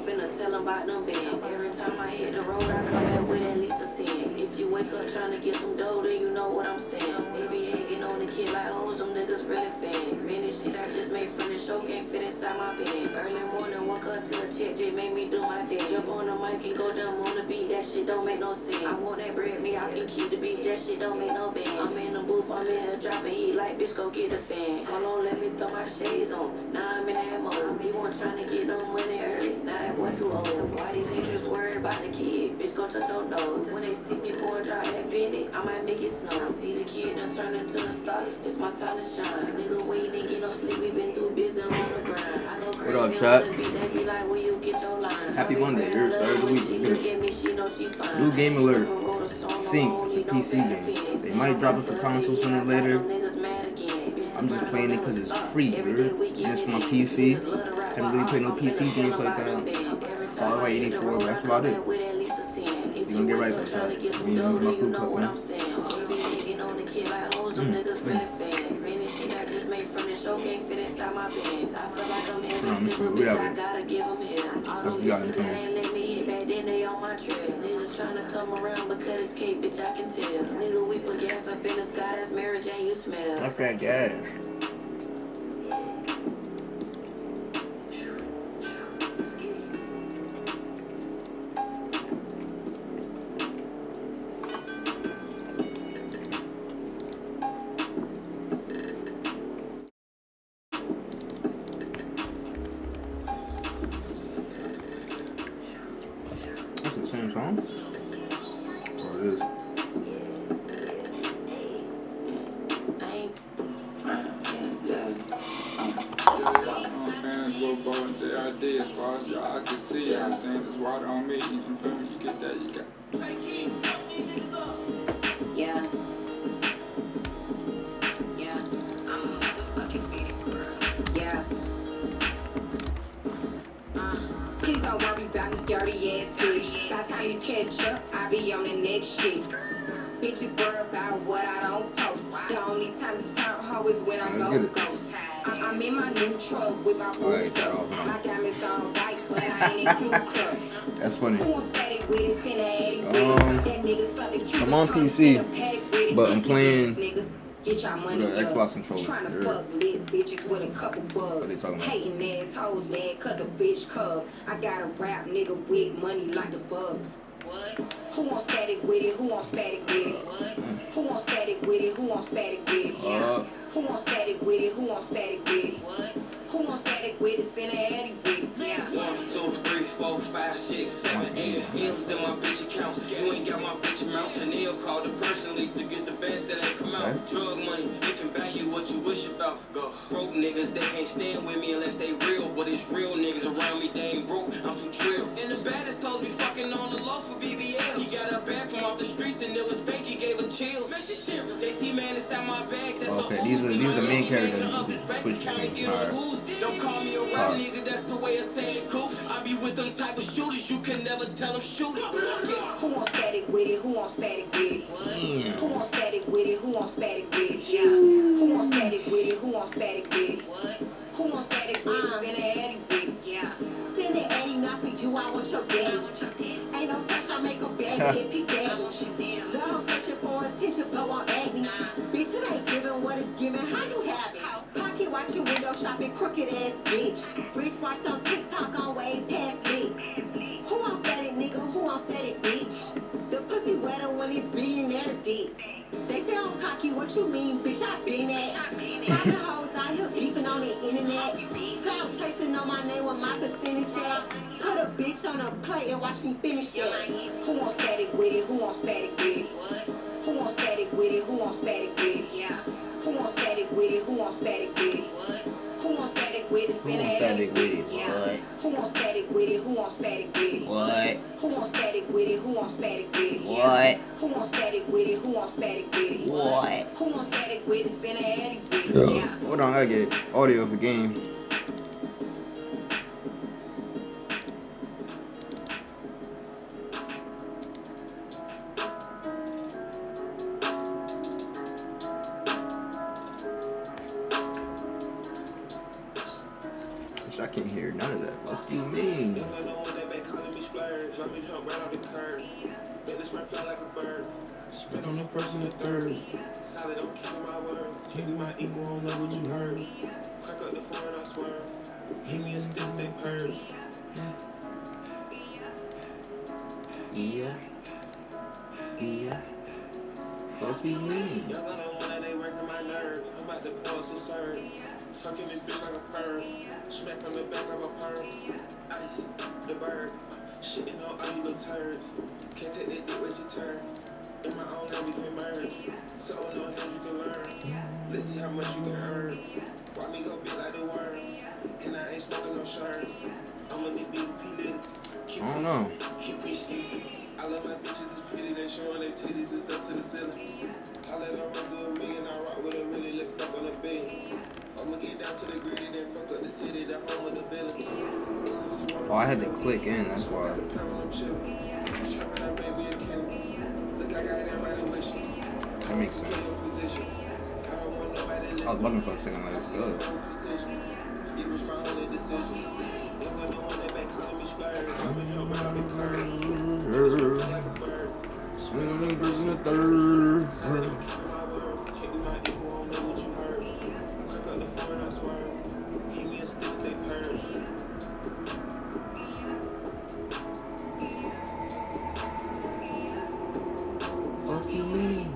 finna tell them about them bands. Every time I hit the road, I come back with at least a 10. If you wake up trying to get some dough, then you know what I'm saying. They be hating on the kid like hoes, them niggas really fans. Many shit I just made from the show can't fit inside my pen. Early morning, woke up to a check, just made me do my dance. Jump on the mic and go dumb on the beat, that shit don't make no sense. I want that bread, me, I can keep the beat, that shit don't make no band. I'm in the booth, I'm in here dropping heat like bitch, go get the fan. Hold on, let me throw my shades on. Now I'm in that mode. Me one trying to get no money early. Now that boy too old. Why these niggas worried about the kid? Bitch, go touch your nose. When they see me go and drop that Benny, I might make it snow. See the kid done turn into a star. It's my time to shine. Nigga, we ain't get no sleep. We been too busy on the grind. I go crazy. What up, chat? They be like, where you get your line? Happy Monday. You're started the week. Let's get it. New game alert. Sync. It's a PC game. They might drop it for console sooner or later. I'm just playing it because it's free, dude. And it's for my PC. Haven't really played no PC games like that. Fallout 84, but that's about it. You gonna get right back, shot. Me and my food cup, man. Let me see what we have here. Let's be out in time. Trying to come around because it's cake, bitch, I can tell. Nigga, we put gas up in the sky, that's Mary Jane, you smell. That's that gas. That's the same song? Or it is? As far as y'all can see, you know what I'm saying? There's water on me, you feel me? You get that, you got. Yeah. Yeah. I'm a motherfucking big girl. Yeah. Please don't worry about me, dirty ass bitch. By the time you catch up, I be on the next shit. Bitches worry about what I don't post. The only time you turn hoe is when I go ghost. I'm in my new truck with my boots up. My diamonds on white, but I ain't in Cruise Club. That's funny. I'm on PC, but I'm playing with an Xbox controller. Trying to fuck lit bitches with a couple bugs. What they talking about? Hating assholes, man, cause a bitch cub. I got a rap nigga with money like the bugs. What? Who wants static with it? Who wants static with it? What? Who wants static with it? Who wants static with it? Yeah. Who wants static with it? Who wants static with it? What? Who wants static with it? Send an Addy with it. Yeah. 1, 2, 3, 4, 5, 6, 7, 8 M's in my bitch accounts. You ain't got my bitch amount. Chanel called her personally to get the bags that ain't come out. Drug money, it can buy you what you wish about. Go. Broke niggas, they can't stand with me unless they real. But it's real niggas around me, they ain't broke. I'm too trill. And the baddest hoes be fucking on the low for BBL. He got her back from off the streets and it was fake. He gave a chill. Man, she shivering. JT man inside my bag. That's okay, these are the main characters that you can switch between. Don't call me a rap nigga, that's the way of saying goof. I be with them type of shooters, you can never tell them shoot it. Who wants static with it? Who wants static with it? Who wants static with it? Who wants static with it? Yeah. Who wants static with it? Who wants static with it? Who wants static with it? Send an Addy with it. Yeah. Send an Addy, not for you, I want your daddy. Ain't no pressure, I make a bag if he bad. Love searching for attention, blow on acne. Bitch, it ain't giving what it's giving, how you have it? Pocket watching window shopping, crooked ass bitch. Rich watched on TikTok on way past me. Who wants static, nigga? Who wants static, bitch? The pussy wetter when it's billionaire dick. They say I'm cocky, what you mean, bitch? I been at. Find the hoes out here beefing on the internet. Cloud chasing on my name with my percentage at. Put a bitch on a plate and watch me finish that. Who wants static with it? Who wants static with it? Who wants static with it? Who wants static with it? Yeah. Who wants static with it? Who wants static with it? Who wants static with it? Who wants static with it? What? Who wants static with it? Who wants static with it? What? Who wants static with it? Who wants static with it? What? Who wants static with it? Who wants static with it? What? Who wants static with it? Send an Addy with it. Yeah. Hold on, I get audio for game. I can't hear none of that. What do you mean? Drop me jump right off the curb. Make this run fly like a bird. Spit on the first and the third. Solid, don't keep my word. Can't be my equal, don't know what you heard. Crack up the phone and I swerve. Give me a stick, they purge. Yeah. Yeah. Fuck you mean? Y'all got on one and they working my nerves. I'm about to pull us a serve. Fucking this bitch like a perm. Smack on the back of a perm. Ice, the bird. Shitting on all you little turds. Can't take that dick with your turn. In my own lane we can merge. So no hands you can learn. Let's see how much you can earn. Why me go big like the worm? And I ain't smoking no shirt. I'ma be feeling. I don't know. Keep me I love my bitches, it's pretty, they showing their titties, it's up to the ceiling. I let her run through a million, I rock with her really, let's fuck on the bed. I'ma get down to the gritty, then fuck up the city, the home of the village. Oh, I had to click in, that's why. That makes sense. I was looking for a second, like, it's good. Fuck you mean?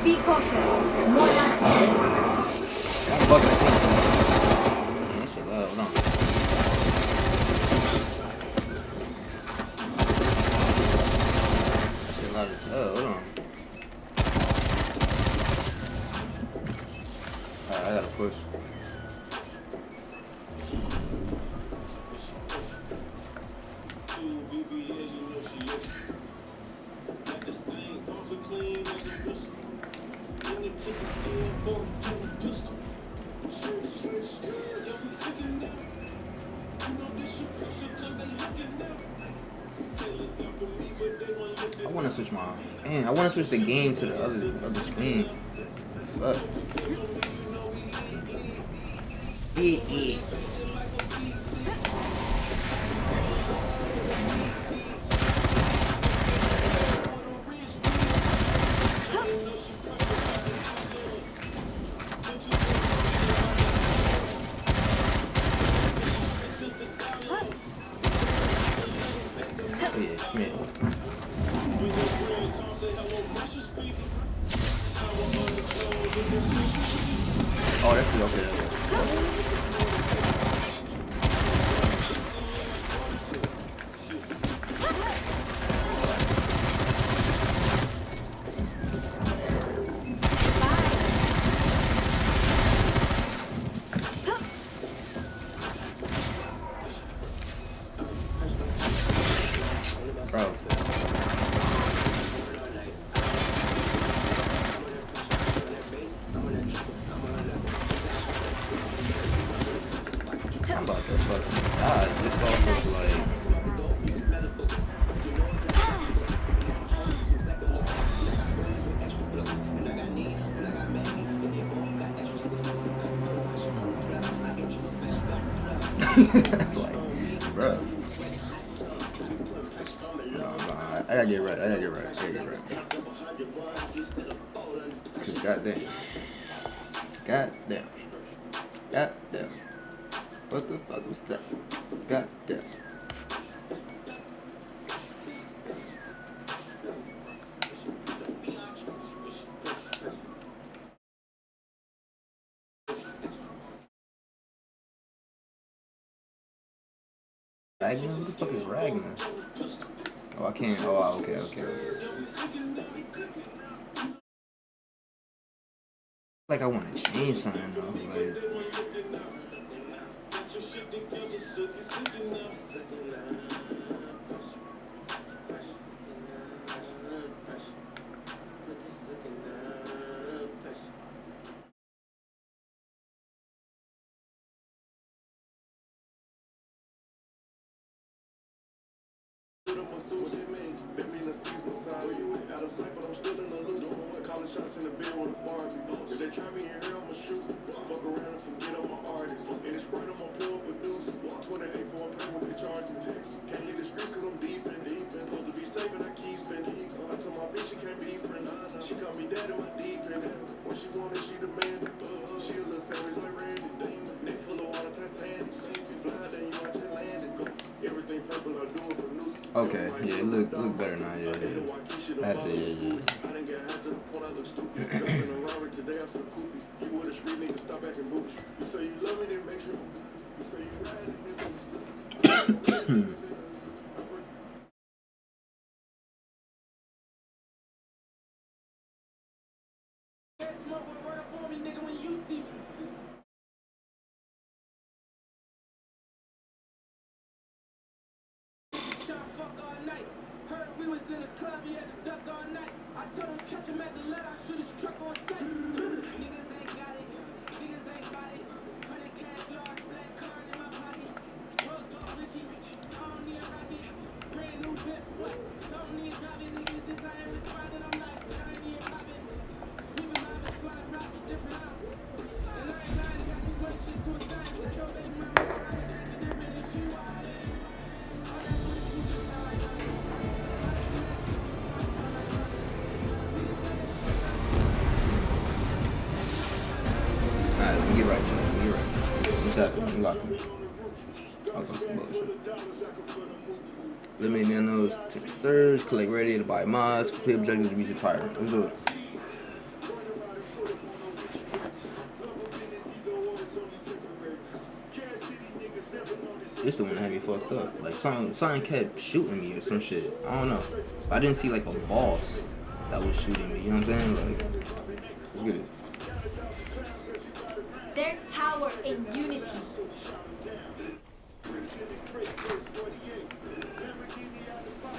Be cautious. More like I'm bugging, I can't. That shit loud, hold on. That shit loud as hell, hold on. Alright, I gotta push. I wanna switch my man, I wanna switch the game to the other screen. Fuck. Yeah. Oh, that's it. Okay. Bro. I'm about to fucking die. This off of like. Like, bro. No, I gotta get right. I gotta get right. Cause goddamn. What the fuck was that? Goddamn. Ragnar? Who the fuck is Ragnar? Oh, I can't. Oh, okay. Like I want to change something though. Like. Shots in the bed with a Barbie. If they try me in here, I'ma shoot. Fuck around and forget I'm an artist. And it's spread, I'ma pull up a deuce. 28 for a pack with the charging text. Can't leave the streets cause I'm deep in. Supposed to be safe and I keep spending. I told my bitch she can't be friend. She call me dad in my deep end. When she wanted, she demanded. She a little savage like Randy. Neck full of water, Titanic. Fly, then you watch it landed. Everything purple, I do it for news. Okay, yeah, it look better now, yeah. I have to, yeah. Today I feel coopy. You with a street nigga, stop acting boots. You say you love me, then make sure you say you ride it, then some stuff. Fuck all night. Heard we was in a club, he had to duck all night. I told him catch him at the let, I should have struck on sight. Niggas ain't got it, niggas ain't got it. 100 cash, large black card in my pocket. Rose gold Richie, I don't need a rocket. Brand new bitch, what? Don't need a drop it, niggas this I am responding. I'm like, I ain't need a pop it. Sweeping my bitch, flying rocket, different house. And I ain't lying, got too much shit to a sign. Let your baby mama cry, it's different than she wild. Alright, let me get right, John. Let me get right. What's happening? Let me lock him. I was on some bullshit. Eliminate nanos, take the surge, collect ready to buy mods, complete objectives to reach the tyrant. Let's do it. This the one that had me fucked up. Like something kept shooting me or some shit. I don't know. I didn't see like a boss that was shooting me. You know what I'm saying? Like, let's get it. There's power in unity.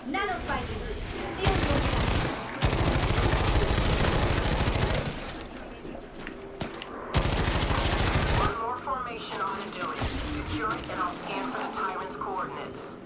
Nano fighting. Steal One more formation on and do it. Secure it and I'll scan for the tyrant's coordinates.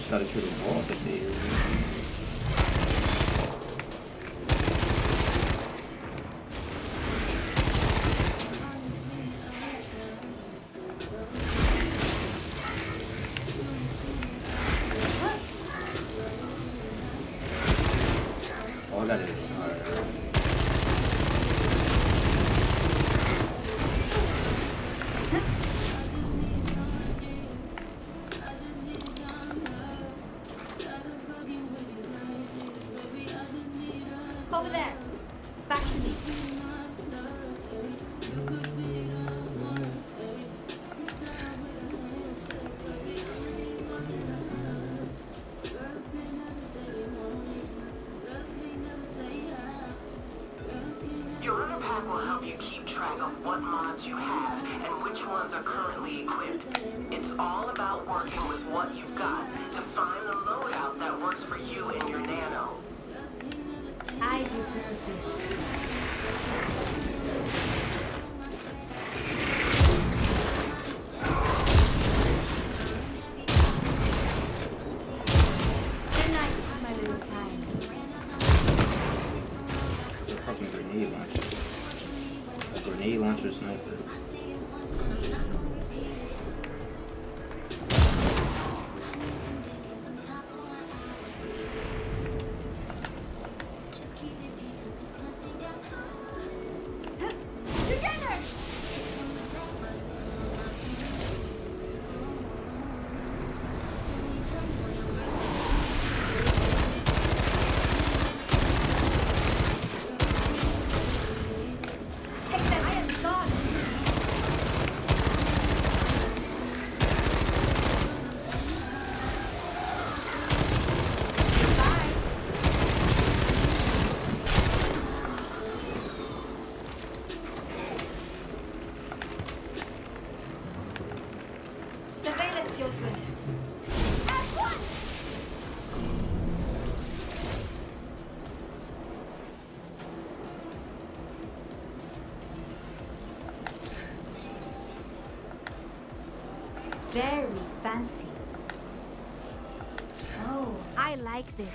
Gotta kill the boss up there. Oh, I got it. Alright. and which ones are currently equipped. It's all about working with what you've got to find the loadout that works for you and your nano. I deserve this. Good night, my little kind. It's a fucking grenade launcher. A grenade launcher sniper. Together! Take that, I am gone. Bye. Surveillance skills with at once! Very fancy. Oh, I like this.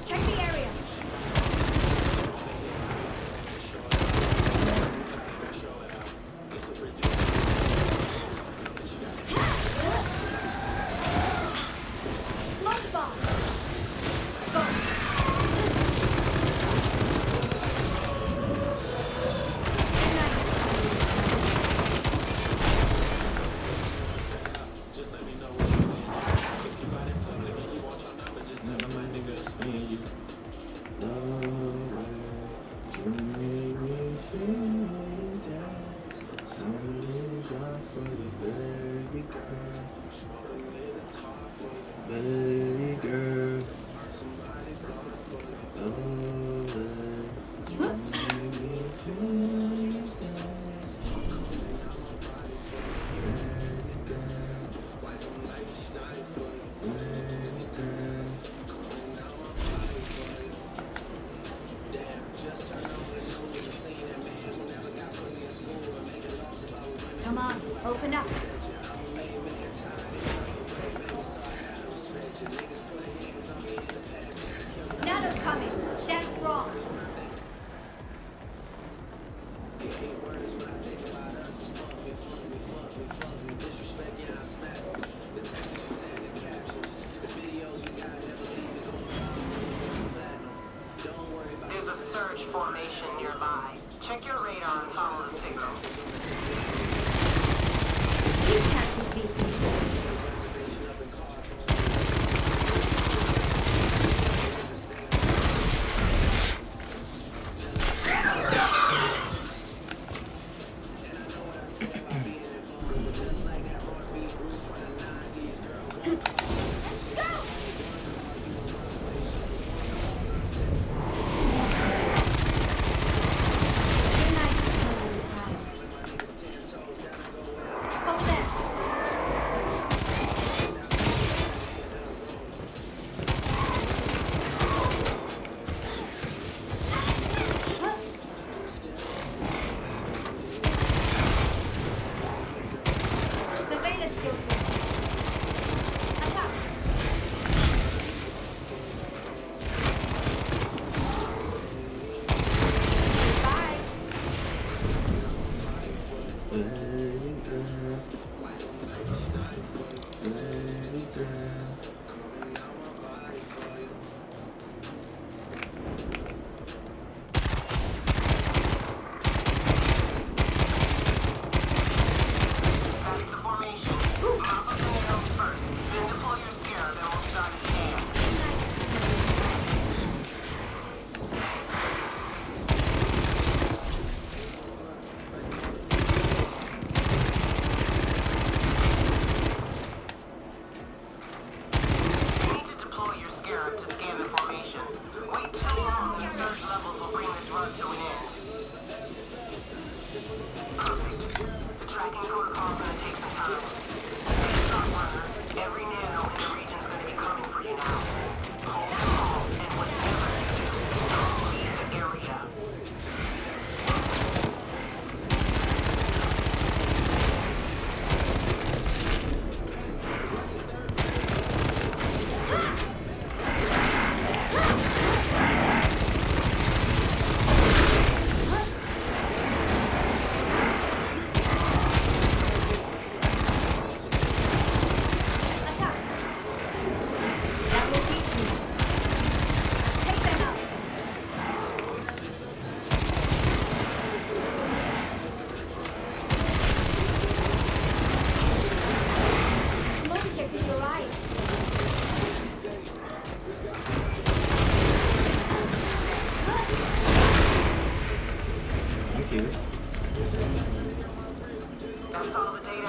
Check the area. Launch bomb. Go. Good night. Baby girl. Come on, open up. Nano's coming. Stand strong. There's a surge formation nearby. Check your radar and follow the signal. You can't defeat me.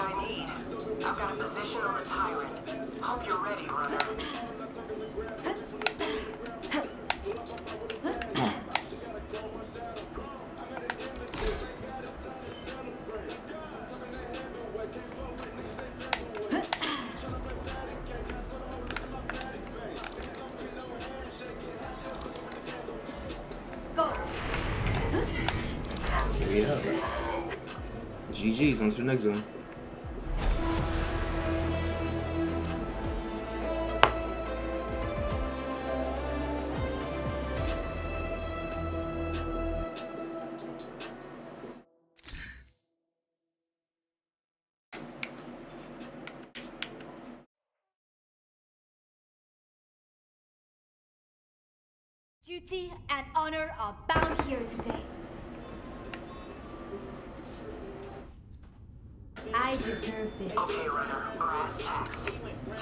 I need. I've got a position on the Tyrant. Hope you're ready, runner. Go. Yeah. GG's, on to the next one. Duty and honor are bound here today. I deserve this. Okay, runner, brass tacks.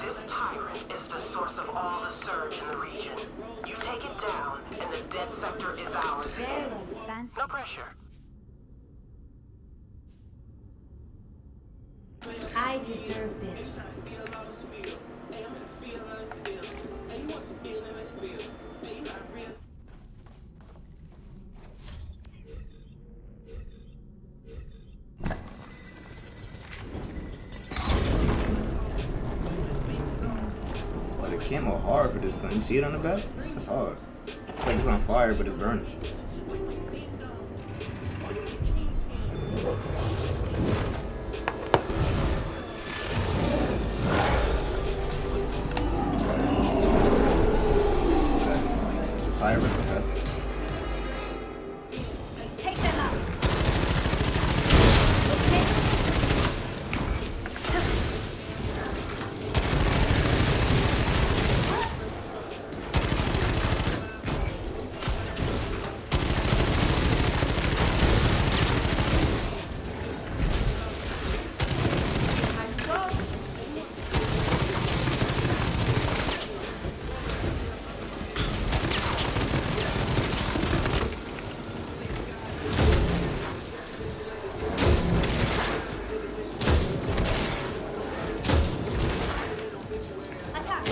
This Tyrant is the source of all the surge in the region. You take it down, and the dead sector is ours again. Very fancy. No pressure. I deserve this. Oh, the camo hard for this gun. You see it on the back? That's hard. It's like it's on fire, but it's burning. Fire, okay. Take them out. Okay. Time to go. Attack.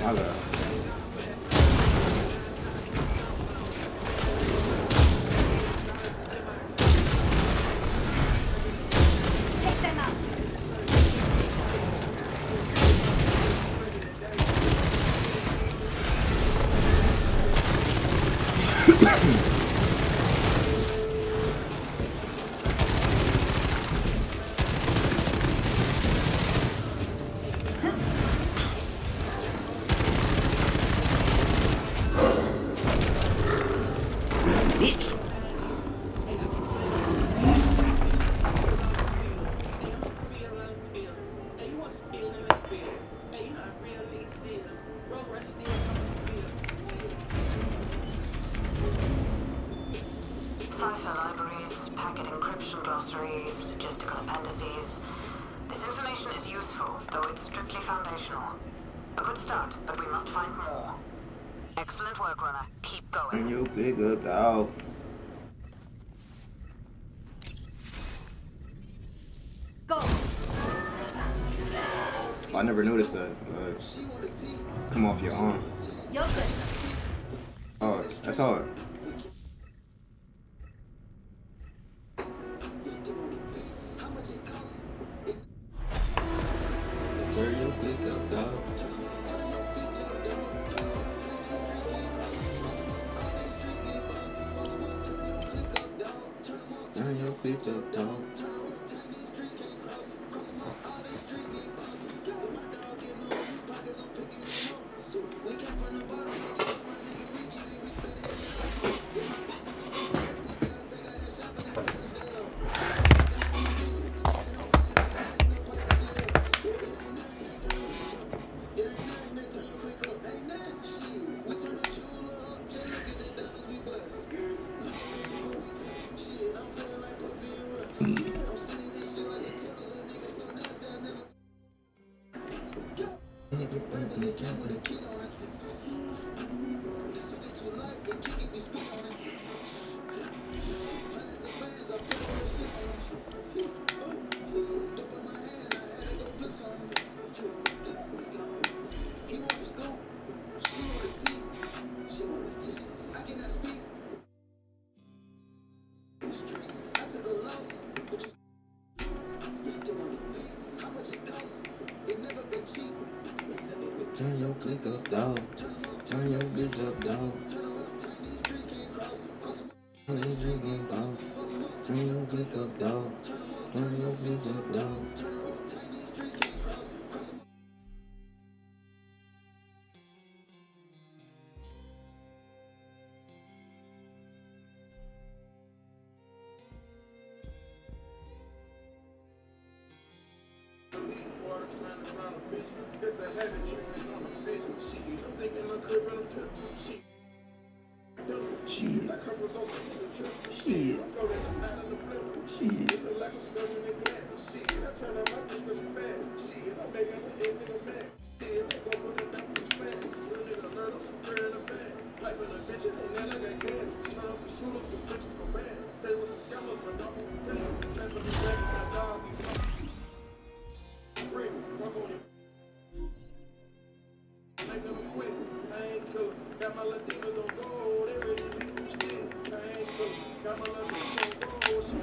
My God. Take them out. Cipher libraries, packet encryption glossaries, logistical appendices. This information is useful, though it's strictly foundational. A good start, but we must find more. Excellent work, runner. Keep going. And you pick up the out. Go. I never noticed that. Come off your arm. You're good. Hard. That's hard. Turn your pick up, dog. Turn your pick up, dog. Turn your click up, dog. Turn your bitch up, dog. Turn your drinking, dog. Turn your click up, dog. Turn your bitch up, dog. Shit.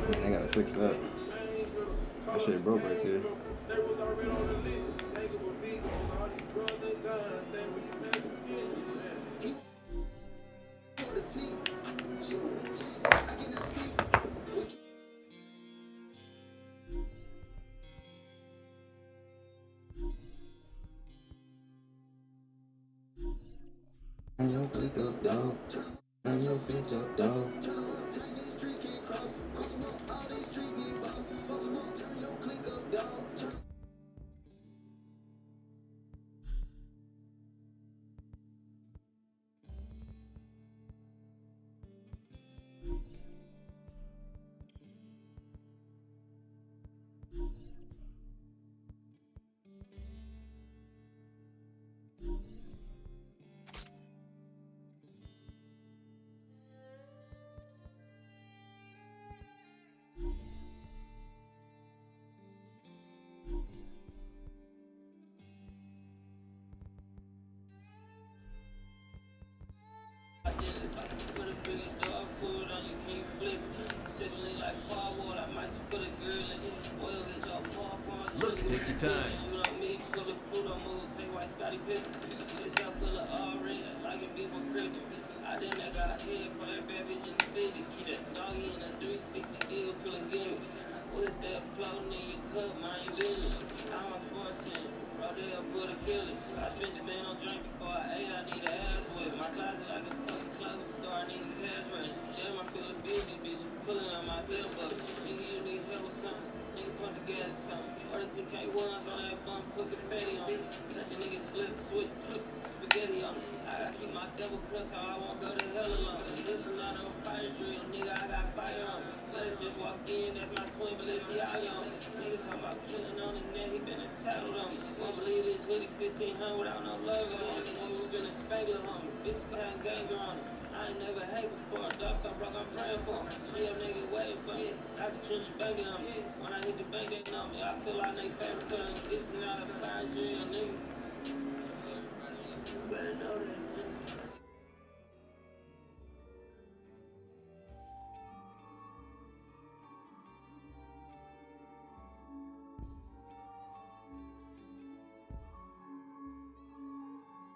Man, I gotta fix that. That shit broke right there. Turn your click up, dog. Turn your bitch up, dog. Look, take your time. I done got a head for that bad bitch in the city. Keep that doggy in a 360 deal, pulling gimmicks. What's that floating in your cup, mind your business? I'm a sports center, bro, they'll put a killers. I spent your thing on drink before I ate, I need an ass whip. My closet like a fucking clothing store, I need a cash rush. Damn, I feel a busy bitch, pulling on my bill bucket. Nigga, you need help with something? Nigga, pump the gas or something. Order 2K1s on that bump, put confetti on it. Catch a nigga slip, switch, spaghetti on it. I keep my double cuss how I won't go to hell alone. This is not a fighter drill, nigga, I got fire on me. Flesh just walked in, that's my twin, Balenciaga on me. Nigga talking about killing on his neck, he been entitled on me. Won't believe this hoodie 1500 without no logo on it. Nigga, we been a spangler on me, bitch got ganger on it. I ain't never hate before, dog so broke, I'm praying for him. She a nigga waiting for me, I can trench banging on me. When I hit the bank, they know me, I feel like they favorite cause this is not a fire drill, nigga. You better know that.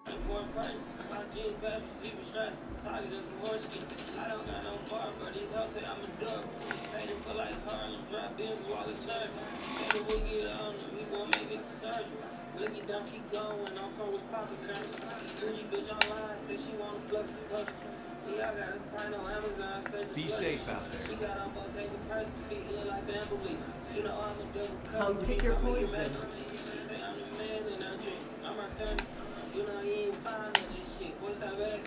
Important person, my jeans, bags, zebra stripes, tigers and some horse skins. I don't got no bar, but these hoes say I'm a dog. Paid for like Harlem, drop bins while it's serving. Maybe we get on them, we gon' make it to surgery. Look it down, keep going, on some was poppin' service. Bougie bitch online, say she wanna fluff the public. Yeah, I got a pint on Amazon, say Be safe out there. She got on both taking purses, feet look like bamboo. You know I'm a double Come pick your poison. She say I'm the man and I drink, I'm her 30. You know you ain't fine on this shit. What's that ass?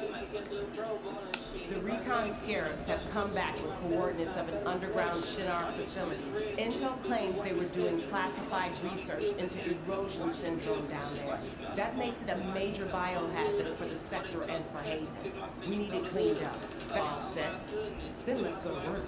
You might catch little bro ball and shit. The recon scarabs have come back with coordinates of an underground Shinar facility. Intel claims they were doing classified research into erosion syndrome down there. That makes it a major biohazard for the sector and for Haven. We need it cleaned up. All set? Then let's go to work.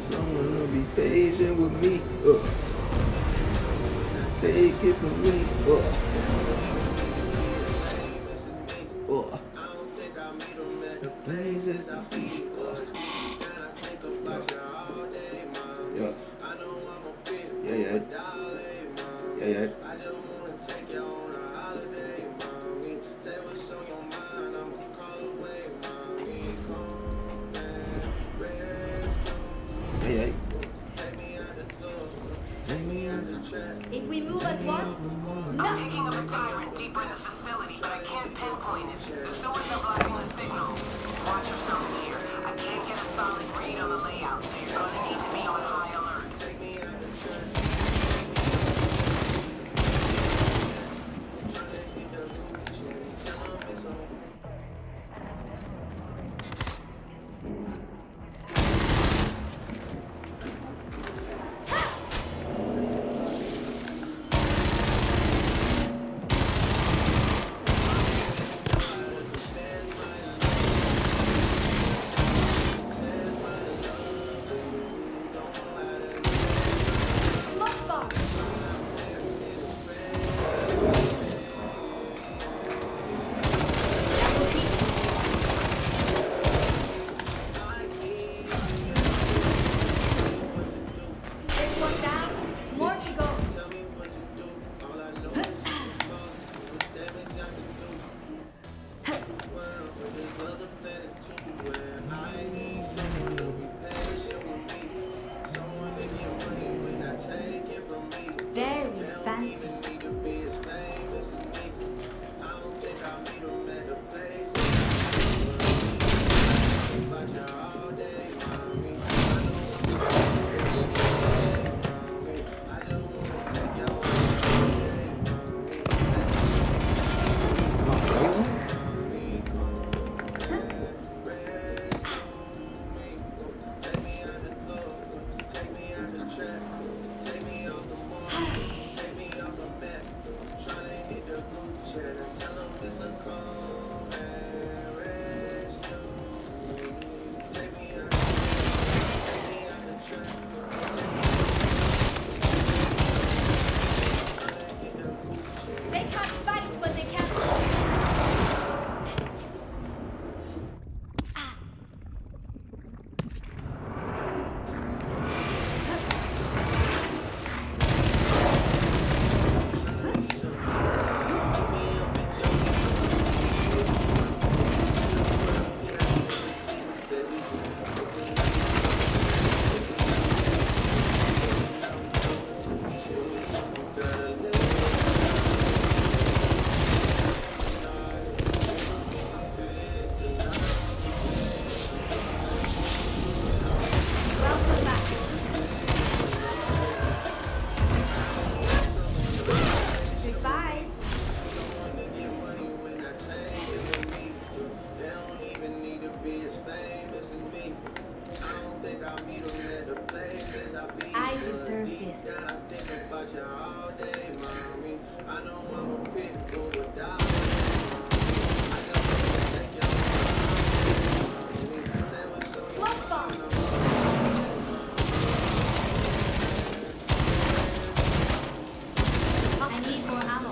Someone to be patient with me. Take it from me. Yeah. If we move as one, I'm picking up a tyrant deeper in the facility, but I can't pinpoint it. The sewers are blocking the signals. Watch yourself here. I can't get a solid read on the layout, so you're gonna need to be on high alert. very fancy. I deserve this. I need more ammo.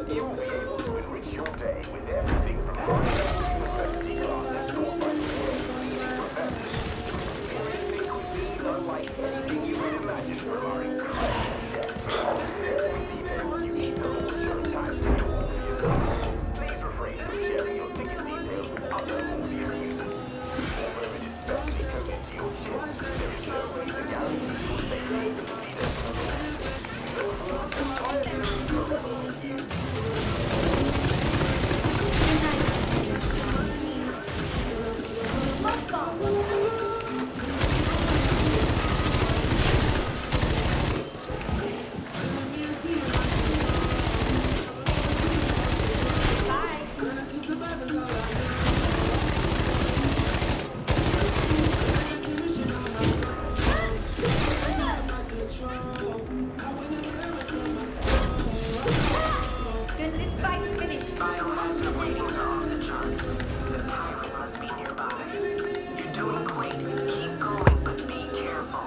You'll be able to enrich your day with everything from university classes taught by the world's leading professors to experiencing cuisine unlike anything you could imagine from our incredible chefs. All the details you need to launch are attached to your Morpheus card. Please refrain from sharing your ticket details with other Morpheus users. Although it is specially coded to your chip, there is no way to guarantee your safety. This fight's finished. Biohazard ratings are off the charts. The tyrant must be nearby. You're doing great. Keep going, but be careful.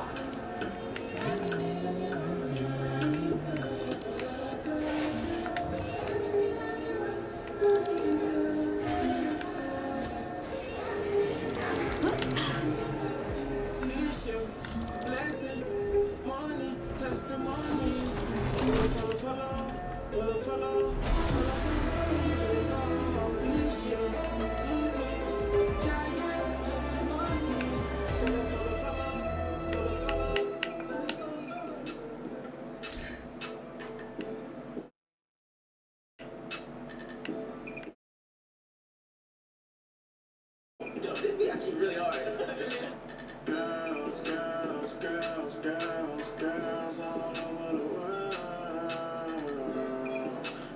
Yo, this be actually really hard. Girls, girls, girls, girls, girls all over the world.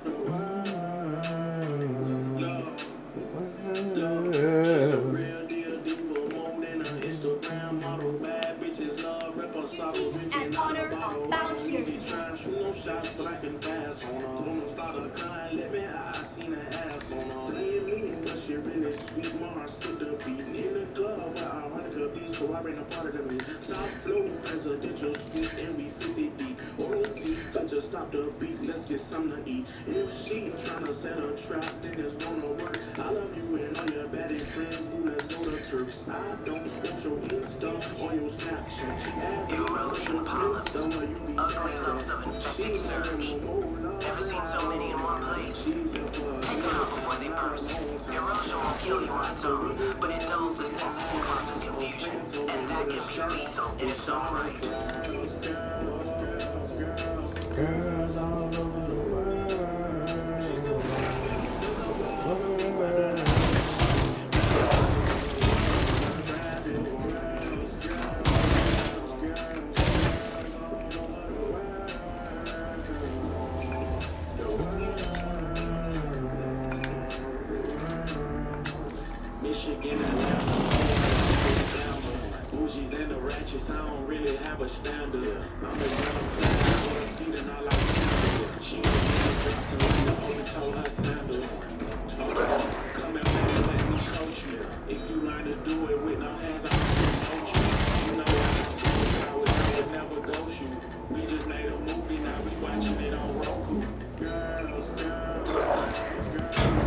The world. Love. She's a real deal diva, more than an Instagram model. Bad bitches love rapper, stop Duty and honor are bound here today. Trying to shoot no shots, but I can pass on her. Don't start her crying, let me hide. I seen her ass on her. Ain't mean, but she really sweet. My heart skipped a beat in the club where I run a beat, so I ran a part of the beat. Top flow, presidential suite, and we 50 deep. Oral feet, but just stop the beat, let's get something to eat. If she tryna set a trap, then it's gonna work. I love you and all your baddest friends, who let's go to Turks. I don't want your Insta or your Snapchat. Erosion polyps. Ugly lumps of infected surge. Never seen so many in one place. Take them out before they burst. Erosion won't kill you on its own, but it dulls the senses and causes confusion. And that can be lethal in its own right. Girls all over the world. Michigan and Bougies and the ratchets, I don't really have a standard. I'm a young fly, feet and all I can. She ain't only told her sandals. Come and let me coach you. If you learn to do it with no hands, I'll coach you. You know I would never ghost you. We just made a movie, now we watching it on Roku. Girls, girls, girls.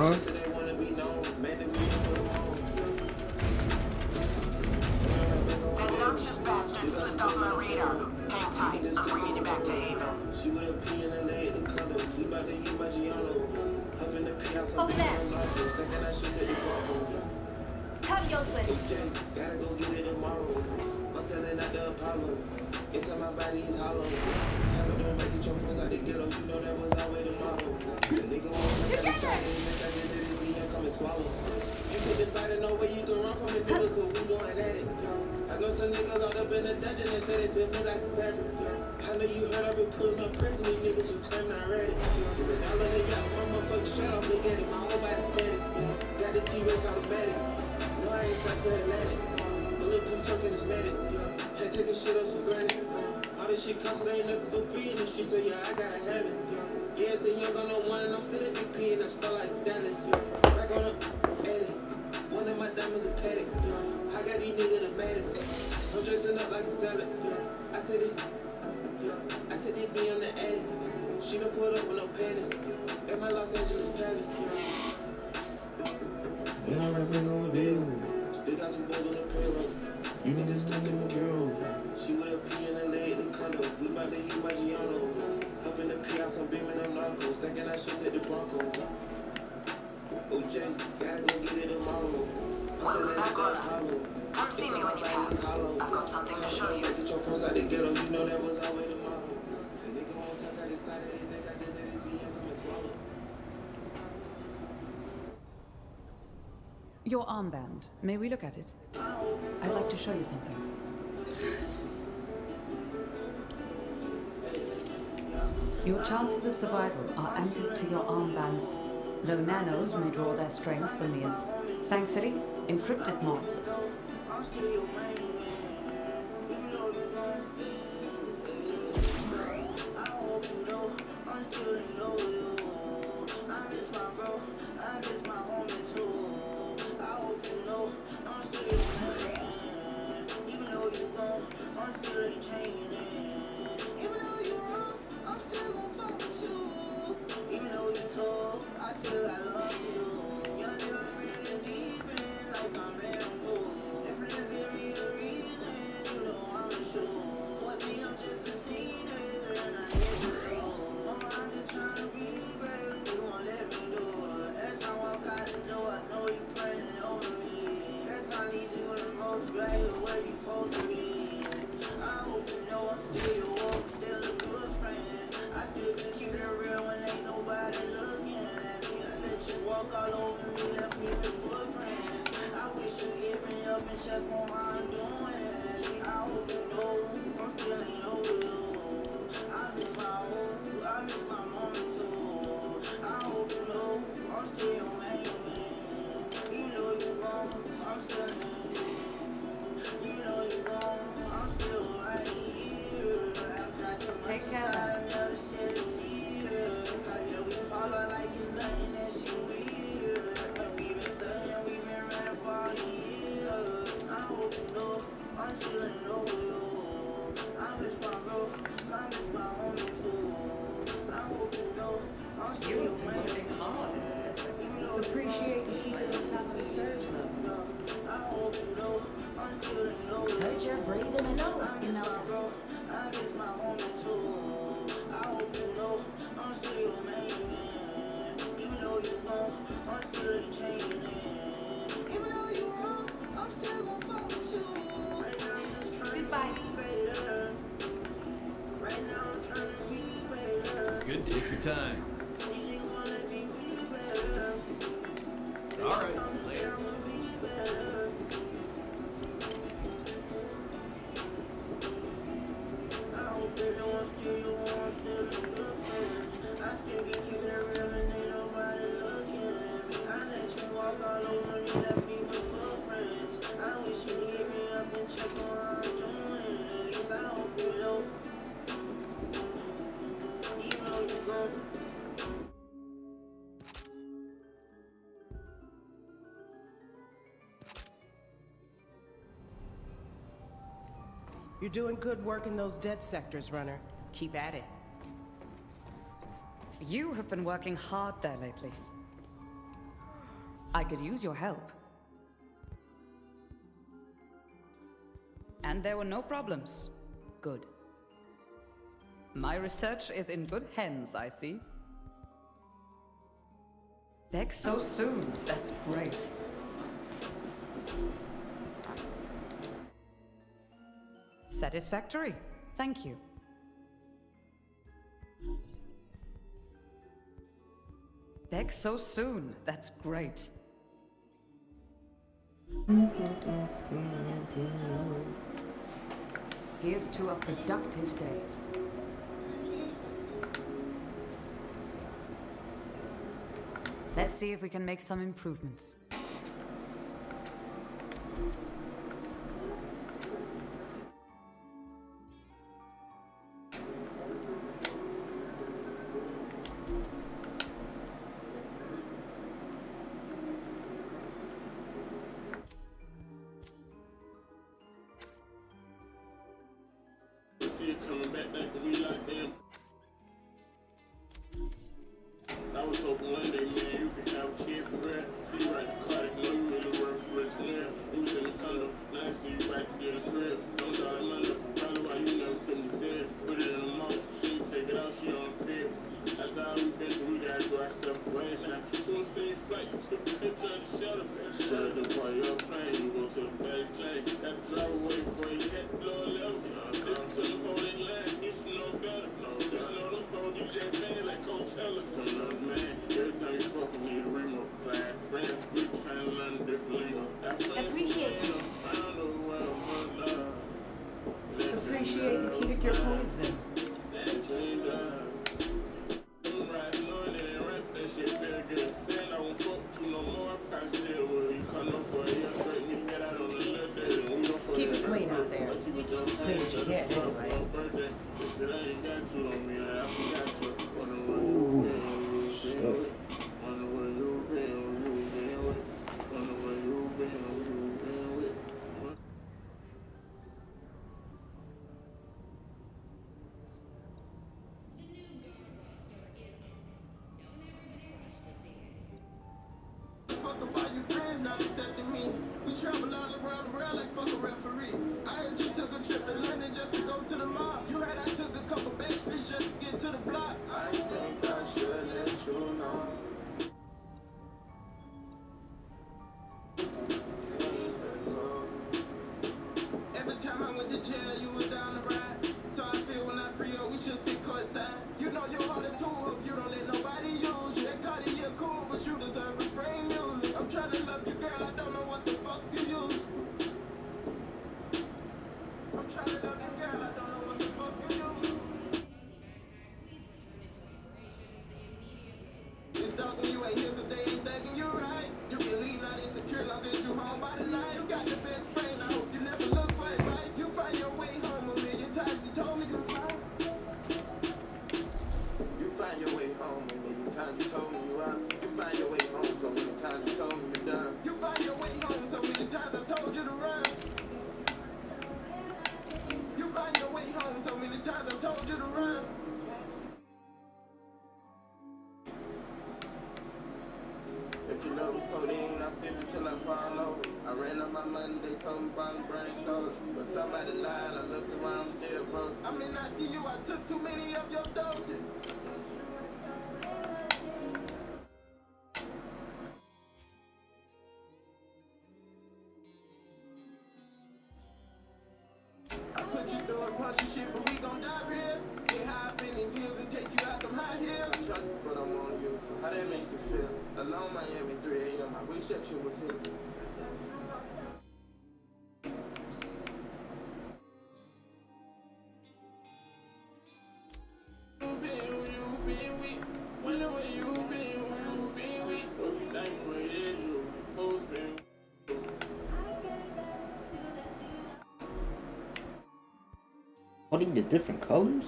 huh? That noxious bastard slipped off my radar. Hang tight. I'm bringing you back to Haven. Over there. Come, your swim. Gotta go get it tomorrow. I'm selling out the Apollo. Inside my body is hollow. Never don't make it your friends out the ghetto. You know that was always the model. The nigga won't let that come and swallow. You could just fight it, no way you can run from it. So we going at it. I know some niggas all up in the dungeon and said it been me like a fabric. I know you heard I've been putting up pressing these niggas who time not ready. All of the y'all motherfucking shut off, look at it. My whole body tatted. Got the T-Rex automatic. No, I ain't stuck to Atlantic. Bulletproof truck in this medic. Had taking shit else for granted. All this shit costs, ain't nothing for free in the street, so yeah, I gotta have it. Yeah, it's the young on the one, and I'm still a BP, and I start like Dallas. Back on the edit. One of my diamonds a paddock. I got these niggas the maddest. I'm dressing up like a salad. I said this. I said they be on the attic. She done pulled up with no panties. At my Los Angeles Palace. Then I rap on the deal. Still got some boys on the payroll. You niggas still in the girl. She with a P in the leg, the condo. We bout to use my Giano. Up in the P house, I'm beaming them narcos. Thinking I should take the Bronco. OJ, gotta go get it tomorrow. Welcome back, Luna. Come see me when you can. I've got something to show you. Get your pros out the ghetto, you know that was always the model. Say nigga won't talk out his side of his neck, I just let it be and come and swallow. Your armband. May we look at it? I'd like to show you something. Your chances of survival are anchored to your armband's. Low nanos may draw their strength from the thankfully, encrypted mods. Appreciate you keeping on top of the surge levels. Heard you're breathing it out, you know. Goodbye. Good, take your time. All right, later. You're doing good work in those dead sectors, Runner. Keep at it. You have been working hard there lately. I could use your help. And there were no problems. Good. My research is in good hands, I see. Back so soon. That's great. Satisfactory. Thank you. Back so soon. That's great. Here's to a productive day. Let's see if we can make some improvements. See you coming back and we like them. I was hoping one day, man, you could have a kid for real. See you right the car, they know you really worth rich, man. You was in the condo, now I see you right there in the crib. Don't call it Monday, probably why you never took me serious. Put it in the mouth, she take it out, she on the crib. After all we been through, we gotta go ourselves away. Now, you on the same flight, you took the picture of the shutter. Shut the part of your plane, you go to the back plane. Got to drive away before you hit the lower level. Listen to the holding line, you should know better. You should know them hoes, you just fans like Coachella. Come on, man, every time you fuck with me, the remote flag. Friends, we trying to learn different lingo. Appreciate it. I don't know where I'm love. Appreciate you kick your poison. That dream done. I'm riding on it and rap that shit feel good. Saying I won't fuck with you no more, I probably still will. You come up for a year straight, me get out on the little day. And we gon' fuck Keep it that clean up. out there. Clean as you can, anyway. On birthday, this shit I ain't got you on me, I forgot you. Wonder where you been, who you been with. Wonder where you been, who you been with. Wonder where you been, who you been with. Fuck about your friends not accepting me. We travel all around the world like fuck a referee. I heard you took a trip to London just to go to the mall. You heard I took a couple back streets just to get to the block. I think I should let you know. Every time I went to jail, you was down the ride. So I feel when I free up, we should sit courtside. You know your heart is too up, you don't let nobody use you. That Cartier cool, but you deserve a frame music. I'm trying to love you, girl, I don't know what the fuck you use. I'm trying to love you, girl, I don't know what the fuck you use. It's dark when you ain't here, cause they ain't thinking you right. You can leave not insecure, long as you home by the night. You got the best friend, I hope you never look for advice. You find your way home a million times, you told me goodbye. You find your way home a million times, you told me you out. You find your way home so many times, you told me you're done. You find your way home so many times, I told you to run. You find your way home so many times, I told you to run. If you love was codeine, I sip it till I fall over. I ran up my money, they told me about the brain code. But somebody lied, I looked around, still broke. I mean, I see you, I took too many of your doses. I put you through a bunch of shit, but we gon' die real. Get high up in these hills and take you out them high hills. I trust you, but I'm on you, so how that make you feel? Alone Miami, 3 a.m., I wish that you was here. What are the different colors?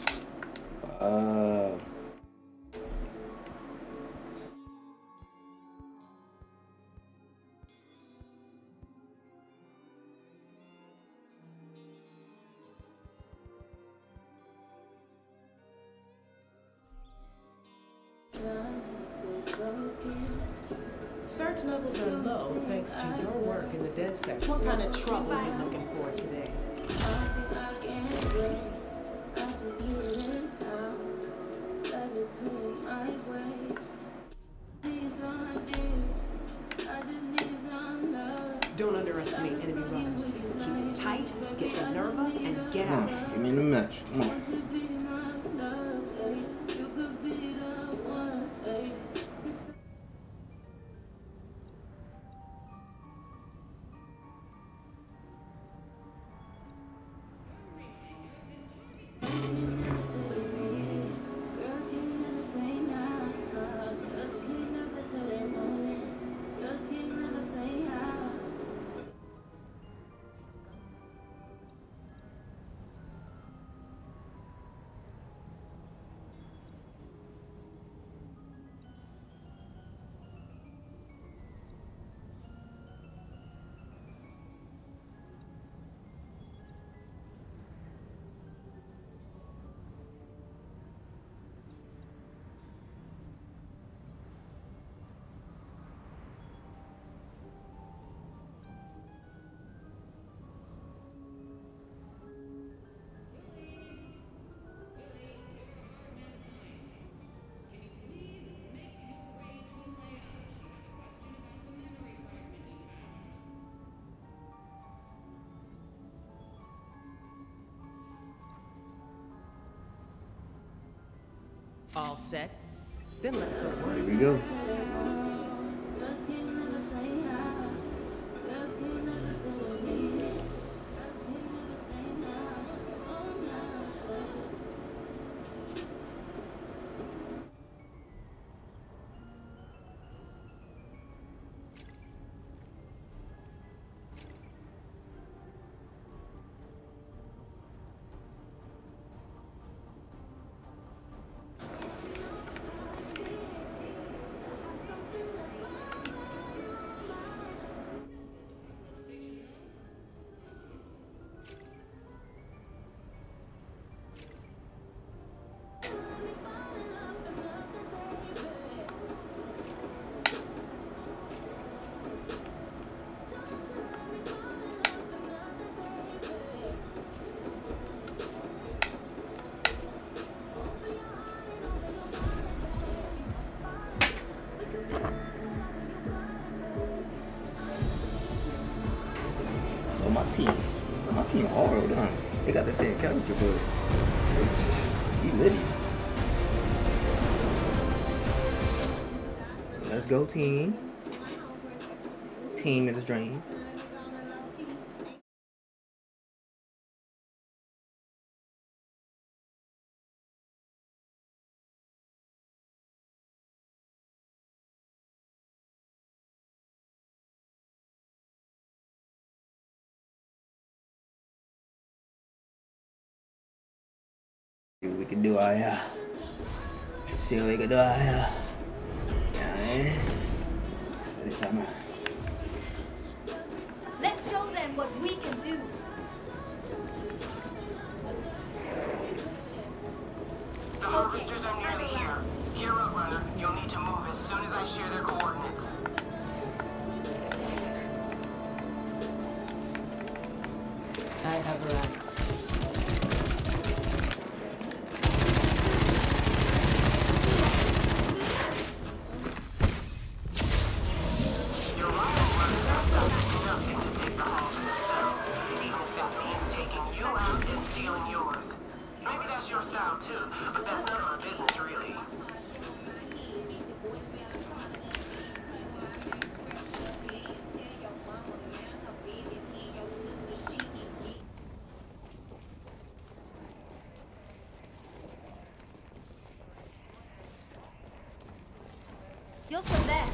Surge levels are low thanks to your work in the dead sector. What kind of trouble are you looking for today? Don't underestimate enemy runners. Keep it tight, get the nerve up, and get out. Give me the match. Come on. All set? Then let's go to work. Here we go. My team hard, huh? They got the same character, but he litty. Let's go, team. Team in his dream. See what we can do out here. See what we can do out here. Yeah, man. Let's show them what we can do. The harvesters are nearly here. Hero runner, you'll need to move as soon as I share their coordinates. I have arrived. You're still there.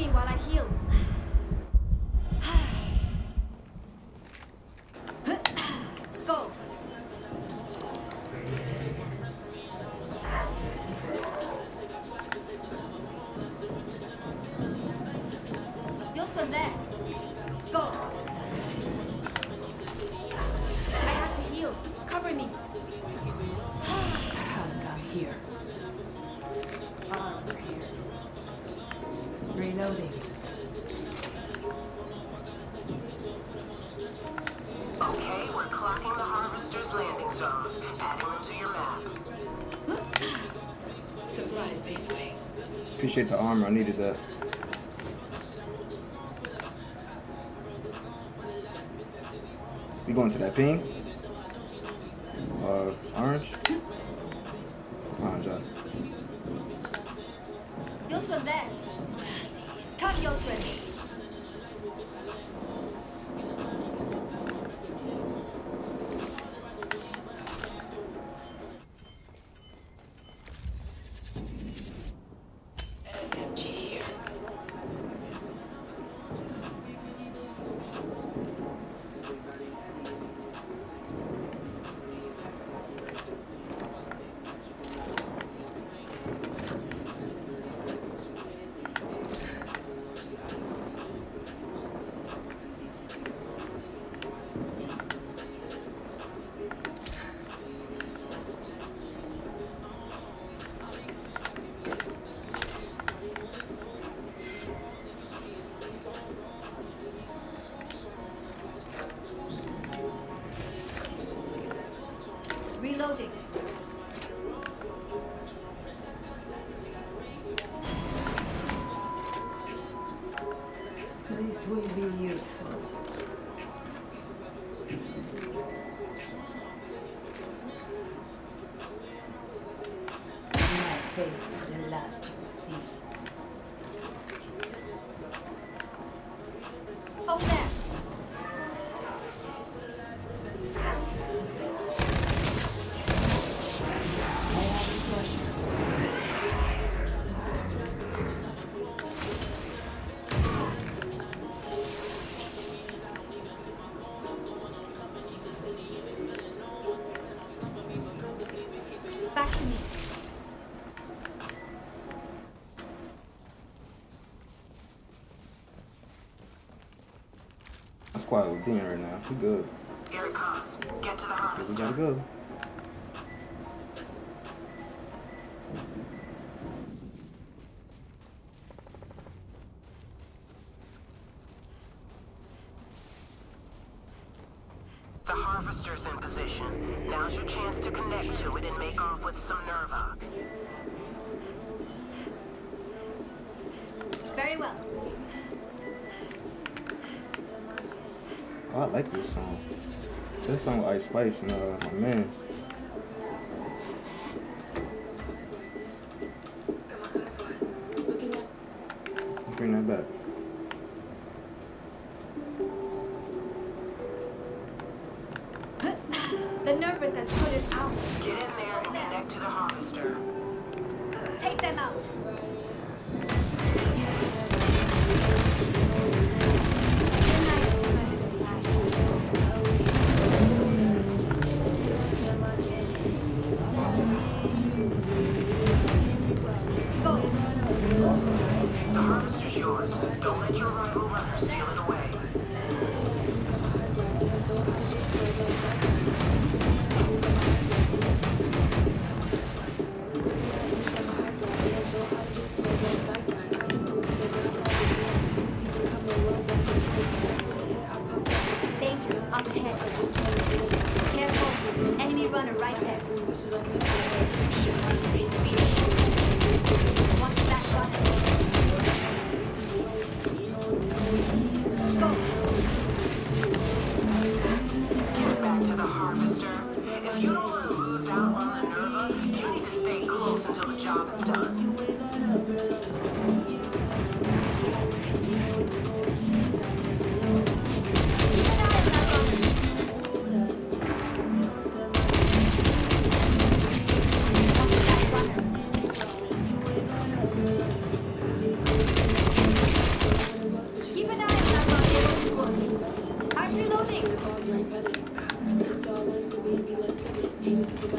me while I heal. Go. You'll swim there. Go. I have to heal. Cover me. Come here. Armor here. Reloading. Okay, we're clocking the Harvester's landing zones, adding them to your map. Appreciate the armor. I needed that. We going to that pink? Orange? Orange, You'll swim there. Come, you'll swim. Reloading. This will be useful. My face is the last you'll see. Over there. Back to me. That's quite what we're doing right now. We good. Here it comes. Get to the We Harvester. gotta go. The Harvester's in position. Now's your chance to connect to it and make off with some Nerva. Very well. Oh, I like this song. This song with Ice Spice and my man's. Let's bring that back. The nervous has put us out. Get in there and connect to the Harvester. Take them out. Go. The Harvester's yours. Don't let your rival runner steal it away. Danger up ahead. Careful. Enemy runner right there. Watch that runner. Go. Get back to the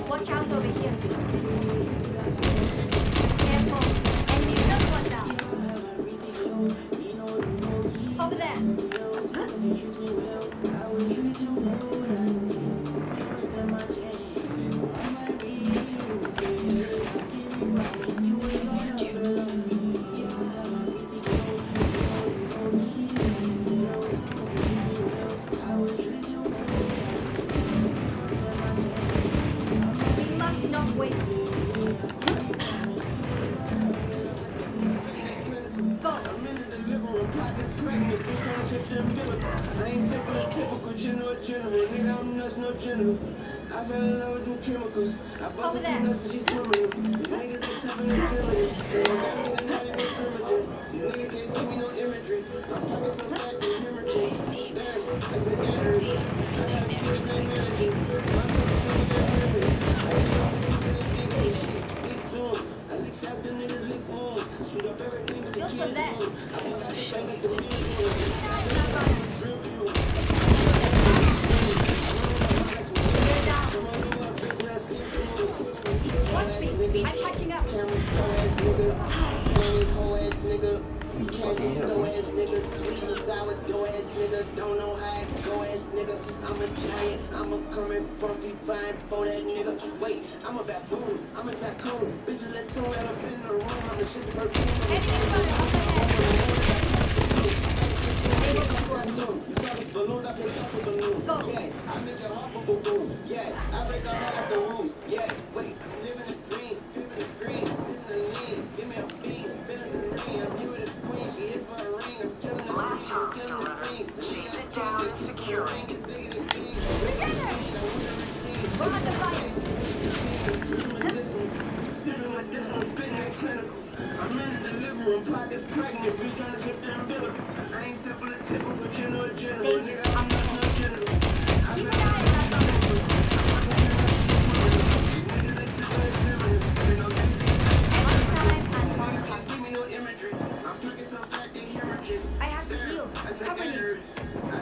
Watch out over here. Careful. Enemy built one down. Over there. We must not wait. Go. I ain't simple and typical, general, nigga, I'm nuts, no general. I fell in love with them chemicals. I Over busted there. two nuts and she swimming them. These niggas ain't tougher than criminals. They don't got me not even primitive. These niggas can't see me no imagery. I'm talking so fat they hemorrhaging. Damn, that's a gathering. I gotta keep the same energy. My son is doing that ribbon. I ain't speak to him. I lick shots, them niggas lick wounds. Shoot up everything but the You're kids' still there. room. I walk out the bank like the music room. Watch me. I'm catching up. I'm a giant, I'm a coming from fine for that nigga. Wait, I'm a baboon, I'm a tycoon. Bitches let two elephant in the room, I'm the shit for Enemy spotted up ahead. balloons, I pick up with balloons. Go. Yeah, I make it hard for balloons. Yeah, I break all out the rooms. Yeah, wait, I'm living a dream, sitting in the lean. Give me a beat, feeling the ring. I'm you with a queen, she hit for a ring. I'm killing the Last scene, time, I'm killing the scene. chase it down and secure it. We're under fire. Sipping like this, I'm spitting that clinical. I'm in the living room, pockets pregnant, bitch trying to clip that umbilical. I ain't simple and typical, general, Danger. nigga, I'm not no general. Keep an eye on that one. See me no imagery. I'm talking so fat they hemorrhaging. I have to heal. Cover me. I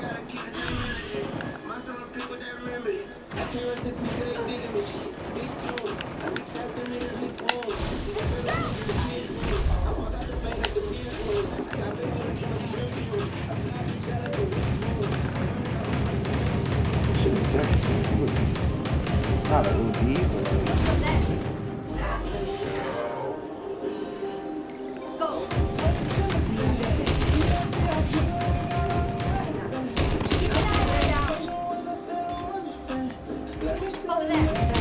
gotta keep the same energy. My son will pick with that remedy. I can't run to people that digging me shit. Big tune. I think shots them niggas lick wounds. See what's up? I walk out the bank like the music room. I got big on the shrimp you. I fly bitch out like the weed room. Shit, it's actually good. Not an OD, but You're still there. Go. Keep an eye on that down. Over there.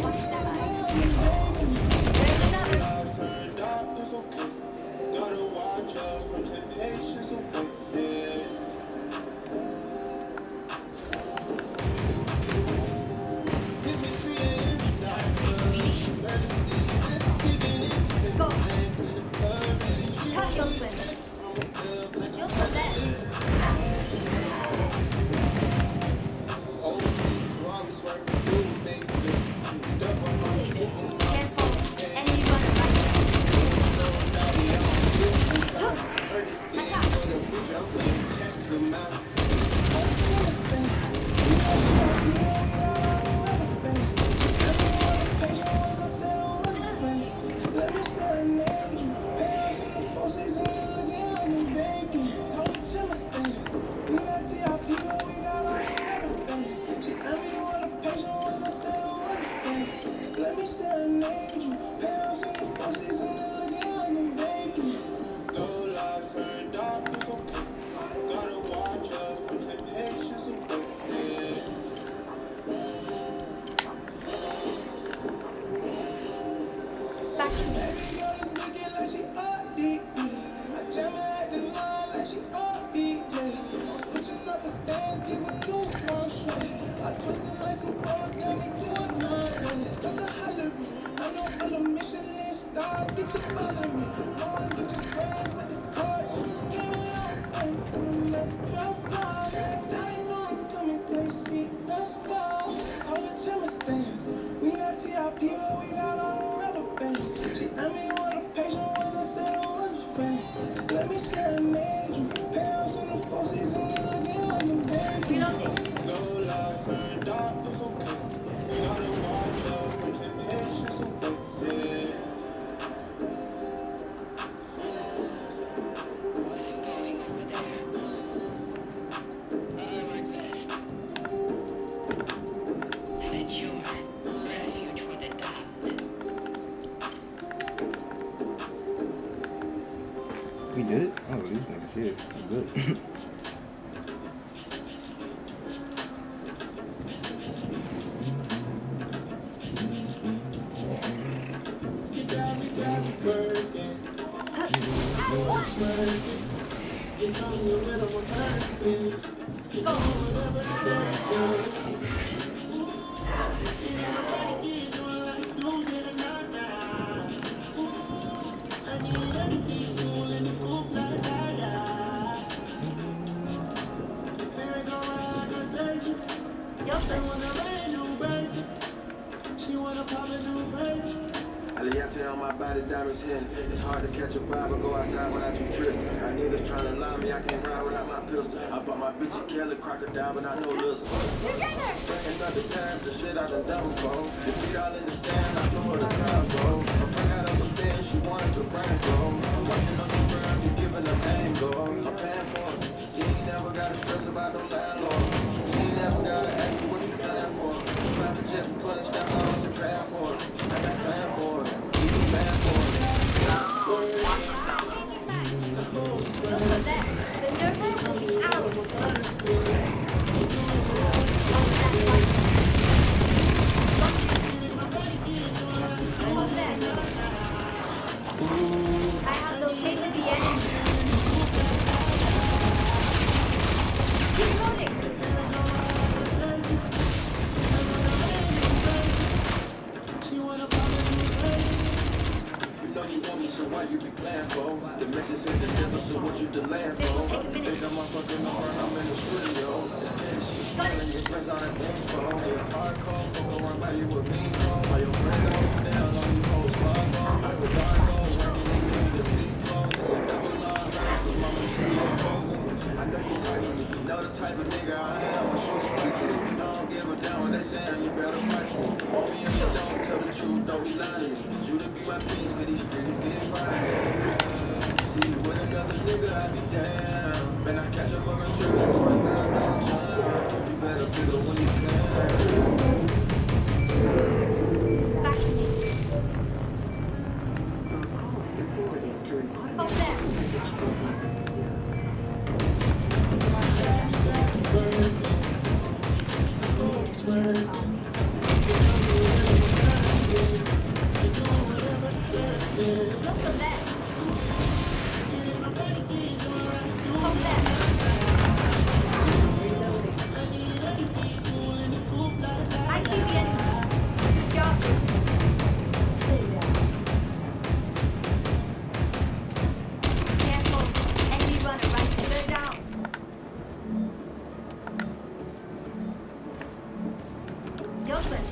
Watch that ice. There's another. Gotta watch out for temptations of wicked. Go. Cut your swim. You're still there. Careful. Enemy runner right there. Attack. Let me serenade you. Pounds on the forces and looking like I'm baking. Though life turned dark, it's okay. Gotta watch out for temptations of wicked. Back to me. Baby girl is looking like she OD. I jam her at the line like she OBJ. I'm switching up the stance, giving you one shot. I twist it like some origami, doing my way. Stop the hollering. I know all the Michelin stars get to bother me. Go and get your friends with this card. Give me all fun from the metro car. Daddy know I'm coming crazy. Let's go. All the gym stands. We got TIP, but we got all the rubber bands. She asked me what a patient was. I said I was a friend. Let me serenade you. Pounds on the forces and looking like I'm baby. Reloading. We did it? Oh, these niggas here. Good. Alianza on my body, diamonds hidden. It's hard to catch a vibe or go outside without you trip. I niggas tryna lie me, I can't ride without my pistol. I bought my bitch a Kelly crocodile, but I know listen. Breaking up the times, the shit I done done before. The feet all in the sand, I know where the crowd go. I bring out on the bed, she wanted to bring go. I'm watching on the ground, you giving them name go. I'm paying for it. You ain't never gotta stress about no landlord. You ain't never gotta ask you what you paying for. Private jet, putting stuff on your passport. I got paying for it. Watch yourself. Also there. The nerve will be out. Over there. I have located the enemy. Reloading. You want me, so why you be playing for? The message in the devil, so what you delaying for? Think I'm a fucking over, I'm in the studio. Telling your friends on the info. Hey, hardcore, fuck around by you with me, by your friends on down on you hoes, love on. I go hardcore, working in the sea clothes. It's a double law, right? Cause mama, you I know you tight, you know the type of nigga I am. I shoot people, you don't give a damn when they saying you better fight for me. Walk me in the don't tell the truth, don't be lying to me. You to be my piece, for these streets get violent. See, with another nigga, I be down. Man, I catch up on a trip, right now, don't shine. You better figure when you can. Back to me. Over there. Also there. Over there. I see the enemy. Good job. Careful. Enemy runner right there. Down. Joseph.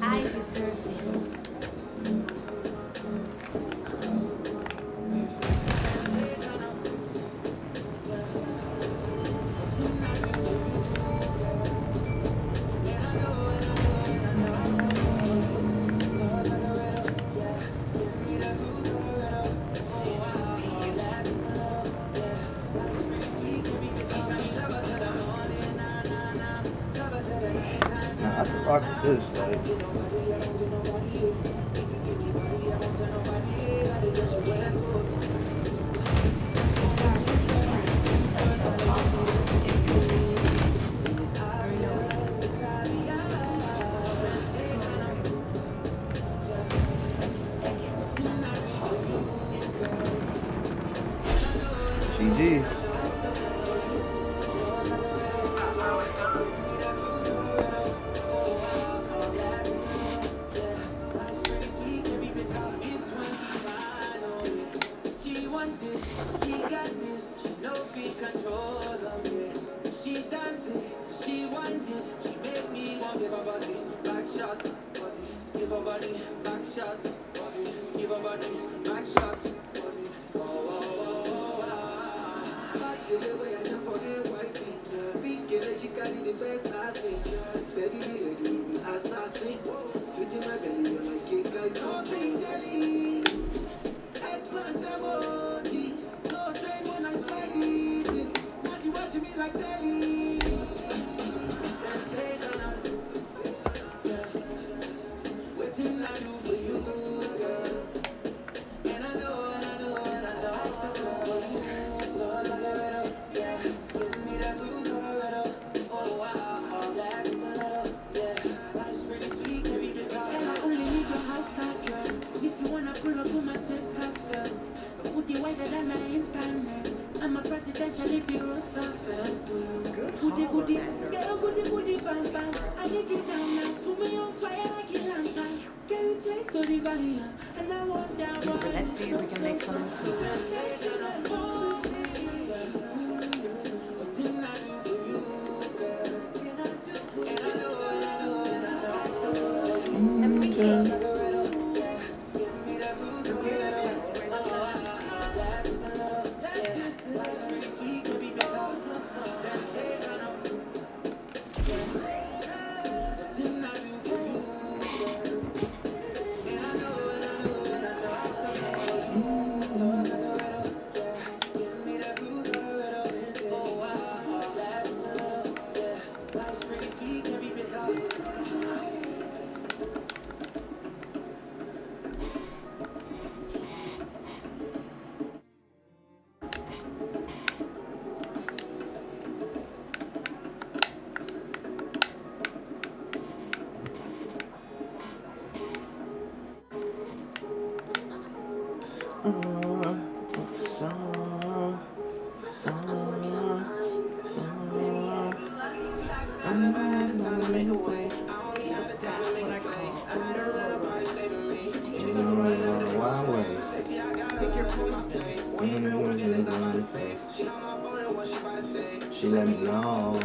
I deserve this. Nah, I can rock with this, like. GG's. That's how it's done. Give her body back shots. Give her body back shots. Give her body back shots. Oh, oh, oh, oh. She live way I jump on the white seat. Big girl, she carry the best I think. Steady, ready, me assassin. Sweet in my belly, you like it like something jelly. Eggplant emoji. So train when I slide it. Now she watching me like telly. Sensational. Waiting I do for you, girl. And I know, and I know, and I know I do for you. Lord, like a riddle, yeah. Give me that blues on a riddle. Oh wow, all that is a little, yeah. Life's pretty sweet, can we get out? And I only need your house address. If you wanna pull up, you might take cassette. Put you wider than the internet. I'm a presidential bureau surfer. Good Goody haul goody, on that girl. girl goody goody bang bang. I need you down now, put me on fire like a lantern. Can you taste so the vanilla? And I want that one. Let's see if we can make some improvements. Waiting I do for you, girl. And I know, and I know, and I know I do for you. Appreciate it. Like a riddle, yeah. Give me that blues on a riddle. Oh wow, that is a little, yeah. Life's pretty sweet, can be better. Sensational. Waiting I do for you, girl. And I know, and I know, and I know I do for you. Lord, like a riddle, yeah. Give me that blues on a riddle. Oh wow, that is a little, yeah. Life's pretty sweet, can be better. That's what I call a nerve Pick your poison. She let me know.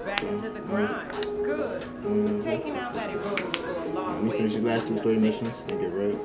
Back into the grind. Good. Taking out that erosion will go a Let long me way. finish the last two story missions and get right.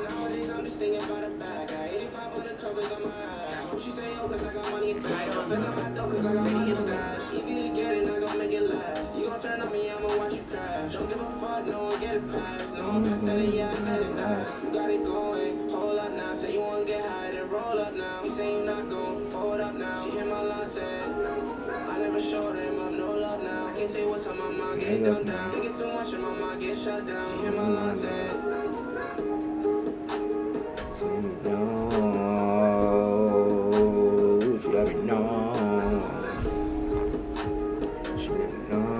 Nowadays I'm just thinking about a bag. I 8500 troubles on my eye. She say, oh, cause I got money in the bag. I'm my dough cause I got money in the bag. Easy to get it, not gonna make it last. You gon' turn on me, I'ma watch you crash. Don't give a fuck, no one get it fast. No one can say it, yeah, I bet it's that. You got it going, hold up now. Say you wanna get high, then roll up now. You say you not gon' forward up now. She hit my line, said, I never showed him up, no love now. I can't say what's on my mind, get dumbed down. Thinking too much in my mind, get shut down. She hit my line, said, She let me know. She let me know.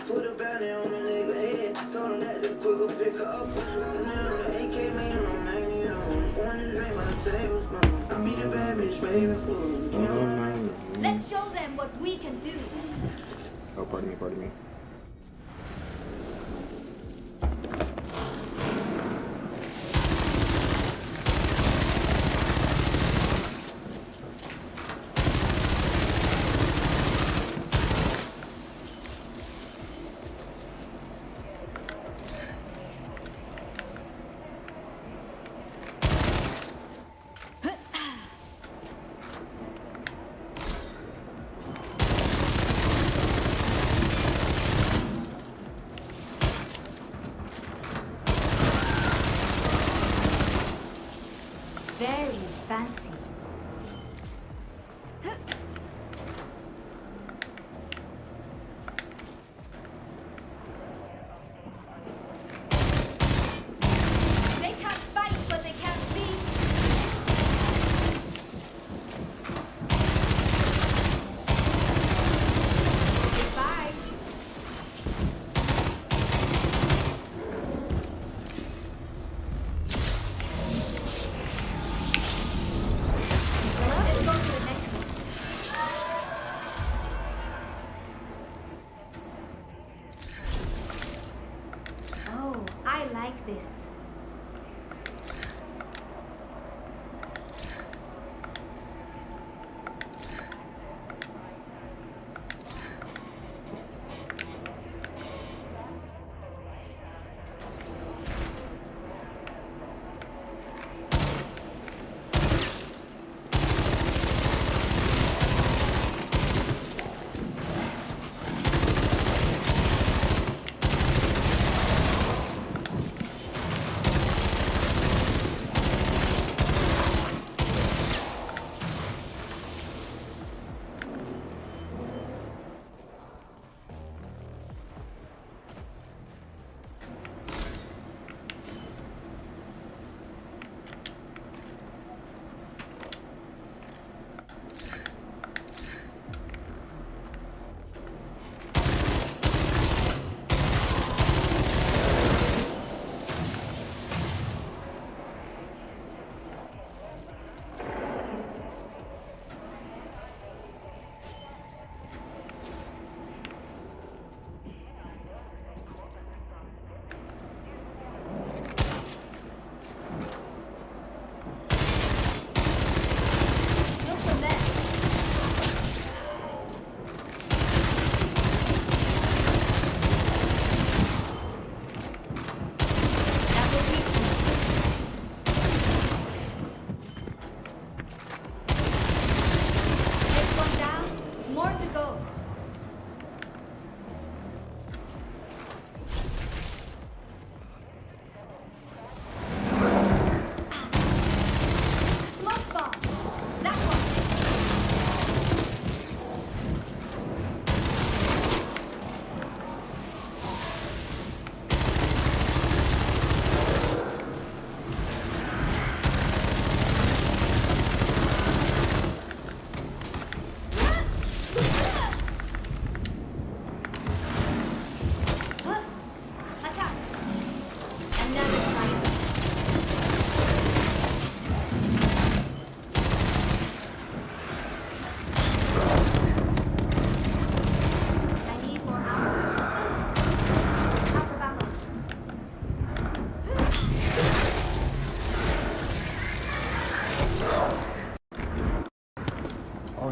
Put a bounty on the nigga head. Told him that the quicker pick her up. And then on the AK man on man, you know. One drink, my table spoon. I be the bad bitch, baby food. Let's show them what we can do. Oh, pardon me, pardon me.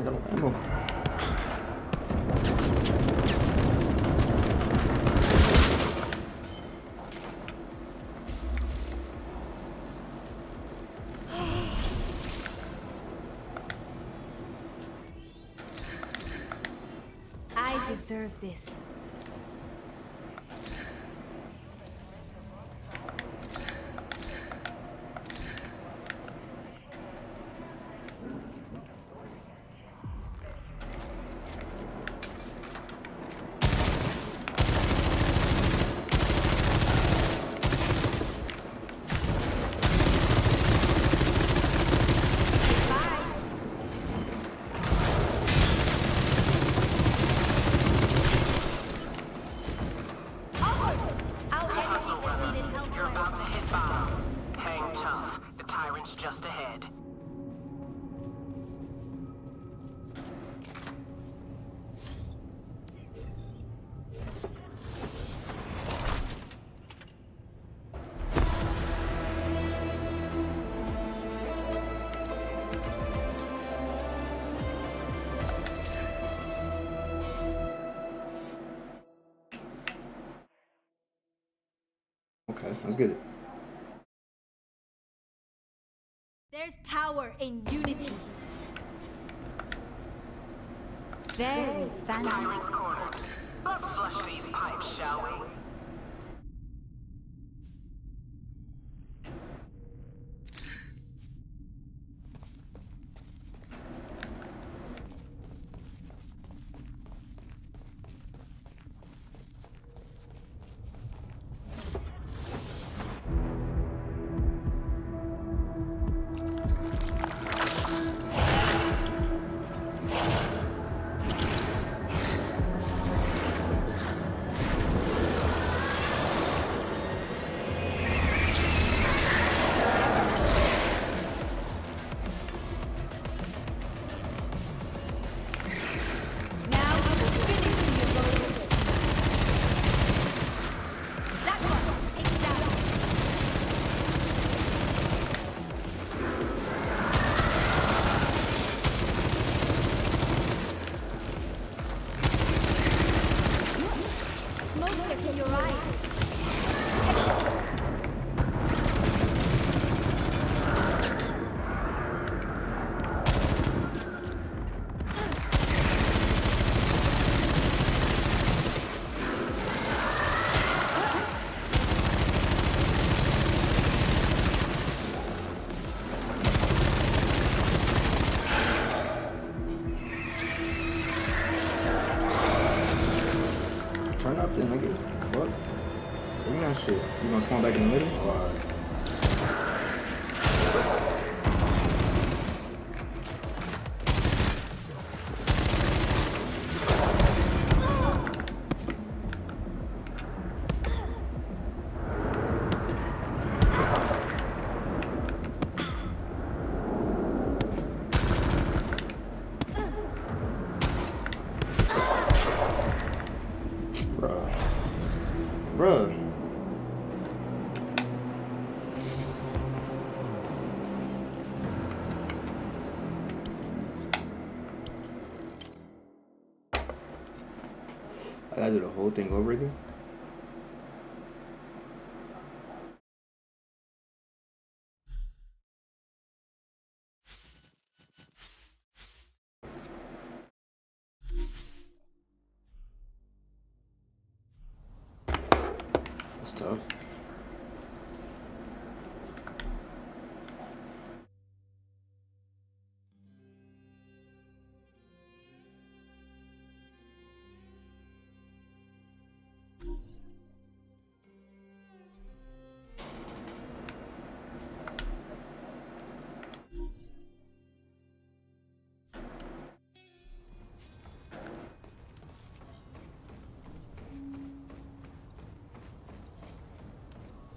ain't got no ammo. I deserve this. You're about to hit bottom. Hang tough. The tyrant's just ahead. Okay, let's get it. There's power in unity. Very fancy. Tyrant's corner. Let's flush these pipes, shall we? Turn up then, nigga. What? Give me that shit. You gonna spawn back in the middle? Alright. Bruh. I gotta do the whole thing over again? That's tough.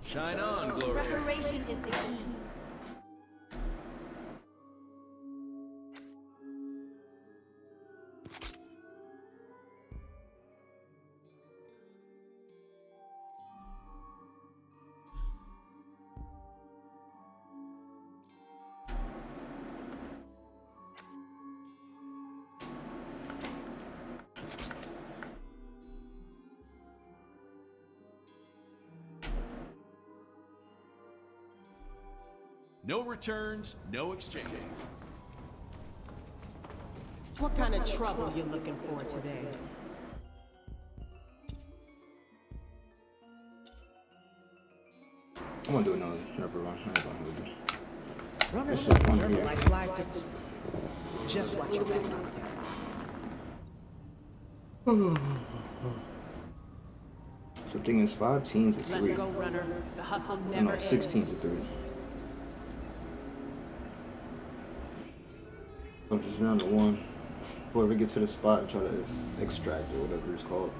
Shine on, Glory. Preparation is the key. No returns, no exchanges. What kind of trouble you looking for today? I'm gonna do another rubber run. I ain't gonna hold you. Runners This shit fun look here. like flies to just watch your back out there. So the thing is 5 teams with 3. Let's go, runner. The hustle Oh, never no, 6 teams ends. with 3. I'm just down to 1. Whoever gets to the spot and try to extract or whatever it's called.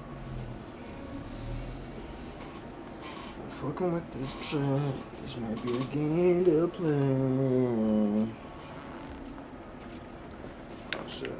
I'm fucking with this trap. This might be a game to play. Oh shit.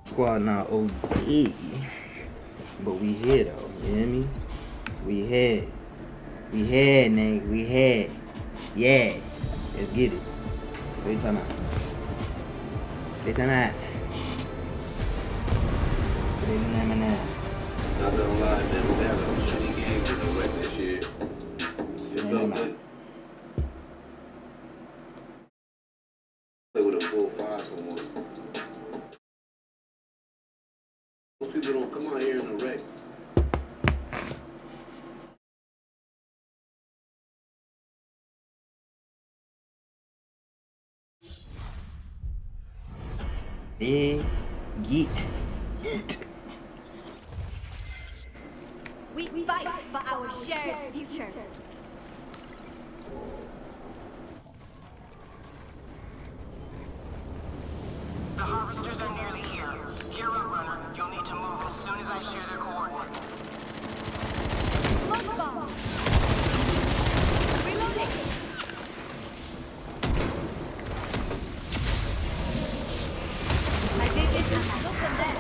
Squad not OD, but we here though, you hear me? We here, nigga, we here. Yeah, let's get it. What you talking about? What you talking about? What you talking about now? Not gonna lie, man, we have a shitty game for the wreck this year. It felt good. Play with a full 5 somewhere. Most people don't come out here in the wreck. Get eat. We fight for our shared future. The harvesters are nearly here. Hero runner, you'll need to move as soon as I share their coordinates. Smoke bomb. Reloading. I think it's just look at that.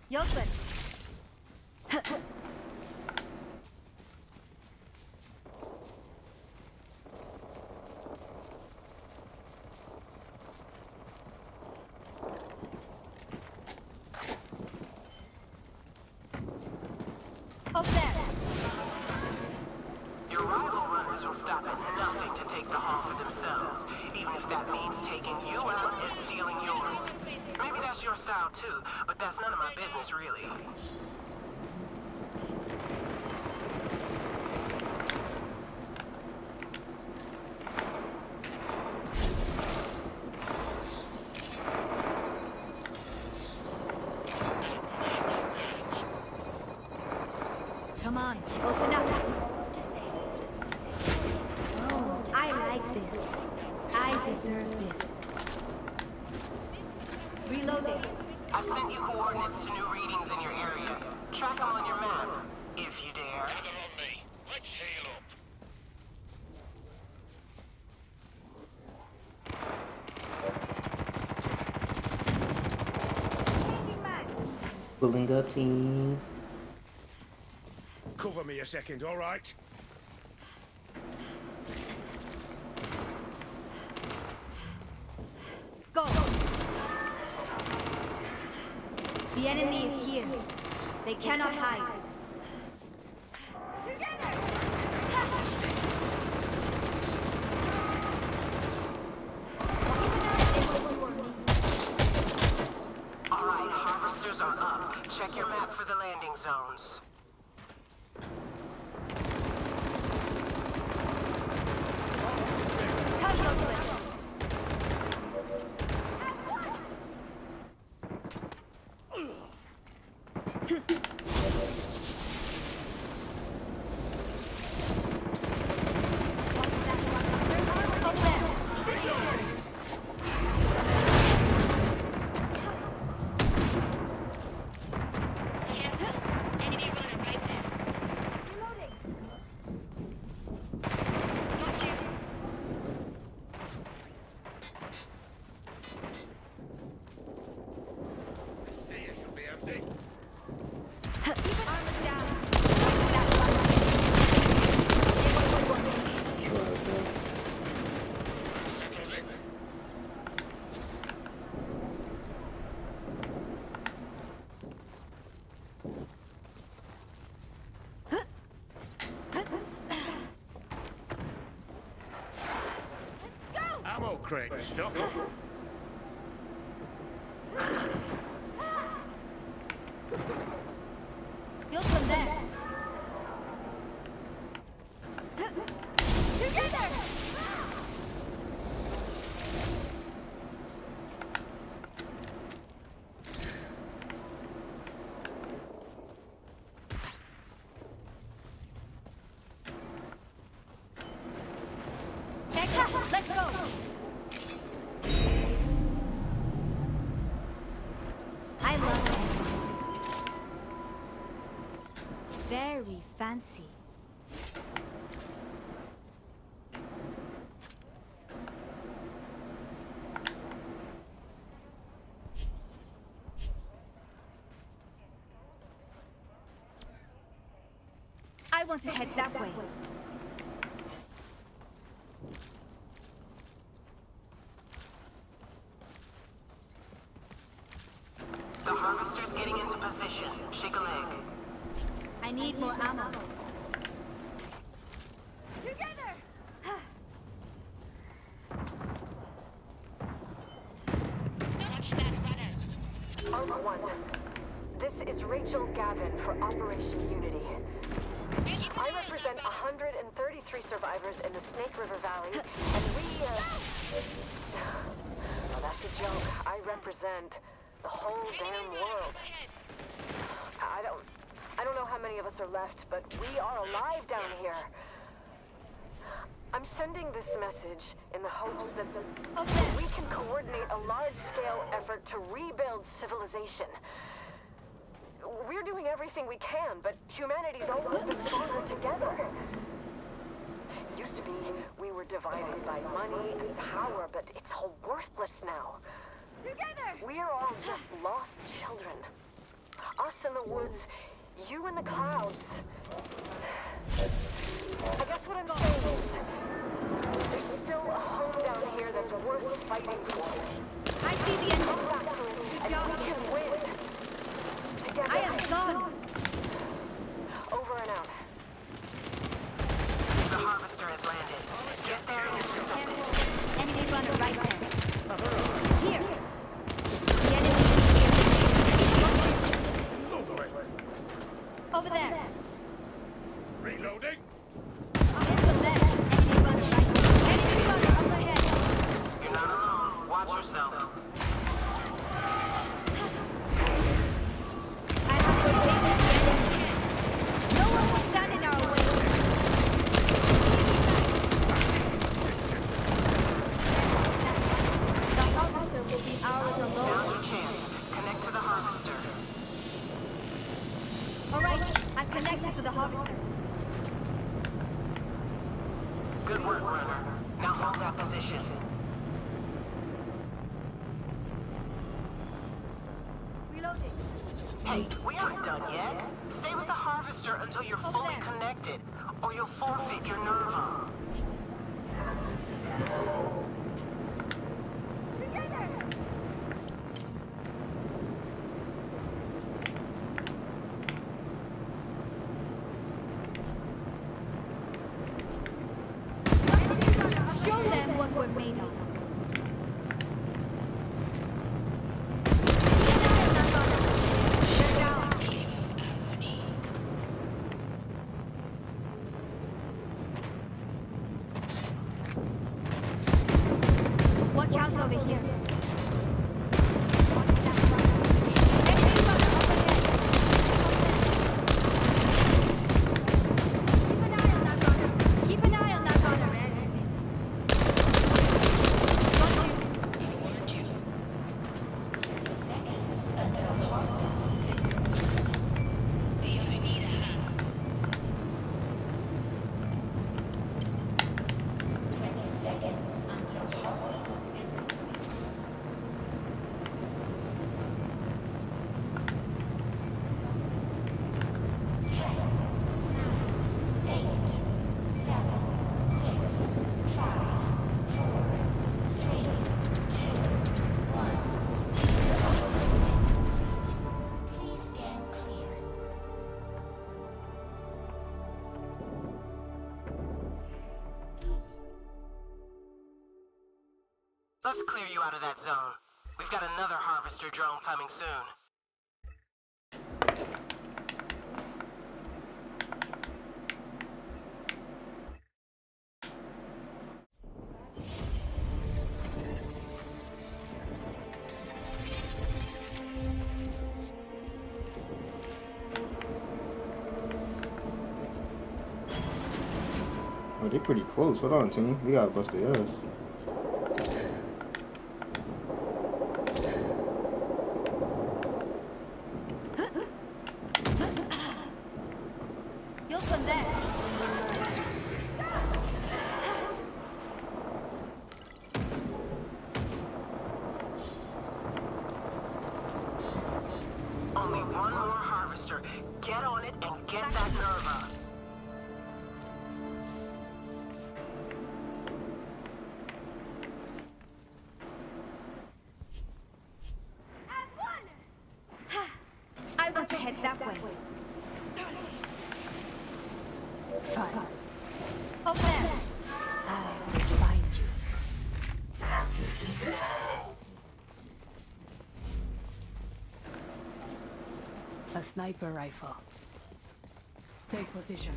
Yosen. Up there. Your rival runners will stop at nothing to take the hall for themselves, even if that means taking you out and stealing yours. Maybe that's your style too, but that's none of my business really. Come on, open up. Oh, I like this. I deserve this. Reloading. I've sent you coordinates to new readings in your area. Track them on your map, if you dare. Pulling up team. Cover me a second, all right? Go. The enemy is here. They cannot hide. All right, harvesters are up. Check your map for the landing zones. Great stuff. You'll come there. Together! Let's go! I love animals. Very fancy. I want to head that way. The harvester's getting into position. Shake a leg. I need more ammo. Together! Arc 1. This is Rachel Gavin for Operation Unity. I represent 133 survivors in the Snake River Valley, and we, well, that's a joke. I represent the whole damn world. I don't know how many of us are left, but we are alive down here. I'm sending this message in the hopes that we can coordinate a large-scale effort to rebuild civilization. We're doing everything we can, but humanity's always been stronger together. It used to be we were divided by money and power, but it's all worthless now. Together! We're all just lost children. Us in the woods, you in the clouds. I guess what I'm saying is, there's still a home down here that's worth fighting for. I see the end. Come back to it, and we can win. Together. I am gone. Over and out. The harvester has landed. Get there and intercept it. Enemy runner right there. Here. The enemy is over there. Reloading. Yes, over there. Enemy runner right there. Enemy runner up ahead. You're not alone. Watch yourself. I have to wait. No one will stand in our way. The harvester will be ours Now's alone. your chance. Connect to the harvester. Alright, I've connected to the harvester. Good work, runner. Now hold that position. Reloading. Hey, we aren't done yet. Stay with the harvester until you're fully there. connected, or you'll forfeit your nerve. Together! Show them what we're made of. They're down. Let's clear you out of that zone. We've got another harvester drone coming soon. Oh, they're pretty close. Hold on, team. We gotta bust their ass. You'll swim there. Only one more harvester. Get on it and get that nerve up. I want to head that way. Over there. I will find you. A sniper rifle. Take position.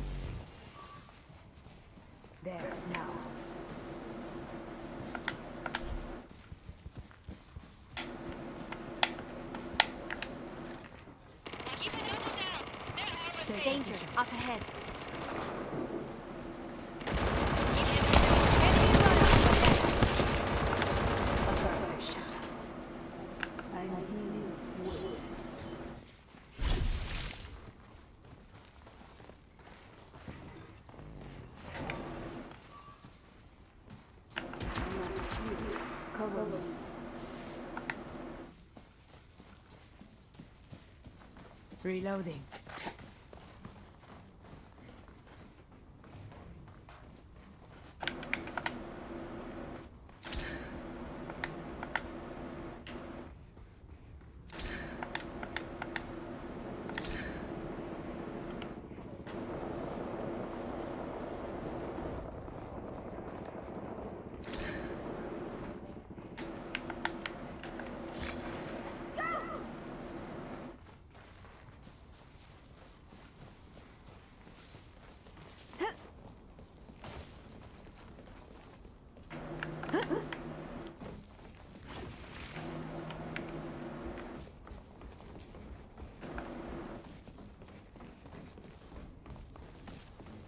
There, now. Danger, up ahead. Reloading.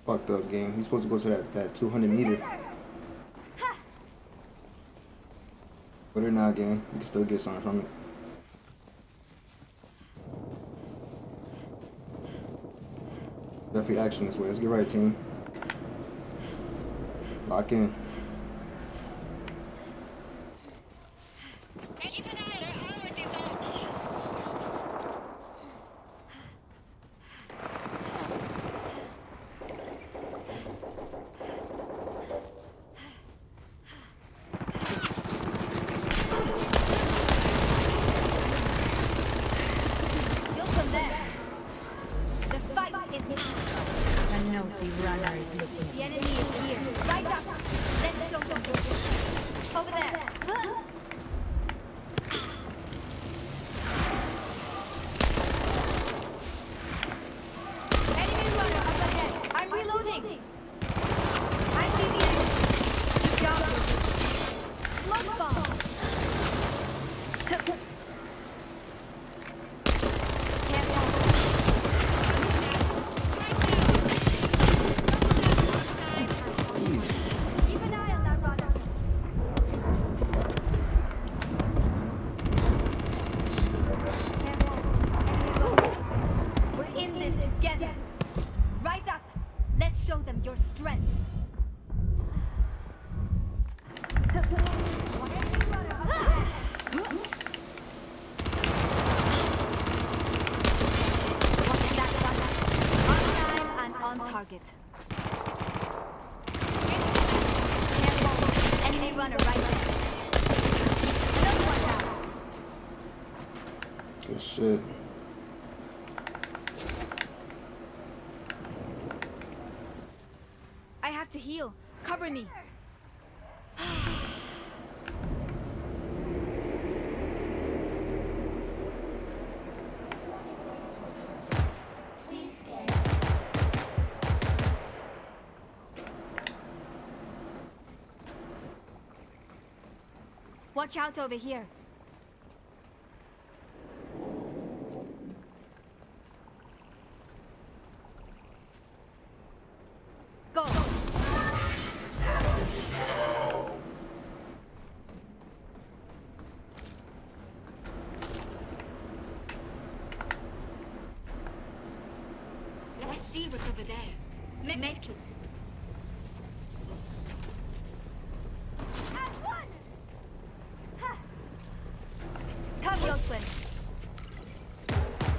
Fucked up game. He's supposed to go to that 200 meter. But they're not game. You can still get something from it. Definitely action this way. Let's get right, team. Lock in. The enemy is here. Rise up. Let's show them. Over there. Enemy runner up ahead. I'm reloading. I see the enemy. Good job. Smoke bomb. Show them your strength. On time and on target. Careful. Enemy runner right there. Another one down. Good shit. I have to heal. Cover me. Watch out over here. Go. Let's see what's over there. Make it. Come, Yoswin.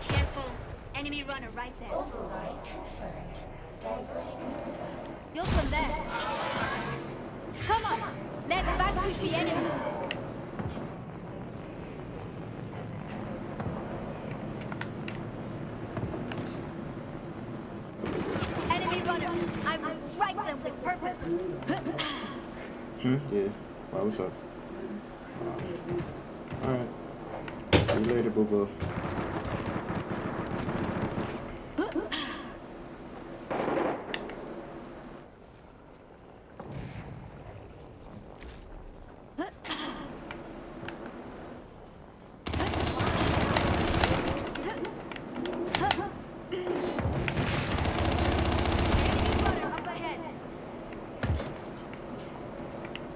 Careful. Enemy runner right there. Override confirmed. Yoswin there. Come on. Let's vanquish the enemy. Enemy runner. I will strike them with purpose. Yeah. Wow, what's up? Alright. See you later, boo-boo.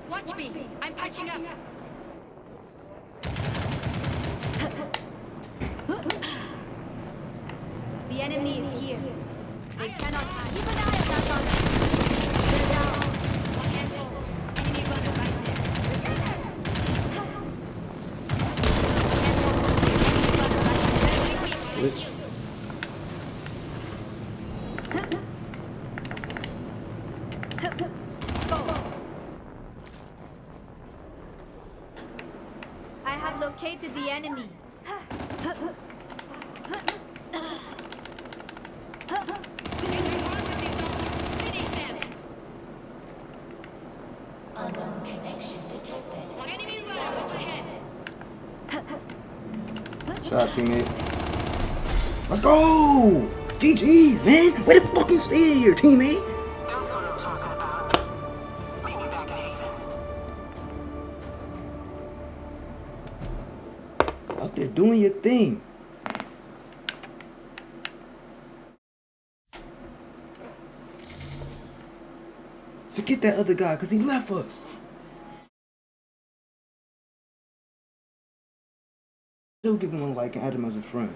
Watch me. I'm patching up. The enemy is here. They cannot hide. Keep an eye on that one. They're down. Careful. Enemy runner right there. Glitch. I have located the enemy. Unknown connection detected. Enemy runner up ahead. Shot, teammate. Let's go! GG's, man! Way to fucking stay here, teammate! That's what I'm talking about. Meet me back at Haven. Out there doing your thing. Forget that other guy, because he left us. Still give him a like and add him as a friend.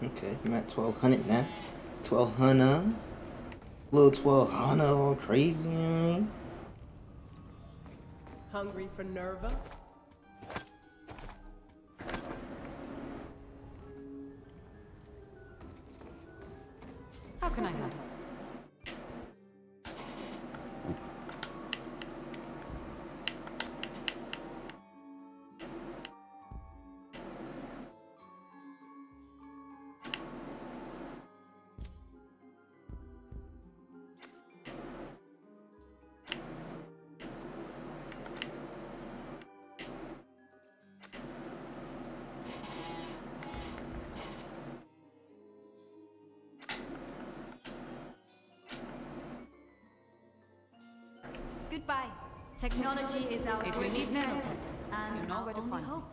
Okay, I'm at 1200 now. 1200. Little 1200 all crazy, you know what I mean? Hungry for Nerva? How can I help? Goodbye. Technology is our If you need greatest help, asset, and you know our where to only find me. hope.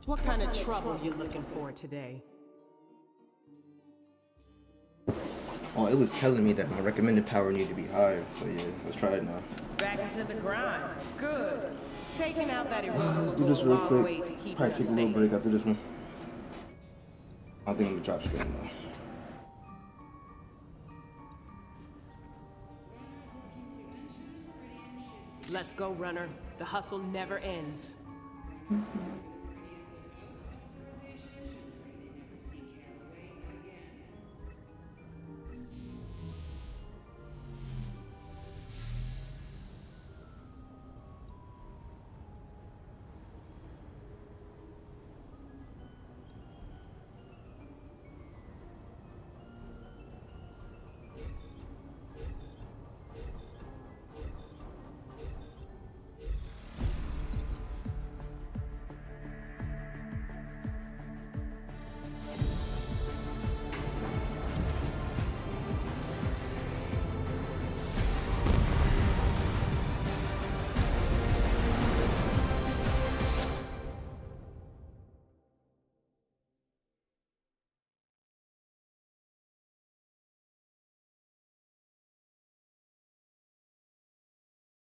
What kind of trouble you looking for today? Oh, it was telling me that my recommended power needed to be higher. So yeah, let's try it now. Back into the grind. Good. Taking out that erosion Let's will do go this a real long way quick. to keeping Probably us take a little safe. break after this one. I think I'm gonna drop stream though. Let's go, runner. The hustle never ends.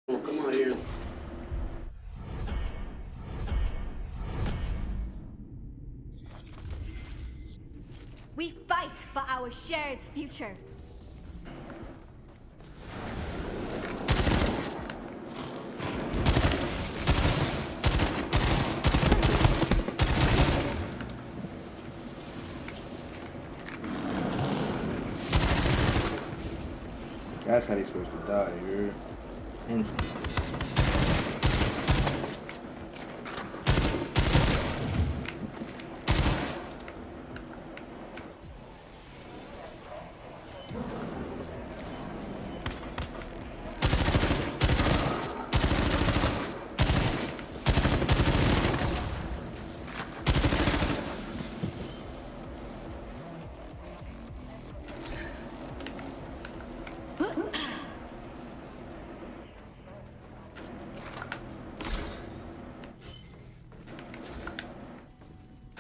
Come on here. We fight for our shared future. That's how they supposed to die, you're instant.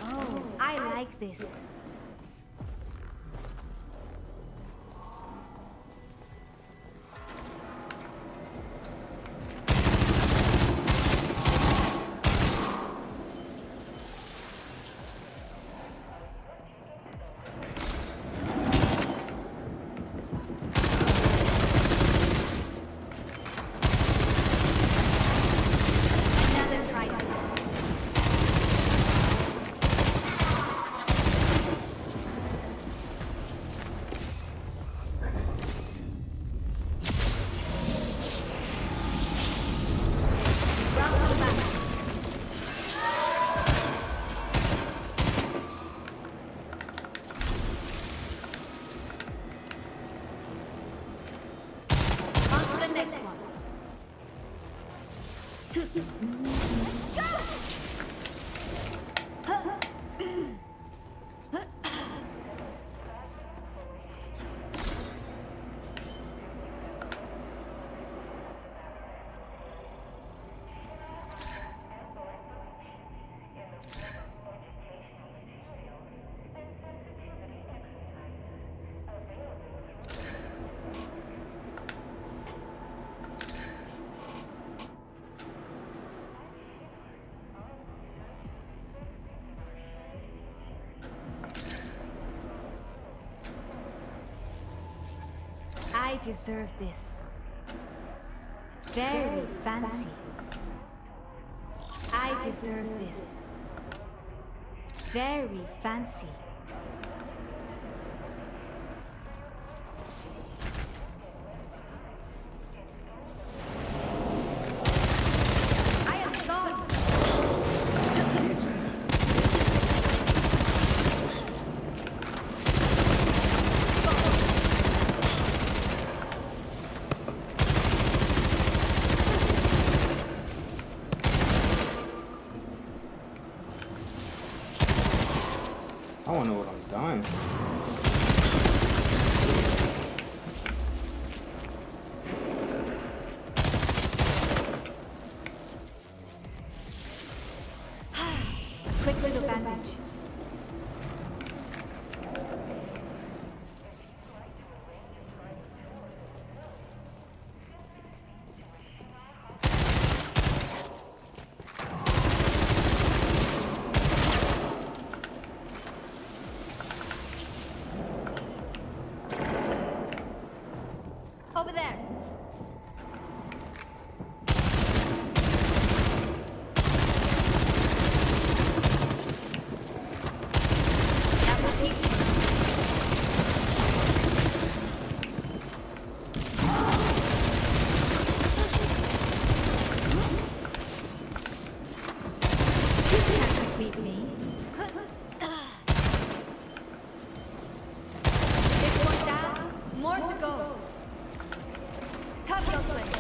Oh, I like this. Another trident. On to the next one. I deserve this. Very fancy. I deserve this. Very fancy. I am gone. I want Over there. That will teach you. You can't beat me. This one down, more to go. Cut your place.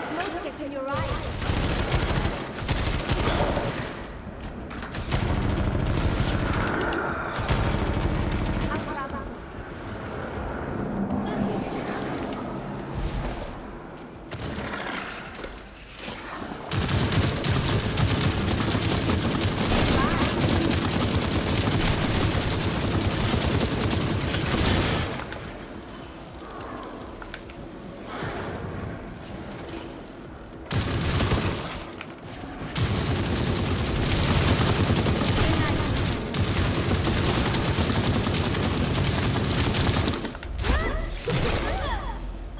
Smoke is in your eyes.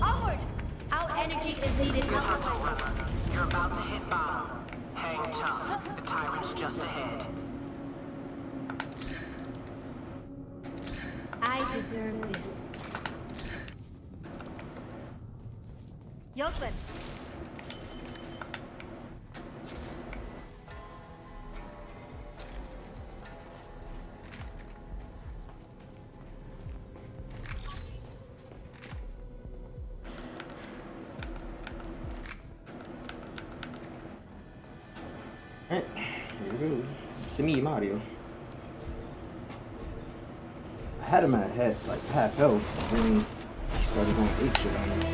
Onward! Our energy is needed. Good hustle, brother. You're about to hit bottom. Hang tough. The tyrant's just ahead. I deserve this. Yosef. Alright, here we go. It's me, Mario. I had him at like half health, then he started going 8 shit on me.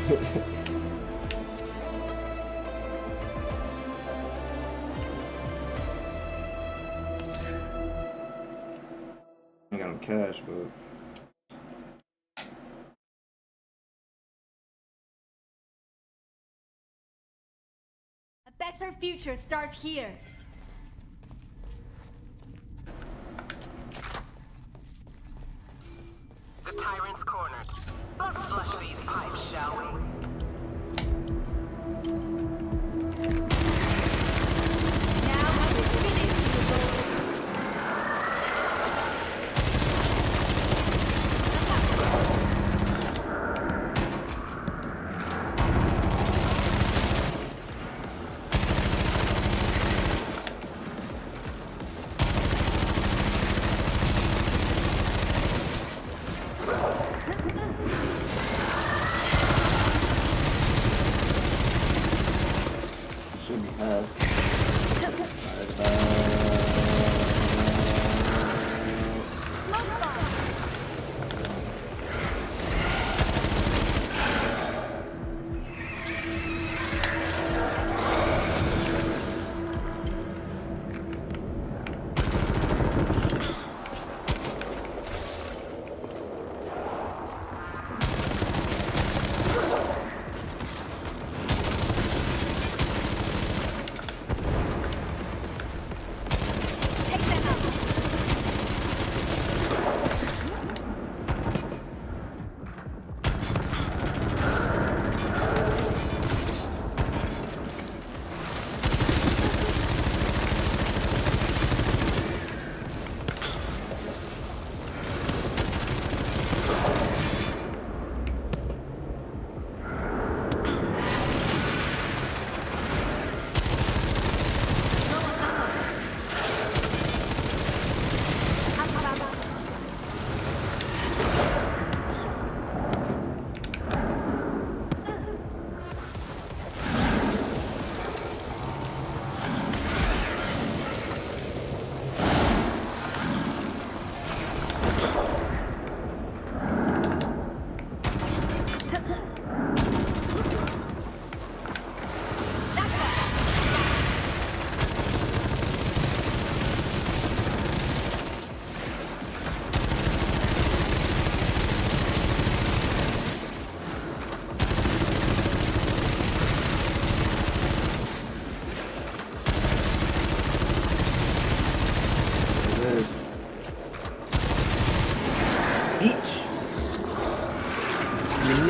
I got no cash, but A better future starts here. The tyrant's cornered. Let's flush these pipes, shall we? Now I will finish the goal.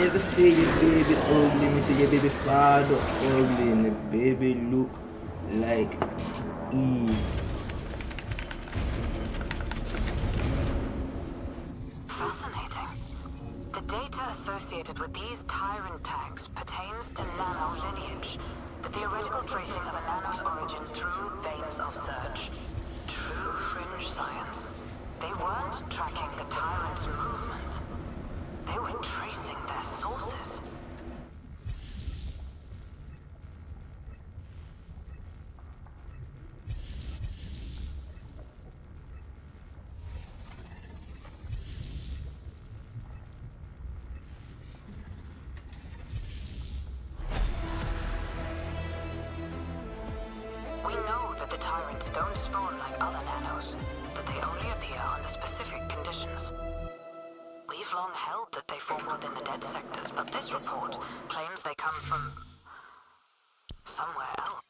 never say your baby ugly. Me say your baby father ugly, and the baby look like Eve. Fascinating. The data associated with these tyrant tags pertains to nano lineage, the theoretical tracing of a nano's origin through veins of surge. True fringe science. They weren't tracking the tyrant's movement. They were tracing their sources. We know that the tyrants don't spawn like other nanos, that they only appear under specific conditions. We've long held that they form within the dead sectors, but this report claims they come from somewhere else.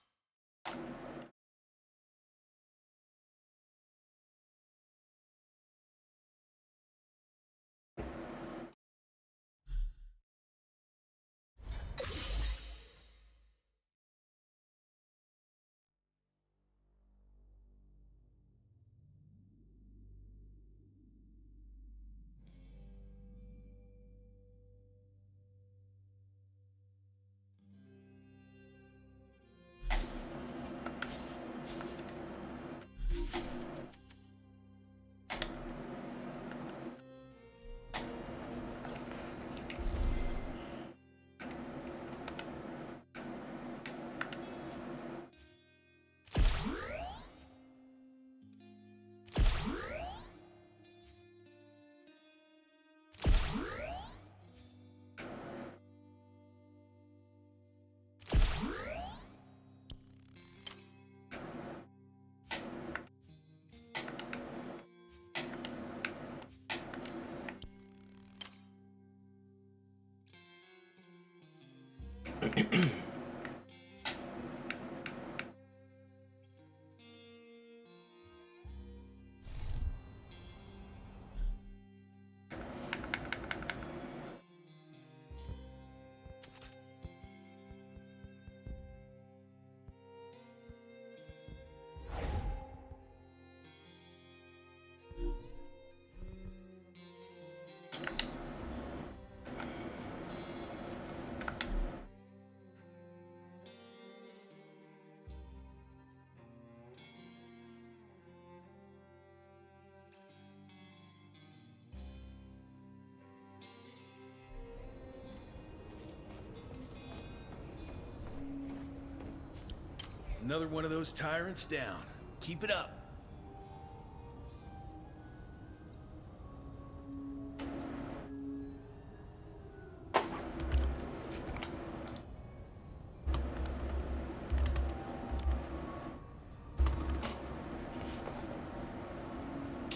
Another one of those tyrants down. Keep it up.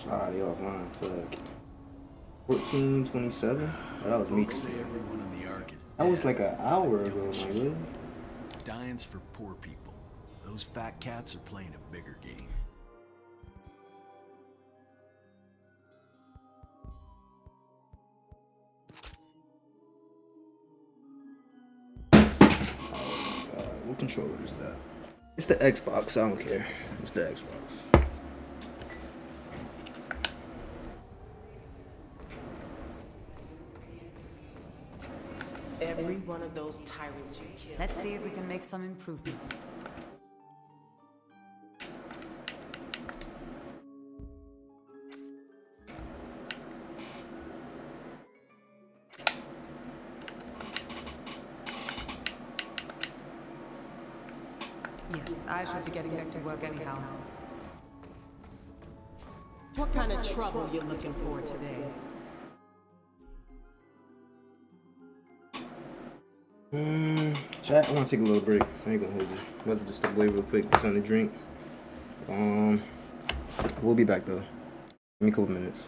Ah, they offline. Fuck. 14:27. Oh, that was me. Folks say everyone in the Ark is That was dead. like an hour ago, Don't my you? dude. Dying's for poor people. Those fat cats are playing a bigger game. What controller is that? It's the Xbox. I don't care. It's the Xbox. Every one of those tyrants you killed. Let's see if we can make some improvements. Yes, I should be getting back to work anyhow. What kind of trouble you looking for today? Chat, I want to take a little break. I ain't gonna hold you. I'm about to just step away real quick, get something to drink. We'll be back though. Give me a couple minutes.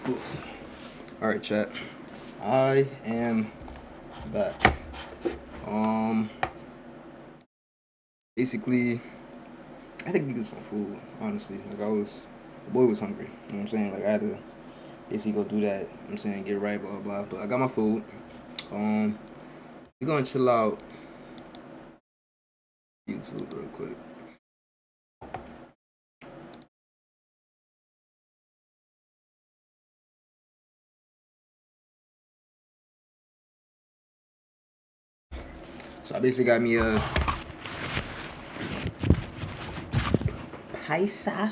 All right, chat. I am back. Basically, I had to get some food. Honestly, like the boy was hungry. You know what I'm saying? Like I had to basically go do that. You know what I'm saying, get right, blah blah. But I got my food. We're gonna chill out. YouTube real quick. So I basically got me a paisa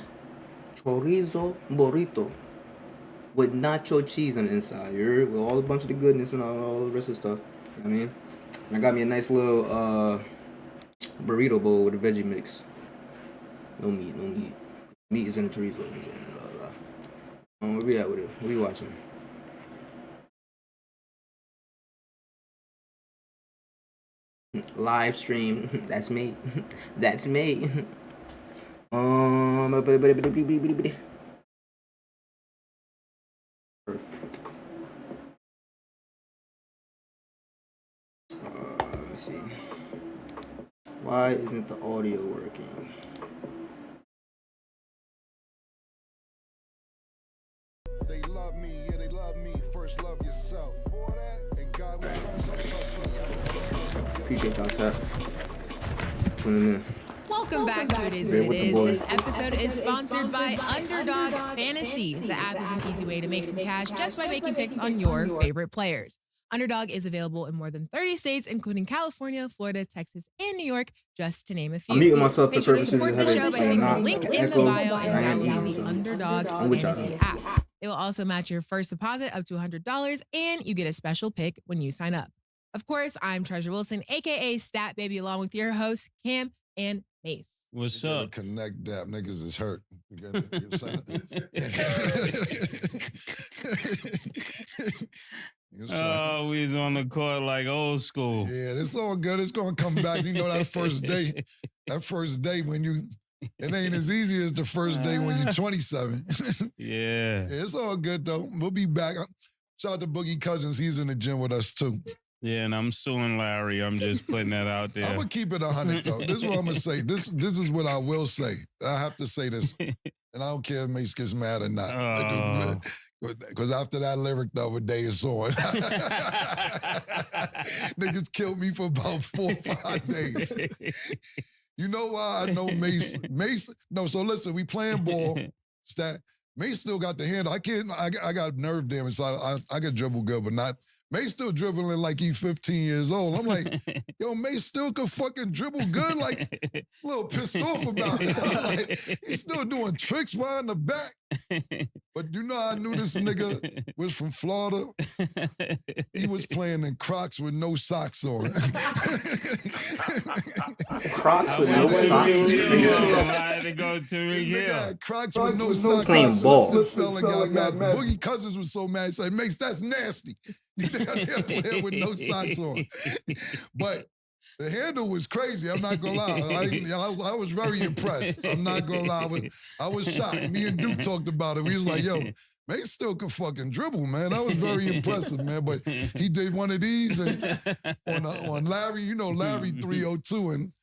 chorizo burrito with nacho cheese on the inside. You heard? With all a bunch of the goodness and all the rest of the stuff. You know what I mean? And I got me a nice little burrito bowl with a veggie mix. No meat. Meat is in the chorizo. Where we at with it? What are you watching? Live stream. That's me. That's me. Perfect. Let me see. Why isn't the audio working? They love me, yeah, they love me. First love yourself. For that, and God will trust me. Appreciate y'all, chat. Tuning in. Welcome back to It Is What It Is. This episode is sponsored by Underdog Fantasy. The app is an easy way to make some cash just by making picks on your favorite players. Underdog is available in more than 30 states, including California, Florida, Texas, and New York, just to name a few. I'm muting myself for Make sure to purposes support of the show by hitting the not link in the echo, bio and and I am downloading eating, the so Underdog I'm with y'all. Fantasy app. It will also match your first deposit up to $100, and you get a special pick when you sign up. Of course, I'm Treasure Wilson, aka Stat Baby, along with your hosts, Cam and Mace. What's up? Connect that. Niggas is hurt. Oh, we was on the court like old school. Yeah, it's all good. It's gonna come back. You know that first day. That first day when you, it ain't as easy as the first day when you're 27. Yeah. It's all good though. We'll be back. Shout out to Boogie Cousins. He's in the gym with us too. Yeah, and I'm suing Larry. I'm just putting that out there. I'm gonna keep it 100 though. This is what I'm gonna say. This is what I will say. I have to say this, and I don't care if Mace gets mad or not. Because after that lyric the other day is on. Niggas killed me for about 4 or 5 days. You know why I know Mace? No, so listen, we playing ball. Stat. Mace still got the handle. I got nerve damage, so I can dribble good, but not. Mace still dribbling like he's 15 years old. I'm like, yo, Mace still could fucking dribble good, like a little pissed off about it. Like, he's still doing tricks behind the back. But you know how I knew this nigga was from Florida? He was playing in Crocs with no socks on. Crocs with no socks? I had to go to Miguel. Crocs with no socks. Playing ball. Fell and got mad. Boogie Cousins was so mad. He said, Mace, that's nasty. You down there playing with no socks on. But the handle was crazy. I'm not gonna lie. I was very impressed. I'm not gonna lie. I was shocked. Me and Duke talked about it. We was like, yo, Mace still could fucking dribble, man. That was very impressive, man. But he did one of these and on Larry, you know, Larry 302, and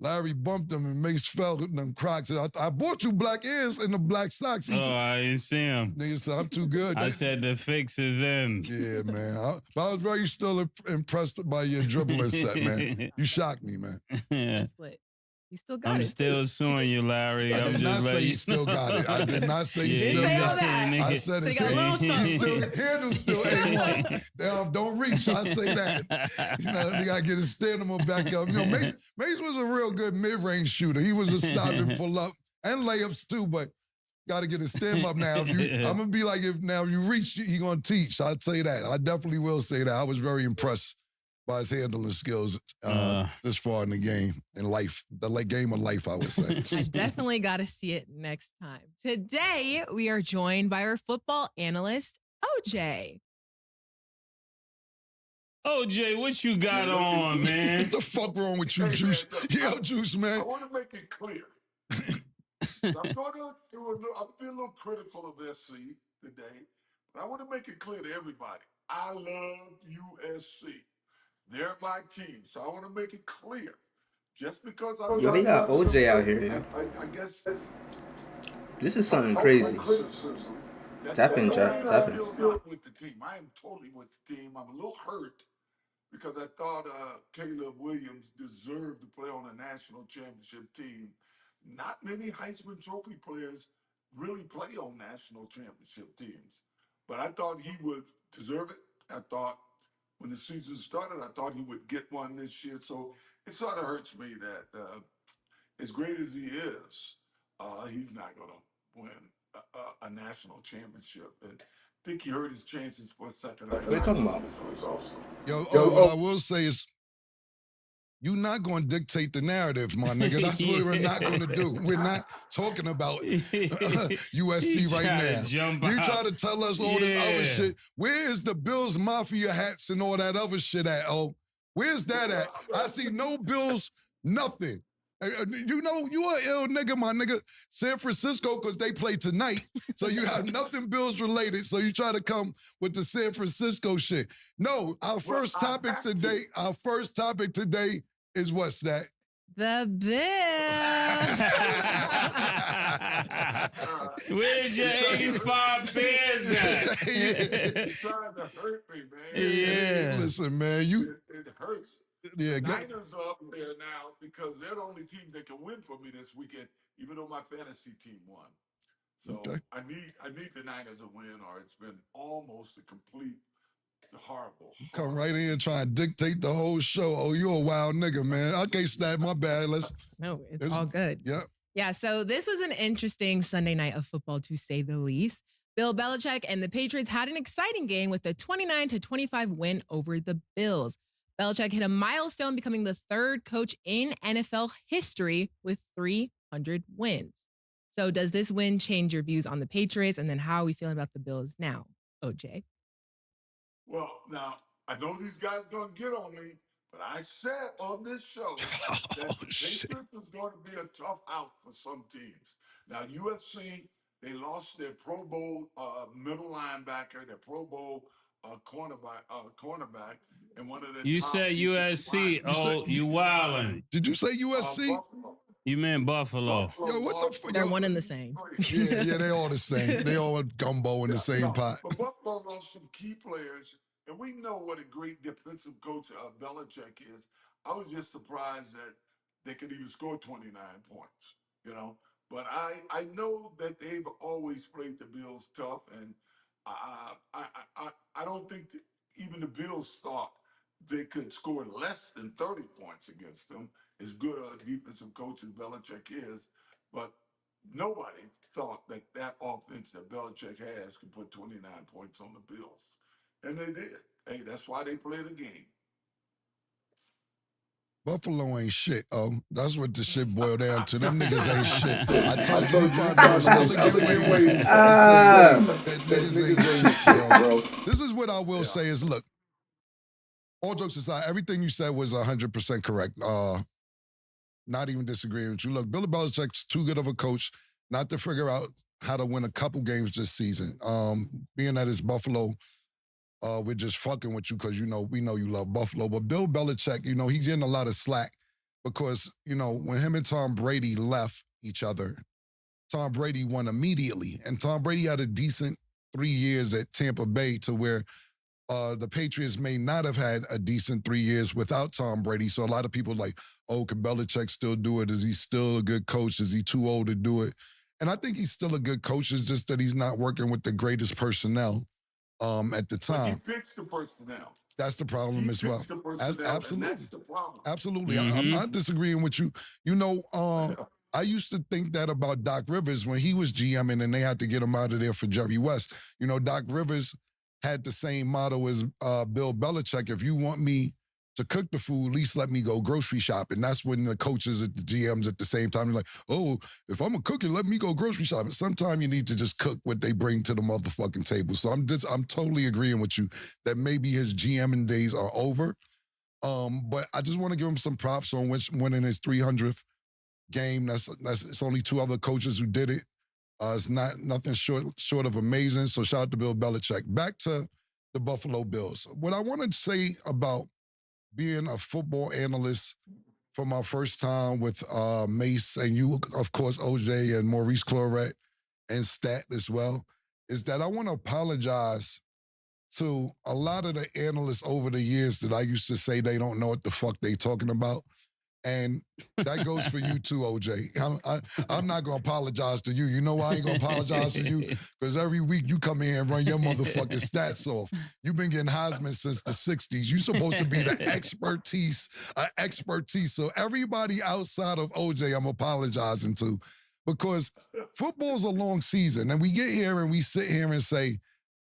Larry bumped him and Mace fell in them Crocs. I bought you black ears and the black socks. He said, I didn't see him. Nigga said, I'm too good. I said the fix is in. Yeah, man. But I was very still impressed by your dribbling set, man. You shocked me, man. Yeah. You still got I'm it. still suing you, Larry. I did not say you still got it. I did not say you still got it. I said it's handle still A1. Don't reach. I'd say that. You know, they got to get his stamina back up. You know, Mace was a real good mid-range shooter. He was a stop and pull up and layups too, but got to get his stem up now. I'm going to be like, if now you reach, he going to teach. I'd say that. I definitely will say that. I was very impressed by his handling skills this far in the game, in life, the game of life, I would say. I definitely got to see it next time. Today, we are joined by our football analyst, OJ. OJ, what you got on, man? What the fuck wrong with you, Juice? Yo, Juice, man. I want to make it clear. I'm going to be a little critical of SC today. But I want to make it clear to everybody, I love USC. They're my team, so I want to make it clear. Just because I'm Yo, they trying to got do OJ out something, here, yo. I guess This is something crazy. Tap in, chat. Tap in. still not with the team. I am totally with the team. I'm a little hurt because I thought Caleb Williams deserved to play on a national championship team. Not many Heisman Trophy players really play on national championship teams, but I thought he would deserve it. I thought when the season started, I thought he would get one this year. So it sort of hurts me that as great as he is, he's not going to win a national championship. And I think he hurt his chances for a second. What are you talking about? Yo, what I will say is, you're not going to dictate the narrative, my nigga. That's what we're not going to do. We're not talking about USC right now. You try to tell us all this other shit. Where is the Bills Mafia hats and all that other shit at, oh? Where's that at? I see no Bills, nothing. You know, you an ill nigga, my nigga. San Francisco, because they play tonight. So you have nothing Bills related. So you try to come with the San Francisco shit. No, our first topic today is what's that? The Bills. Where's your 85 Bears at? You're trying to hurt me, man. Yeah. Listen, man, it hurts. Yeah, the Niners are up there now because they're the only team that can win for me this weekend, even though my fantasy team won. So I need the Niners to win, or it's been almost a complete horrible. Come right in and try and dictate the whole show. Oh, you're a wild nigga, man. Okay, Snap, my bad. No, it's all good. Yep. Yeah, so this was an interesting Sunday night of football, to say the least. Bill Belichick and the Patriots had an exciting game with a 29-25 win over the Bills. Belichick hit a milestone, becoming the third coach in NFL history with 300 wins. So does this win change your views on the Patriots? And then how are we feeling about the Bills now, OJ? Well, now, I know these guys going to get on me, but I said on this show that the Patriots is going to be a tough out for some teams. Now, USC, they lost their Pro Bowl middle linebacker, their Pro Bowl cornerback, and one of the You said USC. Oh, you wildin'. Did you say USC? You meant Buffalo. Yo, what the fuck? They're one and the same. Yeah, they all the same. They all gumbo in the same pot. But Buffalo lost some key players, and we know what a great defensive coach Belichick is. I was just surprised that they could even score 29 points, you know. But I know that they've always played the Bills tough, and I don't think that even the Bills thought they could score less than 30 points against them, as good a defensive coach as Belichick is. But nobody thought that that offense that Belichick has could put 29 points on the Bills. And they did. Hey, that's why they play the game. Buffalo ain't shit, oh. That's what the shit boiled down to. Them niggas ain't shit. I told you find those elegant ways. Niggas ain't shit, bro. This is what I will say is, look, all jokes aside, everything you said was 100% correct. Not even disagreeing with you. Look, Bill Belichick's too good of a coach not to figure out how to win a couple games this season. Being that it's Buffalo, we're just fucking with you because, you know, we know you love Buffalo. But Bill Belichick, you know, he's getting a lot of slack because, you know, when him and Tom Brady left each other, Tom Brady won immediately. And Tom Brady had a decent 3 years at Tampa Bay to where the Patriots may not have had a decent 3 years without Tom Brady. So a lot of people are like, oh, can Belichick still do it? Is he still a good coach? Is he too old to do it? And I think he's still a good coach. It's just that he's not working with the greatest personnel at the time. But he picks the personnel. That's the problem as well. Absolutely. That's the problem. Absolutely. I'm not disagreeing with you. You know, I used to think that about Doc Rivers when he was GMing and they had to get him out of there for Jerry West. You know, Doc Rivers had the same motto as Bill Belichick. If you want me to cook the food, at least let me go grocery shopping. That's when the coaches at the GMs at the same time, they're like, oh, if I'm a cooker, let me go grocery shopping. Sometimes you need to just cook what they bring to the motherfucking table. So I'm totally agreeing with you that maybe his GMing days are over. But I just want to give him some props on winning his 300th game. It's only two other coaches who did it. It's not nothing short of amazing. So shout out to Bill Belichick. Back to the Buffalo Bills. What I want to say about being a football analyst for my first time with Mace and you, of course, OJ and Maurice Claret and Stat as well, is that I want to apologize to a lot of the analysts over the years that I used to say they don't know what the fuck they talking about. And that goes for you too, OJ. I'm not going to apologize to you. You know why I ain't going to apologize to you? Because every week you come in and run your motherfucking stats off. You've been getting Heisman since the 60s. You're supposed to be the expertise. So everybody outside of OJ, I'm apologizing to. Because football's a long season. And we get here and we sit here and say,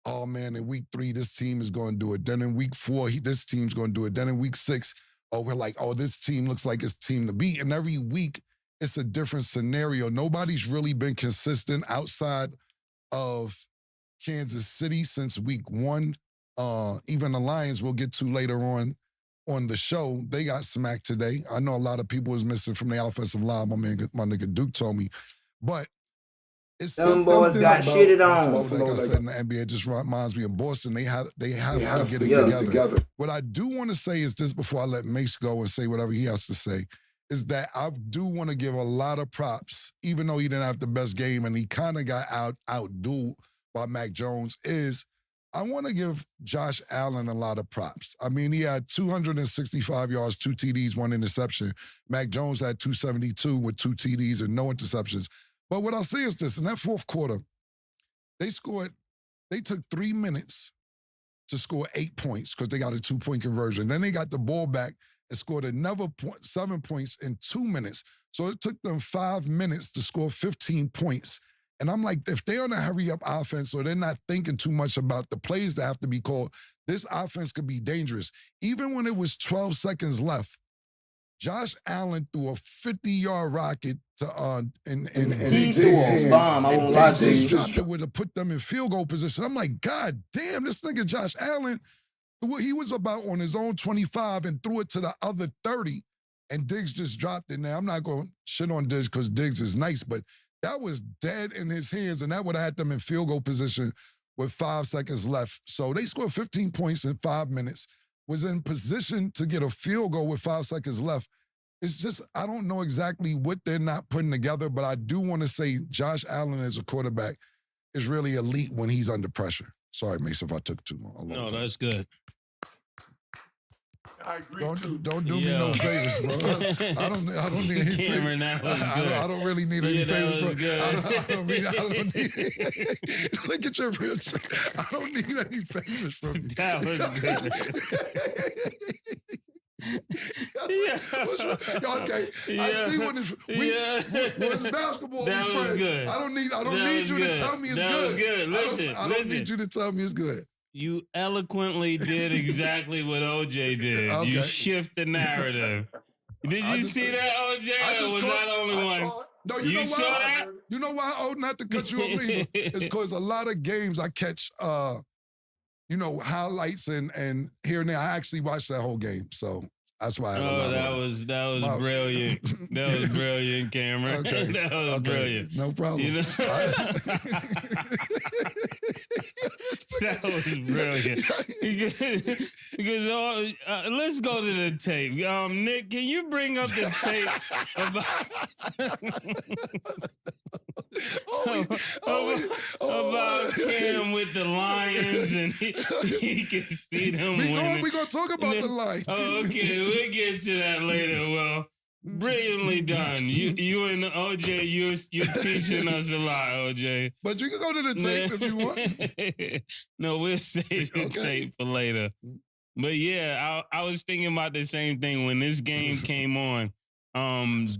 oh man, in week 3, this team is going to do it. Then in week 4, this team's going to do it. Then in week 6, we're like, this team looks like it's team to beat. And every week, it's a different scenario. Nobody's really been consistent outside of Kansas City since week 1. Even the Lions we'll get to later on the show. They got smacked today. I know a lot of people was missing from the offensive line. My nigga Duke told me. But it's them boys got shitted on. Like I said in the NBA, it just reminds me of Boston. They have to get it together. What I do want to say is this before I let Mace go and say whatever he has to say, is that I do want to give a lot of props, even though he didn't have the best game and he kind of got outdueled by Mac Jones, is I want to give Josh Allen a lot of props. I mean, he had 265 yards, 2 TDs, 1 interception. Mac Jones had 272 with 2 TDs and no interceptions. But what I'll say is this, in that fourth quarter, they took 3 minutes to score 8 points because they got a 2-point conversion. Then they got the ball back and scored another 7 points in 2 minutes. So it took them 5 minutes to score 15 points. And I'm like, if they're on a hurry-up offense or they're not thinking too much about the plays that have to be called, this offense could be dangerous. Even when it was 12 seconds left, Josh Allen threw a 50-yard rocket to He threw a bomb. I won't lie to you. Dropped it would have put them in field goal position. I'm like, God damn, this nigga Josh Allen, he was about on his own 25 and threw it to the other 30, and Diggs just dropped it. Now, I'm not going to shit on Diggs because Diggs is nice, but that was dead in his hands, and that would have had them in field goal position with 5 seconds left. So they scored 15 points in 5 minutes, was in position to get a field goal with 5 seconds left. It's just, I don't know exactly what they're not putting together, but I do want to say Josh Allen as a quarterback is really elite when he's under pressure. Sorry, Mason, if I took too long. No, that's good. I agree. Don't do me no favors, bro. I don't need any favors. I don't really need any favors. I don't need. Look at your wrist. I don't need any favors from you. That was good. Okay, I see when it's basketball. That was friends. good. I don't need you to tell me it's that good. Was good. Listen, I don't need you to tell me it's good. You eloquently did exactly what OJ did. Okay. You shift the narrative. Did you see that, OJ? Or was I the only one? No, you know why? You know why? Oh, not to cut you off either. It's because a lot of games I catch, highlights and here and there. I actually watched that whole game, so that's why. That was brilliant. That was brilliant, Cameron. Okay. That was brilliant. No problem. You know? That was brilliant. Because let's go to the tape. Nick, can you bring up the tape about Cam with the Lions and he can see them winning? We're going to talk about the Lions. Oh, okay, we'll get to that later. Well, brilliantly done. You and OJ, you're teaching us a lot, OJ. But you can go to the tape if you want. No, we'll save the tape for later. But yeah, I was thinking about the same thing when this game came on.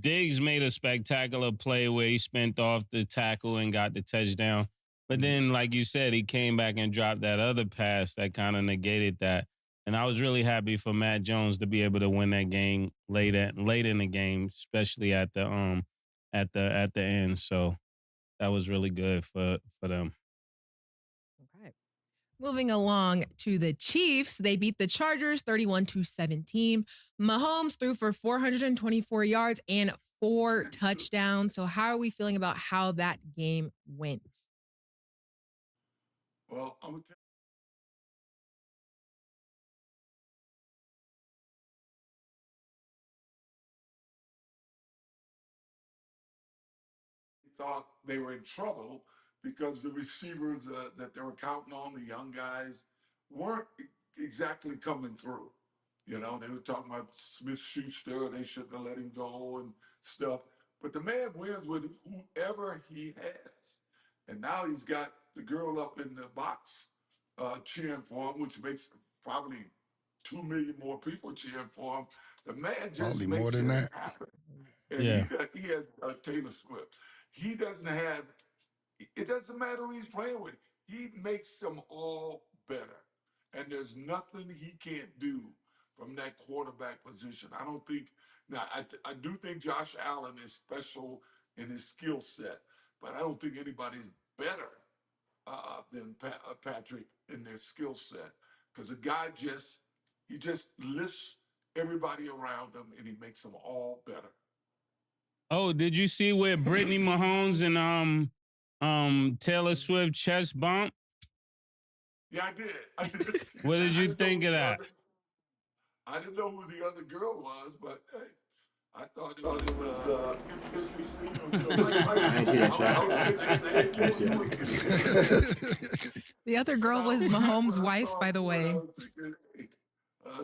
Diggs made a spectacular play where he spent off the tackle and got the touchdown. But then, like you said, he came back and dropped that other pass that kind of negated that. And I was really happy for Matt Jones to be able to win that game late in the game, especially at the end. So that was really good for them. Okay. Moving along to the Chiefs, they beat the Chargers 31-17. Mahomes threw for 424 yards and 4 touchdowns. So how are we feeling about how that game went? Well, I'm gonna tell thought they were in trouble because the receivers that they were counting on, the young guys, weren't exactly coming through. You know, they were talking about Smith Schuster, they shouldn't have let him go and stuff. But the man wins with whoever he has. And now he's got the girl up in the box cheering for him, which makes probably 2 million more people cheering for him. The man just Probably makes more than it that. happen. And Yeah. he has Taylor Swift. He doesn't have, it doesn't matter who he's playing with. He makes them all better. And there's nothing he can't do from that quarterback position. I don't think, now, I do think Josh Allen is special in his skill set, but I don't think anybody's better than Patrick in their skill set. Because the guy he just lifts everybody around him and he makes them all better. Oh, did you see where Brittany Mahomes and Taylor Swift chest bump? Yeah, I did. I did. What did you think of that? I didn't know who the other girl was, but hey, I thought it was interesting. I didn't see that shot. I didn't see that. The other girl was Mahomes' wife, by the way.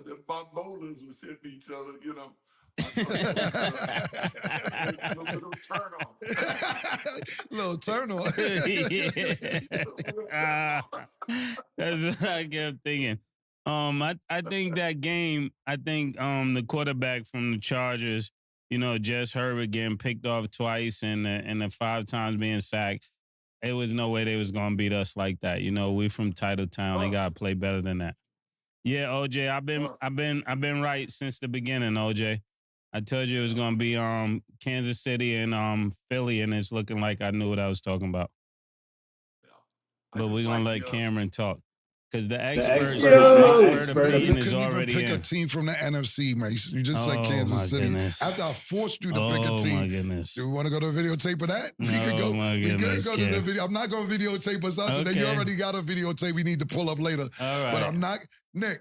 The bombolas were hitting each other, you know. Little turn on. Little turn on. That's what I kept thinking. I think that game, the quarterback from the Chargers, you know, Jess Herbert getting picked off twice and the 5 times being sacked. It was no way they was gonna beat us like that. You know, we from Titletown. They gotta play better than that. Yeah, OJ, I've been right since the beginning, OJ. I told you it was gonna be Kansas City and Philly, and it's looking like I knew what I was talking about. But we're gonna let Cameron talk. Because the expert opinion is already pick in. a team from the NFC, man. You just said Kansas City. Goodness. After I forced you to pick a team. Oh, my goodness. Do we want to go to a videotape of that? We could go. My We could goodness, go to the video. I'm not going to videotape us out today. You Okay. already got a videotape we need to pull up later. All right. But I'm not, Nick.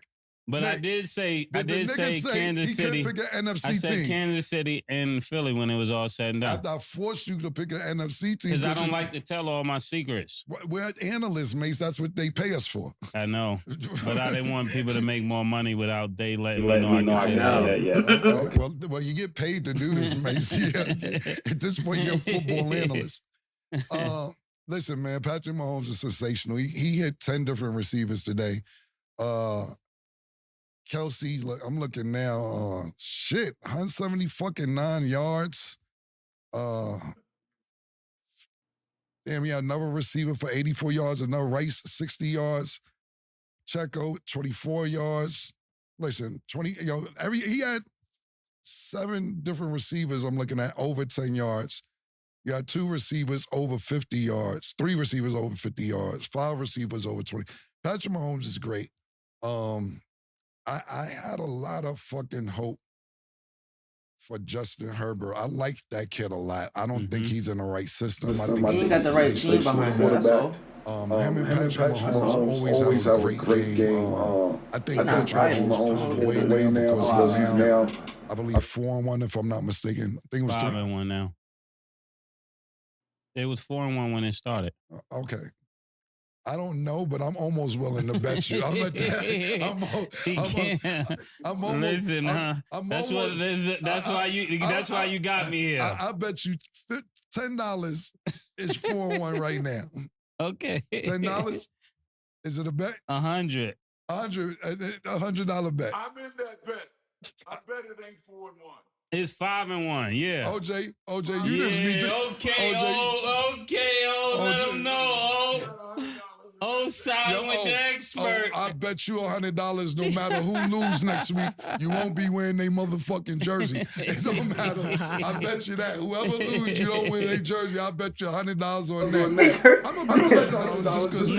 But Nick, I did say did the nigga say Kansas he City. couldn't pick an NFC I said team? Kansas City and Philly when it was all said and done. After I forced you to pick an NFC team. Because I don't like to tell all my secrets. We're analysts, Mace. That's what they pay us for. I know. But I didn't want people to make more money without they letting me know I can say that. Well, you get paid to do this, Mace. Yeah. At this point, you're a football analyst. Listen, man, Patrick Mahomes is sensational. He hit 10 different receivers today. Kelsey, I'm looking now. 179 yards. Damn, he had another receiver for 84 yards, another Rice, 60 yards. Checo, 24 yards. Listen, he had 7 different receivers I'm looking at over 10 yards. You had 2 receivers over 50 yards, 3 receivers over 50 yards, 5 receivers over 20. Patrick Mahomes is great. I had a lot of fucking hope for Justin Herbert. I like that kid a lot. I don't think he's in the right system. I think He ain't got the right team behind him, that's all. Him and Patrick Mahomes always have a great game. I think Patrick Mahomes played way now because he's now, I believe, 4-1 if I'm not mistaken. I think it was 5-1 now. It was 4-1 when it started. Okay. I don't know, but I'm almost willing to bet you. I'm at that. I'm almost. Listen, that's what it is. That's why you got me here. I bet you $10 is 4-1 right now. Okay. $10. Is it a bet? 100. $100 bet. I'm in that bet. I bet it ain't 4-1. It's 5-1. Yeah. OJ, you just need to. Okay. OJ, let him know. Oh, side with the expert. I bet you $100 no matter who lose next week, you won't be wearing their motherfucking jersey. It don't matter. I bet you that. Whoever lose, you don't wear their jersey. I bet you $100 on that. I'm going to bet $100 just because.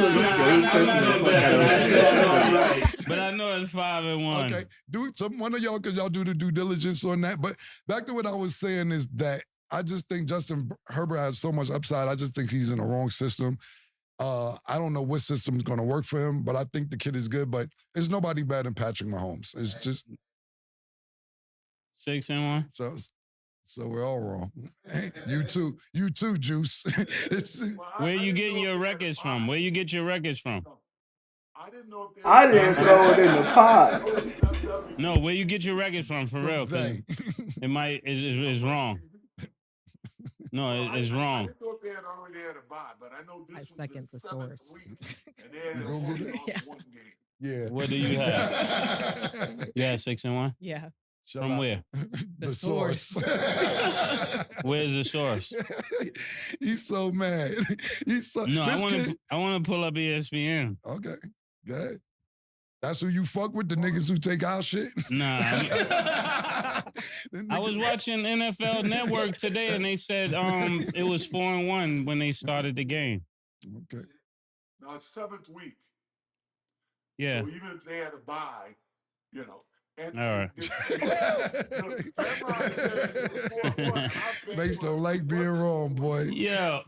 But I know it's 5-1. Okay. One of y'all, could y'all do the due diligence on that? But back to what I was saying is that I just think Justin Herbert has so much upside. I just think he's in the wrong system. I don't know what system is going to work for him, but I think the kid is good. But there's nobody better than Patrick Mahomes. It's just 6-1. So we're all wrong. You too, Juice. Where you getting your records from? Where you get your records from? I didn't throw it in the pot. No, where you get your records from, for real? It might is wrong. No, it's wrong. I didn't know if they had already had a bye, but I know this I was second the source. Week, and they had only lost one game. Yeah. What do you have? You had 6-1? Yeah. From where? The source. Where's the source? He's so mad. No, I want to pull up ESPN. Okay, good. That's who you fuck with, the niggas who take our shit? Nah. I was watching NFL Network today, and they said it was 4-1 when they started the game. Okay. Now it's 7th week. Yeah. So even if they had a bye, you know. And all right. Mace don't like being wrong, boy. Yeah.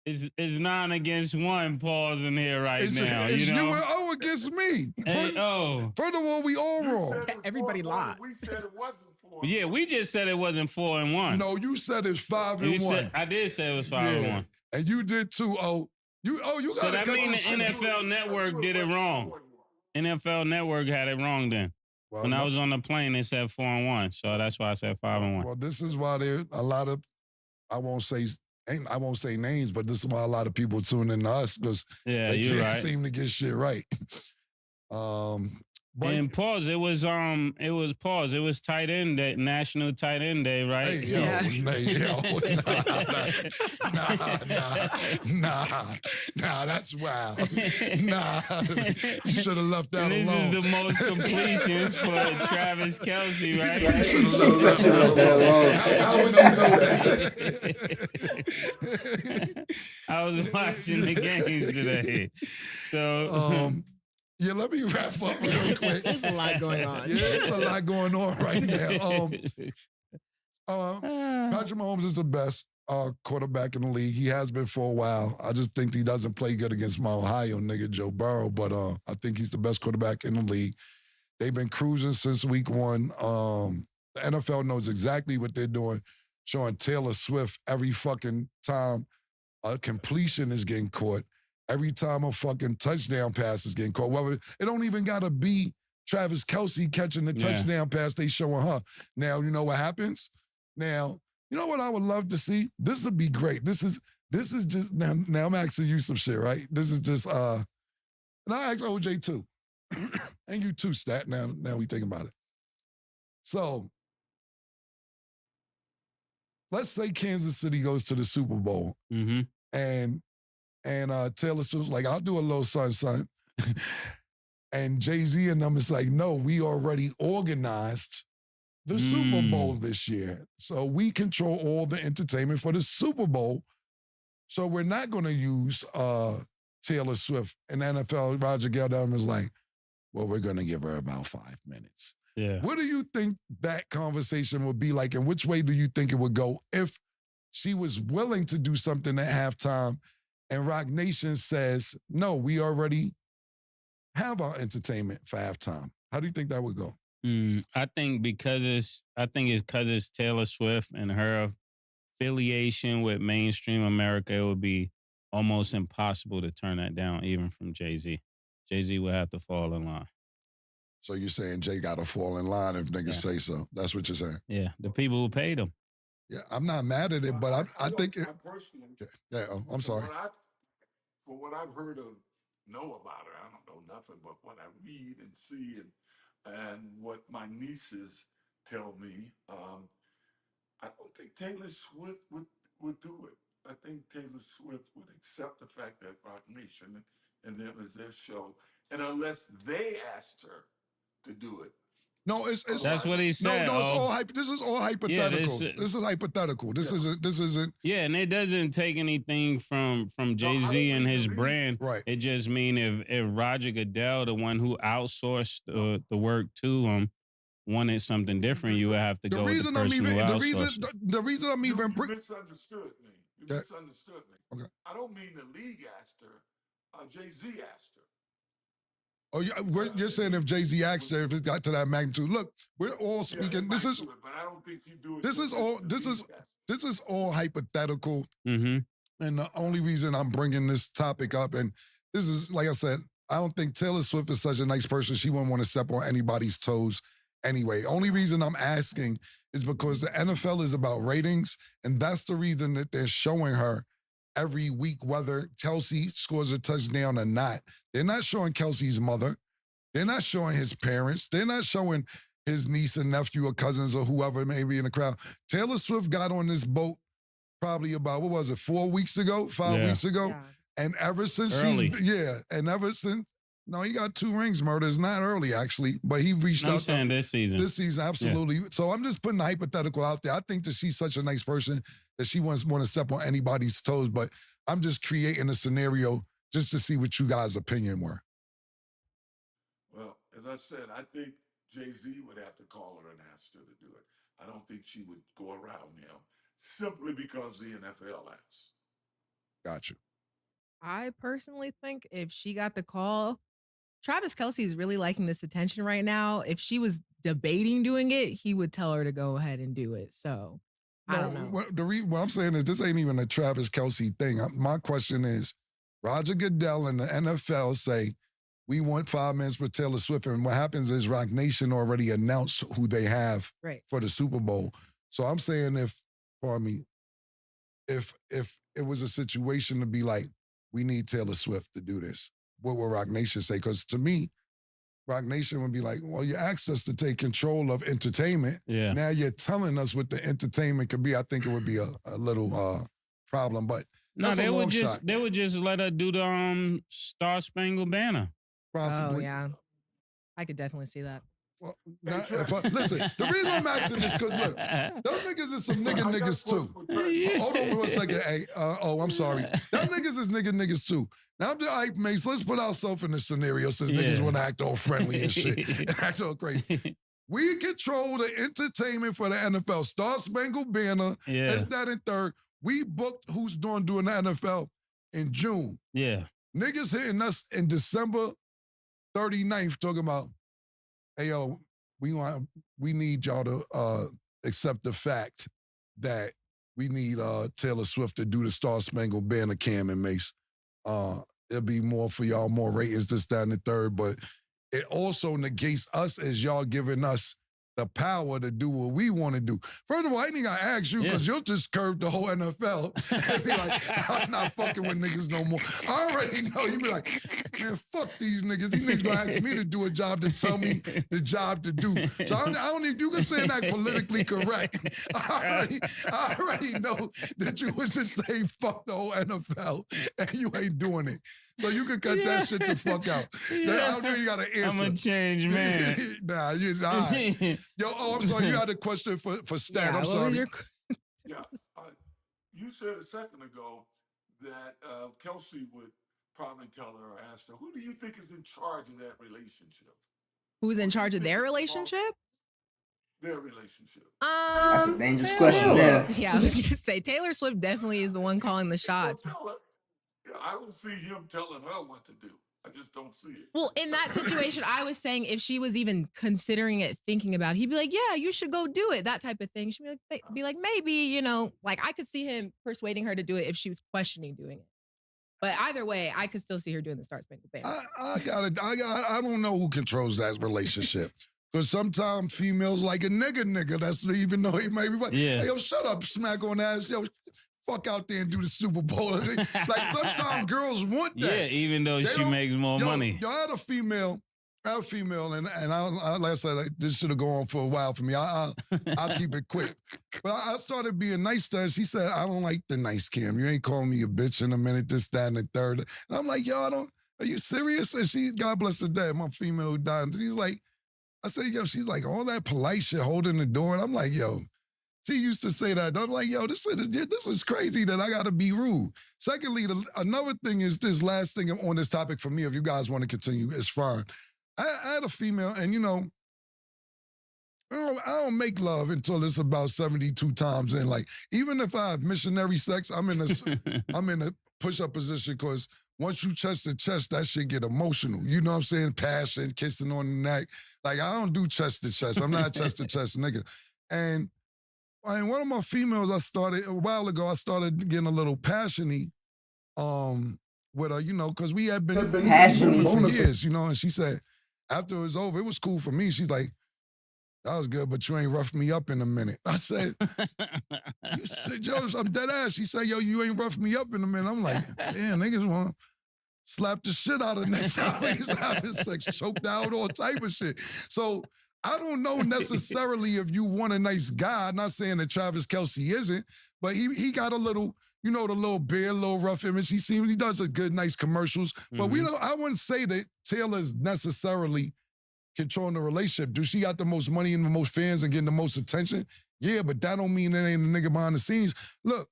It's 9-1 pause in here right now. It's you know? you and O against me. First of all, we all wrong. Everybody lied. We said it wasn't 4-1. Yeah, we just said it wasn't 4-1. No, you said it's 5-1. I did say it was 5-1. And you did too, O. You so gotta that cut means the NFL Network did it wrong. NFL Network had it wrong then. Well, when I was on the plane, they said 4-1. So that's why I said 5-1. Well, this is why there a lot of I won't say names, but this is why a lot of people tune in to us because they can't seem to get shit right. And pause. It was pause. It was tight end day, National Tight End Day, right? Hey, nah, that's wild. Nah, you should have left that and alone. This is the most completions for Travis Kelce, right? You should have left that alone. I was watching the games today, so. Yeah, let me wrap up real quick. There's a lot going on. Yeah, there's a lot going on right now. Patrick Mahomes is the best quarterback in the league. He has been for a while. I just think he doesn't play good against my Ohio nigga, Joe Burrow, but I think he's the best quarterback in the league. They've been cruising since week 1. The NFL knows exactly what they're doing, showing Taylor Swift every fucking time a completion is getting caught. Every time a fucking touchdown pass is getting caught. Well, it don't even got to be Travis Kelce catching the touchdown pass they showing her. Now, you know what happens? Now, you know what I would love to see? This would be great. This is just, now I'm asking you some shit, right? This is just, and I ask OJ too. And you too, Stat, now we think about it. So, let's say Kansas City goes to the Super Bowl. Mm-hmm. And Taylor Swift's like, I'll do a little son. And Jay-Z and them is like, no, we already organized the Super Bowl this year. So we control all the entertainment for the Super Bowl. So we're not going to use Taylor Swift. And NFL, Roger Goodell is like, well, we're going to give her about 5 minutes. Yeah. What do you think that conversation would be like? And which way do you think it would go if she was willing to do something at halftime and Rock Nation says, no, we already have our entertainment for halftime? How do you think that would go? I think it's Taylor Swift and her affiliation with mainstream America, it would be almost impossible to turn that down, even from Jay-Z. Jay-Z would have to fall in line. So you're saying Jay got to fall in line if niggas say so. That's what you're saying. Yeah, the people who paid him. Yeah, I'm not mad at it, but I think it. Personally, I'm sorry. For what I've heard of, know about her, I don't know nothing but what I read and see and what my nieces tell me. I don't think Taylor Swift would do it. I think Taylor Swift would accept the fact that Rock Nation and them is their show, and unless they asked her to do it. No, it's that's what he said. No, it's all this is all hypothetical. Yeah, this is hypothetical. This isn't. Yeah, and it doesn't take anything from Jay-Z and his brand. Right. It just mean if Roger Goodell, the one who outsourced the work to him, wanted something different, you would have to go with the person who outsourced it. The reason I'm even You misunderstood me. You misunderstood me. Okay. I don't mean the league asked her. Jay-Z asked her. Oh, you're saying if Jay-Z asked her if it got to that magnitude? Look, we're all speaking. But I don't think she do it. This is all hypothetical. Mm-hmm. And the only reason I'm bringing this topic up, and this is like I said, I don't think Taylor Swift is such a nice person. She wouldn't want to step on anybody's toes anyway. Only reason I'm asking is because the NFL is about ratings, and that's the reason that they're showing her every week, whether Kelsey scores a touchdown or not. They're not showing Kelsey's mother. They're not showing his parents. They're not showing his niece and nephew or cousins or whoever may be in the crowd. Taylor Swift got on this boat probably about, 4 weeks ago, 5 weeks ago? Yeah. And ever since no, he got 2 rings, Murder. It's not early, actually, but he reached out. I'm saying this season. This season, absolutely. Yeah. So I'm just putting a hypothetical out there. I think that she's such a nice person that she wants to step on anybody's toes, but I'm just creating a scenario just to see what you guys' opinion were. Well, as I said, I think Jay-Z would have to call her and ask her to do it. I don't think she would go around him simply because the NFL asks. Gotcha. I personally think if she got the call, Travis Kelce is really liking this attention right now. If she was debating doing it, he would tell her to go ahead and do it. So I don't know. What I'm saying is this ain't even a Travis Kelce thing. My question is, Roger Goodell and the NFL say, we want 5 minutes with Taylor Swift. And what happens is Rock Nation already announced who they have for the Super Bowl. So I'm saying if it was a situation to be like, we need Taylor Swift to do this, what will Rock Nation say? Because to me, Rock Nation would be like, well, you asked us to take control of entertainment. Yeah. Now you're telling us what the entertainment could be. I think it would be a little problem, but no, they would just let her do the Star Spangled Banner. Possibly. Oh, yeah. I could definitely see that. Well, listen, the reason I'm asking this because look, those niggas is some niggas too. Hold on for a second. Hey, I'm sorry. Them niggas is niggas too. Now I'm just, all right, mates, let's put ourselves in this scenario since niggas want to act all friendly and shit and act all crazy. We control the entertainment for the NFL. Star Spangled Banner. Yeah. That's that in third. We booked who's doing the NFL in June. Yeah. Niggas hitting us in December 39th talking about, hey, yo, we need y'all to accept the fact that we need Taylor Swift to do the Star Spangled Banner, Cam and Mace. It'll be more for y'all, more ratings, this, that, and the third, but it also negates us as y'all giving us the power to do what we want to do. First of all, I ain't got to ask you because you'll just curve the whole NFL and be like, I'm not fucking with niggas no more. I already know. You be like, man, fuck these niggas. These niggas gonna ask me to do a job to tell me the job to do. So I don't even, you can say that politically correct. I already know that you was just saying fuck the whole NFL and you ain't doing it. So you can cut that shit the fuck out. I don't know you got to answer. I'm a changed man. Nah, you're not. Yo, I'm sorry. You had a question for Stat. Yeah, I'm sorry. Yeah. You said a second ago that Kelsey would probably tell her or ask her, who do you think is in charge of that relationship? Who's in charge of their relationship? Their relationship. That's a dangerous Taylor. question there. Yeah, I was going to say, Taylor Swift definitely is the one calling the shots. I don't see him telling her what to do. I just don't see it. Well, in that situation, I was saying if she was even considering it, thinking about it, he'd be like, yeah, you should go do it, that type of thing. She'd be like, maybe, you know, like I could see him persuading her to do it if she was questioning doing it. But either way, I could still see her doing the Star Spangled Banner. I don't know who controls that relationship. Because sometimes females like a nigga. That's even though he may be like, hey, yo, shut up, smack on ass. Yo, fuck out there and do the Super Bowl. Like sometimes girls want that. Yeah, even though she makes more money. Yo, I had a female, and I like I said, this should have gone on for a while for me. I'll keep it quick. But I started being nice to her. She said, I don't like the nice Cam. You ain't calling me a bitch in a minute, this, that, and the third. And I'm like, yo, are you serious? And she, God bless her dad, my female who died. And he's like, I said, yo, she's like, all that polite shit holding the door. And I'm like, yo, T used to say that. I'm like, yo, this is crazy that I got to be rude. Secondly, another thing is this last thing on this topic for me, if you guys want to continue, it's fine. I had a female, and you know, I don't make love until it's about 72 times in. Like, even if I have missionary sex, I'm in a push-up position because once you chest to chest, that shit get emotional. You know what I'm saying? Passion, kissing on the neck. Like, I don't do chest to chest. I'm not a chest to chest nigga. And one of my females, a while ago, I started getting a little passionate with her, you know, because we had been passionate for years, you know, and she said, after it was over, it was cool for me. She's like, that was good, but you ain't roughed me up in a minute. I said, you said, yo, I'm dead ass. She said, yo, you ain't roughed me up in a minute. I'm like, damn, niggas want to slap the shit out of next time he's having sex, choked out, all type of shit. So I don't know necessarily if you want a nice guy. I'm not saying that Travis Kelce isn't, but he got a little, you know, the little beard, little rough image. He does a good, nice commercials. But I wouldn't say that Taylor's necessarily controlling the relationship. Do she got the most money and the most fans and getting the most attention? Yeah, but that don't mean there ain't a nigga behind the scenes. Look,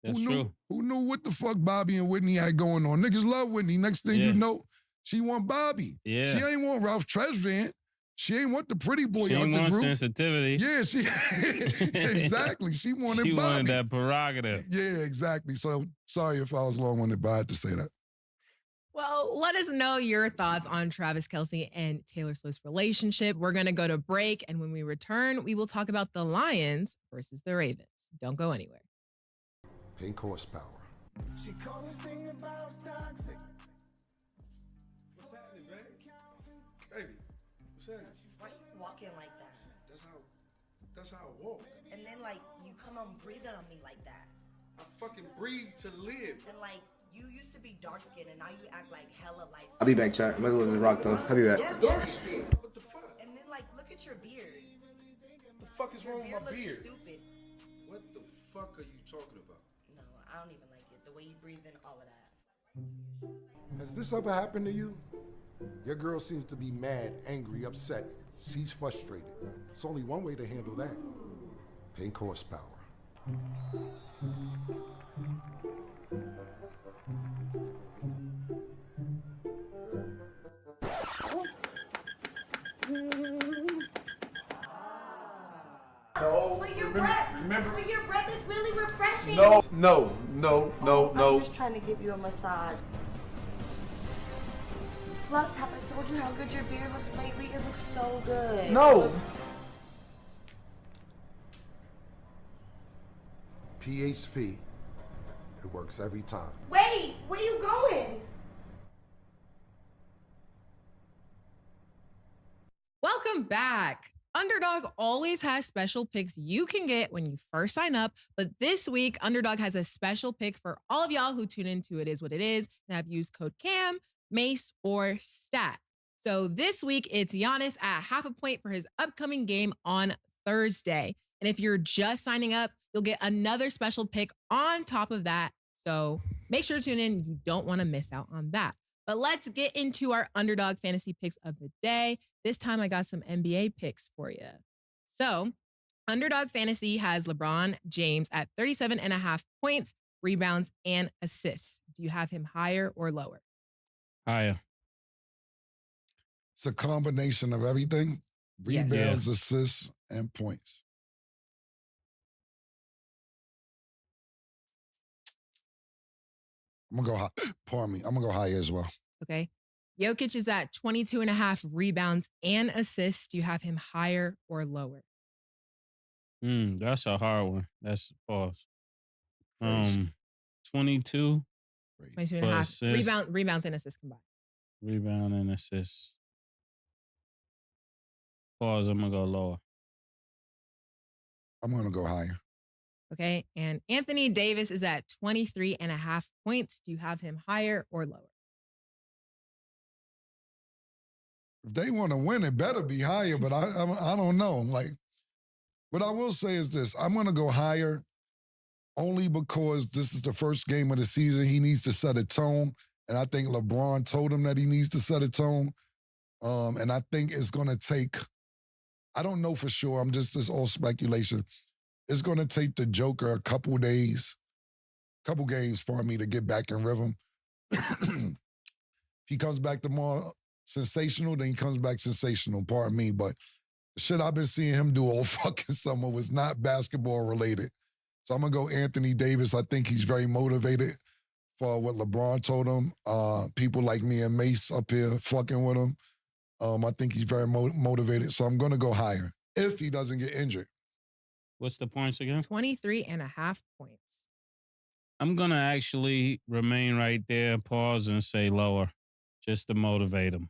who knew what the fuck Bobby and Whitney had going on? Niggas love Whitney. Next thing you know, she want Bobby. Yeah. She ain't want Ralph Tresvant. She ain't want the pretty boy out the group. Sensitivity. Yeah, exactly. She wanted Bobby. She wanted that prerogative. Yeah, exactly. So sorry if I was long-winded, but I had to say that. Well, let us know your thoughts on Travis Kelce and Taylor Swift's relationship. We're going to go to break, and when we return, we will talk about the Lions versus the Ravens. Don't go anywhere. Pink horsepower. She called this thing about toxic. What's happening, baby? Baby, what's happening? Why you walking like that? That's how I walk. And then like you come on breathing on me like that. I fucking breathe to live. And like you used to be dark skinned and now you act like hella light. I'll be back, chat. Might as well just rock though. I'll be back. Yeah, dark skinned. What the fuck? And then like look at your beard. What the fuck is wrong with my beard? Stupid. What the fuck are you talking about? No, I don't even like it. The way you breathe in, all of that. Has this ever happened to you? Your girl seems to be mad, angry, upset. She's frustrated. It's only one way to handle that. Pink horsepower. But your breath is really refreshing. No. I'm just trying to give you a massage. Plus, have I told you how good your beard looks lately? It looks so good. No. PHP. It works every time. Wait, where you going? Welcome back. Underdog always has special picks you can get when you first sign up, but this week, Underdog has a special pick for all of y'all who tune into It Is What It Is and have used code CAM, MACE, or STAT. So this week, it's Giannis at 0.5 point for his upcoming game on Thursday. And if you're just signing up, you'll get another special pick on top of that. So make sure to tune in. You don't want to miss out on that. But let's get into our Underdog fantasy picks of the day. This time I got some NBA picks for you. So Underdog Fantasy has LeBron James at 37.5 points, rebounds, and assists. Do you have him higher or lower? Higher. It's a combination of everything. Rebounds, assists, and points. I'm gonna go high. Pardon me. I'm gonna go higher as well. Okay. Jokic is at 22.5 rebounds and assists. Do you have him higher or lower? That's a hard one. That's pause. 22. 22.5 rebounds and assists combined. Rebound and assists. Pause. I'm gonna go lower. I'm gonna go higher. Okay. And Anthony Davis is at 23.5 points. Do you have him higher or lower? If they want to win, it better be higher, but I don't know. Like, What I will say is this. I'm going to go higher only because this is the first game of the season. He needs to set a tone. And I think LeBron told him that he needs to set a tone. And I think it's going to take, I don't know for sure. This all speculation. It's going to take the Joker a couple games for me to get back in rhythm. If he comes back tomorrow sensational, then he comes back sensational, pardon me. But the shit I've been seeing him do all fucking summer was not basketball related. So I'm going to go Anthony Davis. I think he's very motivated for what LeBron told him. People like me and Mace up here fucking with him. I think he's very motivated. So I'm going to go higher if he doesn't get injured. What's the points again? 23.5 points. I'm going to actually remain right there, pause, and say lower, just to motivate him.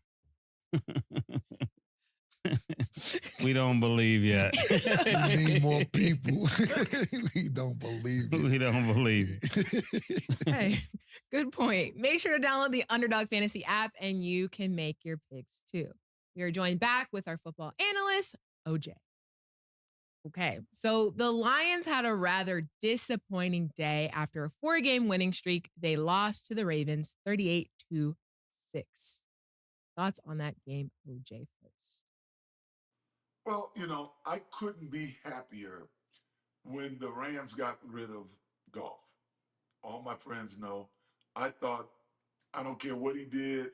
We don't believe yet. We need more people. We don't believe it. We don't believe it. Hey, good point. Make sure to download the Underdog Fantasy app and you can make your picks too. We are joined back with our football analyst, OJ. Okay, so the Lions had a rather disappointing day after a 4-game winning streak. They lost to the Ravens 38-6. Thoughts on that game, OJ first? Well, I couldn't be happier when the Rams got rid of Goff. All my friends know. I thought, I don't care what he did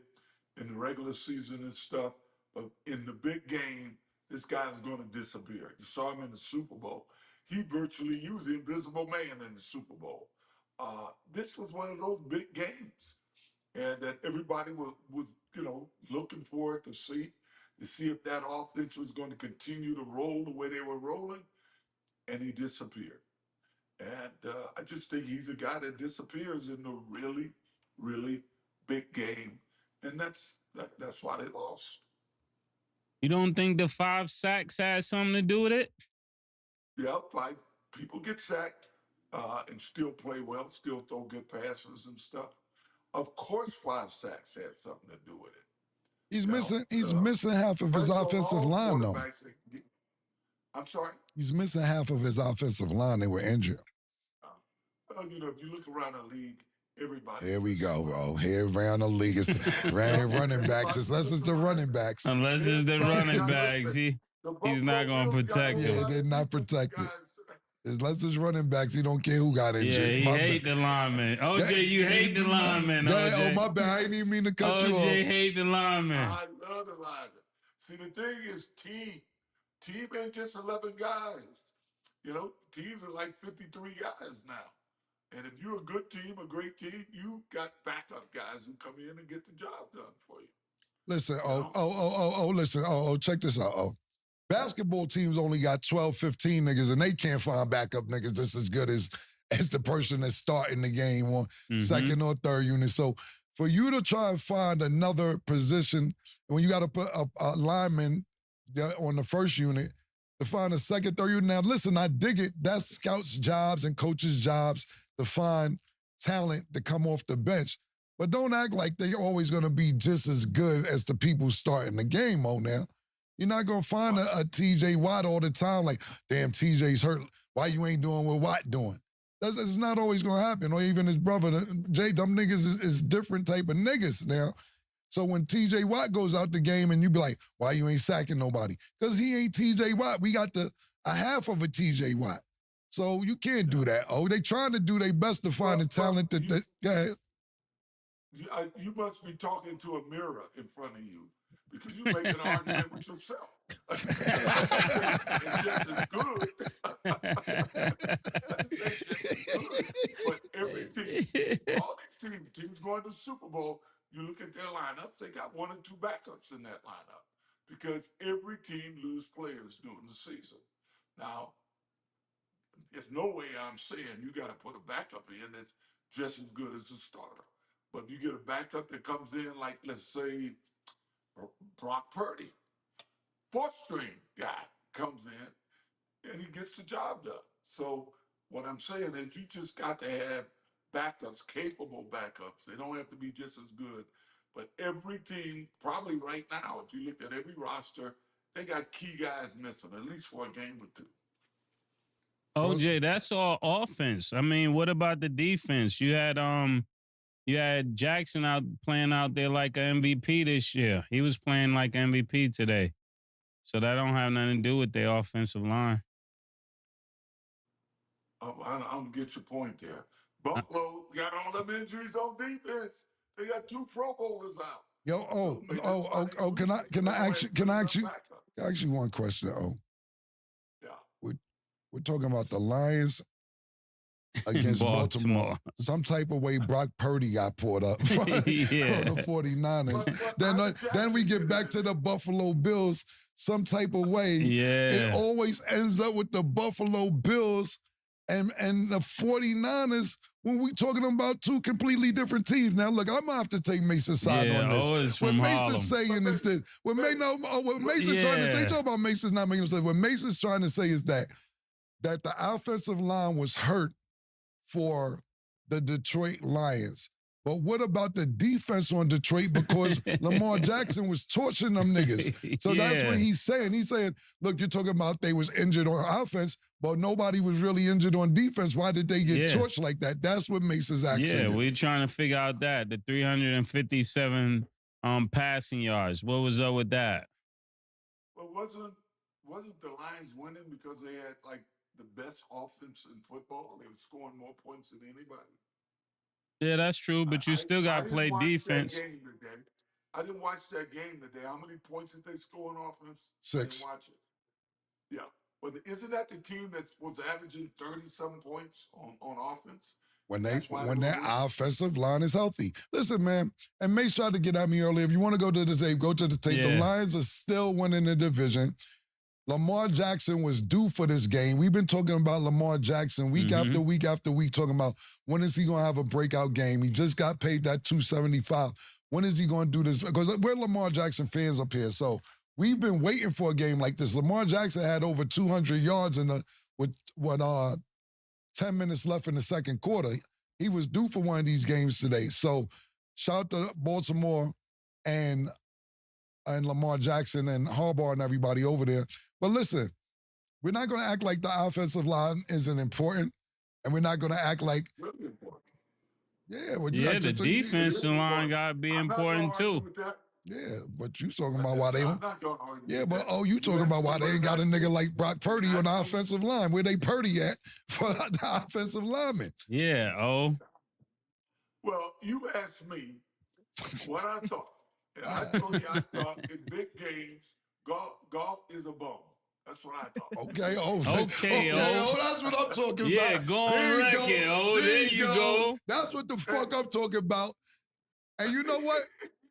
in the regular season and stuff, but in the big game, this guy's going to disappear. You saw him in the Super Bowl. He was the invisible man in the Super Bowl. This was one of those big games, and that everybody was looking for it to see if that offense was going to continue to roll the way they were rolling, and he disappeared. And I just think he's a guy that disappears in the really, really big game, and that's why they lost. You don't think the 5 sacks had something to do with it? Yeah, 5 people get sacked and still play well, still throw good passes and stuff. Of course, 5 sacks had something to do with it. He's missing half of his offensive line, though. I'm sorry? He's missing half of his offensive line. They were injured. Well, if you look around the league, everybody. Here we go, bro. Here around the league, it's running backs. Unless it's the running backs. Unless it's the running backs. He's not going to protect them. Yeah, they're not protected. Unless it's running backs, he don't care who got injured. Yeah, he hate the linemen. OJ, you hate the linemen. Oh, my bad. I didn't even mean to cut you off. OJ hate the linemen. I love the linemen. See, the thing is team. Team ain't just 11 guys. Teams are like 53 guys now. And if you're a good team, a great team, you got backup guys who come in and get the job done for you. Listen, listen, check this out, Basketball teams only got 12, 15 niggas, and they can't find backup niggas just as good as the person that's starting the game on second or third unit. So for you to try and find another position, when you got to put a lineman on the first unit, to find a second, third unit. Now, listen, I dig it. That's scouts' jobs and coaches' jobs to find talent to come off the bench. But don't act like they're always going to be just as good as the people starting the game, now. You're not going to find a TJ Watt all the time like, damn, TJ's hurt. Why you ain't doing what Watt doing? That's not always going to happen. Or even his brother, Jay, them niggas is different type of niggas now. So when TJ Watt goes out the game and you be like, why you ain't sacking nobody? Because he ain't TJ Watt. We got a half of a TJ Watt. So you can't do that. They trying to do their best to find the talent that go ahead. You must be talking to a mirror in front of you because you make an argument with yourself. It's just as good. But every team, all these teams going to the Super Bowl, you look at their lineups, they got 1 or 2 backups in that lineup because every team lose players during the season. Now, there's no way I'm saying you got to put a backup in that's just as good as a starter. But you get a backup that comes in like, let's say, Brock Purdy. 4th string guy comes in and he gets the job done. So what I'm saying is you just got to have backups, capable backups. They don't have to be just as good. But every team, probably right now, if you look at every roster, they got key guys missing, at least for a game or 2. OJ, that's all offense. I mean, what about the defense? You had Jackson playing out there like an MVP this year. He was playing like MVP today. So that don't have nothing to do with their offensive line. I don't get your point there. Buffalo got all them injuries on defense. They got 2 Pro Bowlers out. Yo, can I ask you one question? Yeah. We're talking about the Lions against Baltimore. Some type of way Brock Purdy got pulled up from the 49ers. Then we get back to the Buffalo Bills. Some type of way, it always ends up with the Buffalo Bills and the 49ers when we talking about 2 completely different teams. Now, look, I'm going to have to take Mason's side on this. What Mason's saying is this. What Mason's trying to say, talk about Mason's not making sense. What Mason's trying to say is that the offensive line was hurt for the Detroit Lions. But what about the defense on Detroit? Because Lamar Jackson was torching them niggas. So that's what he's saying. He's saying, look, you're talking about they was injured on offense, but nobody was really injured on defense. Why did they get torched like that? That's what Mason's actually. Yeah, we're trying to figure out that. The 357 passing yards. What was up with that? Well, wasn't the Lions winning because they had like the best offense in football? They were scoring more points than anybody. Yeah, that's true, but you still got to play defense. I didn't watch that game today. How many points did they score on offense? 6. I didn't watch it. Yeah, but isn't that the team that was averaging 30-something points on offense? When that offensive line is healthy. Listen, man, and Mace tried to get at me earlier. If you want to go to the tape, go to the tape. The Lions are still winning the division. Lamar Jackson was due for this game. We've been talking about Lamar Jackson week after week after week, talking about when is he going to have a breakout game. He just got paid that $275. When is he going to do this? Because we're Lamar Jackson fans up here, so we've been waiting for a game like this. Lamar Jackson had over 200 yards with 10 minutes left in the second quarter. He was due for one of these games today. So shout out to Baltimore and Lamar Jackson and Harbaugh and everybody over there. But listen, we're not going to act like the offensive line isn't important, and we're not going to act like the defensive line got to be important too. Yeah, but you talking about why they don't. Yeah, but you talking about why they ain't got a nigga like Brock Purdy on the offensive line. Where they Purdy at for the offensive lineman? Yeah, Well, you asked me what I thought. And I told you I thought in big games, golf is a bum. That's what I thought. Okay, that's what I'm talking about. Yeah, go on record. There you go. That's what the fuck I'm talking about. And you know what?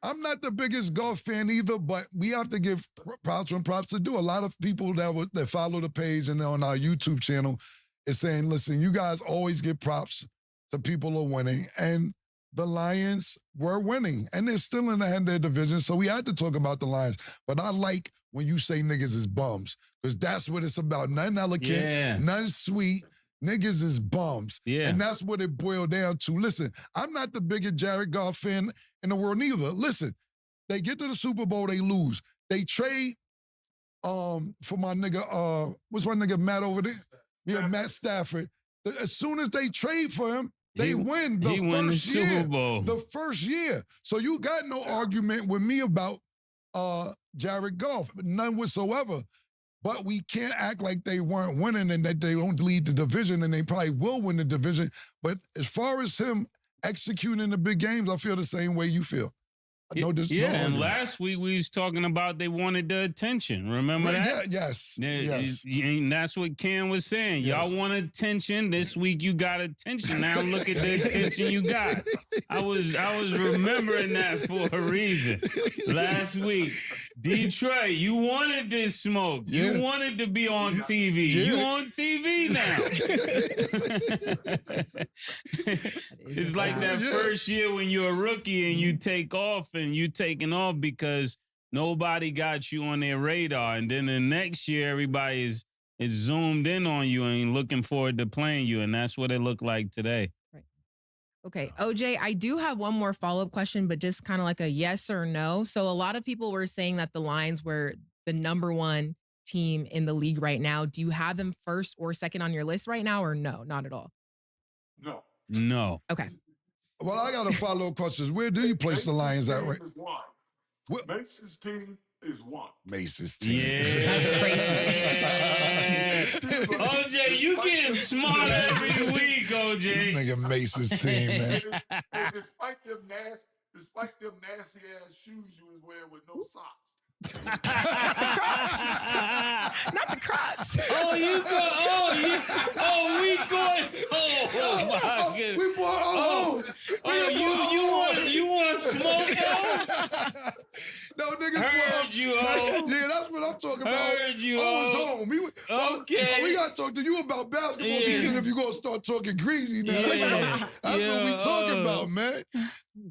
I'm not the biggest golf fan either, but we have to give props when props are due. A lot of people that follow the page and on our YouTube channel is saying, listen, you guys always give props to people who are winning. And the Lions were winning, and they're still in the head of their division, so we had to talk about the Lions. But I like when you say niggas is bums, because that's what it's about. Nothing elegant, nothing sweet. Niggas is bums. Yeah. And that's what it boiled down to. Listen, I'm not the biggest Jared Goff fan in the world neither. Listen, they get to the Super Bowl, they lose. They trade for my nigga, what's my nigga Matt over there? Yeah, Matt Stafford. As soon as they trade for him, they win the first year. Super Bowl. The first year. So you got no argument with me about Jared Goff, none whatsoever. But we can't act like they weren't winning and that they don't lead the division, and they probably will win the division. But as far as him executing the big games, I feel the same way you feel. And last week we was talking about they wanted the attention. Remember that? Yes. And that's what Ken was saying. Yes. Y'all want attention. This week you got attention. Now look at the attention you got. I was remembering that for a reason. Last week, Detroit, you wanted this smoke. You wanted to be on TV. You on TV now. It's like that first year when you're a rookie and you take off and you taking off because nobody got you on their radar. And then the next year, everybody is zoomed in on you and looking forward to playing you. And that's what it looked like today. Right. Okay, OJ, I do have one more follow-up question, but just kind of like a yes or no. So a lot of people were saying that the Lions were the number one team in the league right now. Do you have them first or second on your list right now, or no, not at all? No. No. Okay. Well, I got a follow-up question. Where do you place the Lions at? Right? Is one. Mason's team is one. Mace's team. Yeah. That's crazy. OJ, you getting smarter every week, OJ. Nigga Mace's team, man. And despite them nasty ass shoes you was wearing with no socks. Not the Crocs. Oh, you go. We going. Oh my goodness. We bought. You want smoke though? No, nigga. Heard you, ho. Yeah, that's what I'm talking about. Heard you, I was ho. home. Okay. We got to talk to you about basketball season if you're going to start talking greasy now. Yeah. That's what we talking about, man.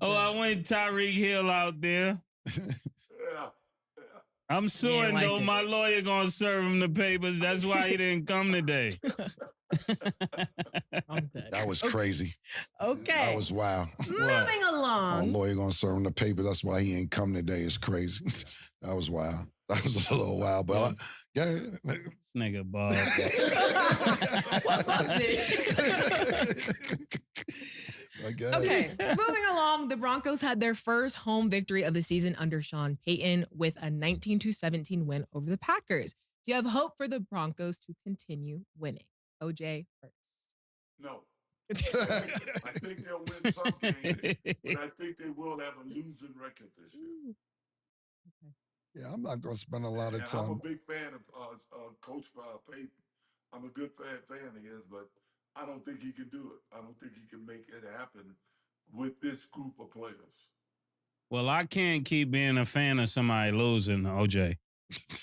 Oh, I went Tyreek Hill out there. Yeah. I'm suing like though. it. My lawyer gonna serve him the papers. That's why he didn't come today. I'm good. That was crazy. Okay. That was wild. Moving My along. lawyer gonna serve him the paper. That's why he ain't come today. It's crazy. That was wild. That was a little wild, but yeah. This nigga Bob. What Bob did? Okay, moving along, the Broncos had their first home victory of the season under Sean Payton with a 19-17 win over the Packers. Do you have hope for the Broncos to continue winning? OJ first. No. I think they'll win some games, but I think they will have a losing record this year. Yeah, I'm not gonna spend a lot of And I'm a time. big fan of Coach Payton. I'm a good fan of his, but I don't think he can do it. I don't think he can make it happen with this group of players. Well, I can't keep being a fan of somebody losing, OJ.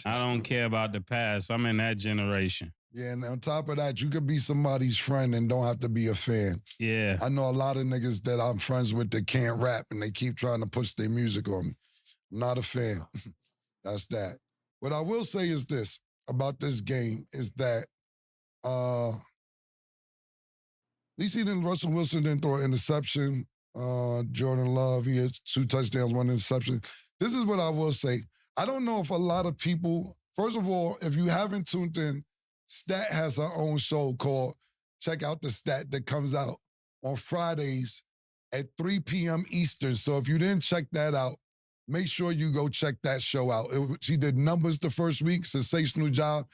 I don't care about the past. I'm in that generation. Yeah, and on top of that, you could be somebody's friend and don't have to be a fan. Yeah. I know a lot of niggas that I'm friends with that can't rap and they keep trying to push their music on me. I'm not a fan. That's that. What I will say is this about this game is that at least Russell Wilson didn't throw an interception. Jordan Love, he had 2 touchdowns, 1 interception. This is what I will say. I don't know if a lot of people, first of all, if you haven't tuned in, Stat has her own show called Check Out the Stat that comes out on Fridays at 3 p.m. Eastern. So if you didn't check that out, make sure you go check that show out. She did numbers the first week, sensational job.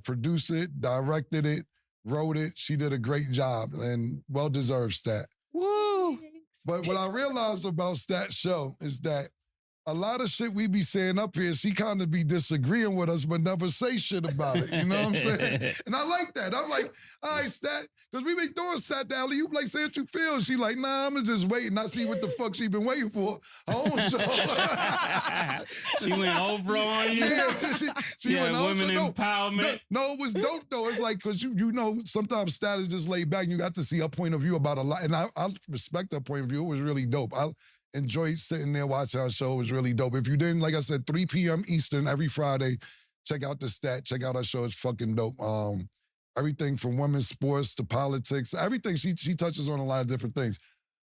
Produced it, directed it, wrote it. She did a great job and well-deserved, Stat. Woo! But what I realized about Stat's show is that a lot of shit we be saying up here, she kind of be disagreeing with us, but never say shit about it. You know what I'm saying? And I like that. I'm like, all right, Stat, because we be throwing Stat down. You like, say what you feel. She like, nah, I'm just waiting. I see what the fuck she been waiting for. Her own show. She went over on you? Yeah, she Yeah, went over. women empowerment. No, it was dope though. It's like, because you know, sometimes Stat is just laid back and you got to see her point of view about a lot. And I respect her point of view. It was really dope. I enjoyed sitting there watching our show. It was really dope. If you didn't, like I said, 3 p.m. Eastern every Friday, check out the Stat. Check out our show. It's fucking dope. Everything from women's sports to politics, everything. She touches on a lot of different things.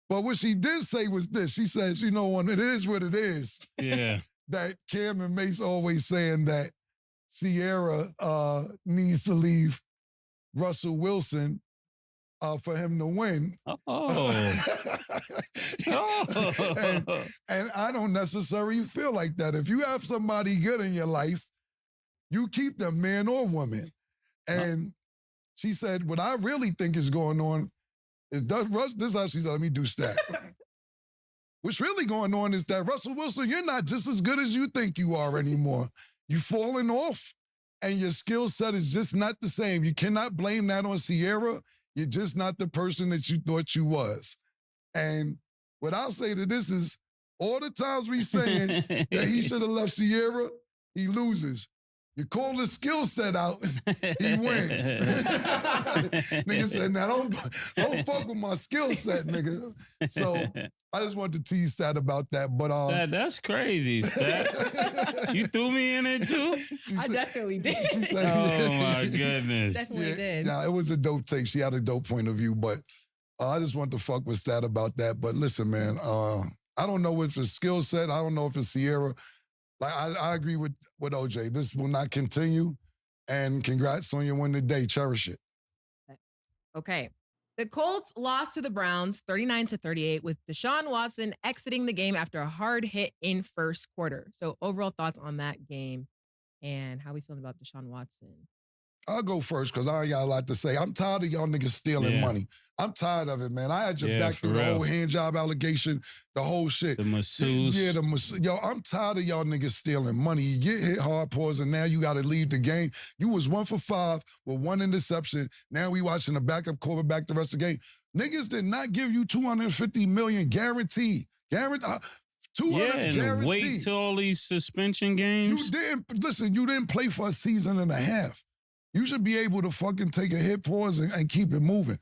But what she did say was this. She says, you know, when it is what it is. Yeah. That Cam and Mace always saying that Sierra needs to leave Russell Wilson for him to win. And I don't necessarily feel like that. If you have somebody good in your life, you keep them, man or woman. And she said, what I really think is going on is this is how she said, let me do Stat. What's really going on is that Russell Wilson, you're not just as good as you think you are anymore. You've fallen off and your skill set is just not the same. You cannot blame that on Sierra. You're just not the person that you thought you was. And what I'll say to this is, all the times we saying that he should have left Sierra, he loses. You call his skill set out, he wins. Nigga said, now don't fuck with my skill set, nigga. So I just wanted to tease Stat about that. But Stat, that's crazy, Stat. You threw me in it too? I definitely did. Oh my goodness. Definitely did. Yeah, it was a dope take. She had a dope point of view, but I just want to fuck with Stat about that. But listen, man, I don't know if it's skill set. I don't know if it's Sierra. Like I agree with OJ. This will not continue. And congrats on your win today. Cherish it. Okay. The Colts lost to the Browns 39-38 with Deshaun Watson exiting the game after a hard hit in first quarter. So overall thoughts on that game and how we feeling about Deshaun Watson? I'll go first because I ain't got a lot to say. I'm tired of y'all niggas stealing money. I'm tired of it, man. I had your back through the whole hand job allegation, the whole shit. The masseuse. Yeah, the masseuse. Yo, I'm tired of y'all niggas stealing money. You get hit hard, pause, and now you got to leave the game. You was 1 for 5 with 1 interception. Now we watching the backup quarterback the rest of the game. Niggas did not give you $250 million guaranteed. Guaranteed. And wait till all these suspension games. You didn't play for a season and a half. You should be able to fucking take a hit, pause, and keep it moving.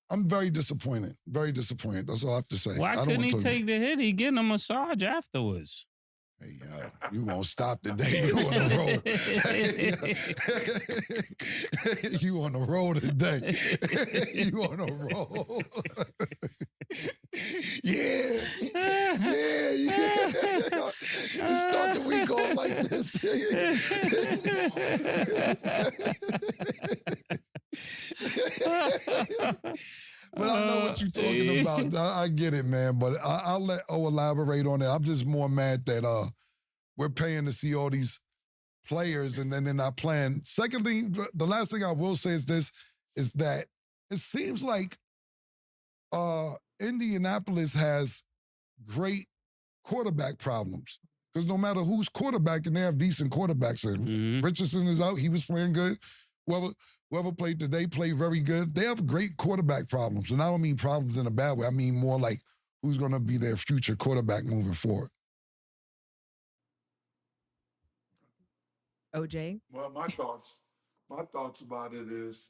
I'm very disappointed. Very disappointed. That's all I have to say. Why couldn't he take the hit? He getting a massage afterwards. Hey, you won't stop today. You on the road. You on the road today. You on the road. Yeah. You start the week off like this. But I know what you're talking about. I get it, man. But I'll let O elaborate on it. I'm just more mad that we're paying to see all these players and then they're not playing. Secondly, the last thing I will say is this, is that it seems like Indianapolis has great quarterback problems. Because no matter who's quarterback, and they have decent quarterbacks. Richardson is out. He was playing good. Whoever played today played very good. They have great quarterback problems. And I don't mean problems in a bad way. I mean more like who's going to be their future quarterback moving forward. OJ? Well, my thoughts about it is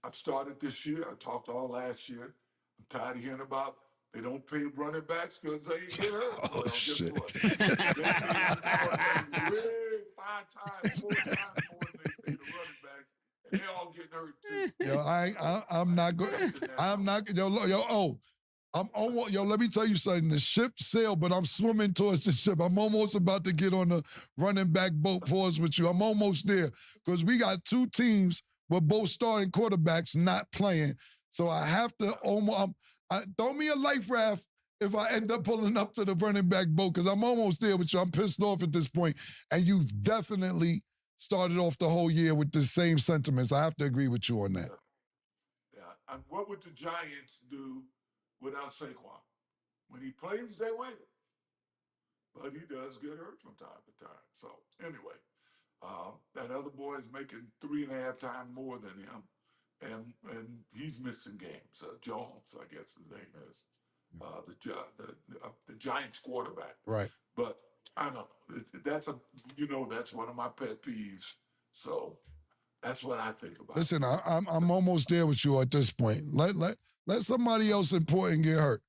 I've started this year. I talked all last year. I'm tired of hearing about they don't pay running backs because they get hurt. Well, guess what? They way 5 times, 4 times more than they pay the running backs. And they all getting hurt too. Yo, I'm not good. I'm almost, let me tell you something. The ship sailed, but I'm swimming towards the ship. I'm almost about to get on the running back boat pause with you. I'm almost there because we got 2 teams with both starting quarterbacks not playing. So I have to throw me a life raft if I end up pulling up to the running back boat because I'm almost there with you. I'm pissed off at this point, and you've definitely started off the whole year with the same sentiments. I have to agree with you on that. Yeah. And what would the Giants do without Saquon? When he plays, they win. But he does get hurt from time to time. So anyway, that other boy is making 3.5 times more than him. And he's missing games. Jones, I guess his name is, the Giants quarterback. Right. But I don't know. That's one of my pet peeves. So that's what I think about. Listen, I'm almost there with you at this point. Let somebody else important get hurt,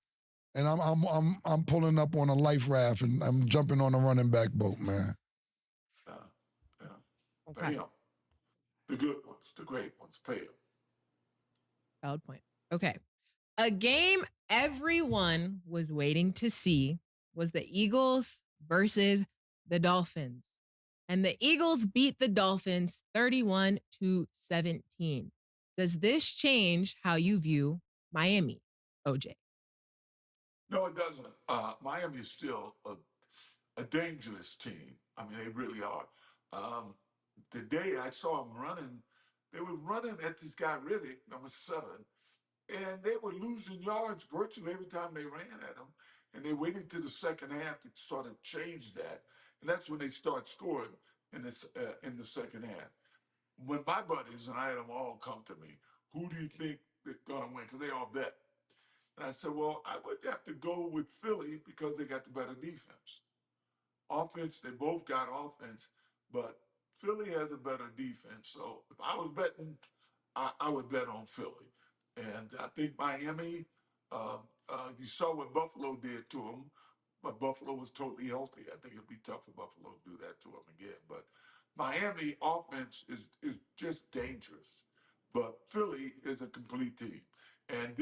and I'm pulling up on a life raft and I'm jumping on a running back boat, man. Okay. Pay them. The good ones, the great ones, pay them. Valid point. Okay. A game everyone was waiting to see was the Eagles versus the Dolphins. And the Eagles beat the Dolphins 31-17. Does this change how you view Miami, OJ? No, it doesn't. Miami is still a dangerous team. I mean, they really are. Today I saw them running. They were running at this guy Riddick, number 7, and they were losing yards virtually every time they ran at him. And they waited till the second half to sort of change that. And that's when they start scoring in the second half. When my buddies, and I had them all come to me, who do you think they're going to win? Because they all bet. And I said, well, I would have to go with Philly because they got the better defense. Offense, they both got offense, but Philly has a better defense. So if I was betting, I would bet on Philly. And I think Miami, you saw what Buffalo did to them, but Buffalo was totally healthy. I think it'd be tough for Buffalo to do that to them again. But Miami offense is just dangerous. But Philly is a complete team. And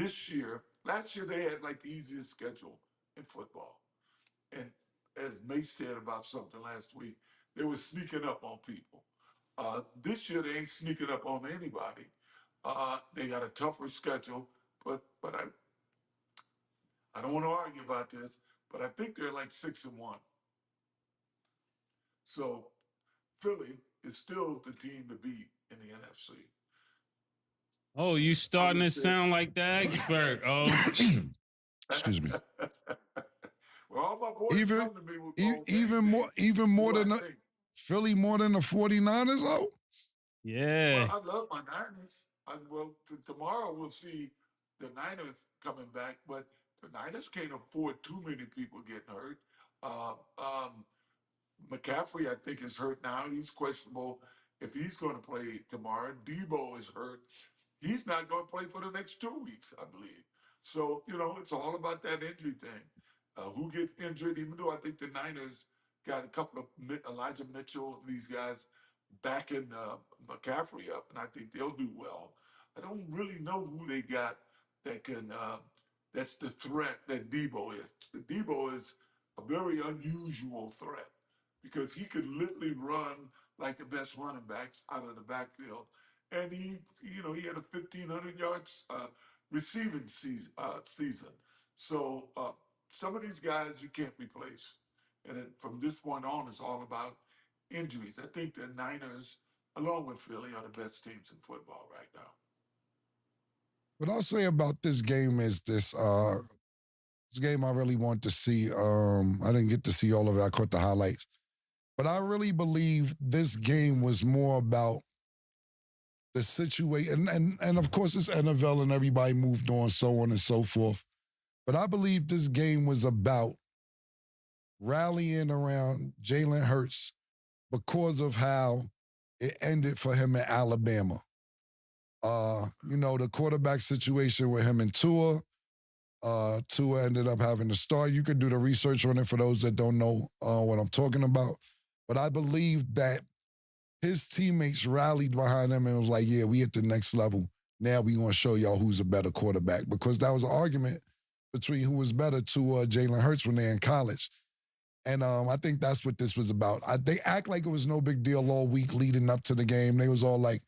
last year they had like the easiest schedule in football. And as Mace said about something last week, they were sneaking up on people. This year they ain't sneaking up on anybody. They got a tougher schedule, but I don't want to argue about this, but I think they're like 6-1. So Philly is still the team to beat in the NFC. Oh, you starting to sound like the expert. Oh, excuse me. Well, all my boys come to me with even more than Philly, more than the 49ers, though? Yeah. Well, I love my Niners. Tomorrow we'll see the Niners coming back, but the Niners can't afford too many people getting hurt. McCaffrey, I think, is hurt now. He's questionable if he's going to play tomorrow. Debo is hurt. He's not going to play for the next 2 weeks, I believe. So, it's all about that injury thing. Who gets injured, even though I think the Niners got a couple of Elijah Mitchell, these guys backing McCaffrey up, and I think they'll do well. I don't really know who they got that can, that's the threat that Debo is. Debo is a very unusual threat because he could literally run like the best running backs out of the backfield. And he had a 1,500 yards receiving season. So some of these guys you can't replace. And then from this point on, it's all about injuries. I think the Niners, along with Philly, are the best teams in football right now. What I'll say about this game is this game I really want to see. I didn't get to see all of it. I caught the highlights. But I really believe this game was more about the situation. And of course, it's NFL and everybody moved on, so on and so forth. But I believe this game was about rallying around Jalen Hurts because of how it ended for him at Alabama. The quarterback situation with him and Tua. Tua ended up having to start. You could do the research on it for those that don't know what I'm talking about. But I believe that his teammates rallied behind him and was like, yeah, we at the next level. Now we going to show y'all who's a better quarterback. Because that was an argument between who was better to Jalen Hurts when they're in college. And I think that's what this was about. They act like it was no big deal all week leading up to the game. They was all like,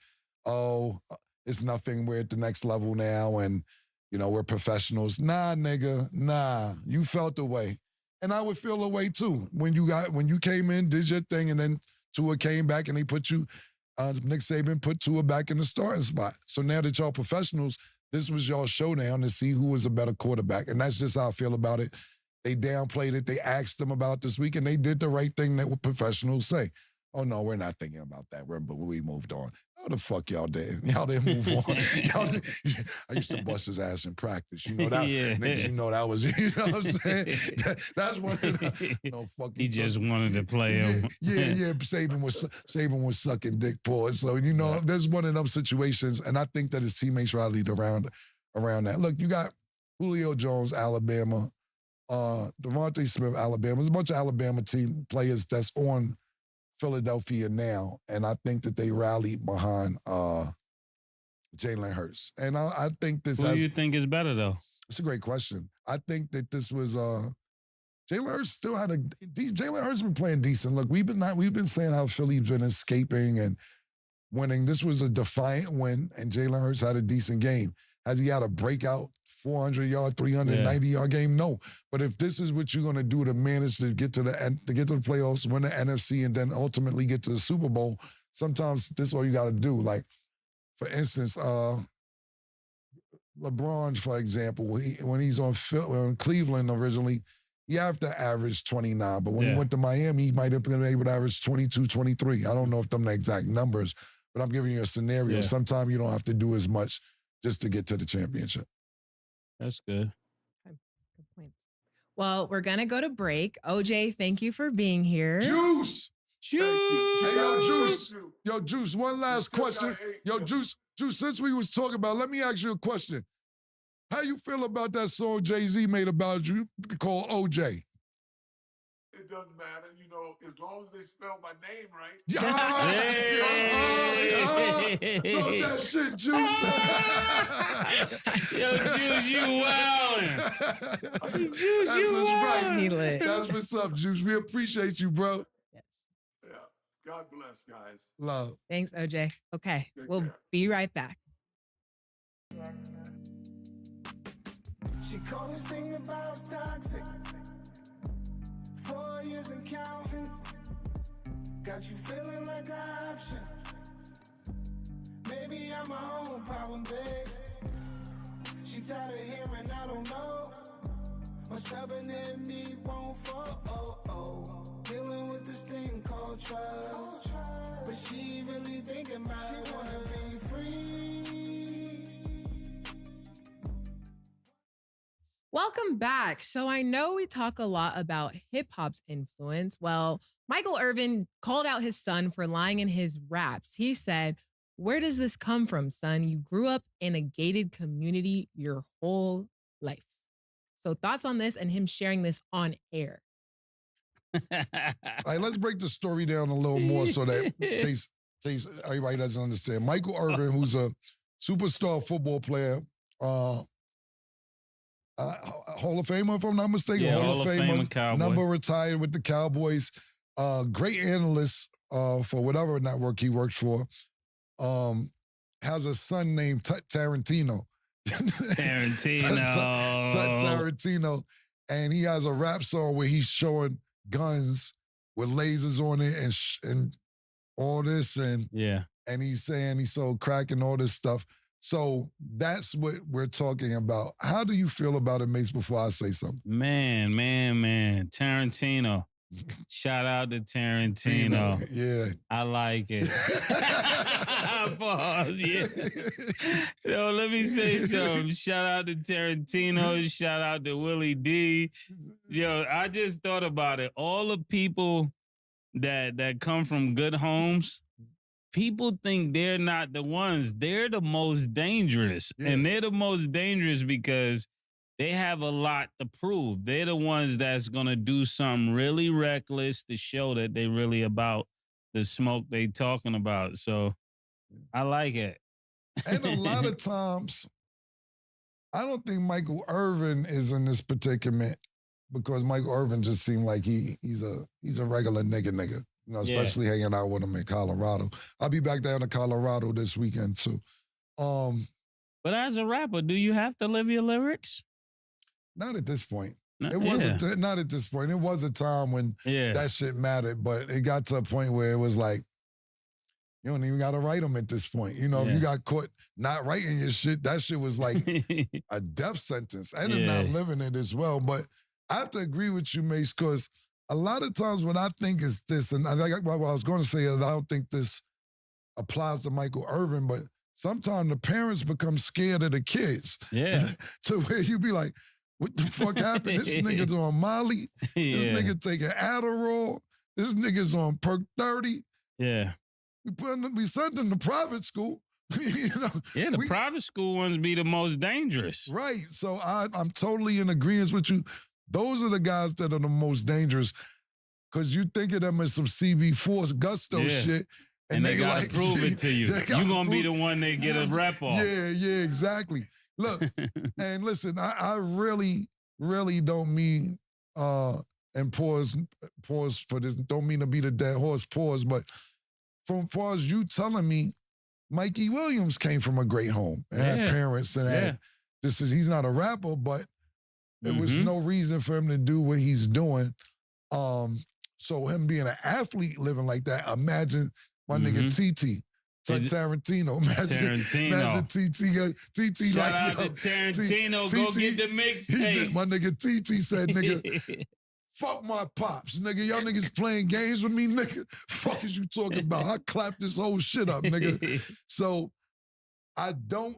oh, it's nothing. We're at the next level now. And, we're professionals. Nah, nigga. Nah. You felt the way. And I would feel the way too. When you came in, did your thing, and then Tua came back and they put you, Nick Saban put Tua back in the starting spot. So now that y'all professionals, this was y'all showdown to see who was a better quarterback. And that's just how I feel about it. They downplayed it. They asked them about this week, and they did the right thing that what professionals say. Oh, no, we're not thinking about that. We moved on. How the fuck y'all did? Y'all didn't move on. I used to bust his ass in practice. That, niggas, that was, what I'm saying? That's one of the, fucking. He just wanted to play him. Yeah. Saban was sucking dick paws. So, there's one of them situations, and I think that his teammates rallied around that. Look, you got Julio Jones, Alabama, Devontae Smith, Alabama. There's a bunch of Alabama team players that's on Philadelphia now, and I think that they rallied behind Jalen Hurts. And I think this. Who do you think is better though? It's a great question. I think that this was Jalen Hurts still had Jalen Hurts been playing decent. Look, we've been saying how Philly's been escaping and winning. This was a defiant win, and Jalen Hurts had a decent game. Has he had a breakout 400-yard, 390-yard game? No. But if this is what you're going to do to manage to get to the playoffs, win the NFC, and then ultimately get to the Super Bowl, sometimes this is all you got to do. Like, for instance, LeBron, for example, when he's on Cleveland originally, he had to average 29. But when he went to Miami, he might have been able to average 22, 23. I don't know if them the exact numbers, but I'm giving you a scenario. Yeah. Sometimes you don't have to do as much just to get to the championship. That's good. Okay. Good points. Well, we're going to go to break. OJ, thank you for being here. Juice! Juice! Hey, yo, Juice, one last question. Yo, Juice, since we was talking about, let me ask you a question. How you feel about that song Jay-Z made about you called OJ? It doesn't matter, as long as they spell my name right. Talk that shit, Juice. Yo, Juice, you wildin'. Juice, That's you what's right. wildin'. He lit. That's what's up, Juice. We appreciate you, bro. Yes. Yeah. God bless, guys. Love. Thanks, OJ. Okay, Take we'll care. be right back. She called this thing about toxic. 4 years and counting. Got you feeling like an option. Maybe I'm my own problem, babe. She tired of hearing I don't know. What's stubborn in me won't fall. Dealing with this thing called trust. But she really thinking about it. Wanna be free. Welcome back. So I know we talk a lot about hip hop's influence. Well, Michael Irvin called out his son for lying in his raps. He said, "Where does this come from, son? You grew up in a gated community your whole life." So thoughts on this and him sharing this on air? All right, let's break the story down a little more so that in case everybody doesn't understand. Michael Irvin, who's a superstar football player, Hall of Famer, if I'm not mistaken. Yeah, Hall of Famer Cowboy. Number retired with the Cowboys. Great analyst for whatever network he works for. Has a son named Tarantino. Tarantino. And he has a rap song where he's showing guns with lasers on it and all this. And he's saying he sold crack and all this stuff. So that's what we're talking about. How do you feel about it, Mace, before I say something? Man. Tarantino. Shout out to Tarantino. Yeah. I like it. Pause, yeah. Yo, let me say something. Shout out to Tarantino. Shout out to Willie D. Yo, I just thought about it. All the people that come from good homes, people think they're not the ones. They're the most dangerous. Yeah. And they're the most dangerous because they have a lot to prove. They're the ones that's going to do something really reckless to show that they really about the smoke they talking about. So I like it. And a lot of times, I don't think Michael Irvin is in this predicament because Michael Irvin just seemed like he's a regular nigga. You know, especially hanging out with him in Colorado. I'll be back down to Colorado this weekend too. But as a rapper, do you have to live your lyrics? Not at this point. It wasn't not at this point. It was a time when that shit mattered, but it got to a point where it was like, you don't even got to write them at this point. You know, if you got caught not writing your shit, that shit was like a death sentence. And not living it as well. But I have to agree with you, Mace, because a lot of times when I think is this, and what I was going to say is I don't think this applies to Michael Irvin, but sometimes the parents become scared of the kids. Yeah. To where you be like, what the fuck happened? This nigga's on Molly. This nigga taking Adderall. This nigga's on Perk 30. Yeah. We sent them to private school. You know? Yeah, the private school ones be the most dangerous. Right. So I'm totally in agreement with you. Those are the guys that are the most dangerous because you think of them as some CB Force gusto shit. And they got to prove it to you. You're going to be the one that get a rep off. Yeah, exactly. Look, and listen, I really, really don't mean, and pause for this, don't mean to be the dead horse, pause, but from far as you telling me, Mikey Williams came from a great home and had parents and had, he's not a rapper, but there was no reason for him to do what he's doing. So him being an athlete living like that, imagine my nigga TT. Tarantino. Imagine TT. Shout out to Tarantino. Go get the mixtape. My nigga TT said, nigga, fuck my pops. Nigga, y'all niggas playing games with me, nigga. Fuck is you talking about? I clapped this whole shit up, nigga. So I don't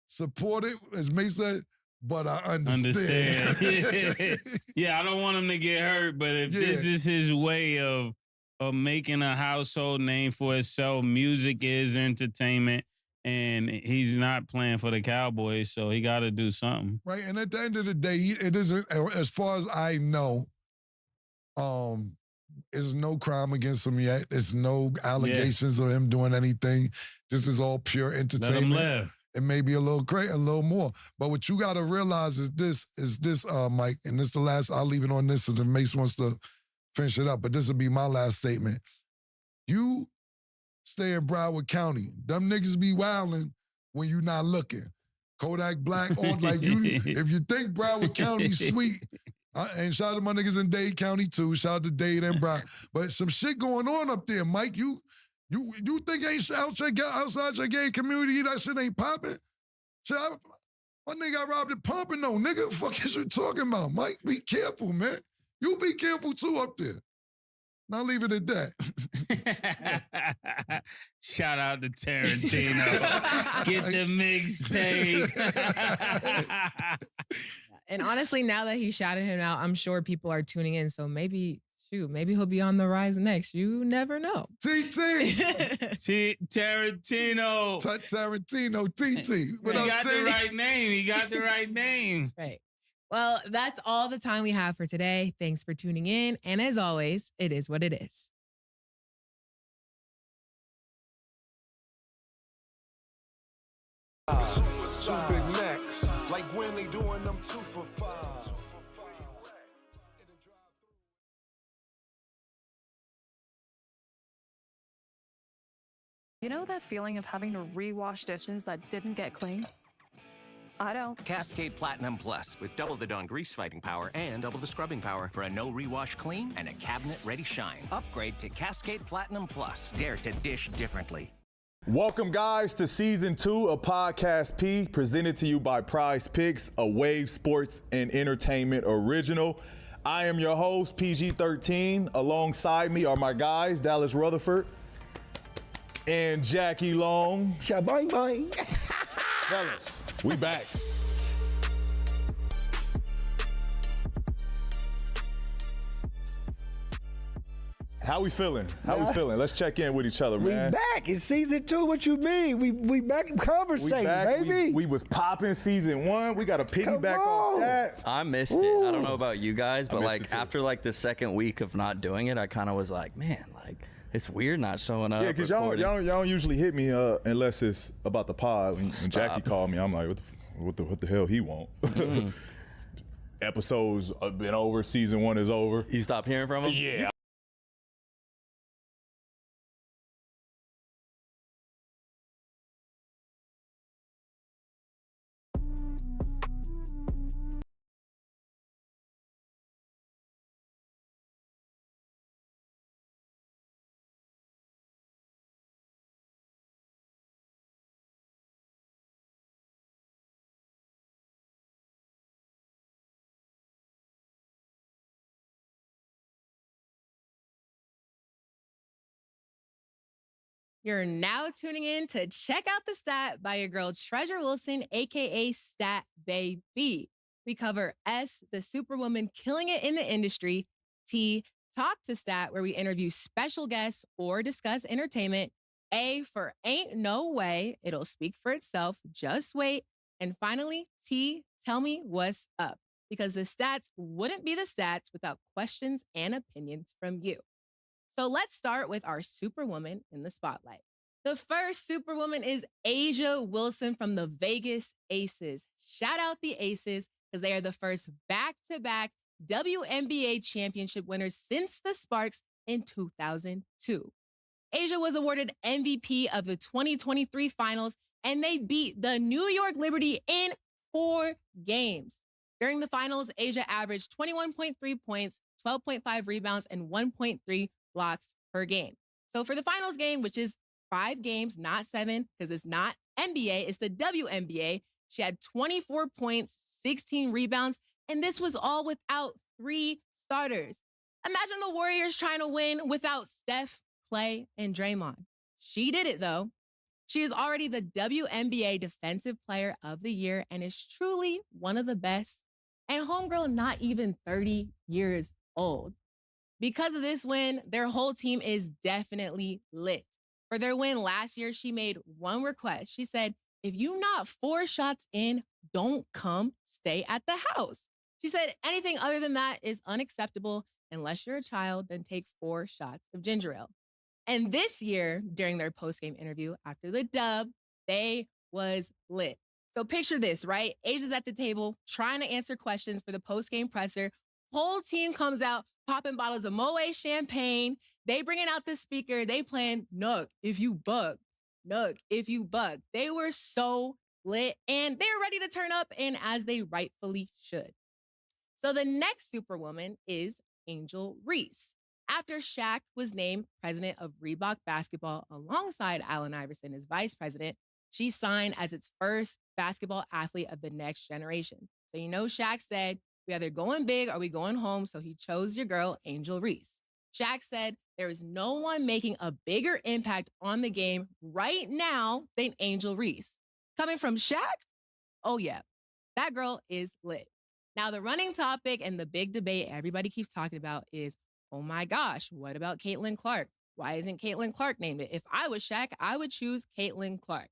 support it, as May said, but I understand. Yeah, I don't want him to get hurt, but if this is his way of making a household name for himself, music is entertainment, and he's not playing for the Cowboys, so he got to do something. Right, and at the end of the day, it isn't, as far as I know, There's no crime against him yet. There's no allegations of him doing anything. This is all pure entertainment. Let him live. It may be a little more. But what you got to realize is this, Mike, and this is the last, I'll leave it on this, and then Mace wants to finish it up, but this will be my last statement. You stay in Broward County. Them niggas be wilding when you not looking. Kodak Black on, like you, if you think Broward County's sweet, and shout out to my niggas in Dade County too. Shout out to Dade and Brown. But some shit going on up there, Mike. You think ain't outside your gay community that shit ain't popping? My nigga got robbed at pumping though, nigga. The fuck is you talking about, Mike? Be careful, man. You be careful too up there. Now leave it at that. Shout out to Tarantino. Get the mixtape. And honestly, now that he shouted him out, I'm sure people are tuning in. So maybe he'll be on the rise next. You never know. TT. Tarantino. Tarantino, TT. He got the right name. He got the right name. Right. Well, that's all the time we have for today. Thanks for tuning in. And as always, it is what it is. Two Big Macs, like when they doing them 2 for $5. You know that feeling of having to rewash dishes that didn't get clean? I don't. Cascade Platinum Plus with double the Dawn grease fighting power and double the scrubbing power for a no rewash clean and a cabinet ready shine. Upgrade to Cascade Platinum Plus. Dare to dish differently. Welcome, guys, to Season 2 of Podcast P, presented to you by Prize Picks, a Wave Sports and Entertainment original. I am your host, PG-13. Alongside me are my guys, Dallas Rutherford and Jackie Long. Shaboing boing. Fellas, we back. How we feeling? Let's check in with each other, man. We back. It's Season 2. What you mean? We back conversating, baby. We was popping Season 1. We got to piggyback off that. I missed it. I don't know about you guys, but like after like the second week of not doing it, I kind of was like, man, like it's weird not showing up. Yeah, because y'all don't usually hit me unless it's about the pod. When Jackie called me, I'm like, what the hell he want? Episodes have been over. Season 1 is over. You stopped hearing from him? Yeah. You're now tuning in to Check Out the Stat by your girl Treasure Wilson, aka Stat Baby. We cover S, the superwoman killing it in the industry, T, Talk to Stat, where we interview special guests or discuss entertainment, A for Ain't No Way, it'll speak for itself, just wait, and finally, T, Tell Me What's Up, because the stats wouldn't be the stats without questions and opinions from you. So let's start with our superwoman in the spotlight. The first superwoman is Asia Wilson from the Vegas Aces. Shout out the Aces because they are the first back-to-back WNBA championship winners since the Sparks in 2002. Asia was awarded MVP of the 2023 finals, and they beat the New York Liberty in 4 games. During the finals, Asia averaged 21.3 points, 12.5 rebounds, and 1.3 blocks per game. So for the finals game, which is 5 games, not 7, because it's not NBA, it's the WNBA, she had 24 points, 16 rebounds, and this was all without 3 starters. Imagine the Warriors trying to win without Steph, Clay, and Draymond. She did it, though. She is already the WNBA Defensive Player of the Year and is truly one of the best. And homegirl not even 30 years old. Because of this win, their whole team is definitely lit. For their win last year, she made one request. She said, if you not 4 shots in, don't come, stay at the house. She said anything other than that is unacceptable, Unless you're a child, then take 4 shots of ginger ale. And this year, during their post-game interview after the dub, they was lit. So picture this, right? Asia's at the table trying to answer questions for the post-game presser. Whole team comes out popping bottles of Moet champagne. They bringing out the speaker. They playing Nug if you bug. Nug if you bug. They were so lit and they were ready to turn up, and as they rightfully should. So the next superwoman is Angel Reese. After Shaq was named president of Reebok Basketball alongside Allen Iverson as vice president, she signed as its first basketball athlete of the next generation. So you know Shaq said, we either going big or we going home, so he chose your girl, Angel Reese. Shaq said, there is no one making a bigger impact on the game right now than Angel Reese. Coming from Shaq? Oh yeah, that girl is lit. Now the running topic and the big debate everybody keeps talking about is, oh my gosh, what about Caitlin Clark? Why isn't Caitlin Clark named it? If I was Shaq, I would choose Caitlin Clark.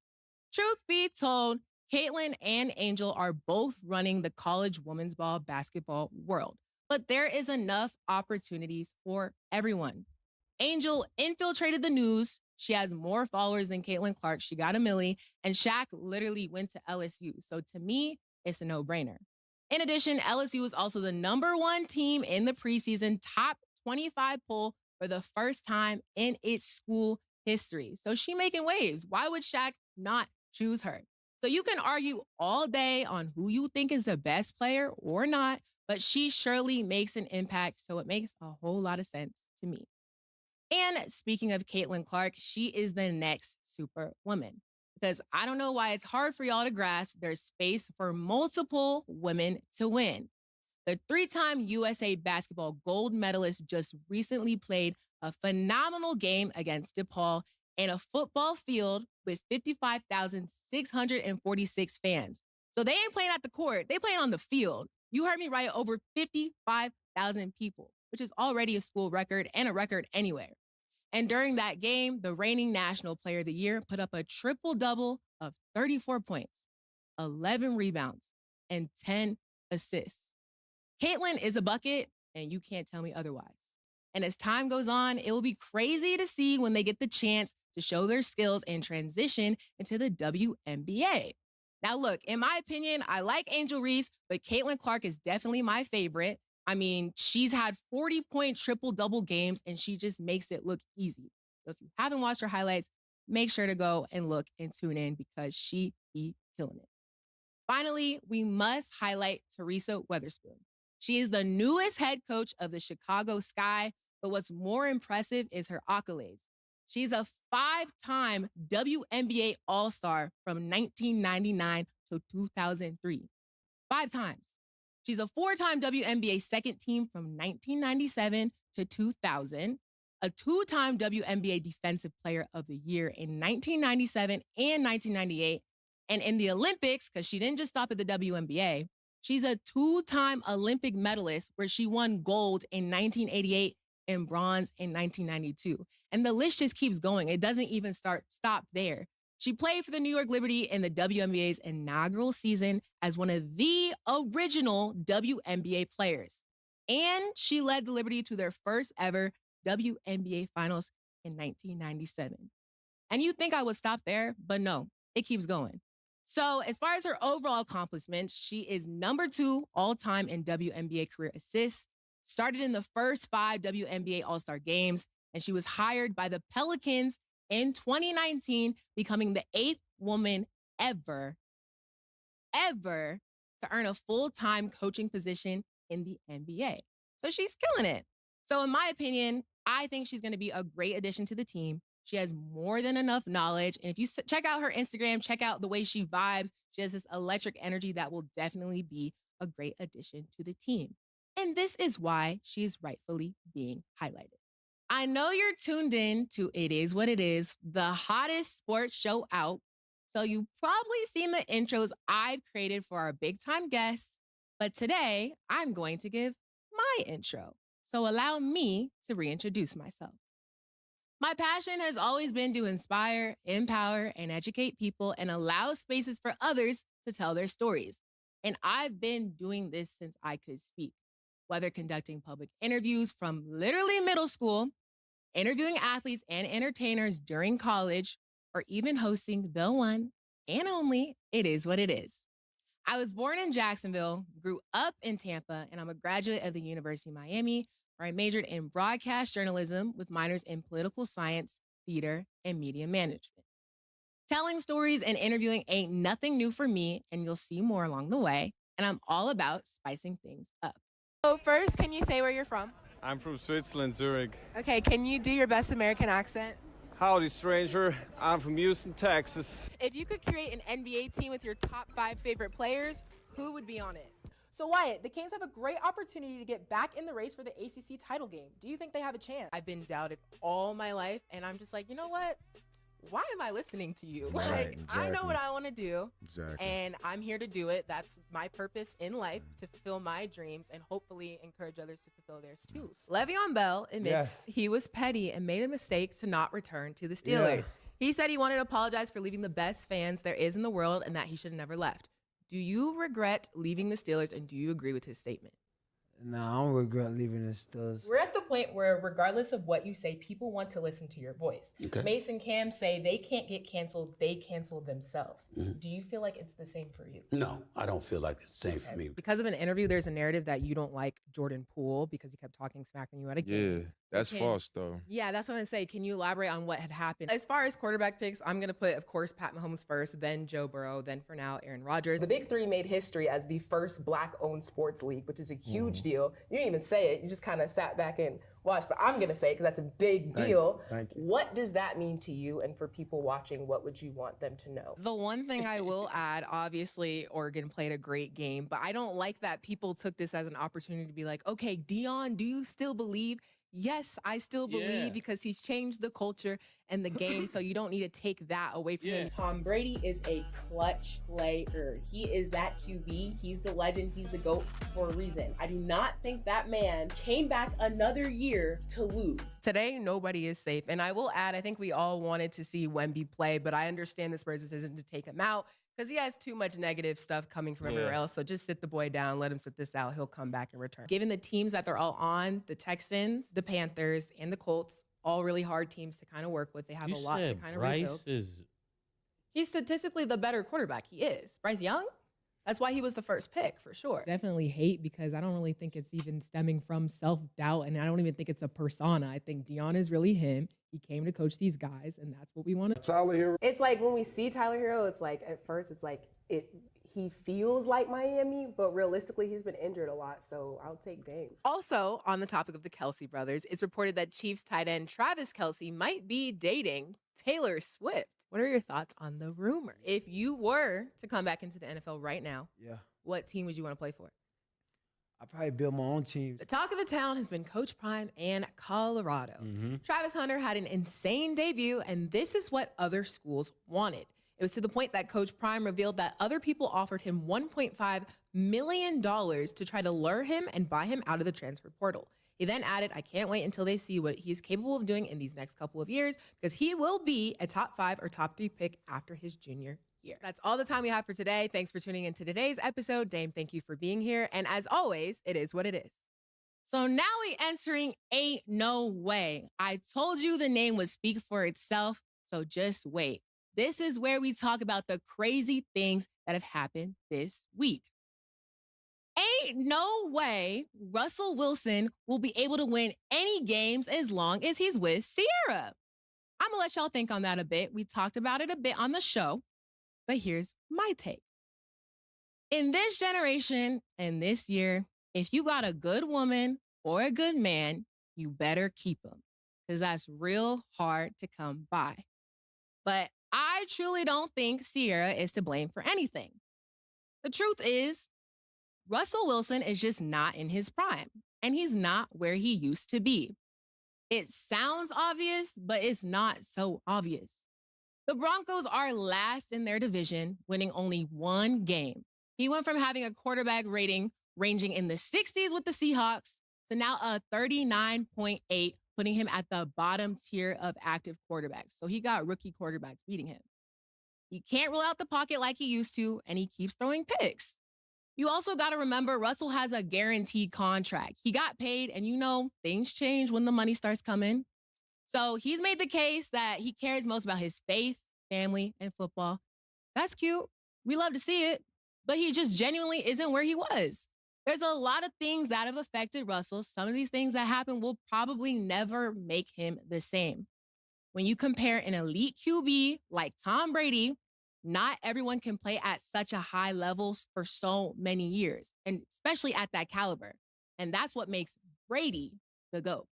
Truth be told, Caitlin and Angel are both running the college women's basketball world, but there is enough opportunities for everyone. Angel infiltrated the news. She has more followers than Caitlin Clark. She got a milli, and Shaq literally went to LSU. So to me, it's a no-brainer. In addition, LSU was also the #1 team in the preseason top 25 poll for the first time in its school history. So she making waves. Why would Shaq not choose her? So you can argue all day on who you think is the best player or not, but she surely makes an impact, so it makes a whole lot of sense to me. And speaking of Caitlin Clark, she is the next superwoman. Because I don't know why it's hard for y'all to grasp, there's space for multiple women to win. The 3-time USA basketball gold medalist just recently played a phenomenal game against DePaul in a football field with 55,646 fans. So they ain't playing at the court, they playing on the field. You heard me right, over 55,000 people, which is already a school record and a record anywhere. And during that game, the reigning National Player of the Year put up a triple-double of 34 points, 11 rebounds, and 10 assists. Caitlin is a bucket, and you can't tell me otherwise. And as time goes on, it will be crazy to see when they get the chance to show their skills and transition into the WNBA. Now, look, in my opinion, I like Angel Reese, but Caitlin Clark is definitely my favorite. I mean, she's had 40-point triple-double games, and she just makes it look easy. So if you haven't watched her highlights, make sure to go and look and tune in because she be killing it. Finally, we must highlight Teresa Weatherspoon. She is the newest head coach of the Chicago Sky, but what's more impressive is her accolades. She's a 5-time WNBA All-Star from 1999 to 2003. 5 times. She's a 4-time WNBA second team from 1997 to 2000, a 2-time WNBA Defensive Player of the Year in 1997 and 1998, and in the Olympics, because she didn't just stop at the WNBA, she's a 2-time Olympic medalist where she won gold in 1988 and bronze in 1992. And the list just keeps going. It doesn't even stop there. She played for the New York Liberty in the WNBA's inaugural season as one of the original WNBA players. And she led the Liberty to their first ever WNBA finals in 1997. And you'd think I would stop there, but no, it keeps going. So as far as her overall accomplishments, she is #2 all-time in WNBA career assists, started in the first 5 WNBA All-Star games, and she was hired by the Pelicans in 2019, becoming the 8th woman ever to earn a full-time coaching position in the NBA. So she's killing it. So in my opinion, I think she's going to be a great addition to the team. She has more than enough knowledge. And if you check out her Instagram, check out the way she vibes. She has this electric energy that will definitely be a great addition to the team. And this is why she is rightfully being highlighted. I know you're tuned in to It Is What It Is, the hottest sports show out. So you've probably seen the intros I've created for our big time guests. But today, I'm going to give my intro. So allow me to reintroduce myself. My passion has always been to inspire, empower, and educate people and allow spaces for others to tell their stories. And I've been doing this since I could speak. Whether conducting public interviews from literally middle school, interviewing athletes and entertainers during college, or even hosting the one and only It Is What It Is. I was born in Jacksonville, grew up in Tampa, and I'm a graduate of the University of Miami, where I majored in broadcast journalism with minors in political science, theater, and media management. Telling stories and interviewing ain't nothing new for me, and you'll see more along the way, and I'm all about spicing things up. So first, can you say where you're from? I'm from Switzerland, Zurich. Okay, can you do your best American accent? Howdy, stranger. I'm from Houston, Texas. If you could create an NBA team with your top 5 favorite players, who would be on it? So Wyatt, the Canes have a great opportunity to get back in the race for the ACC title game. Do you think they have a chance? I've been doubted all my life, and I'm just like, you know what? Why am I listening to you? Right, I know what I want to do, Exactly. and I'm here to do it. That's my purpose in life, to fulfill my dreams and hopefully encourage others to fulfill theirs too. Le'Veon Bell admits he was petty and made a mistake to not return to the Steelers. Yeah. He said he wanted to apologize for leaving the best fans there is in the world and that he should have never left. Do you regret leaving the Steelers, and do you agree with his statement? No, I don't regret leaving the Steelers. We're at the point where, regardless of what you say, people want to listen to your voice. Okay. Mace and Cam say they can't get canceled, they cancel themselves. Do you feel like it's the same for you? No, I don't feel like it's the same for me. Because of an interview, there's a narrative that you don't like Jordan Poole because he kept talking smack on you at a game. Yeah, that's Okay. false though. Yeah, that's what I'm gonna say. Can you elaborate on what had happened? As far as quarterback picks, I'm gonna put, of course, Pat Mahomes first, then Joe Burrow, then for now, Aaron Rodgers. The Big Three made history as the first Black-owned sports league, which is a huge deal. You didn't even say it. You just kind of sat back and watched. But I'm gonna say it because that's a big deal. Thank you. What does that mean to you? And for people watching, what would you want them to know? The one thing I will add, obviously, Oregon played a great game, but I don't like that people took this as an opportunity to be like, okay, Dion, do you still believe? Yes, I still believe because he's changed the culture and the game, so you don't need to take that away from him. Tom Brady is a clutch player. He is that QB. He's the legend. He's the GOAT for a reason. I do not think that man came back another year to lose. Today, nobody is safe. And I will add, I think we all wanted to see Wemby play, but I understand the Spurs' decision to take him out because he has too much negative stuff coming from everywhere else. So just sit the boy down, let him sit this out. He'll come back and return. Given the teams that they're all on, the Texans, the Panthers, and the Colts, all really hard teams to kind of work with. They have a lot to kind of rebuild. He's statistically the better quarterback. He is. Bryce Young? That's why he was the first pick, for sure. Definitely hate, because I don't really think it's even stemming from self-doubt, and I don't even think it's a persona. I think Dion is really him. He came to coach these guys, and that's what we want to. Tyler Hero. It's like when we see Tyler Hero, it's like at first it's like he feels like Miami, but realistically he's been injured a lot, so I'll take Dame. Also, on the topic of the Kelce brothers, it's reported that Chiefs tight end Travis Kelce might be dating Taylor Swift. What are your thoughts on the rumor? If you were to come back into the NFL right now, what team would you want to play for? I probably build my own team. The talk of the town has been Coach Prime and Colorado. Travis Hunter had an insane debut, and this is what other schools wanted. It was to the point that Coach Prime revealed that other people offered him $1.5 million to try to lure him and buy him out of the transfer portal. He then added, I can't wait until they see what he's capable of doing in these next couple of years, because he will be a top 5 or top 3 pick after his junior year. That's all the time we have for today. Thanks for tuning into today's episode. Dame, thank you for being here. And as always, it is what it is. So now we entering Ain't No Way. I told you the name would speak for itself, so just wait. This is where we talk about the crazy things that have happened this week. Ain't no way Russell Wilson will be able to win any games as long as he's with Sierra. I'm gonna let y'all think on that a bit. We talked about it a bit on the show, but here's my take. In this generation and this year, if you got a good woman or a good man, you better keep them, because that's real hard to come by. But I truly don't think Sierra is to blame for anything. The truth is, Russell Wilson is just not in his prime, and he's not where he used to be. It sounds obvious, but it's not so obvious. The Broncos are last in their division, winning only one game. He went from having a quarterback rating ranging in the 60s with the Seahawks to now a 39.8, putting him at the bottom tier of active quarterbacks. So he got rookie quarterbacks beating him. He can't roll out the pocket like he used to, and he keeps throwing picks. You also got to remember Russell has a guaranteed contract. He got paid, and you know, things change when the money starts coming. So he's made the case that he cares most about his faith, family, and football. That's cute. We love to see it. But he just genuinely isn't where he was. There's a lot of things that have affected Russell. Some of these things that happen will probably never make him the same. When you compare an elite QB like Tom Brady, not everyone can play at such a high level for so many years, and especially at that caliber. And that's what makes Brady the GOAT.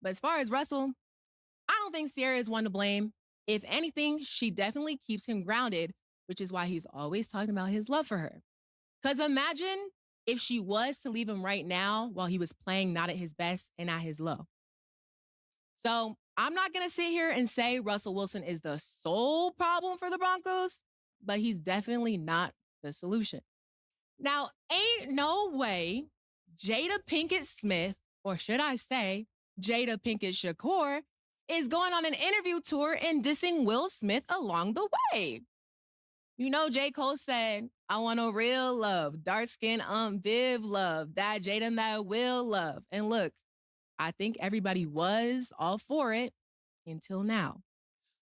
But as far as Russell, I don't think Sierra is one to blame. If anything, she definitely keeps him grounded, which is why he's always talking about his love for her. Because imagine if she was to leave him right now while he was playing not at his best and at his low. So I'm not going to sit here and say Russell Wilson is the sole problem for the Broncos, but he's definitely not the solution. Now, ain't no way Jada Pinkett Smith, or should I say Jada Pinkett Shakur, is going on an interview tour and dissing Will Smith along the way. You know, J. Cole said, I want a real love, dark skin, Viv love, that Jada and that Will love. And look, I think everybody was all for it until now.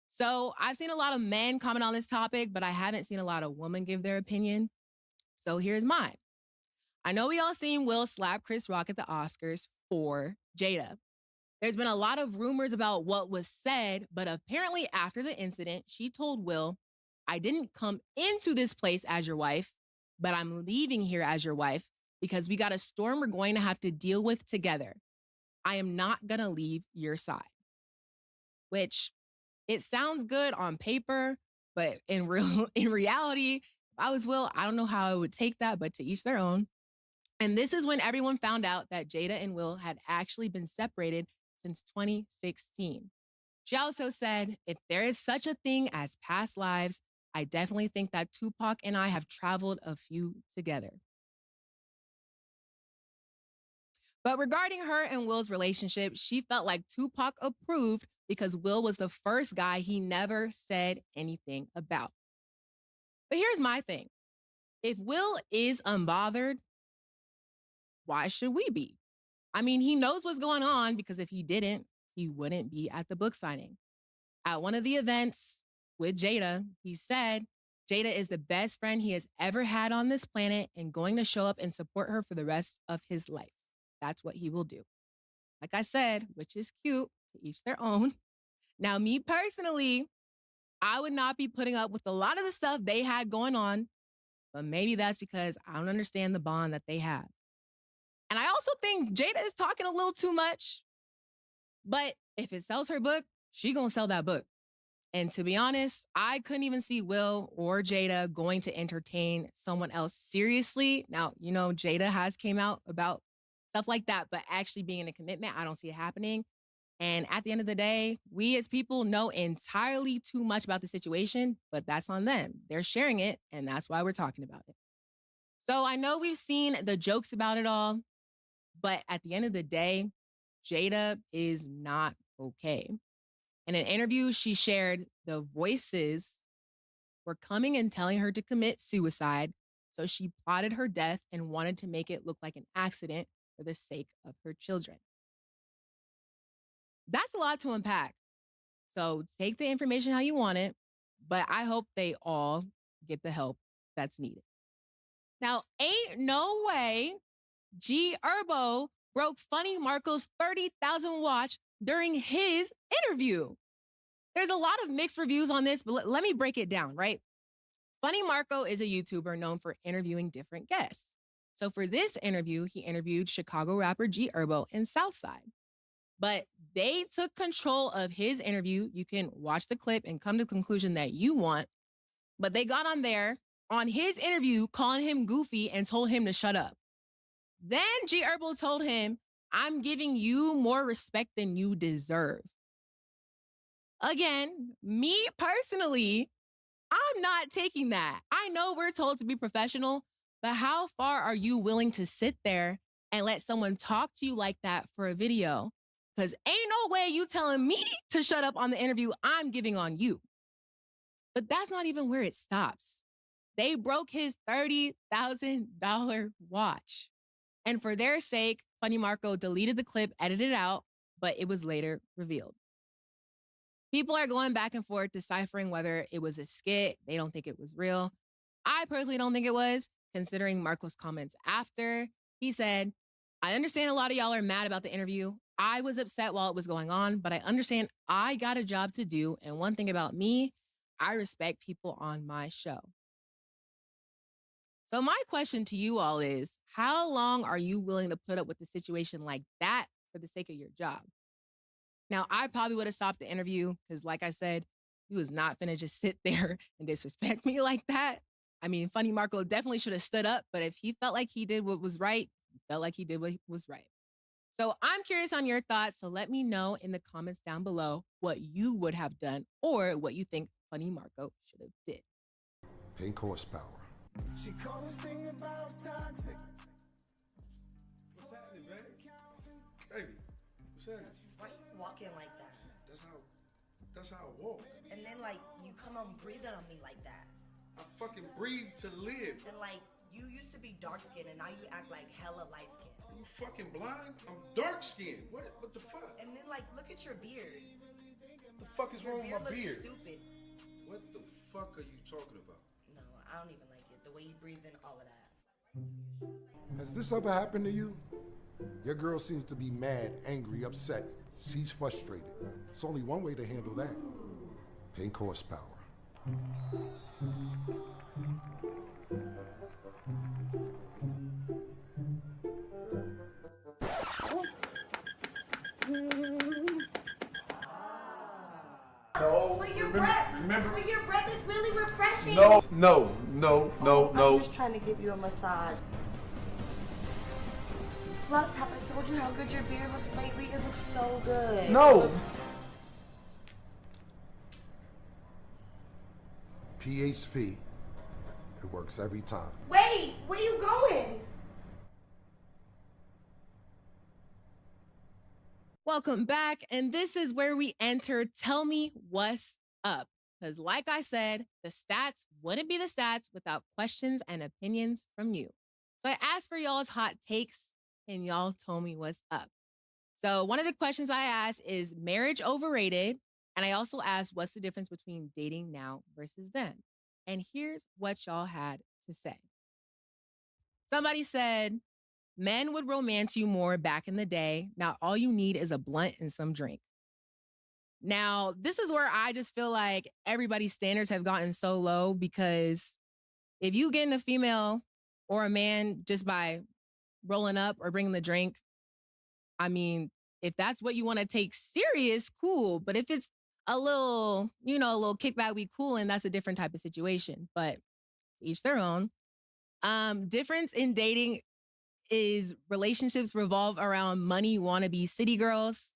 So I've seen a lot of men comment on this topic, but I haven't seen a lot of women give their opinion. So here's mine. I know we all seen Will slap Chris Rock at the Oscars for Jada. There's been a lot of rumors about what was said, but apparently after the incident, she told Will, I didn't come into this place as your wife, but I'm leaving here as your wife because we got a storm we're going to have to deal with together. I am not going to leave your side. Which, it sounds good on paper, but in reality, if I was Will, I don't know how I would take that, but to each their own. And this is when everyone found out that Jada and Will had actually been separated since 2016. She also said, if there is such a thing as past lives, I definitely think that Tupac and I have traveled a few together. But regarding her and Will's relationship, she felt like Tupac approved because Will was the first guy he never said anything about. But here's my thing. If Will is unbothered, why should we be? I mean, he knows what's going on because if he didn't, he wouldn't be at the book signing. At one of the events with Jada, he said, Jada is the best friend he has ever had on this planet and going to show up and support her for the rest of his life. That's what he will do. Like I said, which is cute, to each their own. Now, me personally, I would not be putting up with a lot of the stuff they had going on, but maybe that's because I don't understand the bond that they have. And I also think Jada is talking a little too much, but if it sells her book, she gonna sell that book. And to be honest, I couldn't even see Will or Jada going to entertain someone else seriously. Now, you know, Jada has came out about stuff like that, but actually being in a commitment, I don't see it happening. And at the end of the day, we as people know entirely too much about the situation, but that's on them. They're sharing it, and that's why we're talking about it. So I know we've seen the jokes about it all, but at the end of the day, Jada is not okay. In an interview, she shared the voices were coming and telling her to commit suicide, so she plotted her death and wanted to make it look like an accident for the sake of her children. That's a lot to unpack. So take the information how you want it, but I hope they all get the help that's needed. Now, ain't no way G Herbo broke Funny Marco's 30,000 watch during his interview. There's a lot of mixed reviews on this, but let me break it down, right? Funny Marco is a YouTuber known for interviewing different guests. So for this interview, he interviewed Chicago rapper G Herbo and Southside. But they took control of his interview. You can watch the clip and come to the conclusion that you want. But they got on there on his interview, calling him goofy and told him to shut up. Then G Herbo told him, I'm giving you more respect than you deserve. Again, me personally, I'm not taking that. I know we're told to be professional, but how far are you willing to sit there and let someone talk to you like that for a video? Because ain't no way you telling me to shut up on the interview I'm giving on you. But that's not even where it stops. They broke his $30,000 watch. And for their sake, Funny Marco deleted the clip, edited it out, but it was later revealed. People are going back and forth deciphering whether it was a skit. They don't think it was real. I personally don't think it was, considering Marco's comments after. He said, I understand a lot of y'all are mad about the interview. I was upset while it was going on, but I understand I got a job to do. And one thing about me, I respect people on my show. So my question to you all is, how long are you willing to put up with a situation like that for the sake of your job? Now, I probably would have stopped the interview because, like I said, he was not finna just sit there and disrespect me like that. I mean, Funny Marco definitely should have stood up, but if he felt like he did what was right, he felt like he did what was right. So I'm curious on your thoughts, so let me know in the comments down below what you would have done or what you think Funny Marco should have did. Pink horsepower. She called this thing about toxic. What's happening, man? Baby, what's happening? Why you walking like that? That's how I walk. And then like you come on breathing on me like that. I fucking breathe to live. And like you used to be dark skinned and now you act like hella light skinned. Are you fucking blind? I'm dark skinned. What the fuck? And then like look at your beard. What the fuck is wrong with my beard? Looks stupid. What the fuck are you talking about? No, I don't even like it. The way you breathe in, all of that. Has this ever happened to you? Your girl seems to be mad, angry, upset. She's frustrated. It's only one way to handle that. Pink horsepower. With your breath. With your breath is really refreshing. No. I'm just trying to give you a massage. Plus, have I told you how good your beard looks lately? It looks so good. No. PHP. It works every time. Wait, where you going? Welcome back, and this is where we enter Tell Me What's Up. Because like I said, the stats wouldn't be the stats without questions and opinions from you. So I asked for y'all's hot takes, and y'all told me what's up. So one of the questions I asked is marriage overrated? And I also asked what's the difference between dating now versus then? And here's what y'all had to say. Somebody said, men would romance you more back in the day. Now all you need is a blunt and some drink. Now, this is where I just feel like everybody's standards have gotten so low because if you get a female or a man just by rolling up or bringing the drink, I mean, if that's what you want to take serious, cool. But if it's a little, a little kickback, we cool, and that's a different type of situation. But each their own. Difference in dating is relationships revolve around money, wannabe city girls.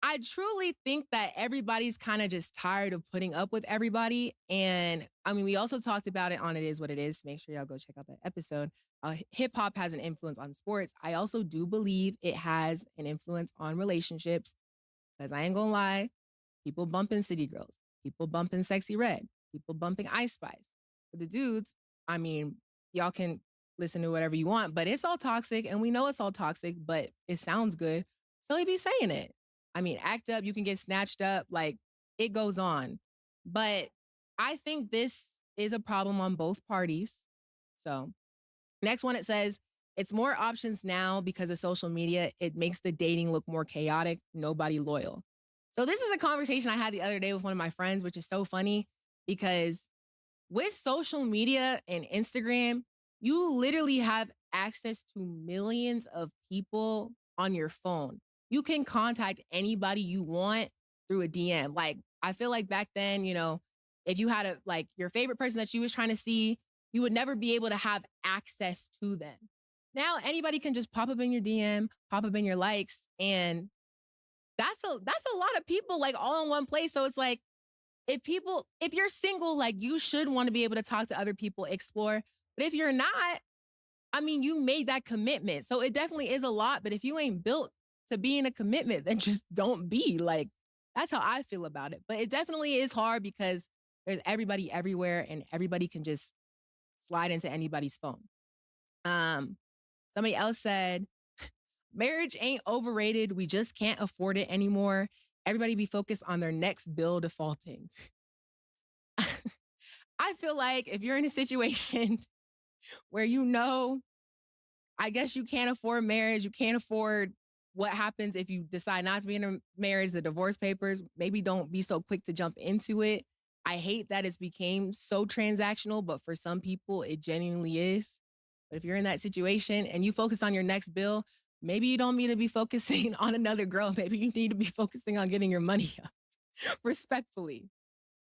I truly think that everybody's kind of just tired of putting up with everybody. And I mean, we also talked about it on It Is What It Is. Make sure y'all go check out that episode. Hip hop has an influence on sports. I also do believe it has an influence on relationships because I ain't gonna lie, people bumping city girls, people bumping Sexy Red, people bumping Ice Spice. For the dudes, I mean, y'all can listen to whatever you want, but it's all toxic and we know it's all toxic, but it sounds good. So he be saying it. I mean, act up, you can get snatched up, like it goes on. But I think this is a problem on both parties. So next one, it says, it's more options now because of social media. It makes the dating look more chaotic, nobody loyal. So this is a conversation I had the other day with one of my friends, which is so funny because with social media and Instagram, you literally have access to millions of people on your phone. You can contact anybody you want through a DM. Like, I feel like back then, if you had your favorite person that you was trying to see, you would never be able to have access to them. Now, anybody can just pop up in your DM, pop up in your likes, and that's a lot of people all in one place. So it's like, if you're single, you should want to be able to talk to other people, explore. But if you're not, I mean, you made that commitment. So it definitely is a lot. But if you ain't built to be in a commitment, then just don't be. That's how I feel about it. But it definitely is hard because There's everybody everywhere, and everybody can just slide into anybody's phone. Somebody else said, marriage ain't overrated. We just can't afford it anymore. Everybody be focused on their next bill defaulting. I feel like if you're in a situation where I guess you can't afford marriage, you can't afford what happens if you decide not to be in a marriage, the divorce papers, maybe don't be so quick to jump into it. I hate that it's became so transactional, but for some people, it genuinely is. But if you're in that situation and you focus on your next bill, maybe you don't need to be focusing on another girl. Maybe you need to be focusing on getting your money up. Respectfully.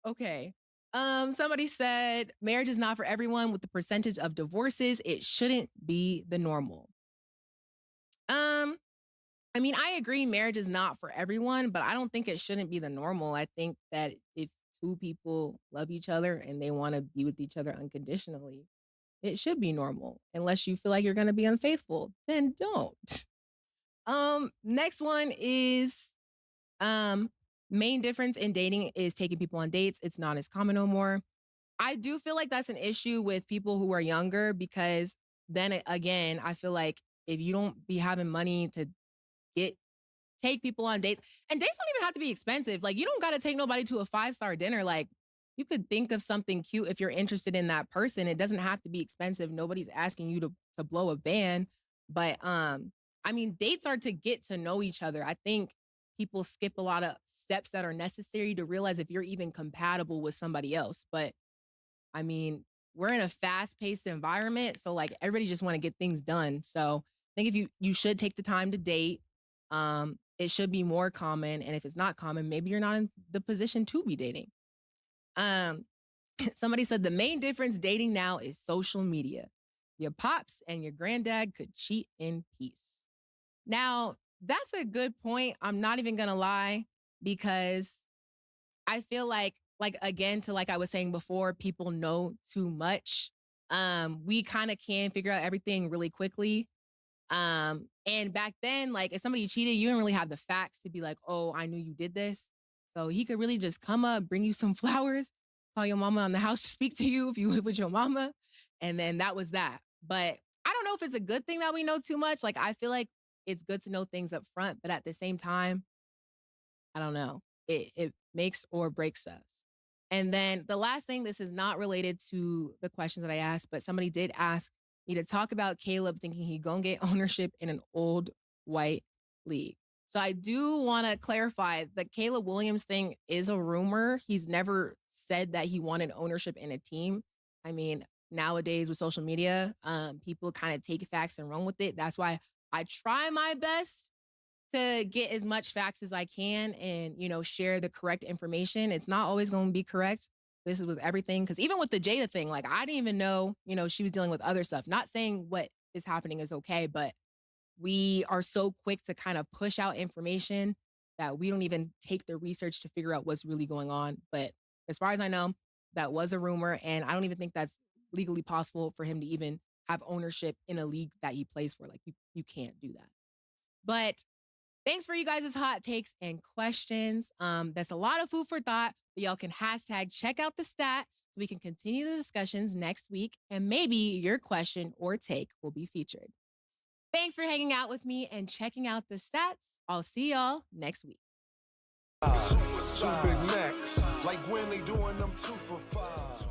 Okay. Somebody said marriage is not for everyone. With the percentage of divorces, it shouldn't be the normal. I mean, I agree marriage is not for everyone, but I don't think it shouldn't be the normal. I think that if two people love each other and they want to be with each other unconditionally, it should be normal. Unless you feel like you're going to be unfaithful, then don't. Next one is main difference in dating is taking people on dates. It's not as common no more. I do feel like that's an issue with people who are younger, because then again, I feel like if you don't be having money to take people on dates, and dates don't even have to be expensive. Like, you don't got to take nobody to a 5-star dinner. Like, you could think of something cute if you're interested in that person. It doesn't have to be expensive. Nobody's asking you to blow a band. But I mean, dates are to get to know each other. I think people skip a lot of steps that are necessary to realize if you're even compatible with somebody else. But I mean, we're in a fast-paced environment, so like everybody just want to get things done. So I think if you should take the time to date. It should be more common. And if it's not common, maybe you're not in the position to be dating. Somebody said the main difference dating now is social media. Your pops and your granddad could cheat in peace. Now, that's a good point. I'm not even going to lie, because I feel like again, to like I was saying before, people know too much. We kind of can figure out everything really quickly. And back then, like if somebody cheated, you didn't really have the facts to be like, oh, I knew you did this. So he could really just come up, bring you some flowers, call your mama on the house, speak to you if you live with your mama. And then that was that. But I don't know if it's a good thing that we know too much. Like, I feel like it's good to know things up front, but at the same time, I don't know. It makes or breaks us. And then the last thing, this is not related to the questions that I asked, but somebody did ask me to talk about Caleb thinking he gonna get ownership in an old white league. So I do want to clarify that Caleb Williams thing is a rumor. He's never said that he wanted ownership in a team. I mean, nowadays with social media, people kind of take facts and run with it. That's why I try my best to get as much facts as I can and, share the correct information. It's not always going to be correct. This is with everything. Because even with the Jada thing, like, I didn't even know, she was dealing with other stuff. Not saying what is happening is okay, but we are so quick to kind of push out information that we don't even take the research to figure out what's really going on. But as far as I know, that was a rumor. And I don't even think that's legally possible for him to even have ownership in a league that he plays for. Like, you can't do that. But thanks for you guys' hot takes and questions. That's a lot of food for thought, but y'all can hashtag check out the stat so we can continue the discussions next week, and maybe your question or take will be featured. Thanks for hanging out with me and checking out the stats. I'll see y'all next week. Two Big Macs, like when they doing them 2 for $5.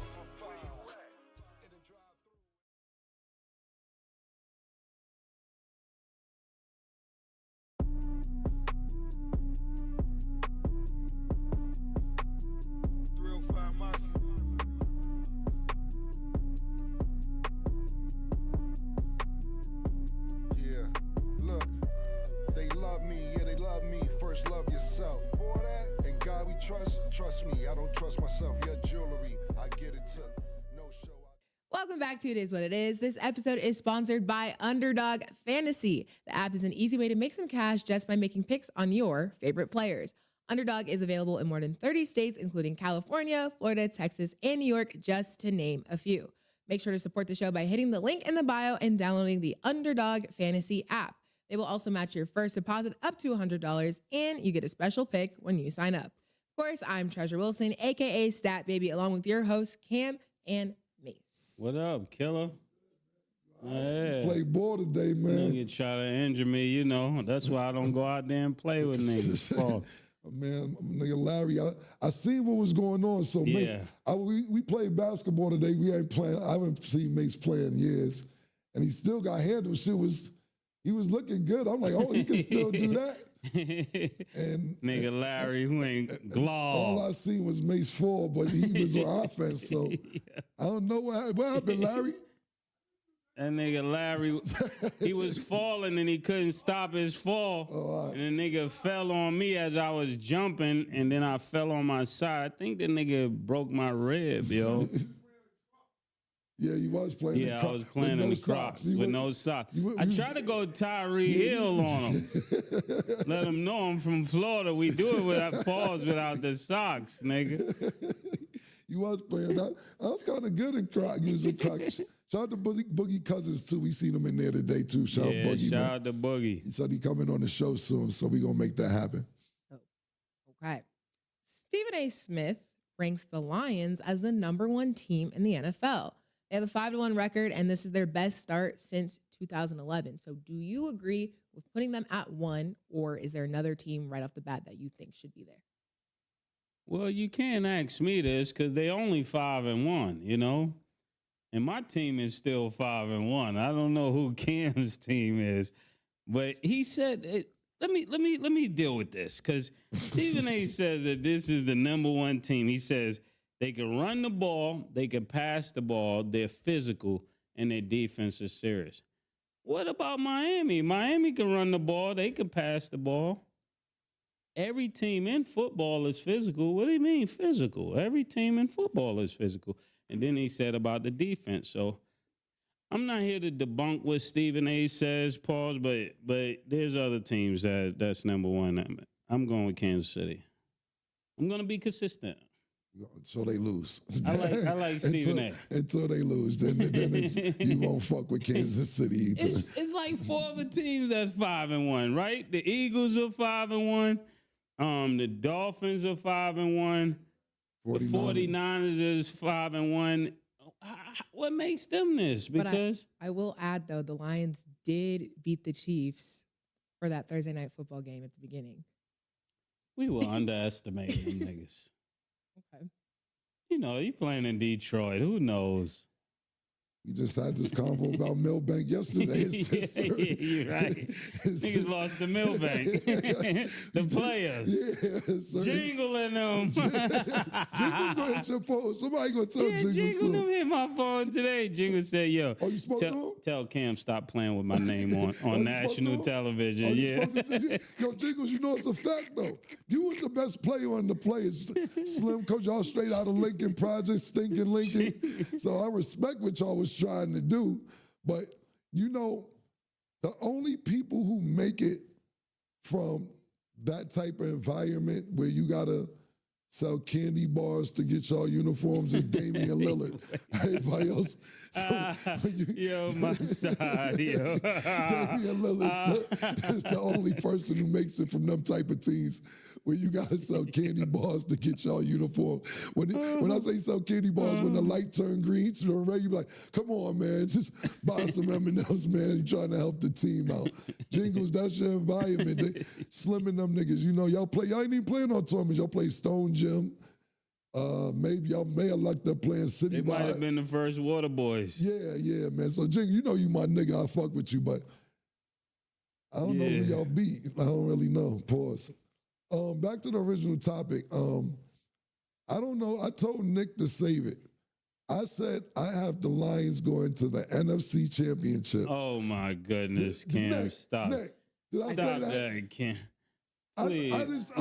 Love yourself. For that, and God we trust me. I don't trust myself. Your jewelry, I get it took. No show. Welcome back to It Is What It Is. This episode is sponsored by Underdog Fantasy. The app is an easy way to make some cash just by making picks on your favorite players. Underdog is available in more than 30 states, including California, Florida, Texas, and New York, just to name a few. Make sure to support the show by hitting the link in the bio and downloading the Underdog Fantasy app. They will also match your first deposit up to $100, and you get a special pick when you sign up. Of course, I'm Treasure Wilson, aka Stat Baby, along with your hosts, Cam and Mace. What up, killer? Play ball today, man. Nigga try to injure me, you know. That's why I don't go out there and play with niggas. Paul. Man, nigga Larry, I seen what was going on. So Yeah. we played basketball today. We ain't playing. I haven't seen Mace play in years, and he still got handled. He was looking good. I'm like, oh, he can still do that. And nigga Larry, who ain't glove. All I seen was Mace fall, but he was on offense. So I don't know what happened, Larry. That nigga Larry, he was falling and he couldn't stop his fall. Oh, and the nigga fell on me as I was jumping, and then I fell on my side. I think the nigga broke my rib, yo. Yeah, you was playing. Yeah, I was playing in the Crocs with no socks. I tried to go Tyree Hill on him. Let him know I'm from Florida. We do it without paws, without the socks, nigga. You was playing. I was kind of good in Crocs. You was in Crocs. Shout out to Boogie Cousins, too. We seen him in there today, too. Shout out Boogie. Shout out to Boogie. He said he coming on the show soon, so we going to make that happen. Okay. Stephen A. Smith ranks the Lions as the #1 team in the NFL. They have a 5-1 record, and this is their best start since 2011. So do you agree with putting them at 1, or is there another team right off the bat that you think should be there? Well, you can't ask me this because they only 5-1, you know? And my team is still 5-1. I don't know who Cam's team is, but he said, let me deal with this because Stephen A. says that this is the #1 team. He says they can run the ball, they can pass the ball, they're physical, and their defense is serious. What about Miami? Miami can run the ball, they can pass the ball. Every team in football is physical. What do you mean physical? Every team in football is physical. And then he said about the defense. So I'm not here to debunk what Stephen A. says, pause, but there's other teams that's #1. I'm going with Kansas City. I'm going to be consistent. So they lose. I like Stephen A. Until they lose, then you won't fuck with Kansas City either. It's like 4 other teams that's 5-1, right? The Eagles are 5-1. The Dolphins are 5-1. The 49ers is 5-1. What makes them this? Because I will add, though, the Lions did beat the Chiefs for that Thursday night football game at the beginning. We were underestimating them niggas. Okay. You know, you playing in Detroit. Who knows? We just had this convo about Milbank yesterday. You're right. Niggas lost to Milbank. The players. Yeah, Jingling them. Jingle's going to hit your phone. Somebody going to tell Jingle soon. Jingle hit my phone today. Jingle said, yo. Oh, you spoke to him? Tell Cam stop playing with my name on national television. Yo, Jingles, you know it's a fact, though. You was the best player on the players. Slim coach, y'all straight out of Lincoln Project, stinking Lincoln. So I respect what y'all was trying to do, but you know, the only people who make it from that type of environment where you gotta sell candy bars to get y'all uniforms is Damian Lillard. Everybody else, yo, my side, yo. Damian Lillard is the only person who makes it from them type of teams where you gotta sell candy bars to get y'all uniform. When I say sell candy bars, when the light turn green, so red, you be like, come on, man, just buy some M&Ms, man. You're trying to help the team out. Jingles, that's your environment. They slimming them niggas. You know, y'all ain't even playing on tournaments. Y'all play Stone Gym. Maybe y'all may have lucked up playing City. They might have been the first Water Boys. Yeah, man. So, Jingle, you know you my nigga. I fuck with you, but I don't know who y'all beat. I don't really know. Pause. Back to the original topic. I don't know. I told Nick to save it. I said I have the Lions going to the NFC Championship. Oh my goodness, Cam, Nick, stop. Nick, did I Stop say that? Cam. Please.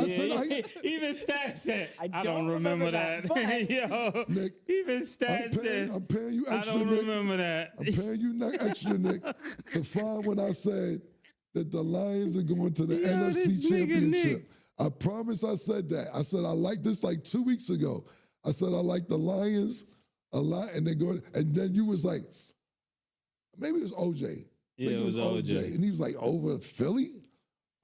Even Stat said, I don't remember that. Yo, Nick, even Stat said, I'm paying you extra, I don't Nick. remember that. I'm paying you extra, Nick, to find when I said that the Lions are going to the NFC Championship. I promise I said that. I said I like this like 2 weeks ago. I said I like the Lions a lot, and they go. And then you was like, maybe it was OJ. Yeah, it was OJ. And he was like, over Philly?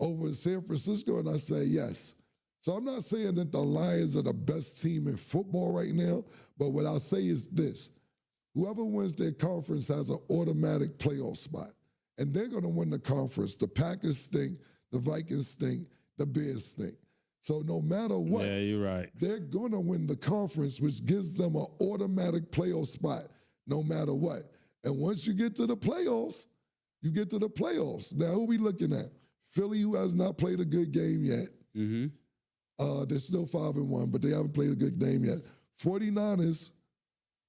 Over San Francisco? And I said, yes. So I'm not saying that the Lions are the best team in football right now, but what I'll say is this. Whoever wins their conference has an automatic playoff spot. And they're going to win the conference. The Packers stink, the Vikings stink, the Bears stink. So no matter what, yeah, you're right. They're going to win the conference, which gives them an automatic playoff spot no matter what. And once you get to the playoffs, you get to the playoffs. Now, who are we looking at? Philly, who has not played a good game yet. Mm-hmm. They're still 5-1, but they haven't played a good game yet. 49ers,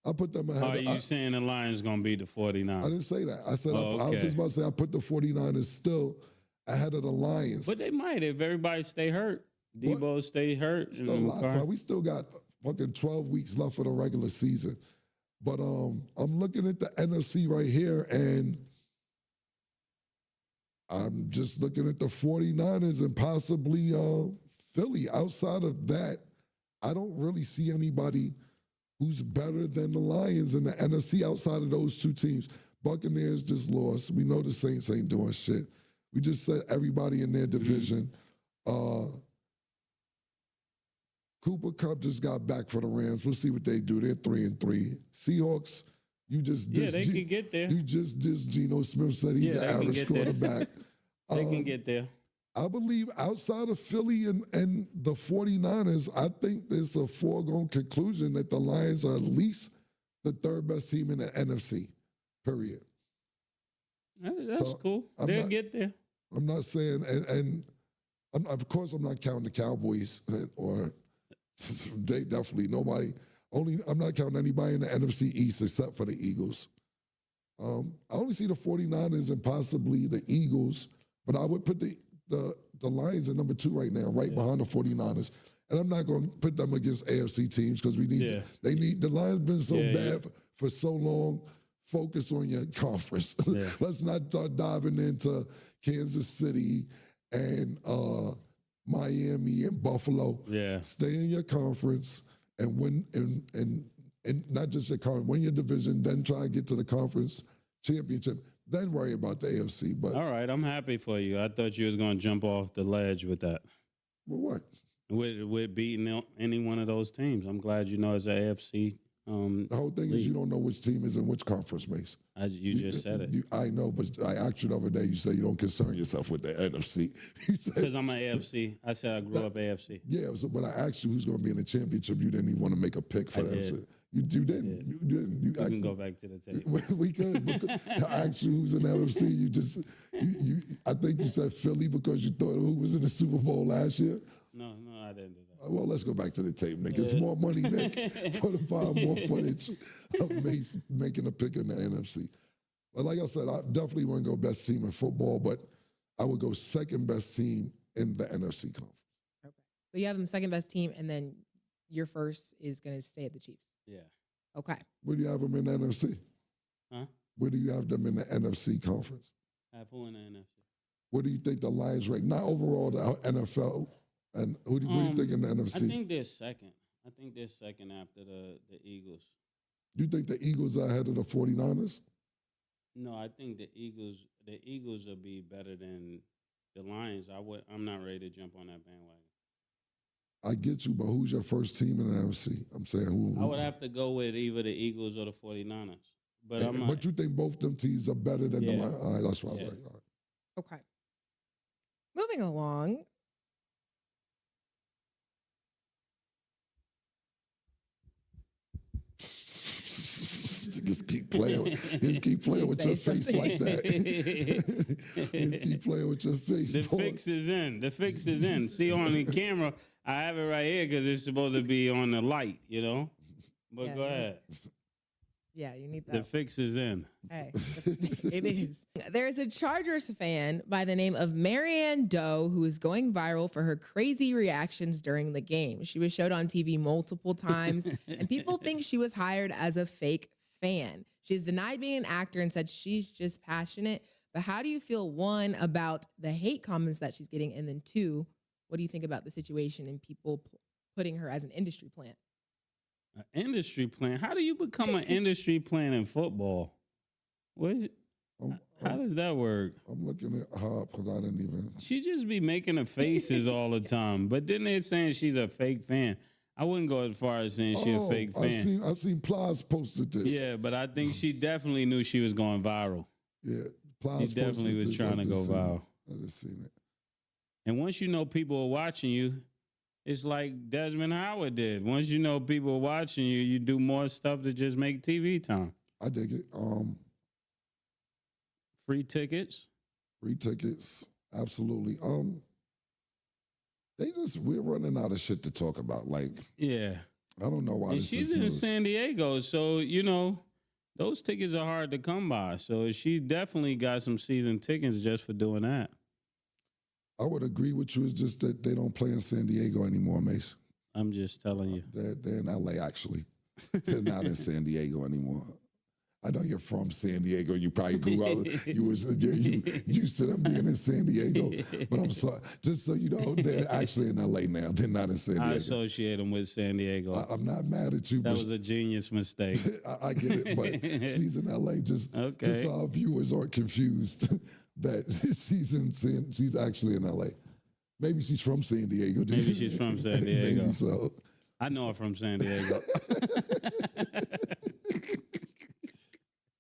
I put them ahead. Are you saying the Lions going to beat the 49ers? I didn't say that. I said okay. I was just about to say I put the 49ers still ahead of the Lions. But they might if everybody stay hurt. Debo stay hurt. Still a lot of time. We still got fucking 12 weeks left for the regular season. But I'm looking at the NFC right here, and I'm just looking at the 49ers and possibly Philly. Outside of that, I don't really see anybody who's better than the Lions in the NFC outside of those two teams. Buccaneers just lost. We know the Saints ain't doing shit. We just said everybody in their division. Cooper Kupp just got back for the Rams. We'll see what they do. They're 3-3. Seahawks, you just they can get there. You just Geno Smith said he's an average quarterback. They can get there. I believe outside of Philly and the 49ers, I think there's a foregone conclusion that the Lions are at least the third best team in the NFC, period. That's cool. They'll get there. I'm not saying, and of course I'm not counting the Cowboys or they definitely nobody. I'm not counting anybody in the NFC East except for the Eagles. I only see the 49ers and possibly the Eagles, but I would put the Lions at number 2 right now, right behind the 49ers. And I'm not going to put them against AFC teams because we need the Lions been so bad for so long. Focus on your conference. Let's not start diving into Kansas City and Miami and Buffalo. Stay in your conference and win and not just your conference, win your division, then try to get to the conference championship. Then worry about the AFC. But all right, I'm happy for you. I thought you was going to jump off the ledge with that. Well, what? With beating any one of those teams. I'm glad you know it's an AFC. The whole thing is you don't know which team is in which conference, Mace. You just said it. I know, but I asked you the other day. You said you don't concern yourself with the NFC. Because I'm an AFC. I said I grew up AFC. Yeah, but I asked you who's going to be in the championship. You didn't even want to make a pick for them. So you didn't. You didn't. You can go back to the tape. We could. I asked you who's in the NFC. You just. I think you said Philly because you thought who was in the Super Bowl last year. No, I didn't do that. Well, let's go back to the tape, Nick. It's more money, Nick, for the find more footage of Mace making a pick in the NFC. But like I said, I definitely wouldn't go best team in football, but I would go second best team in the NFC conference. Okay. So you have them second best team, and then your first is going to stay at the Chiefs. Yeah. Okay. Where do you have them in the NFC? Huh? Where do you have them in the NFC conference? I have who in the NFC? Where do you think the Lions rank? Not overall the NFL. And who do you think in the NFC? I think they're second. I think they're second after the Eagles. Do you think the Eagles are ahead of the 49ers? No, I think the Eagles will be better than the Lions. I'm not ready to jump on that bandwagon. I get you, but who's your first team in the NFC? I'm saying who? I would have to go with either the Eagles or the 49ers. But you think both them teams are better than the Lions? All right, that's what I was like. All right. Okay. Moving along. Just keep playing. Just keep playing with your face like that. Just keep playing with your face. The fix is in. The fix is in. See on the camera, I have it right here because it's supposed to be on the light, you know. But go ahead. Yeah, you need that. The fix is in. Hey, it is. There's a Chargers fan by the name of Marianne Doe who is going viral for her crazy reactions during the game. She was showed on TV multiple times, and people think she was hired as a fake fan. She's denied being an actor and said she's just passionate. But how do you feel, one, about the hate comments that she's getting, and then two, what do you think about the situation and people putting her as an industry plant? An industry plant? How do you become an industry plant in football? What is it? How does that work? I'm looking at Hop because I didn't even. She just be making the faces all the time. But then they're saying she's a fake fan. I wouldn't go as far as saying she's a fake fan. I seen Plies posted this. Yeah, but I think she definitely knew she was going viral. Yeah, Plies She definitely was trying to go viral. I just seen it. And once you know people are watching you, it's like Desmond Howard did. Once you know people are watching you, you do more stuff to just make TV time. I dig it. Free tickets. Free tickets, absolutely. We're running out of shit to talk about. Like, yeah, I don't know why. And this she's is in news. San Diego, so those tickets are hard to come by. So she definitely got some season tickets just for doing that. I would agree with you. It's just that they don't play in San Diego anymore, Mace. I'm just telling you. They're in LA, actually. They're not in San Diego anymore. I know you're from San Diego. You probably grew up. You used to them being in San Diego. But I'm sorry, just so you know, they're actually in LA now. They're not in San Diego. I associate them with San Diego. I'm not mad at you. That was a genius mistake. I get it, but she's in LA. Just so our viewers aren't confused that she's actually in LA. Maybe she's from San Diego. Maybe she's from San Diego. Maybe so. I know her from San Diego.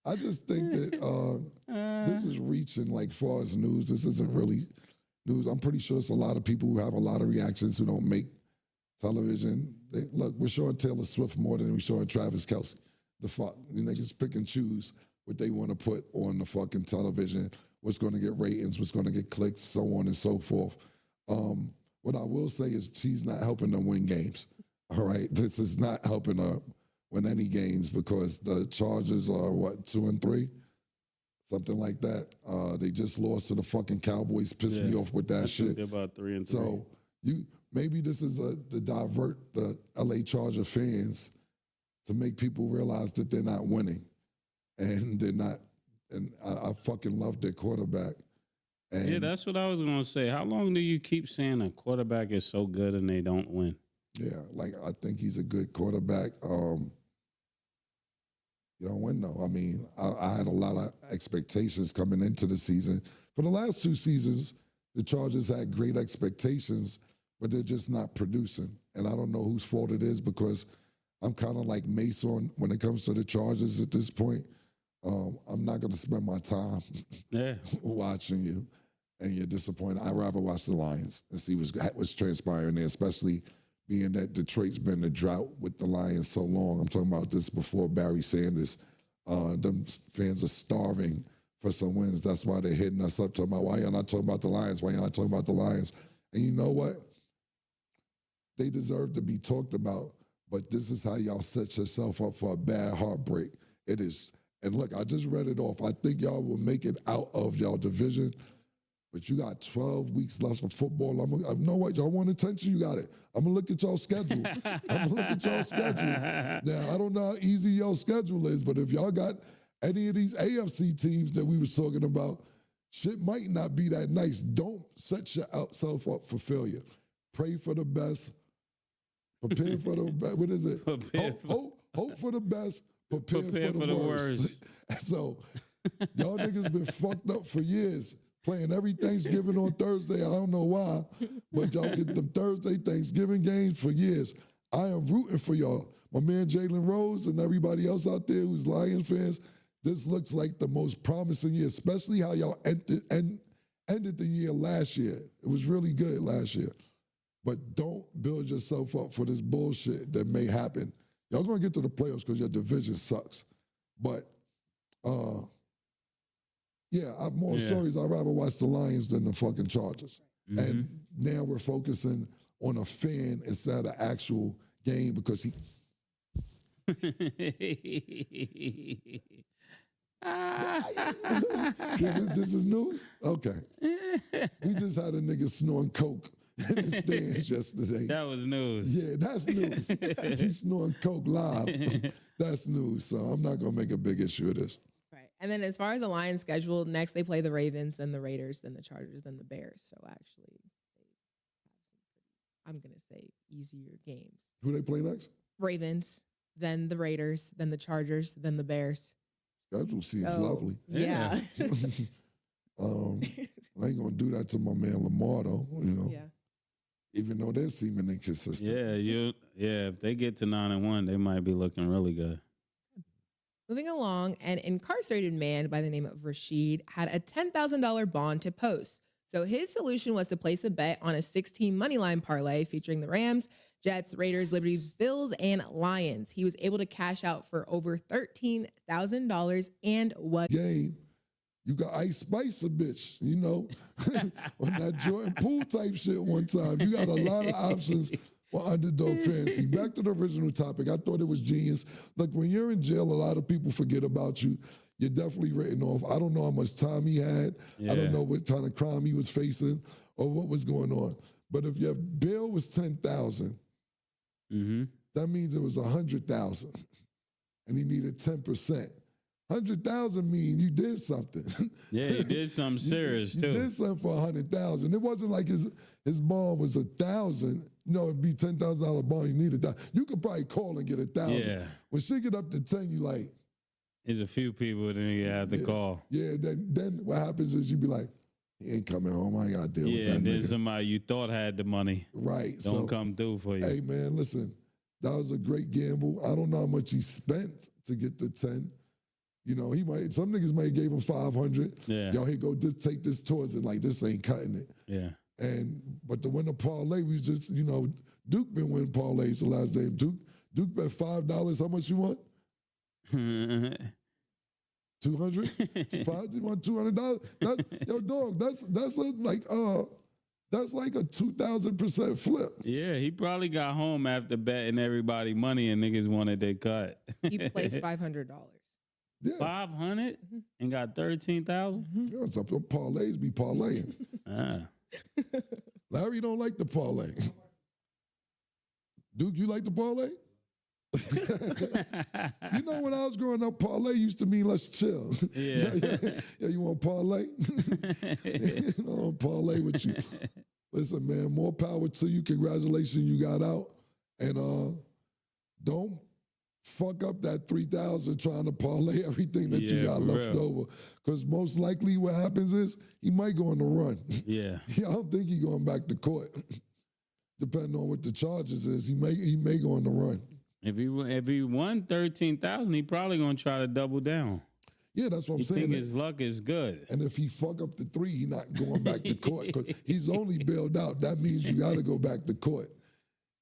I just think that this is reaching, like, far as news. This isn't really news. I'm pretty sure it's a lot of people who have a lot of reactions who don't make television. Look, we're showing Taylor Swift more than we're showing Travis Kelce. The fuck? You niggas pick and choose what they want to put on the fucking television, what's going to get ratings, what's going to get clicks, so on and so forth. What I will say is she's not helping them win games. All right? This is not helping her win any games because the Chargers are, 2-3? Something like that. They just lost to the fucking Cowboys. Pissed me off with that shit. They're about 3-3. So maybe this is to divert the LA Charger fans to make people realize that they're not winning. And they're not, and I fucking love their quarterback. And yeah, that's what I was going to say. How long do you keep saying a quarterback is so good and they don't win? Yeah, like, I think he's a good quarterback. You don't win, though. I mean, I had a lot of expectations coming into the season. For the last 2 seasons, the Chargers had great expectations, but they're just not producing. And I don't know whose fault it is because I'm kind of like Mason when it comes to the Chargers at this point. I'm not going to spend my time watching you and you're disappointed. I'd rather watch the Lions and see what's transpiring there, especially being that Detroit's been in a drought with the Lions so long. I'm talking about this before Barry Sanders. Them fans are starving for some wins. That's why they're hitting us up, talking about, why y'all not talking about the Lions? Why y'all not talking about the Lions? And you know what? They deserve to be talked about, but this is how y'all set yourself up for a bad heartbreak. It is. And look, I just read it off. I think y'all will make it out of y'all division, but you got 12 weeks left for football. I know what y'all want attention. You got it. I'm gonna look at y'all schedule. Now, I don't know how easy y'all schedule is, but if y'all got any of these AFC teams that we was talking about, shit might not be that nice. Don't set yourself up for failure. Pray for the best. Prepare for the best. What is it? Hope for the best. Prepare for the worst. So y'all niggas been fucked up for years. Playing every Thanksgiving on Thursday. I don't know why, but y'all get them Thursday Thanksgiving games for years. I am rooting for y'all. My man Jalen Rose and everybody else out there who's Lions fans, this looks like the most promising year, especially how y'all ended the year last year. It was really good last year. But don't build yourself up for this bullshit that may happen. Y'all gonna get to the playoffs because your division sucks. But yeah, I have more stories. I'd rather watch the Lions than the fucking Chargers. Mm-hmm. And now we're focusing on a fan instead of the actual game because he. This is news? Okay. We just had a nigga snoring coke in the stands yesterday. That was news. Yeah, that's news. He's snoring coke live. That's news. So I'm not going to make a big issue of this. Right. And then as far as the Lions schedule, next they play the Ravens, then the Raiders, then the Chargers, then the Bears. So actually, they have some pretty, I'm going to say, easier games. Who they play next? Ravens, then the Raiders, then the Chargers, then the Bears. Schedule seems So, lovely. yeah. I ain't gonna do that to my man Lamar though. You know. Yeah. Even though they're seeming inconsistent. If they get to 9-1, they might be looking really good. Moving along, an incarcerated man by the name of Rashid had a $10,000 bond to post. So his solution was to place a bet on a 16 moneyline parlay featuring the Rams, Jets, Raiders, Liberty, Bills, and Lions. He was able to cash out for over $13,000 and what? Game. You got Ice Spice a bitch, you know, on that Jordan Poole type shit one time. You got a lot of options for underdog fantasy. Back to the original topic. I thought it was genius. Look, when you're in jail, a lot of people forget about you. You're definitely written off. I don't know how much time he had. I don't know what kind of crime he was facing or what was going on. But if your bill was 10,000, that means it was 100,000, and he needed 10%. 100,000 mean you did something. Yeah, he did something serious too. You did something for 100,000. It wasn't like his bond was 1,000. No, it'd be $10,000 bond. You need 1,000. You could probably call and get 1,000. Yeah. When she get up to 10, you like. There's a few people that you have to call. Yeah. Then what happens is you be like, he ain't coming home. I ain't got to deal with that. Yeah, and then nigga. somebody you thought had the money. Right. Don't come through for you. Hey man, listen, that was a great gamble. I don't know how much he spent to get the 10. You know, some niggas might have gave him 500. Yeah. Yo, here go, just take this towards it. Like, this ain't cutting it. Yeah. But to win a parlay, we just, you know, Duke been winning parlays the last day. Duke bet $5. How much you want? 200? You want $200? Yo, dog, that's like a 2,000% flip. Yeah, he probably got home after betting everybody money and niggas wanted their cut. He placed $500. Yeah. 500 and got 13,000. Yeah, some parlays be parlaying. Larry don't like the parlay. Duke, you like the parlay? You know, when I was growing up, parlay used to mean let's chill. Yeah. Yeah, you want parlay? I don't parlay with you. Listen, man, more power to you. Congratulations, you got out. And don't fuck up that 3,000 trying to parlay everything that you got left over. Because most likely what happens is he might go on the run. Yeah. I don't think he's going back to court. Depending on what the charges is, he may go on the run. If he won 13,000, he probably gonna try to double down. Yeah, that's what I'm saying. You think his luck is good. And if he fuck up the 3, he's not going back to court because he's only bailed out. That means you got to go back to court.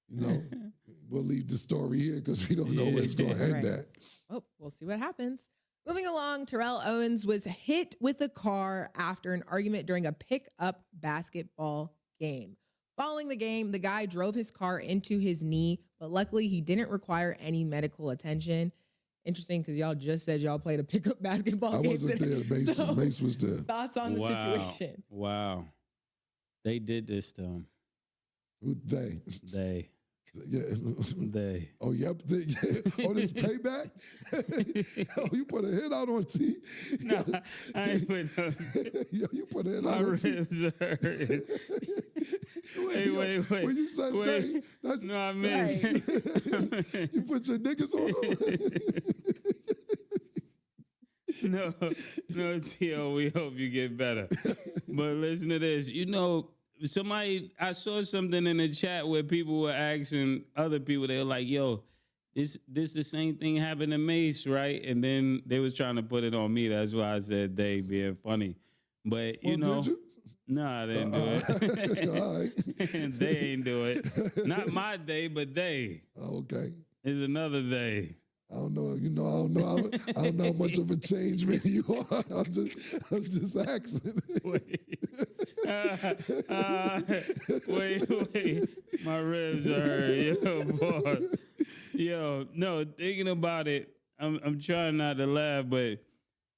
You know, we'll leave the story here because we don't know where it's going to end at. Oh, we'll see what happens. Moving along, Terrell Owens was hit with a car after an argument during a pickup basketball game. Following the game, the guy drove his car into his knee, but luckily he didn't require any medical attention. Interesting, because y'all just said y'all played a pickup basketball game. I wasn't there. Mace was there. Thoughts on the situation? Wow. They did this to him. Who they? They. Yeah. They. Oh, yep. Oh, this payback? Oh, you put a hit out on T? No, I ain't put no. Yo, you put a hit out My on T. ribs are hurting. Wait. When you said they, that's no, I meant you put your niggas on them. No, T.O., we hope you get better. But listen to this. You know, I saw something in the chat where people were asking other people, they were like, yo, this the same thing happened to Mace, right? And then they was trying to put it on me. That's why I said they being funny. But, you know. Did you? No, I didn't do it. All right. They ain't do it. Not my day, but they. Okay. It's another day. I don't know. You know, I don't know how much of a change man you are. I'm just asking. Wait. My ribs hurt. Yo, boy. Yo, no, thinking about it, I'm trying not to laugh, but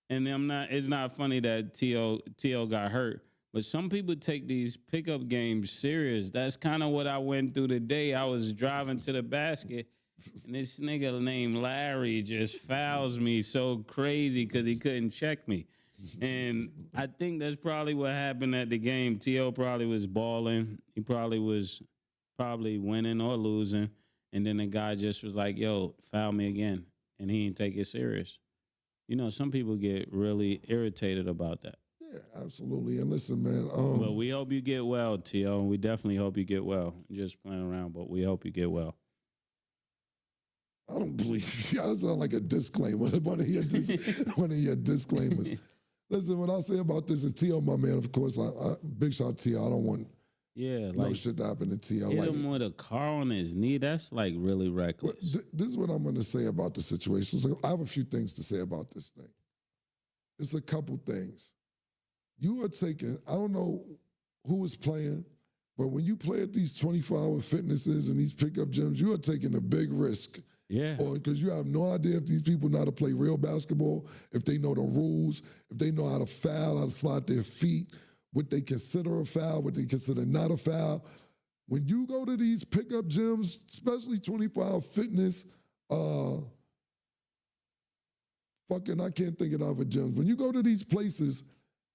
it's not funny that T.O. got hurt. But some people take these pickup games serious. That's kind of what I went through today. I was driving to the basket, and this nigga named Larry just fouls me so crazy because he couldn't check me. And I think that's probably what happened at the game. T.O. probably was balling. He probably was winning or losing. And then the guy just was like, yo, foul me again. And he didn't take it serious. you know, some people get really irritated about that. Yeah, absolutely. And listen, man. But we hope you get well, T.O. And we definitely hope you get well. Just playing around, but we hope you get well. I don't believe you. That sound like a disclaimer. One of your disclaimers. Listen, what I'll say about this is T.O., my man, of course, big shout out to T.O. I don't want no shit to happen to T.O. Hit him with a car on his knee. That's like really reckless. This is what I'm going to say about the situation. So I have a few things to say about this thing. It's a couple things. You are taking, I don't know who is playing, but when you play at these 24-hour fitnesses and these pickup gyms, you are taking a big risk. Yeah. Because you have no idea if these people know how to play real basketball, if they know the rules, if they know how to foul, how to slide their feet, what they consider a foul, what they consider not a foul. When you go to these pickup gyms, especially 24-hour fitness, I can't think of other gyms. When you go to these places,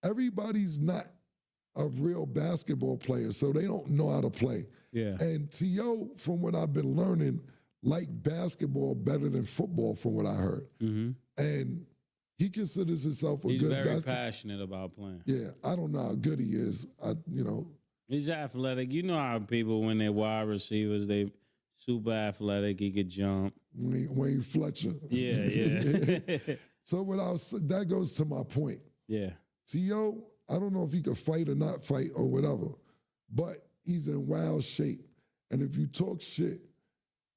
everybody's not a real basketball player, so they don't know how to play. Yeah. And T.O., from what I've been learning, like basketball better than football, from what I heard. Mm-hmm. And he considers himself a He's good very passionate about playing. Yeah, I don't know how good he is. He's athletic. You know how people, when they're wide receivers, they super athletic. He could jump. Wayne Fletcher. Yeah. So that goes to my point. Yeah. T.O., I don't know if he could fight or not fight or whatever, but he's in wild shape. And if you talk shit,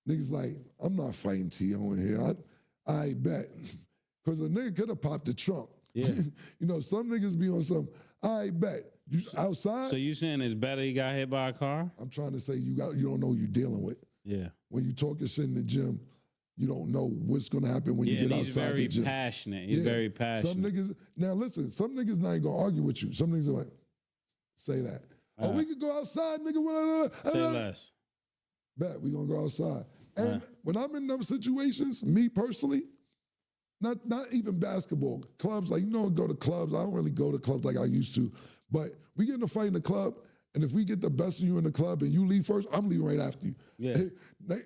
niggas like, I'm not fighting T.O. in here. I bet. Because a nigga could have popped the trunk. Yeah. You know, some niggas be on some, I bet. You outside? So you saying it's better he got hit by a car? I'm trying to say you don't know who you're dealing with. Yeah. When you talking shit in the gym, you don't know what's going to happen when you get outside the gym. He's very passionate. Some niggas, now listen, some niggas not even going to argue with you. Some niggas are like, say that. We could go outside, nigga. Say less. Bet, we going to go outside. And when I'm in them situations, me personally, not even basketball, clubs, like, go to clubs. I don't really go to clubs like I used to. But we get in a fight in the club, and if we get the best of you in the club and you leave first, I'm leaving right after you. Yeah. Hey,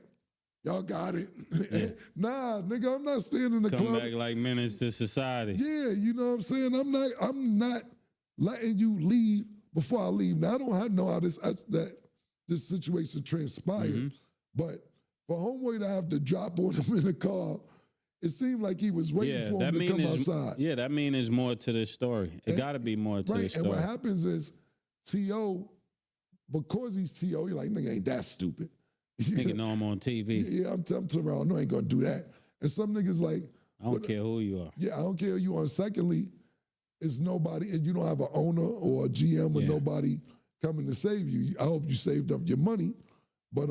y'all got it. Yeah. Nah, nigga, I'm not staying in the club. Come back like menace to society. Yeah, you know what I'm saying? I'm not letting you leave before I leave. Now, I don't know how this situation transpired, Mm-hmm. but for homeboy to have to drop on him in the car, it seemed like he was waiting for him to come outside. Yeah, that means there's more to this story. It got to be more to this story. And what happens is T.O., because he's T.O., you're like, nigga ain't that stupid. Nigga know I'm on TV. Yeah, I'm Terrell. No, I ain't gonna do that. And some niggas like, I don't care who you are. Yeah, I don't care who you are. And secondly, it's nobody, and you don't have an owner or a GM or nobody coming to save you. I hope you saved up your money, but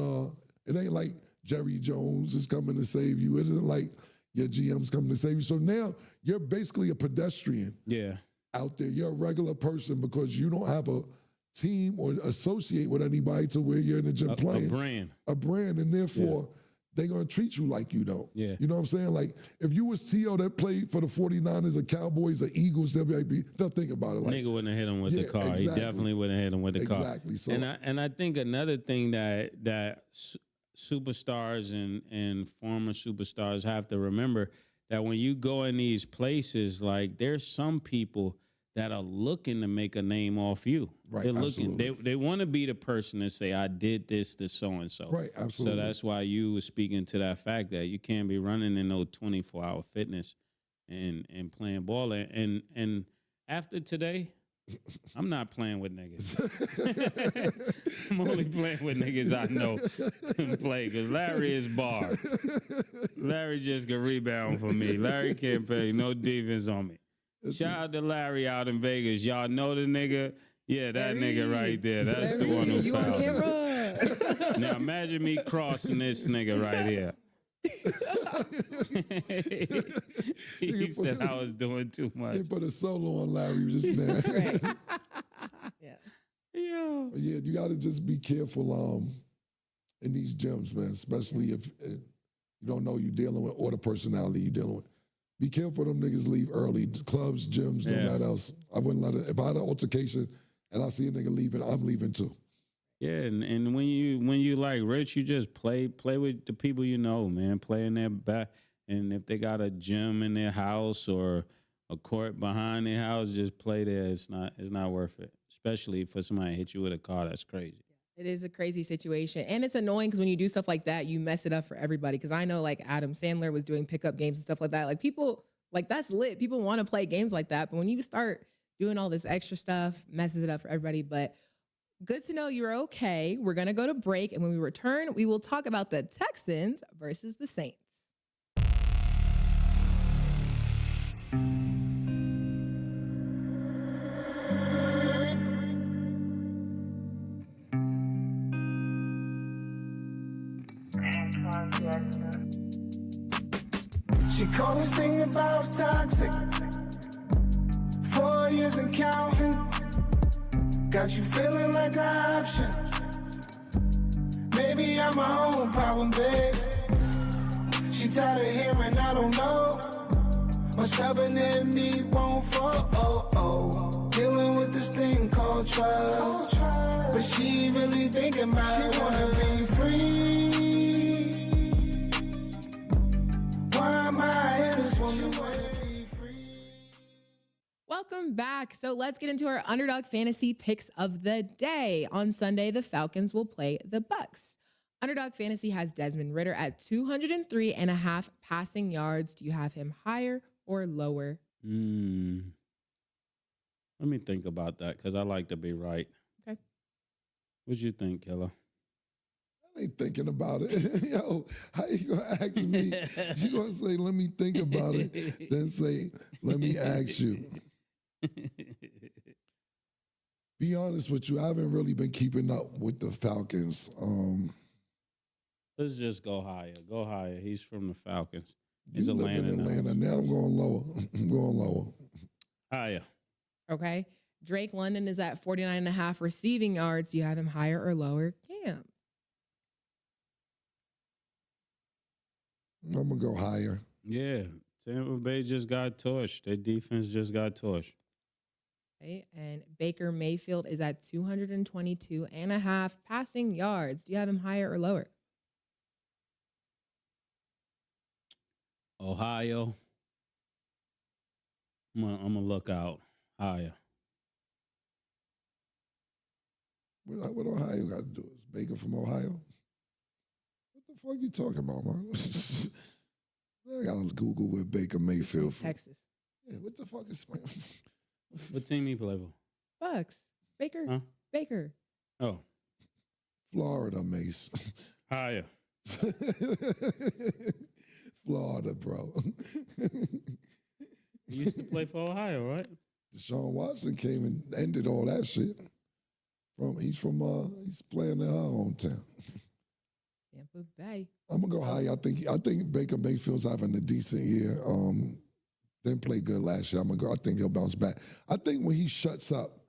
it ain't like Jerry Jones is coming to save you. It isn't like your GM's coming to save you. So now you're basically a pedestrian out there. You're a regular person because you don't have a team or associate with anybody to where you're in the gym playing. A brand, and therefore they're going to treat you like you don't. Yeah. You know what I'm saying? Like, if you was T.O. that played for the 49ers or Cowboys or Eagles, they'll think about it. Like, nigga wouldn't have hit him with the car. Exactly. He definitely wouldn't have hit him with the car. Exactly. So, and I think another thing that superstars and former superstars have to remember, that when you go in these places, like, there's some people that are looking to make a name off you. Right, They're looking. absolutely. They want to be the person to say, I did this to so-and-so. Right, absolutely. So that's why you were speaking to that fact that you can't be running in no 24-hour fitness and playing ball. And after today, I'm not playing with niggas. I'm only playing with niggas I know can play, because Larry is barred. Larry just can rebound for me. Larry can't play no defense on me. Shout out to Larry out in Vegas. Y'all know the nigga? Yeah, that nigga right there. That's the one who fouled. Now imagine me crossing this nigga right here. He said I was doing too much. They put a solo on Larry just now. Yeah. Yeah, you got to just be careful in these gyms, man, especially if you don't know you're dealing with, or the personality you're dealing with. Be careful them niggas leave early. Clubs, gyms, no matter else. I wouldn't let it. If I had an altercation and I see a nigga leaving, I'm leaving too. Yeah, and when you like Rich, you just play with the people you know, man. Play in their And if they got a gym in their house or a court behind their house, just play there. It's not worth it, especially for somebody to hit you with a car. That's crazy. It is a crazy situation. And it's annoying because when you do stuff like that, you mess it up for everybody. Because I know like Adam Sandler was doing pickup games and stuff like that. Like people, like that's lit. People want to play games like that. But when you start doing all this extra stuff, messes it up for everybody. But good to know you're okay. We're going to go to break. And when we return, we will talk about the Texans versus the Saints. She called this thing about toxic. 4 years and counting. Got you feeling like an option. Maybe I'm my own problem, babe. She tired of hearing I don't know. My stubborn in me won't fall. Dealing with this thing called trust. But she really thinking about it. She wanna be free. Why am I in this woman wanna be free? Welcome back. So let's get into our underdog fantasy picks of the day. On Sunday, the Falcons will play the Bucks. Underdog fantasy has Desmond Ridder at 203.5 passing yards. Do you have him higher or lower? Let me think about that because I like to be right. Okay. What you think, Killer? I ain't thinking about it. Yo, how you gonna ask me? You gonna say, let me think about it, then say, let me ask you. Be honest with you, I haven't really been keeping up with the Falcons. Let's just go higher. Go higher. He's from the Falcons. He's You live in Atlanta. Now I'm going lower. I'm going lower. Higher. Okay. Drake London is at 49.5 receiving yards. Do you have him higher or lower? Cam. I'm going to go higher. Yeah. Tampa Bay just got torched. Their defense just got torched. Okay. And Baker Mayfield is at 222.5 passing yards. Do you have him higher or lower? Ohio. I'm gonna look out higher. What Ohio got to do? Is Baker from Ohio? What the fuck you talking about, man? I got to Google where Baker Mayfield from. Texas. Yeah, what the fuck is... What team he play for? Bucks. Baker. Huh? Baker. Oh. Florida, Mace. Higher. Florida, bro. He used to play for Ohio, right? Deshaun Watson came and ended all that shit. He's playing in our hometown. Tampa Bay. I'm gonna go high. I think Baker Mayfield's having a decent year. Didn't play good last year. I think he'll bounce back. I think when he shuts up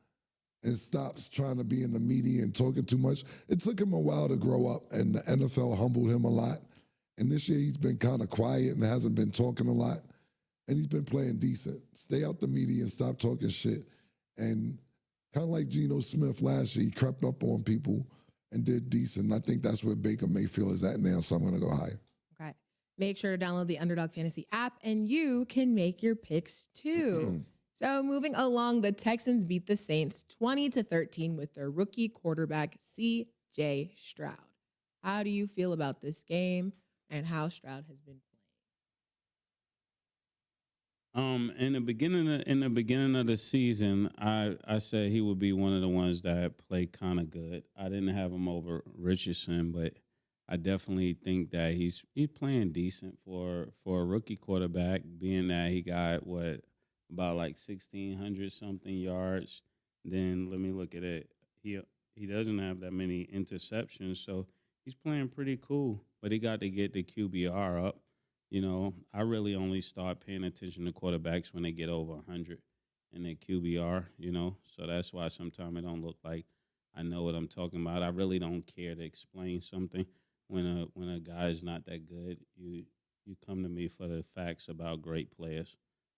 and stops trying to be in the media and talking too much, it took him a while to grow up, and the NFL humbled him a lot. And this year he's been kind of quiet and hasn't been talking a lot. And he's been playing decent. Stay out the media and stop talking shit. And kind of like Geno Smith last year, he crept up on people and did decent. I think that's where Baker Mayfield is at now, so I'm going to go higher. Okay. Make sure to download the Underdog Fantasy app, and you can make your picks too. So moving along, the Texans beat the Saints 20-13 with their rookie quarterback, C.J. Stroud. How do you feel about this game and how Stroud has been playing? In the beginning of the season, I said he would be one of the ones that played kind of good. I didn't have him over Richardson, but I definitely think that he's playing decent for a rookie quarterback, being that he got about like 1,600 something yards. Then let me look at it. He doesn't have that many interceptions, so he's playing pretty cool. But he got to get the QBR up. You know, I really only start paying attention to quarterbacks when they get over 100 in their QBR, you know. So that's why sometimes it don't look like I know what I'm talking about. I really don't care to explain something when a guy is not that good. You come to me for the facts about great players,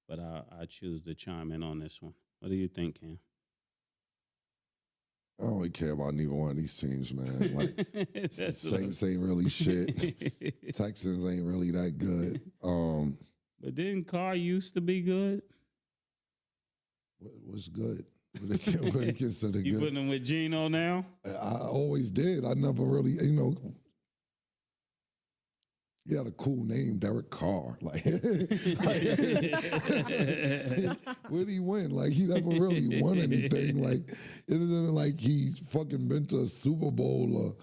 but I choose to chime in on this one. What do you think, Cam? I don't really care about neither one of these teams, man. Like, Saints ain't really shit. Texans ain't really that good. But didn't Carr used to be good? What's good? What they consider You good? putting him with Geno now? I always did. I never really, he had a cool name, Derek Carr. Like, where'd he win? Like, he never really won anything. Like, it isn't like he fucking been to a Super Bowl or,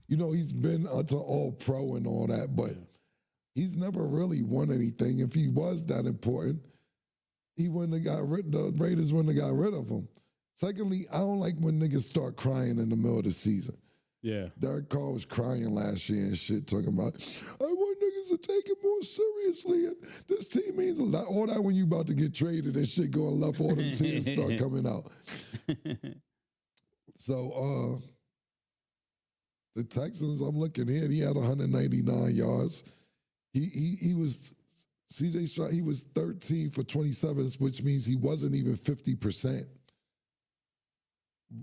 he's been to All Pro and all that, but he's never really won anything. If he was that important, he wouldn't have got the Raiders wouldn't have got rid of him. Secondly, I don't like when niggas start crying in the middle of the season. Yeah. Derek Carr was crying last year and shit, talking about, I want niggas to take it more seriously. And this team means a lot. All that when you about to get traded and shit going left, all them tears start coming out. So, the Texans, I'm looking here, he had 199 yards. He was, CJ Stroud, he was 13 for 27, which means he wasn't even 50%.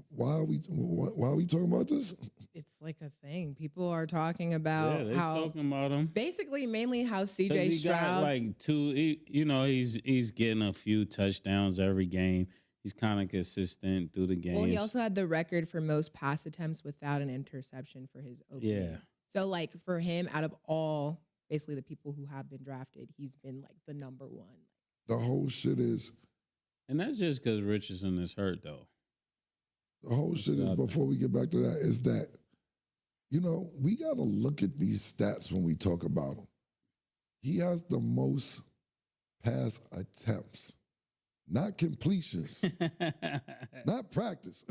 Why are we talking about this? It's like a thing. People are talking about they're how talking about him. Basically, mainly how 'Cause CJ he Stroud got like two. He's getting a few touchdowns every game. He's kind of consistent through the game. Well, he also had the record for most pass attempts without an interception for his opening. Yeah. So like for him, out of all basically the people who have been drafted, he's been like the number one. The whole shit is, and that's just because Richardson is hurt though. The whole shit is, before we get back to that, is that, we got to look at these stats when we talk about him. He has the most pass attempts, not completions, not practice,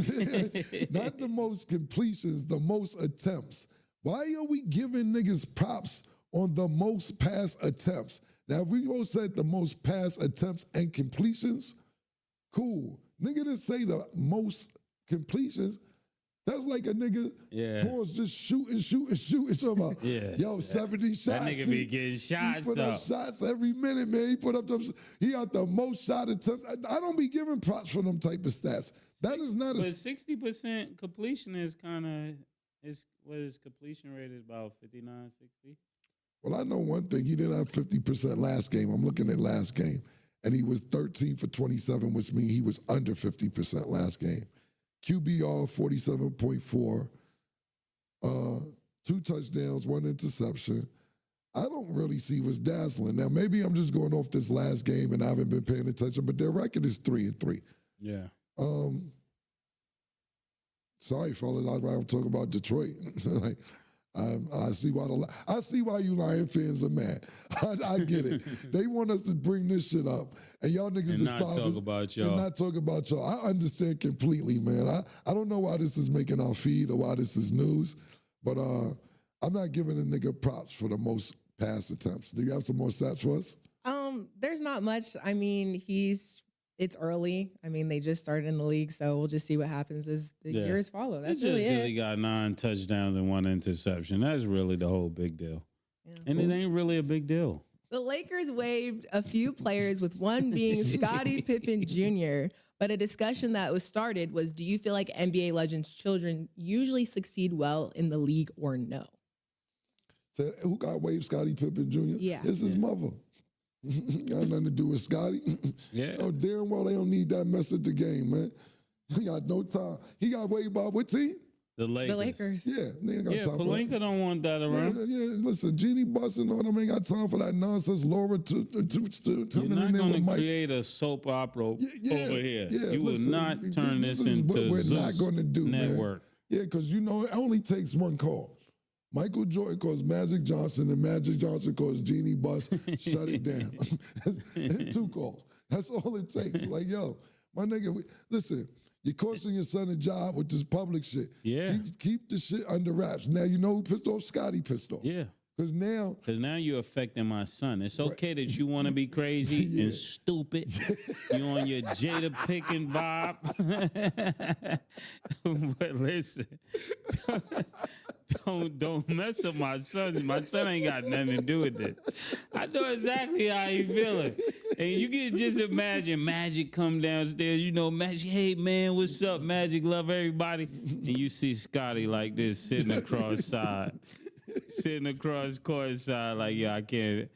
not the most completions, the most attempts. Why are we giving niggas props on the most pass attempts? Now, if we both said the most pass attempts and completions, cool. Nigga didn't say the most completions. That's like a nigga pause just shooting. So about, yo, 70 shots. That nigga be getting shots. He put up shots every minute, man. He put up them. He got the most shot attempts. I don't be giving props for them type of stats. That is not but 60% completion is kind of what his completion rate is about 59, 60. Well, I know one thing. He didn't have 50% last game. I'm looking at last game. And he was 13 for 27, which means he was under 50% last game. QBR 47.4, 2 touchdowns, 1 interception. I don't really see what's dazzling. Now, maybe I'm just going off this last game and I haven't been paying attention, but their record is 3-3. Yeah. Sorry, fellas, I'd rather talk about Detroit. Like, I see why you Lion fans are mad. I get it. They want us to bring this shit up, and y'all niggas and just not talk about y'all. And not talk about y'all. I understand completely, man. I don't know why this is making our feed or why this is news, but I'm not giving a nigga props for the most pass attempts. Do you have some more stats for us? There's not much. I mean, it's early. I mean, they just started in the league, so we'll just see what happens as the years follow. That's it's really just because it. he got 9 touchdowns and 1 interception. That's really the whole big deal. Yeah. And it ain't really a big deal. The Lakers waived a few players, with one being Scottie Pippen Jr., but a discussion that was started was, do you feel like NBA legends' children usually succeed well in the league or no? So who got waived? Scottie Pippen Jr.? Yeah. It's his mother. Got nothing to do with Scotty. Yeah. Oh, damn well they don't need that mess at the game, man. He got no time. He got waived by what team? The Lakers. The Lakers. Yeah, they ain't got time for that. Pelinka don't want that around. Yeah, listen, Jeannie Buss and all them ain't got time for that nonsense. Laura to You're not going to create a soap opera over here. Yeah, you listen, will not turn this into we're Zeus not going to do, Network. Man. Yeah, because it only takes one call. Michael Jordan calls Magic Johnson, and Magic Johnson calls Jeannie Buss. Shut it down. 2 calls. That's all it takes. Like, yo, my nigga, listen, you're costing your son a job with this public shit. Yeah. Keep the shit under wraps. Now, you know who pissed off? Scotty pissed off. Yeah. Because now you're affecting my son. It's okay that you want to be crazy and stupid. You on your Jada Pinkett vibe. But listen, Don't mess with my son. My son ain't got nothing to do with this. I know exactly how he feeling. And you can just imagine Magic come downstairs. You know, Magic, hey, man, what's up, Magic? Love everybody. And you see Scotty like this sitting across court side like, yo, I can't.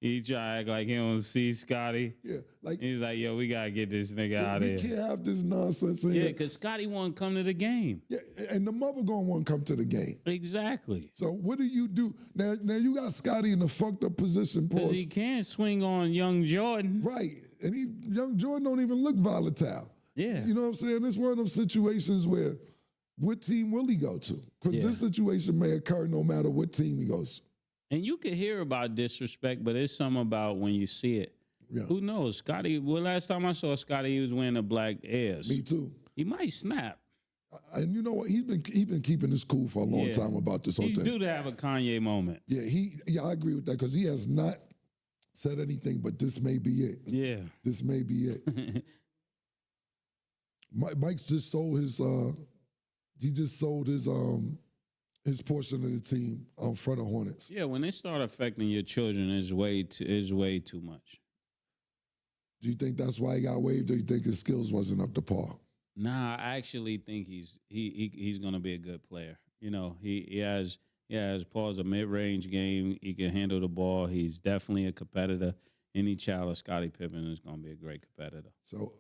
He try to act like he don't see Scotty. Yeah, like he's like, yo, we gotta get this nigga out of here. We can't have this nonsense in here. Yeah, because Scotty won't come to the game. Yeah, and the mother gonna want to come to the game. Exactly. So what do you do now? Now you got Scotty in a fucked up position, because he can't swing on young Jordan. Right, and young Jordan don't even look volatile. Yeah, you know what I'm saying? It's one of them situations where what team will he go to? Because this situation may occur no matter what team he goes to. And you can hear about disrespect, but it's something about when you see it. Yeah. Who knows? Scotty, well, last time I saw Scotty, he was wearing a black Airs. Me too. He might snap. And you know what? He's been keeping this cool for a long time about this whole thing. He's due to have a Kanye moment. Yeah, I agree with that because he has not said anything, but this may be it. Yeah. This may be it. Mike's just sold his his portion of the team for the Hornets. Yeah, when they start affecting your children, it's way too much. Do you think that's why he got waived, or you think his skills wasn't up to par? Nah, I actually think he's gonna be a good player. You know, he has Paul's a mid-range game. He can handle the ball. He's definitely a competitor. Any child of Scottie Pippen is gonna be a great competitor. So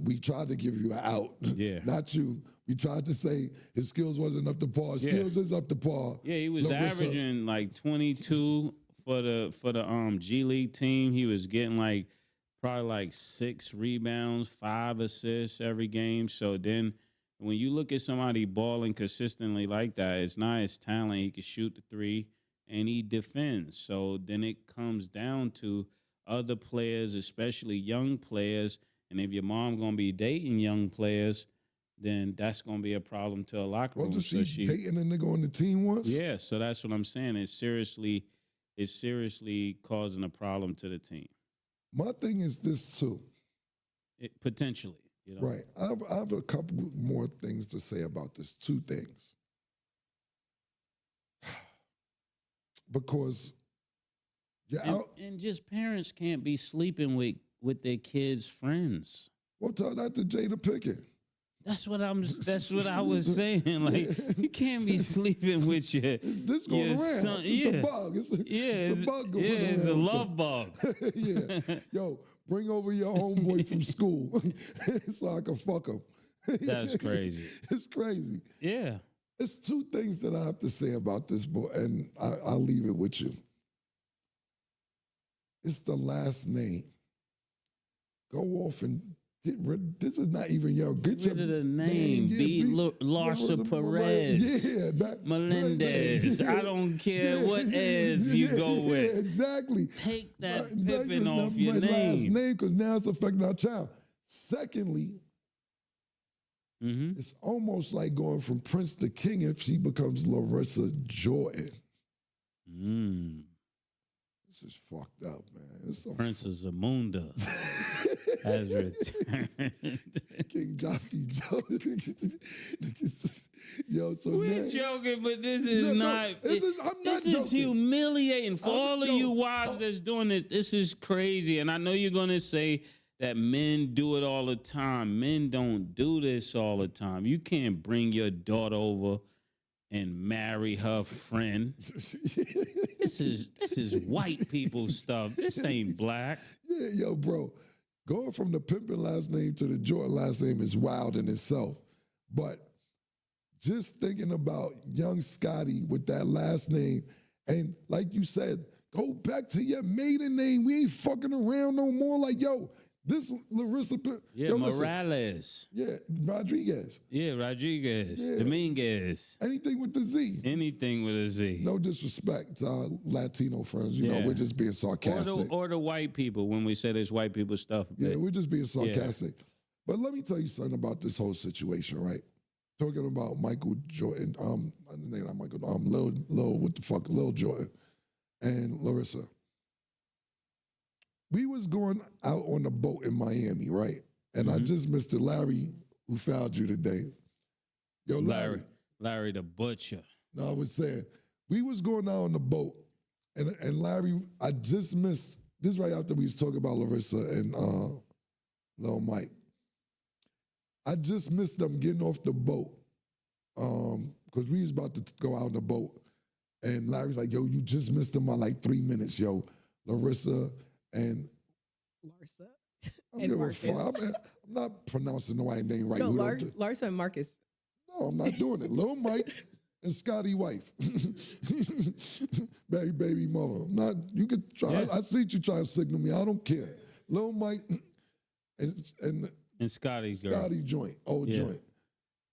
we tried to give you an out. Yeah. Not you. We tried to say his skills wasn't up to par. His skills is up to par. Yeah, he was averaging like 22 for the G League team. He was getting like probably like 6 rebounds, 5 assists every game. So then when you look at somebody balling consistently like that, it's not his talent. He can shoot the 3 and he defends. So then it comes down to other players, especially young players. And if your mom going to be dating young players, then that's going to be a problem to a locker room. Well, she dating a nigga on the team once? Yeah, so that's what I'm saying. It's seriously causing a problem to the team. My thing is this too. Potentially, you know. Right. I have a couple more things to say about this. 2 things. Because and just parents can't be sleeping with their kids' friends. Well, tell that to Jada Pinkett. That's what I was saying. Like, you can't be sleeping with your this going around. Son. It's the bug. It's a bug going around. It's a love bug. Yeah. Yo, bring over your homeboy from school so I can fuck him. That's crazy. It's crazy. Yeah. It's 2 things that I have to say about this boy, and I'll leave it with you. It's the last name. Go off and get rid. This is not even your. Get rid of the name. Be Larsa Perez. Yeah, Melendez. I don't care what as you go with. Yeah, exactly. Take that Pippin off your name. Last name, because now it's affecting our child. Secondly, it's almost like going from Prince to King if she becomes Larissa Jordan. This is fucked up, man. It's so Princess Zamunda has returned. King Jaffe Jordan. Yo, so we're joking, but this is not. This is humiliating for all of you wives that's doing this. This is crazy, and I know you're gonna say that men do it all the time. Men don't do this all the time. You can't bring your daughter over and marry her friend. This is white people stuff. This ain't black. Yeah, yo, bro. Going from the Pimpin last name to the Jordan last name is wild in itself. But just thinking about young Scotty with that last name, and like you said, go back to your maiden name. We ain't fucking around no more. Like, yo, this Larissa. Yeah, yo, Morales. Yeah, Rodriguez. Yeah, Rodriguez. Yeah. Dominguez. Anything with the Z. Anything with a Z. No disrespect to our Latino friends. You know, we're just being sarcastic. Or the white people when we say this white people stuff. Yeah, we're just being sarcastic. Yeah. But let me tell you something about this whole situation, right? Talking about Michael Jordan, not Michael, Lil Jordan and Larissa. We was going out on the boat in Miami, right? And I just missed it. Larry, who found you today. Yo, Larry the Butcher. No, I was saying, we was going out on the boat, and Larry, I just missed, this right after we was talking about Larissa and Lil Mike. I just missed them getting off the boat, because we was about to go out on the boat, and Larry's like, yo, you just missed them by like 3 minutes, yo. Larissa and Larsa. I'm And giving a Marcus. fuck. I'm not pronouncing the white name right. No, Who don't do- Larsa and Marcus. No, I'm not doing it. Lil Mike and Scotty wife. baby mother. I'm not, you could try. Yeah. I see you trying to signal me. I don't care. Lil Mike and Scotty's girl. Scotty joint, old Yeah. joint.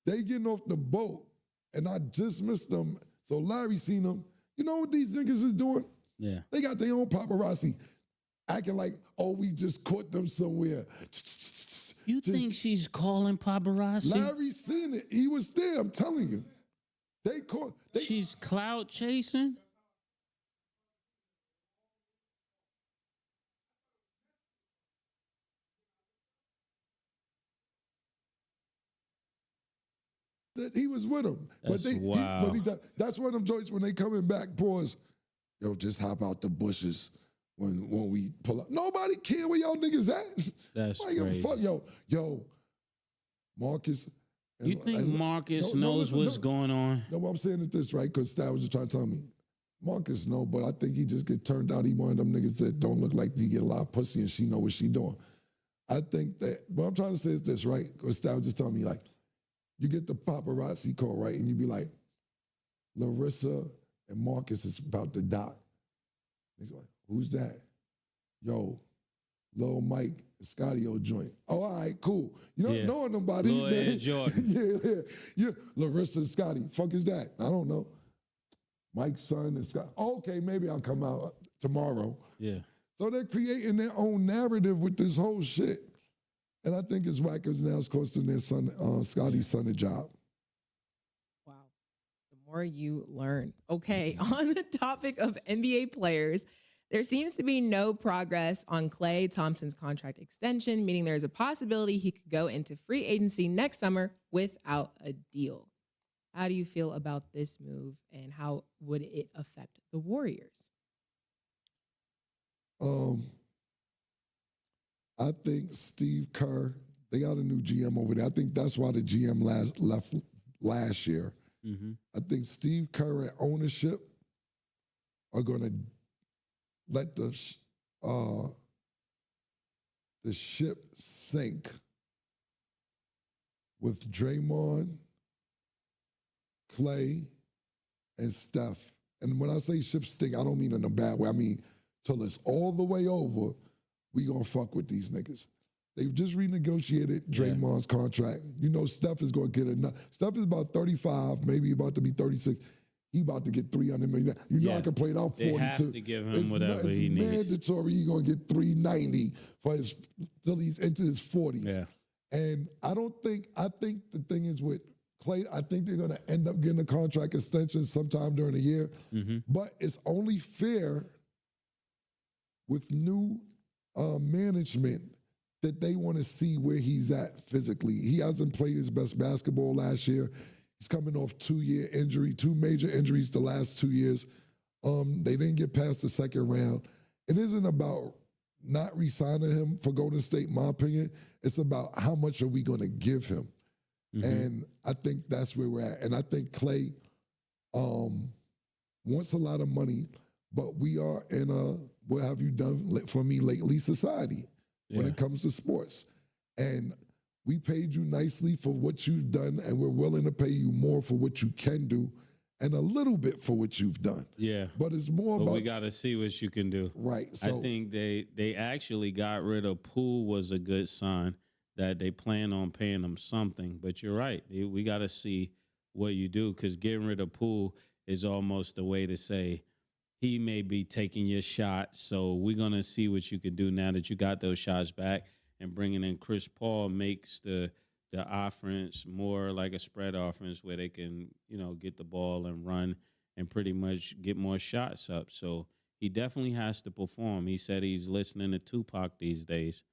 They getting off the boat, and I just missed them. So Larry seen them. You know what these niggas is doing? Yeah. They got their own paparazzi, acting like, oh, we just caught them somewhere. You think she's calling paparazzi? Larry seen it. He was there. I'm telling you. They caught. She's clout chasing. That he was with them. That's wild. That's one of them joints when they coming back, pause. Yo, just hop out the bushes when we pull up. Nobody care where y'all niggas at. That's Why you crazy. fuck, yo, Marcus. You think Marcus knows listen, what's going on? No, what I'm saying is this, right? Because Stat was just trying to tell me. Marcus no, but I think he just get turned out. He one of them niggas that don't look like he get a lot of pussy and she know what she doing. I think that, what I'm trying to say is this, right? Because Stat was just telling me, like, you get the paparazzi call, right? And you be like, Larissa and Marcus is about to die. He's like, who's that? Yo, Lil Mike and Scotty O joint. Oh, all right, cool. You don't know nobody. Lil Ed Jordan. yeah. Larissa and Scotty. Fuck is that? I don't know. Mike's son and Scott. Okay, maybe I'll come out tomorrow. Yeah. So they're creating their own narrative with this whole shit. And I think it's whack because now it's costing their son, Scotty's son, a job. Wow. The more you learn. Okay, on the topic of NBA players, there seems to be no progress on Klay Thompson's contract extension, meaning there's a possibility he could go into free agency next summer without a deal. How do you feel about this move, and how would it affect the Warriors? I think Steve Kerr, they got a new GM over there. I think that's why the GM left last year. Mm-hmm. I think Steve Kerr and ownership are going to let the ship sink with Draymond, Klay, and Steph. And when I say ship sink, I don't mean in a bad way. I mean, till it's all the way over, we gonna fuck with these niggas. They've just renegotiated Draymond's contract. You know, Steph is gonna get enough. Steph is about 35, maybe about to be 36. He about to get 300 million. You know, I can play it out 42. They have to give him whatever he needs. It's mandatory. He gonna get 390 for his till he's into his 40s. Yeah. And I think the thing is with Klay, I think they're gonna end up getting a contract extension sometime during the year. Mm-hmm. But it's only fair with new management that they want to see where he's at physically. He hasn't played his best basketball last year. He's coming off 2-year injury, 2 major injuries the last 2 years. They didn't get past the second round. It isn't about not re-signing him for Golden State, in my opinion. It's about how much are we going to give him. Mm-hmm. And I think that's where we're at. And I think Klay wants a lot of money, but we are in a what have you done for me lately society when it comes to sports. And we paid you nicely for what you've done, and we're willing to pay you more for what you can do and a little bit for what you've done. Yeah. But it's more But about... we got to see what you can do. Right. I think they actually got rid of Poole was a good sign that they plan on paying them something. But you're right. We got to see what you do, because getting rid of Poole is almost a way to say, he may be taking your shot, so we're going to see what you can do now that you got those shots back. And bringing in Chris Paul makes the offense more like a spread offense where they can, get the ball and run and pretty much get more shots up. So he definitely has to perform. He said he's listening to Tupac these days.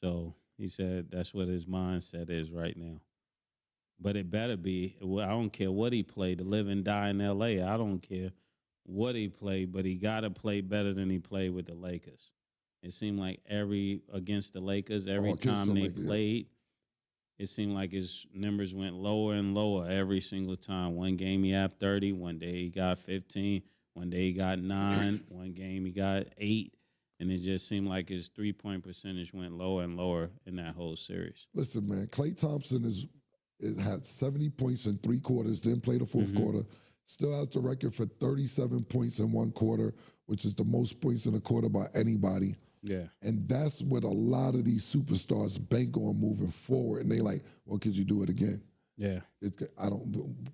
So he said that's what his mindset is right now. But it better be. Well, I don't care what he played, to live and die in L.A. I don't care what he played, but he got to play better than he played with the Lakers. It seemed like against the Lakers, every time they played, it seemed like his numbers went lower and lower every single time. One game he had 30, one day he got 15, one day he got 9, one game he got 8. And it just seemed like his three-point percentage went lower and lower in that whole series. Listen, man, Klay Thompson had 70 points in 3 quarters, didn't play the fourth quarter, still has the record for 37 points in 1 quarter, which is the most points in a quarter by anybody. Yeah. And that's what a lot of these superstars bank on moving forward. And they like, well, could you do it again? Yeah.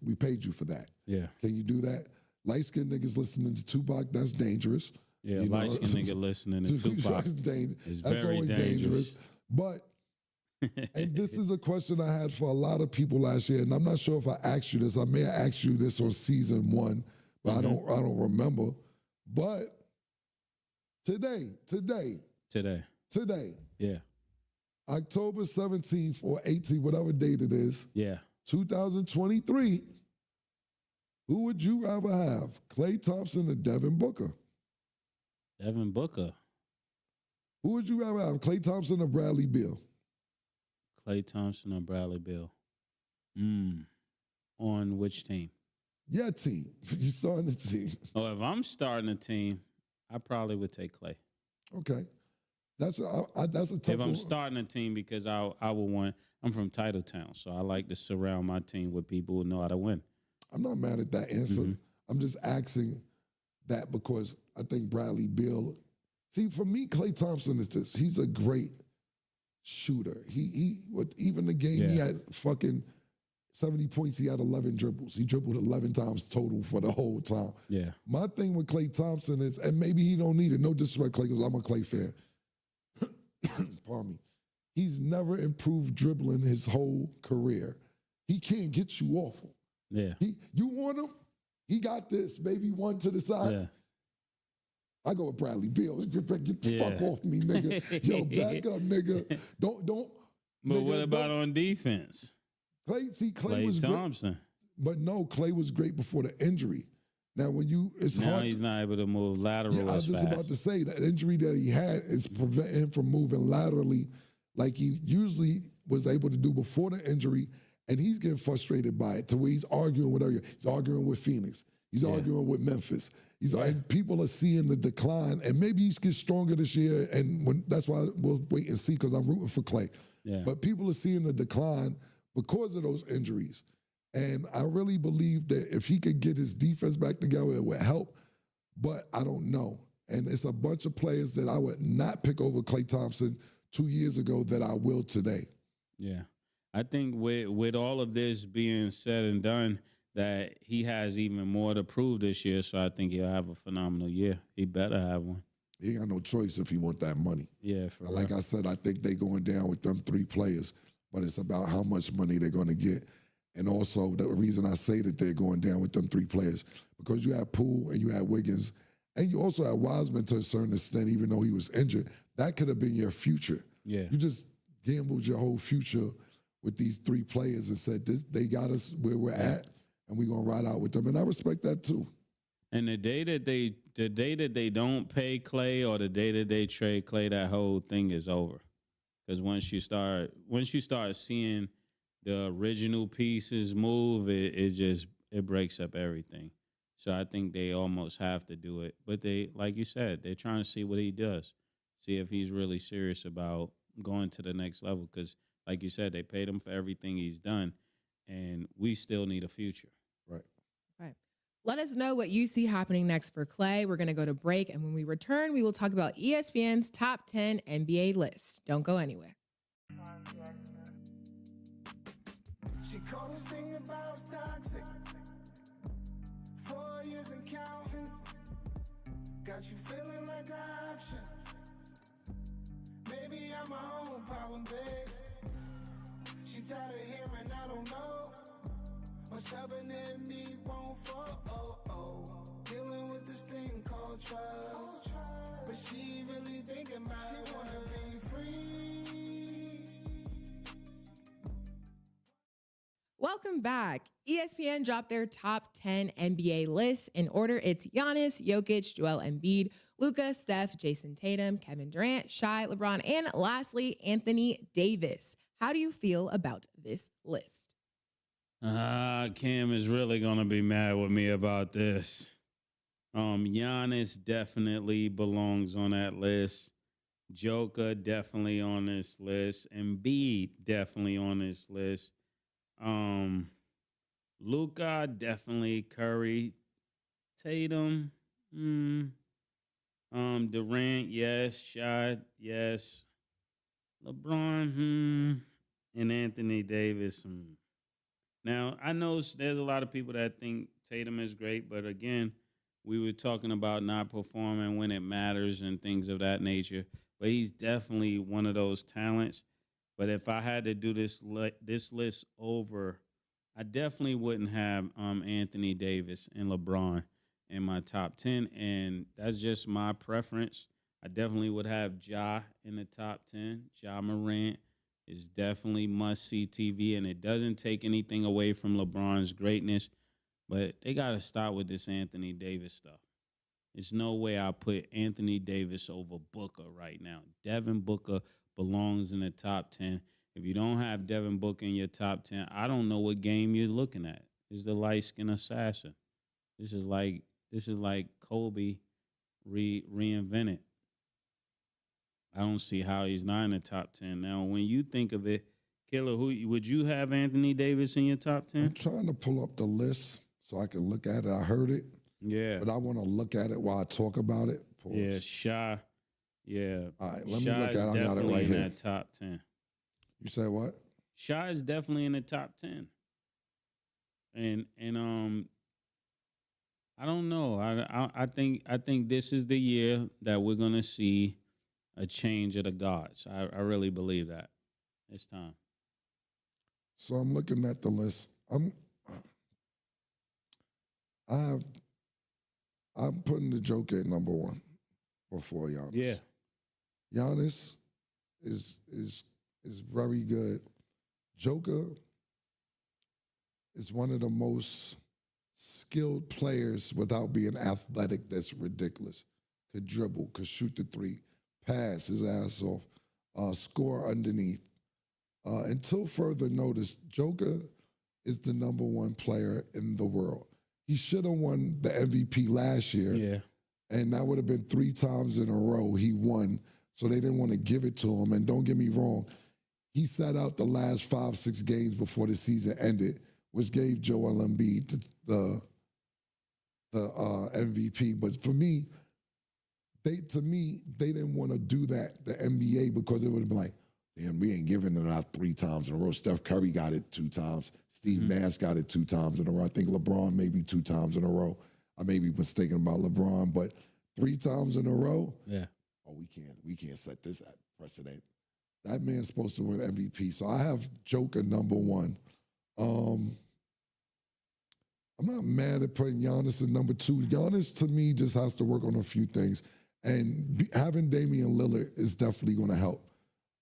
We paid you for that. Yeah. Can you do that? Light-skinned niggas listening to Tupac, that's dangerous. Yeah, light-skinned nigga listening to Tupac is very dangerous. But, and this is a question I had for a lot of people last year, and I'm not sure if I asked you this. I may have asked you this on season 1, but I don't remember. But today, yeah, October 17th or 18th, whatever date it is, 2023, who would you rather have, Klay Thompson or Devin Booker? Devin Booker. Who would you rather have, Klay Thompson or Bradley Beal? Klay Thompson or Bradley Beal? On which team? Your team. You're starting the team. Oh, if I'm starting a team, I probably would take Klay. Okay. That's a tough If I'm starting a team, because I would want, I'm from Titletown, so I like to surround my team with people who know how to win. I'm not mad at that answer. I'm just asking that because I think Bradley Beal, see, for me, Klay Thompson is this. He's a great shooter. Even the game he had fucking 70 points, he had 11 dribbles. He dribbled 11 times total for the whole time. Yeah. My thing with Klay Thompson is, and maybe he don't need it, no disrespect, Klay, because I'm a Klay fan. Pardon me. He's never improved dribbling his whole career. He can't get you off him. Yeah. You want him? He got this, baby, one to the side. Yeah. I go with Bradley Beal. Get the fuck off me, nigga. Yo, back up, nigga. Don't. But nigga, what about on defense? Klay was Thompson. Great. But no, Klay was great before the injury. Now, it's hard. He's not able to move lateral I was just fast. about to say, that injury that he had is preventing him from moving laterally like he usually was able to do before the injury, and he's getting frustrated by it to where he's arguing with everyone. He's arguing with Phoenix. He's arguing with Memphis. And people are seeing the decline, and maybe he gets stronger this year, and that's why we'll wait and see, because I'm rooting for Klay. Yeah. But people are seeing the decline because of those injuries. And I really believe that if he could get his defense back together, it would help. But I don't know. And it's a bunch of players that I would not pick over Klay Thompson 2 years ago that I will today. Yeah. I think with all of this being said and done, that he has even more to prove this year, so I think he'll have a phenomenal year. He better have one. He ain't got no choice if he want that money. Yeah, like I said, I think they going down with them 3 players, but it's about how much money they're going to get. And also, the reason I say that they're going down with them 3 players, because you had Poole and you had Wiggins, and you also had Wiseman to a certain extent, even though he was injured. That could have been your future. Yeah. You just gambled your whole future with these 3 players and said, they got us where we're at, and we're going to ride out with them. And I respect that too. And the day that they don't pay Klay, or the day that they trade Klay, that whole thing is over. Because once you start seeing the original pieces move, it breaks up everything. So I think they almost have to do it. But they, like you said, they're trying to see what he does, see if he's really serious about going to the next level. Because, like you said, they paid him for everything he's done, and we still need a future. Right. Right. Let us know what you see happening next for Klay. We're going to go to break, and when we return, we will talk about ESPN's top 10 NBA list. Don't go anywhere. She called this thing about toxic. 4 years and counting. Got you feeling like an option. Maybe I'm my own problem, babe. She tired of hearing I don't know. What's stubborn in me won't fall. Dealing with this thing called trust. But she really thinking about it. She wanna be free. Welcome back. ESPN dropped their top 10 NBA lists. In order, it's Giannis, Jokic, Joel Embiid, Luka, Steph, Jason Tatum, Kevin Durant, Shai, LeBron, and lastly, Anthony Davis. How do you feel about this list? Cam is really going to be mad with me about this. Giannis definitely belongs on that list. Joker definitely on this list. Embiid definitely on this list. Luka definitely. Curry, Tatum, Durant, yes. Shot, yes. LeBron, and Anthony Davis. Now I know there's a lot of people that think Tatum is great, but again, we were talking about not performing when it matters and things of that nature. But he's definitely one of those talents. But if I had to do this list over, I definitely wouldn't have Anthony Davis and LeBron in my top 10. And that's just my preference. I definitely would have Ja in the top 10. Ja Morant is definitely must-see TV, and it doesn't take anything away from LeBron's greatness. But they got to stop with this Anthony Davis stuff. There's no way I put Anthony Davis over Booker right now. Devin Booker belongs in the top 10. If you don't have Devin Booker in your top 10, I don't know what game you're looking at. It's the light-skinned assassin. This is like Kobe reinvented. I don't see how he's not in the top 10. Now, when you think of it, Killer, who would you have Anthony Davis in your top 10? I'm trying to pull up the list so I can look at it. I heard it. Yeah. But I want to look at it while I talk about it. Pause. Yeah, Shai. Yeah. All right, let me look at it. I got it right in here. That top 10. You say what? Shai is definitely in the top 10. And I don't know. I think this is the year that we're gonna see a change of the gods. I really believe that. It's time. So I'm looking at the list. I'm putting the Joker at number one before Giannis. Yeah. Giannis is very good. Joker is one of the most skilled players without being athletic. That's ridiculous. Could dribble, could shoot the three, pass his ass off, score underneath. Until further notice, Joker is the number one player in the world. He should have won the MVP last year. Yeah. And that would have been 3 times in a row he won. So they didn't want to give it to him. And don't get me wrong, he sat out the last 5-6 games before the season ended, which gave Joel Embiid the MVP. But for me, they didn't want to do that, the NBA, because it would have been like, damn, we ain't giving it out 3 times in a row. Steph Curry got it 2 times. Steve Nash got it 2 times in a row. I think LeBron maybe 2 times in a row. I may be mistaken about LeBron, but 3 times in a row? Yeah. Oh, we can't set this precedent. That man's supposed to win MVP. So I have Joker number one. I'm not mad at putting Giannis in number 2. Giannis, to me, just has to work on a few things. And having Damian Lillard is definitely going to help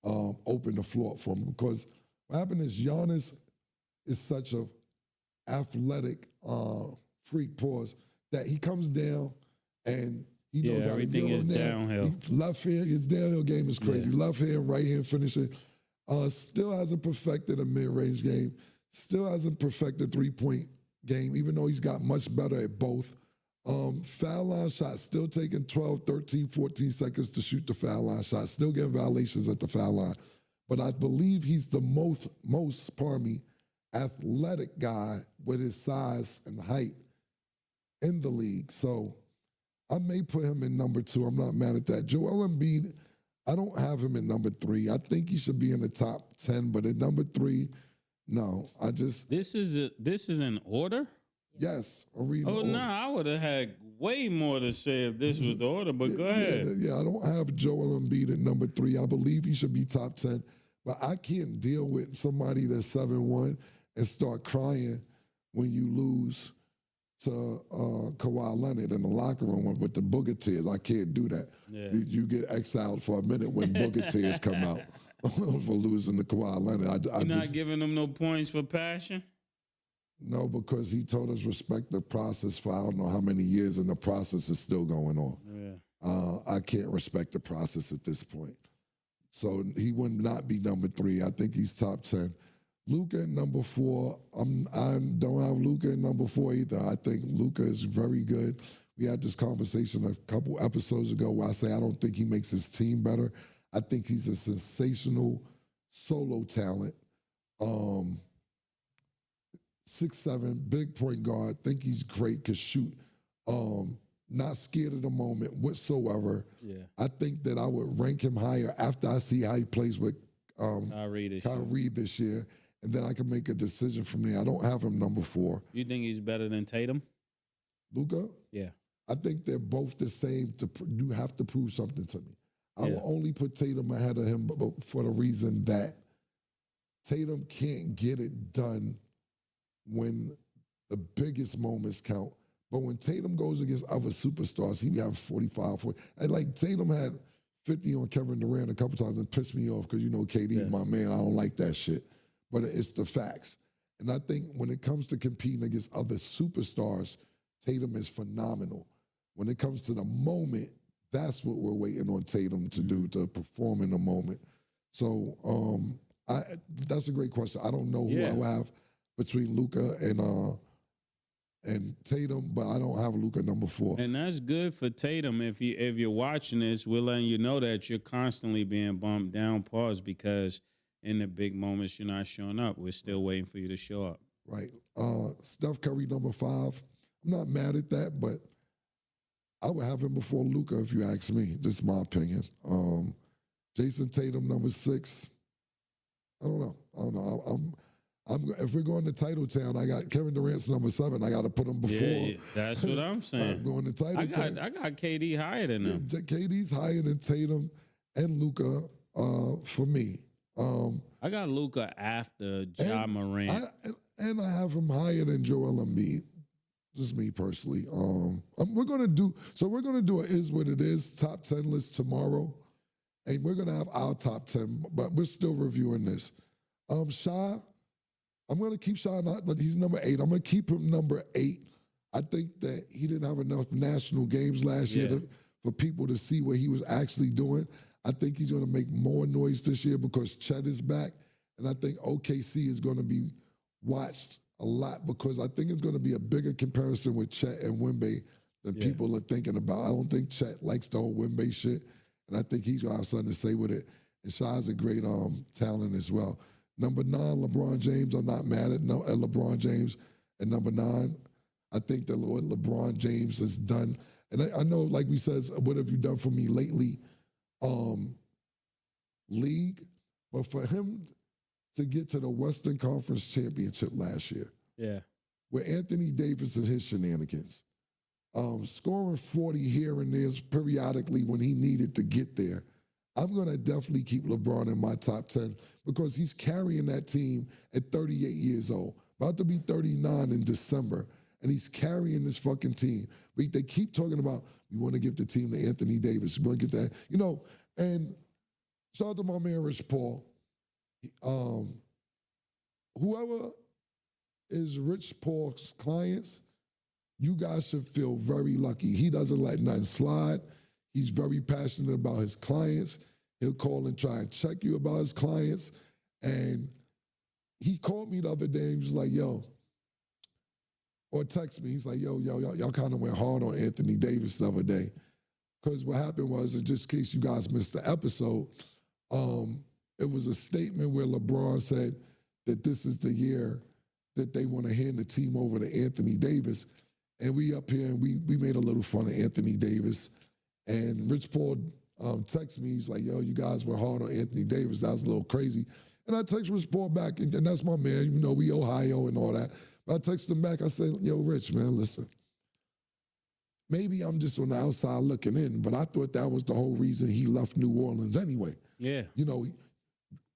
open the floor for him. Because what happened is Giannis is such a athletic freak, that he comes down and he knows how everything to is downhill. Left hand, his downhill game is crazy. Yeah. Left hand, right hand finishing. Still hasn't perfected a mid-range game. Still hasn't perfected three-point game, even though he's got much better at both. Foul line shots, still taking 12, 13, 14 seconds to shoot the foul line shot. Still getting violations at the foul line. But I believe he's the most athletic guy with his size and height in the league. So I may put him in number 2. I'm not mad at that. Joel Embiid, I don't have him in number 3. I think he should be in the top 10, but at number 3, no. This is in order? Yes. I'm reading Oh, no, I would have had way more to say if this was the order, but go ahead. Yeah, I don't have Joel Embiid at number 3. I believe he should be top 10, but I can't deal with somebody that's 7-1 and start crying when you lose to Kawhi Leonard in the locker room with the booger tears. I can't do that. Yeah. You get exiled for a minute when booger tears come out for losing to Kawhi Leonard. You're not giving them no points for passion? No, because he told us respect the process for I don't know how many years, and the process is still going on. Yeah. I can't respect the process at this point. So he would not be number 3. I think he's top 10. Luka at number 4. I don't have Luka at number 4 either. I think Luka is very good. We had this conversation a couple episodes ago where I say I don't think he makes his team better. I think he's a sensational solo talent. 6'7", big point guard. Think he's great, could shoot. Not scared of the moment whatsoever. Yeah. I think that I would rank him higher after I see how he plays with Kyrie this year. And then I can make a decision from there. I don't have him number 4. You think he's better than Tatum? Luka? Yeah. I think they're both the same. You have to prove something to me. I will only put Tatum ahead of him but for the reason that Tatum can't get it done when the biggest moments count. But when Tatum goes against other superstars, he have 45, 40. And like Tatum had 50 on Kevin Durant a couple times and pissed me off because, you know, KD, my man, I don't like that shit. But it's the facts. And I think when it comes to competing against other superstars, Tatum is phenomenal. When it comes to the moment, that's what we're waiting on Tatum to do, to perform in the moment. So that's a great question. I don't know who I would have between Luka and Tatum, but I don't have Luka number 4. And that's good for Tatum. If you're watching this, we're letting you know that you're constantly being bumped down, pause, because in the big moments you're not showing up. We're still waiting for you to show up. Right. Steph Curry number 5. I'm not mad at that, but I would have him before Luka if you ask me. Just my opinion. Jason Tatum number 6. I don't know. If we're going to title town, I got Kevin Durant's number 7. I got to put him before. Yeah, that's what I'm saying. I'm going to title town. I got KD higher than him. KD's higher than Tatum and Luka for me. I got Luka after Ja Morant. And I have him higher than Joel Embiid. Just me personally. We're gonna do a Is What It Is top 10 list tomorrow. And we're gonna have our top 10, but we're still reviewing this. Shai, I'm gonna keep Shai, but he's number 8. I'm gonna keep him number 8. I think that he didn't have enough national games last year for people to see what he was actually doing. I think he's gonna make more noise this year because Chet is back. And I think OKC is gonna be watched a lot because I think it's going to be a bigger comparison with Chet and Wemby than people are thinking about. I don't think Chet likes the whole Wemby shit, and I think he's going to have something to say with it. And Shai's a great talent as well. Number 9, LeBron James. I'm not mad at LeBron James at number 9. I think that what LeBron James has done, and I know, like we said, what have you done for me lately, league, but for him to get to the Western Conference Championship last year. Yeah. With Anthony Davis and his shenanigans. Scoring 40 here and there periodically when he needed to get there. I'm going to definitely keep LeBron in my top 10 because he's carrying that team at 38 years old. About to be 39 in December. And he's carrying this fucking team. They keep talking about, we want to give the team to Anthony Davis. We want to get that. You know, and shout out to my man, Rich Paul. Whoever is Rich Paul's clients, you guys should feel very lucky. He doesn't let nothing slide. He's very passionate about his clients. He'll call and try and check you about his clients. And he called me the other day and he was like, yo, or text me. He's like, y'all kind of went hard on Anthony Davis the other day. Because what happened was, in just in case you guys missed the episode, it was a statement where LeBron said that this is the year that they want to hand the team over to Anthony Davis. And we up here and we made a little fun of Anthony Davis. And Rich Paul texted me. He's like, yo, you guys were hard on Anthony Davis. That was a little crazy. And I text Rich Paul back, and that's my man. You know, we Ohio and all that. But I texted him back. I said, yo, Rich, man, listen. Maybe I'm just on the outside looking in, but I thought that was the whole reason he left New Orleans anyway. Yeah. You know,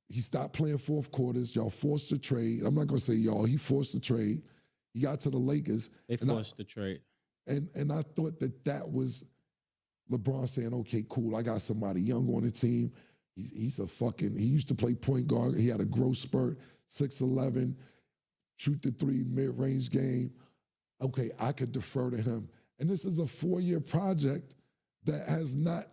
he stopped playing fourth quarters. Y'all forced the trade. I'm not going to say y'all. He forced the trade. He got to the Lakers. They forced the trade. And I thought that was LeBron saying, okay, cool, I got somebody young on the team. He used to play point guard. He had a growth spurt, 6'11", shoot the three, mid-range game. Okay, I could defer to him. And this is a 4-year project that has not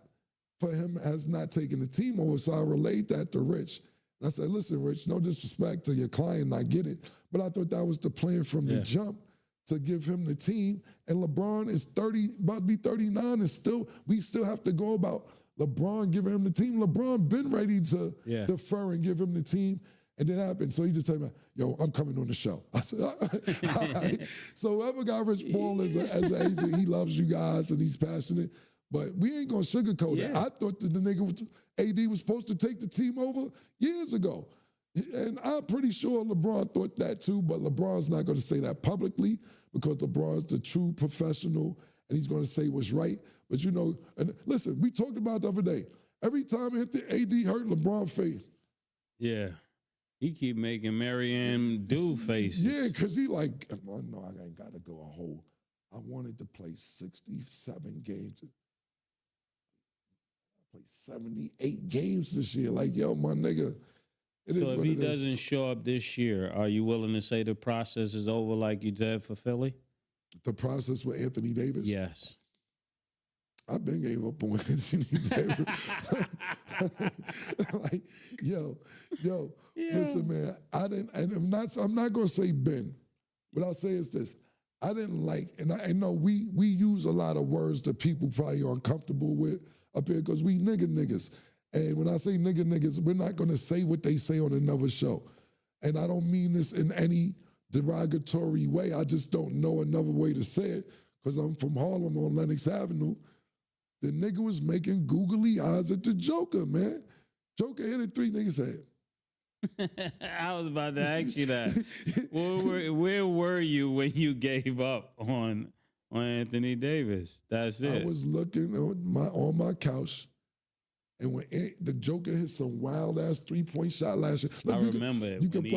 taken the team over. So I relayed that to Rich. And I said, listen, Rich, no disrespect to your client, I get it. But I thought that was the plan from the jump to give him the team. And LeBron is 30, about to be 39, and we still have to go about LeBron giving him the team. LeBron been ready to defer and give him the team. And then happened. So he just told me, yo, I'm coming on the show. I said, all right. So whoever got Rich Paul as an agent, he loves you guys and he's passionate. But we ain't gonna sugarcoat it. I thought that the nigga AD was supposed to take the team over years ago. And I'm pretty sure LeBron thought that too, but LeBron's not gonna say that publicly because LeBron's the true professional and he's gonna say what's right. But you know, and listen, we talked about it the other day. Every time AD hurt, LeBron face. Yeah. He keep making Marianne do faces. Yeah, because he like, oh, no, I ain't got to go a whole. I wanted to play 67 games. I played 78 games this year. Like, yo, my nigga, it is so what if he it is. doesn't show up this year, are you willing to say the process is over like you did for Philly? The process with Anthony Davis? Yes. I've been gave up on Anthony Davis. Like, yo, listen, man, I didn't, and I'm not gonna say Ben. What I'll say is this. I didn't like, and I know we use a lot of words that people probably are uncomfortable with up here because we niggas. And when I say niggas, we're not gonna say what they say on another show. And I don't mean this in any derogatory way. I just don't know another way to say it because I'm from Harlem on Lenox Avenue. The nigga was making googly eyes at the Joker, man. Joker hit it 3, niggas said. I was about to ask you that. Where were you when you gave up on Anthony Davis? That's it. I was looking on my couch, and when the Joker hit some wild ass 3-point shot last year. Look, I remember it. You could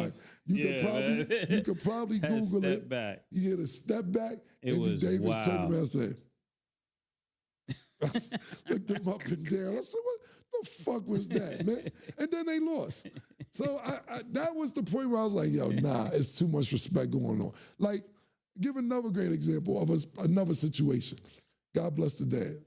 probably Google it. Back. He hit a step back, and was Davis wild. turned around and said. I looked him up and down. I said, what the fuck was that, man? And then they lost. So that was the point where I was like, yo, nah, it's too much respect going on. Like, give another great example of another situation. God bless the dead.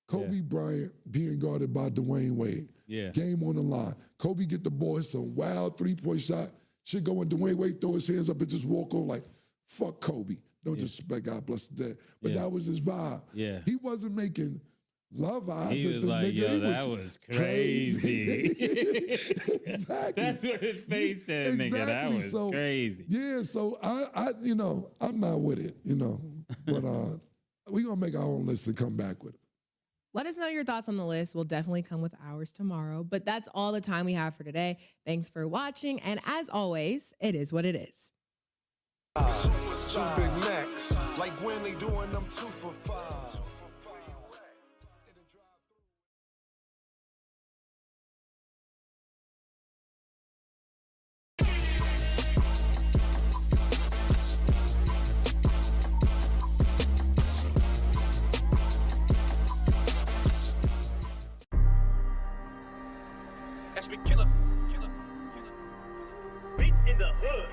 Kobe Bryant being guarded by Dwayne Wade. Yeah. Game on the line. Kobe get the ball, hit some wild 3-point shot. Shit go in, Dwayne Wade throw his hands up and just walk over like, fuck Kobe. No disrespect, God bless the dead. But that was his vibe. Yeah. He wasn't making love eyes he at was the like, nigga. yo, that was crazy. Exactly. That's what his face said, nigga. That was crazy. Yeah, so I I'm not with it, But we're gonna make our own list and come back with it. Let us know your thoughts on the list. We'll definitely come with ours tomorrow. But that's all the time we have for today. Thanks for watching. And as always, it is what it is. 2 Big Macs, like when they doing them 2 for $5. That's me, killer. Beats in the hood.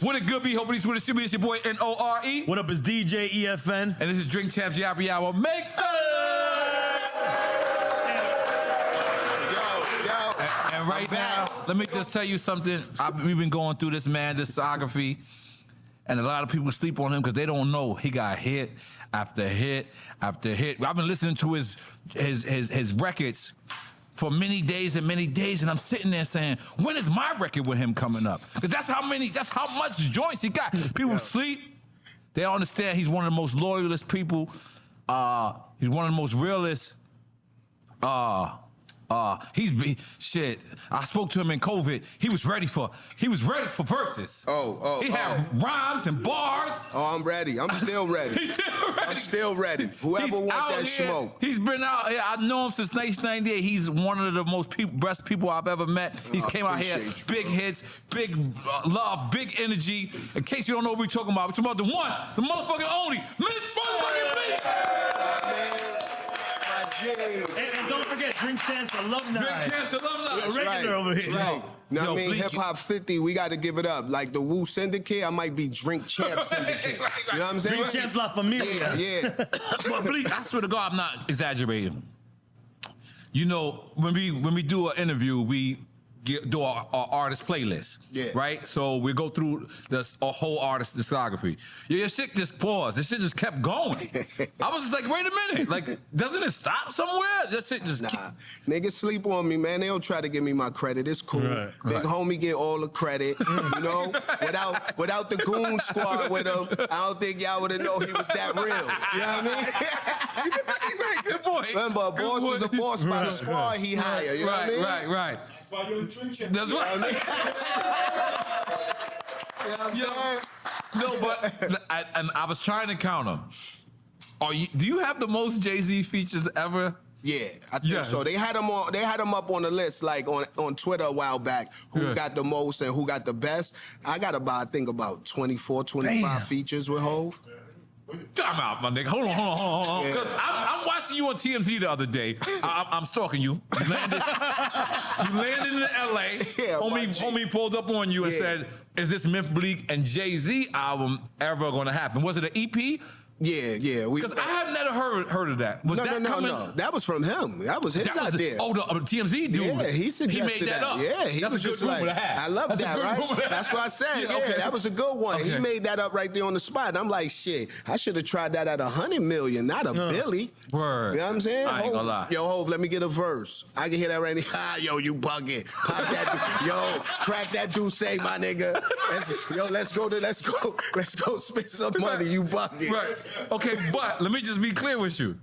What it good be? Hopefully it's with the it's your boy N-O-R-E. What up, it's DJ EFN. And this is Drink Champs Yappy Hour. Make some! And right now, let me just tell you something. We've been going through this, man, discography. And a lot of people sleep on him because they don't know he got hit after hit after hit. I've been listening to his records for many days, and I'm sitting there saying, when is my record with him coming up? Because that's how much joints he got. People sleep. They don't understand he's one of the most loyalist people. He's one of the most realist. Shit. I spoke to him in COVID. He was ready for verses. He had rhymes and bars. Oh, I'm ready. I'm still ready. He's still ready. I'm still ready. Whoever wants that smoke. He's been out here. I know him since 1998. He's one of the most best people I've ever met. He's came out here, big hits, big love, big energy. In case you don't know what we're talking about the one, the motherfucking only, motherfucking me. And don't forget, Drink Champs alumni. Drink Champs alumni. That's Regular over here. That's right. Now, I mean, Bleak, Hip Hop 50, we got to give it up. Like the Wu Syndicate, I might be Drink Champs Syndicate. right. You know what I'm saying? Drink Champs La Familia. Yeah. But Bleak, I swear to God, I'm not exaggerating. You know, when we do an interview, we do our artist playlist, right? So we go through a whole artist discography. Your shit just paused. This shit just kept going. I was just like, wait a minute. Like, doesn't it stop somewhere? That shit just Niggas sleep on me, man. They don't try to give me my credit. It's cool. Big homie get all the credit. You know, without the goon squad with him, I don't think y'all would have known he was that real. You know what I mean? Good boy. Remember, a boss is a boss by the squad he hired. You know what I mean? Right. That's right. No, but I was trying to count them. Do you have the most Jay-Z features ever? Yeah, I think so. They had him up on the list, like on Twitter a while back. Who got the most and who got the best? I got about 24, 25 features with Hov. Time out, my nigga. Hold on. Because I'm watching you on TMZ the other day. I'm stalking you. You landed in L.A. Homie pulled up on you and said, is this Myth Bleak and Jay-Z album ever going to happen? Was it an EP? Yeah. Because I have never heard of that. Was that coming? No. That was from him. That was his idea. The TMZ dude. Yeah, he suggested he made that up. Yeah, he That's was a good just like, rumor to have. I love That's that, right? That's what I said. Yeah, that was a good one. Okay. He made that up right there on the spot. And I'm like, shit, I should have tried that at 100 million, not a Billy. Word. You know what I'm saying? I ain't gonna lie. Yo, Hov, let me get a verse. I can hear that right now. Yo, you bugging. Pop that. Yo, crack that Douce, my nigga. Let's go spend some money. You bugging. Right. Okay, but let me just be clear with you.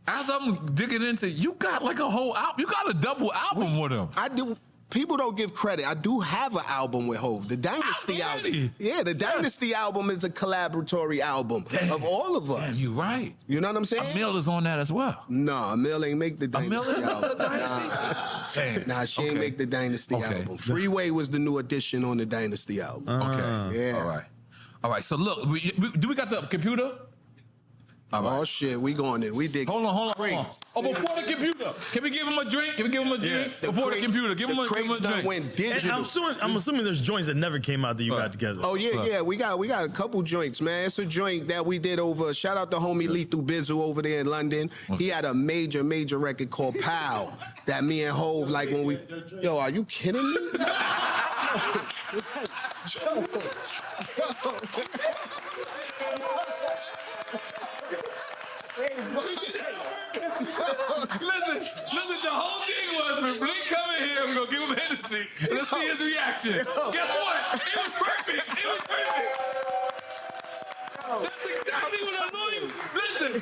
As I'm digging into, you got like a whole album. You got a double album with him. I do. People don't give credit. I do have an album with Hov, the Dynasty album. Yeah, the Dynasty album is a collaboratory album of all of us. Damn, you right. You know what I'm saying? Emil is on that as well. No, Emil ain't make the Dynasty album. Nah, she ain't make the Dynasty album. Freeway was the new addition on the Dynasty album. Okay. Yeah. All right. So look, do we got the computer? Oh shit, we going in. We dig. Hold on. Oh, before the computer, can we give him a drink? Before the computer, give him a drink. Went digital. And I'm assuming there's joints that never came out that you got together. Oh yeah. We got a couple joints, man. It's a joint that we did over. Shout out to homie Lethal Bizzle over there in London. He had a major record called Pow that me and Hov like when we. Yo, are you kidding me? Listen, the whole thing was when Blink come in here, we're gonna give him Hennessy, and let's see his reaction. Guess what? It was perfect. That's exactly what I know you. Listen,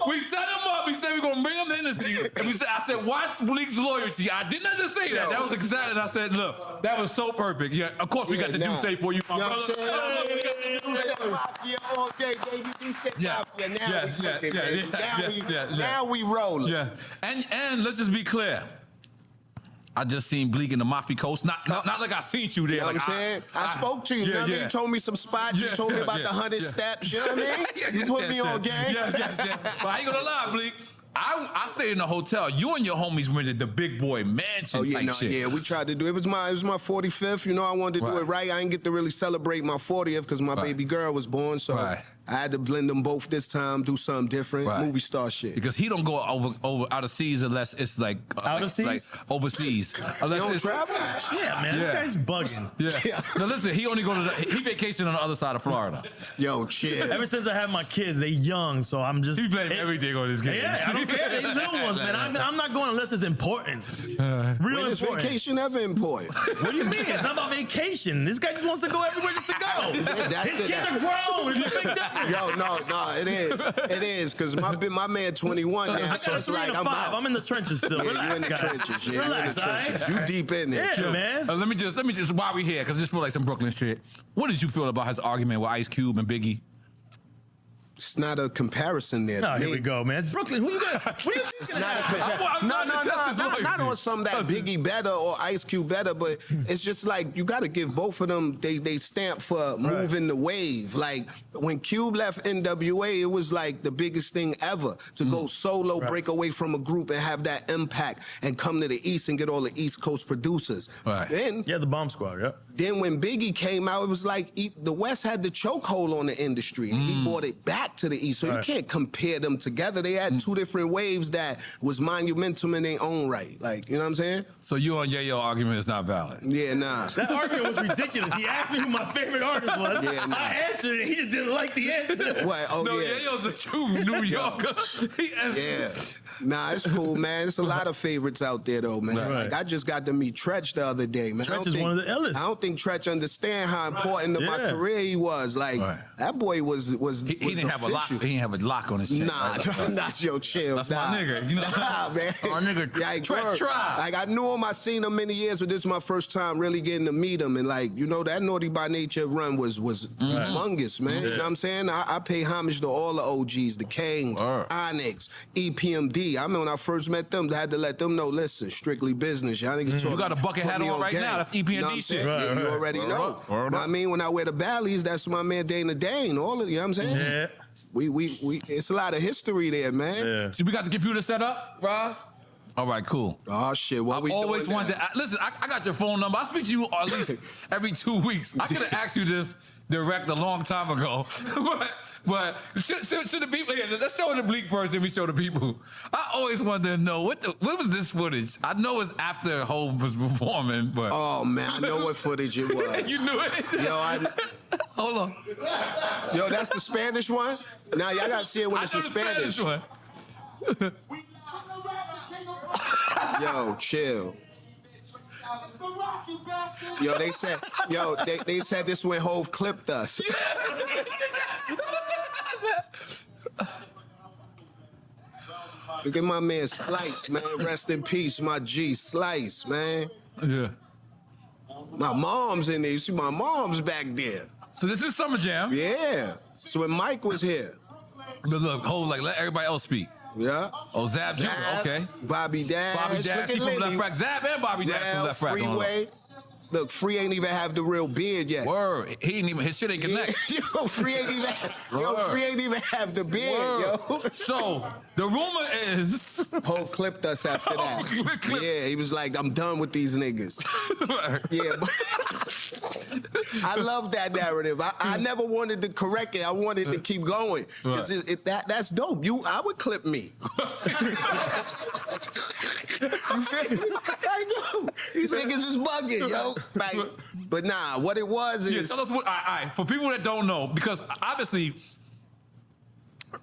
we set him up. We said we're gonna bring him Hennessy, and I said, watch Bleak's loyalty. I didn't just say that. That was exactly. I said, look, that was so perfect. Yeah, of course we got the Douce for you, my brother. All day, baby. Now we rolling. Yeah, and let's just be clear. I just seen Bleak in the Mafia Coast. Not like I seen you there. You know what I'm saying? I spoke to you. You know what I mean? You told me some spots. You told me about the 100 steps. You know what I mean? You put me on game. Yes. But I ain't gonna lie, Bleak. I stayed in a hotel. You and your homies rented the big boy mansion type shit. Yeah, we tried to do it. It was my 45th. You know, I wanted to do it right. I didn't get to really celebrate my 40th because my baby girl was born. So I had to blend them both this time, do something different, movie star shit. Because he don't go over out of seas unless it's like out of seas, like overseas. Unless don't it's travel. Yeah, man, this guy's bugging. Yeah. No, listen, he only he vacation on the other side of Florida. Yo, chill. Ever since I had my kids, they young, so I'm just. He blame everything on his kids. Yeah, I don't care. They little ones, man. I'm not going unless it's important. Real When is important. vacation ever important? What do you mean? It's not about vacation. This guy just wants to go everywhere just to go. His kids are grown. It's a big difference. Yo, no, it is. It is, because my man 21 now, so it's like I'm out. I'm in the trenches still. Yeah, Relax, you in the guys. trenches. Yeah, Relax, you in the trenches. You deep in there. Yeah, too. man. Let me just while we here, because this feel like some Brooklyn shit. What did you feel about his argument with Ice Cube and Biggie? It's not a comparison there. Oh, here we go, man. It's Brooklyn. Who you got? What do you think? It's not a comparison. Not on something that Biggie better or Ice Cube better, but it's just like you got to give both of them. They stamp for moving the wave. Like when Cube left NWA, it was like the biggest thing ever to go solo, break away from a group, and have that impact, and come to the East and get all the East Coast producers. Then the Bomb Squad. Yeah. Then when Biggie came out, it was like the West had the chokehold on the industry, and he brought it back to the East. So you can't compare them together. They had two different waves that was monumental in their own right. Like, you know what I'm saying? So you and Yayo argument is not valid. Yeah, nah. That argument was ridiculous. He asked me who my favorite artist was. Yeah, nah. I answered it. He just didn't like the answer. What? Oh, no, yeah. Yayo's a true New Yorker. Yeah. Nah, it's cool, man. There's a lot of favorites out there, though, man. Right. Like, I just got to meet Tretch the other day, man. Tretch is one of the illest. I don't think Tretch understand how important to my career he was. Like, that boy was He didn't have a lock. He didn't have a lock on his chest. Nah, not your chill. That's my nigga. You know? Nah, man. Our nigga, Like, Tretch word. tried. Like, I knew him. I seen him many years, but this is my first time really getting to meet him. And like, you know, that Naughty by Nature run was humongous, man. You know what I'm saying? I pay homage to all the OGs, the Kings, Onyx, EPMD. I remember when I first met them, I had to let them know, listen, strictly business. Y'all niggas talking. You got a bucket put hat me on right game. now. That's You know EPMD what I'm shit. saying? Yeah, you already know. Word up. I mean, when I wear the Bally's, that's my man Dana Dane. All of you know what I'm saying? Yeah. We it's a lot of history there, man. Yeah. So we got the computer set up, Roz? All right, cool. Oh shit, what we always doing wanted now? to listen. I got your phone number. I speak to you at least every 2 weeks. I could have asked you this direct a long time ago, but should the people? Yeah, let's show the bleak first, then we show the people. I always wanted to know what was this footage. I know it's after Hov was performing, but oh man, I know what footage it was. You knew it. Yo, hold on. Yo, that's the Spanish one. Now y'all gotta see it when it's in Spanish. one. Yo, chill. Yo, they said this when Hov clipped us. Look at my man Slice, man. Rest in peace, my G Slice, man. Yeah. My mom's in there. You see my mom's back there. So this is Summer Jam. Yeah. So when Mike was here. Look, Hov, like let everybody else speak. Yeah. Oh, Zab Jr., okay. Bobby Dash. Bobby Dash, Look he at from Liddy. Left Rack. Zab and Bobby Dash from Left Rack. Freeway. Look, Free ain't even have the real beard yet. Word. He ain't even, his shit ain't connect. Yo, Free ain't even have the beard, yo. So, the rumor is... Hov clipped us after that. Yeah, he was like, I'm done with these niggas. Yeah, but I love that narrative. I never wanted to correct it. I wanted to keep going. Because that's dope. I would clip me. You feel me? Like, yo, these niggas is bugging, yo. Like, but nah, what it was is... Yeah, tell us what... All right, for people that don't know, because obviously...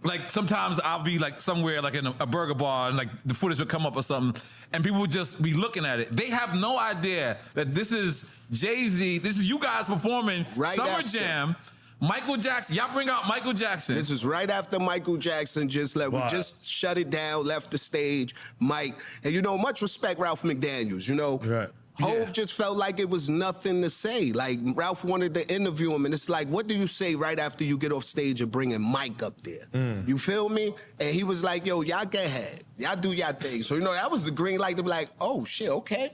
Like sometimes I'll be like somewhere like in a burger bar and like the footage will come up or something and people would just be looking at it. They have no idea that this is Jay-Z. This is you guys performing Summer Jam. Michael Jackson. Y'all bring out Michael Jackson. This is right after Michael Jackson we just shut it down, left the stage, Mike. And you know, much respect Ralph McDaniels, you know. Right. Hov just felt like it was nothing to say. Like, Ralph wanted to interview him, and it's like, what do you say right after you get off stage and bringing Mike up there? You feel me? And he was like, yo, y'all get ahead. Y'all do y'all thing. So, you know, that was the green light to be like, oh, shit, okay.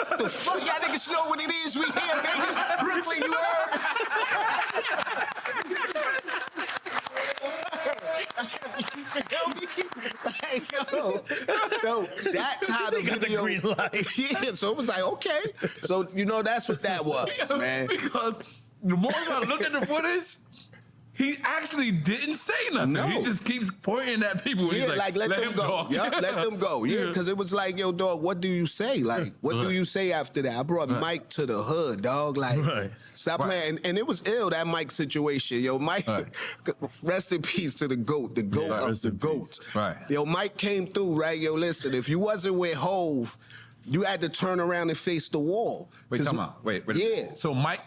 What the fuck? Y'all niggas know what it is we here, baby. Brooklyn, you heard? Like, yo, that's how the video. The green light. Yeah, so it was like, okay. So, you know, that's what that was, man. Because the more I look at the footage, He actually didn't say nothing. No. He just keeps pointing at people. And Yeah, he's like let them him go. talk. Yeah, let them go. Yeah, because it was like, yo, dog, what do you say? Like, what do you say after that? I brought Mike to the hood, dog. Like, stop playing. And it was ill, that Mike situation. Yo, Mike, rest in peace to the GOAT of the GOATs. Right. Yo, Mike came through, right? Yo, listen, if you wasn't with Hove, you had to turn around and face the wall. Wait, come on. Wait. Yeah. So Mike,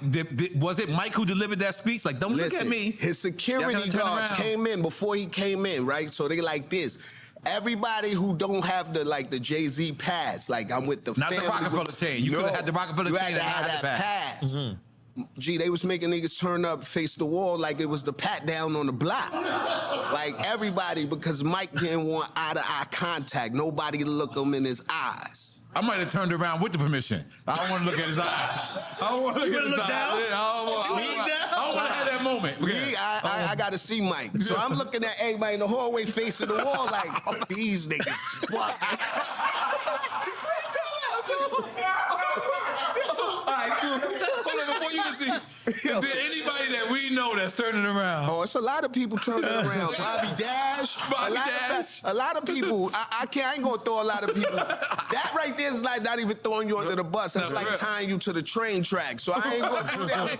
was it Mike who delivered that speech? Like, don't look at me. His security guards came in before he came in, right? So they like this. Everybody who don't have the Jay-Z pass, like I'm with the Not the family Rockefeller group. chain. You could have had the Rockefeller you chain. You had to have that pass. Gee, they was making niggas turn up, face the wall like it was the pat down on the block. Like everybody, because Mike didn't want eye-to-eye contact. Nobody to look him in his eyes. I might have turned around with the permission. I don't want to look at his eyes. I don't want to look at his eyes. I don't want to have that moment. I got to see Mike. So I'm looking at everybody in the hallway facing the wall like, oh, these niggas. All right, cool. Hold on, before you can see, is there anybody that we know that's turning around? Oh, it's a lot of people turning around. Bobby Dash. A lot of people. I ain't gonna throw a lot of people. That right there is like not even throwing you under the bus. That's like tying you to the train track. So I ain't gonna do that.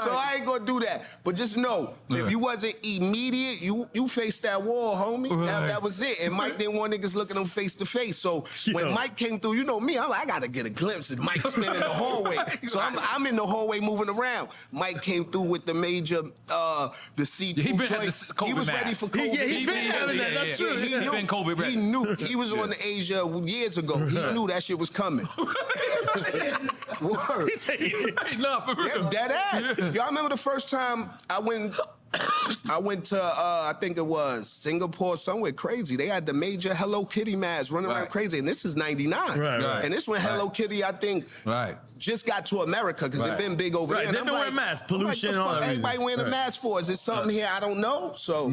So I ain't gonna do that. But just know, if you wasn't immediate, you faced that wall, homie. That was it. And Mike didn't want niggas looking them face to face. So when Mike came through, you know me, I'm like, I gotta get a glimpse of Mike spinning the hallway. So I'm in the hallway moving around. Mike came through with the major, the see-through joint. He was ready for COVID. He been having that. That's true. He been COVID ready. He knew. He was on Asia years ago. He knew that shit was coming. Word. No, for real. Yeah, dead ass. Y'all remember the first time I went to, I think it was Singapore, somewhere crazy. They had the major Hello Kitty masks running around crazy, and this is 99. Right. And this when Hello Kitty, I think, just got to America, because it's been big over there. They've been wearing masks, pollution, and all that. Everybody wearing a mask for? Is it something here I don't know? So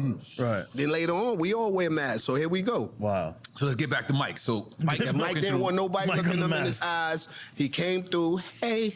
then later on, we all wear masks. So here we go. Wow. So let's get back to Mike. So Mike didn't want nobody looking him in his eyes. He came through. Hey,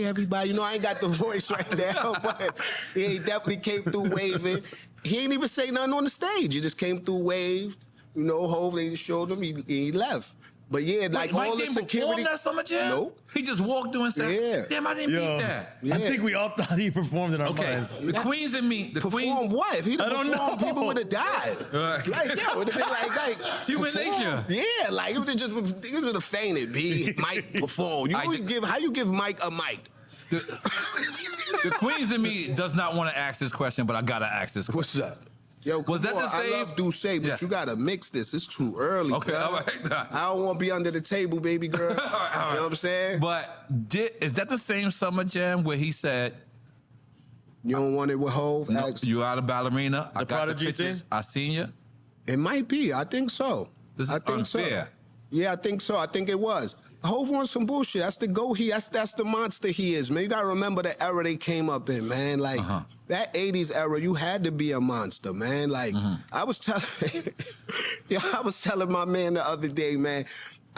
everybody. You know, I ain't got the voice right now, but he definitely came through waving. He ain't even say nothing on the stage. He just came through, waved. You know, Hov, they just showed him. He left. But yeah, like Mike all the didn't security. perform that Summer Jam? Nope. He just walked through and said, "Damn, I didn't beat that." I think we all thought he performed in our minds. The Queens and me. The Perform what? If he didn't perform, people would have died. Like, yeah, it would have been like human perform. nature. Yeah, like it would have fainted. B, Mike perform. How you give Mike a mic? The Queens and me does not want to ask this question, but I gotta ask this question. What's up? Yo, was that the same? I love Duce, but you gotta mix this. It's too early. Okay, all right. I don't want to be under the table, baby girl. You know what I'm saying? But is that the same Summer Jam where he said, "You don't want it with Hov"? No, you out of ballerina. I got the Prodigy pictures. thing? I seen you. It might be. I think so. This is I think unfair. So. Yeah, I think so. I think it was. Hov on some bullshit. That's the go. That's the monster he is, man. You gotta remember the era they came up in, man. Like that '80s era, you had to be a monster, man. Like I was telling my man the other day, man.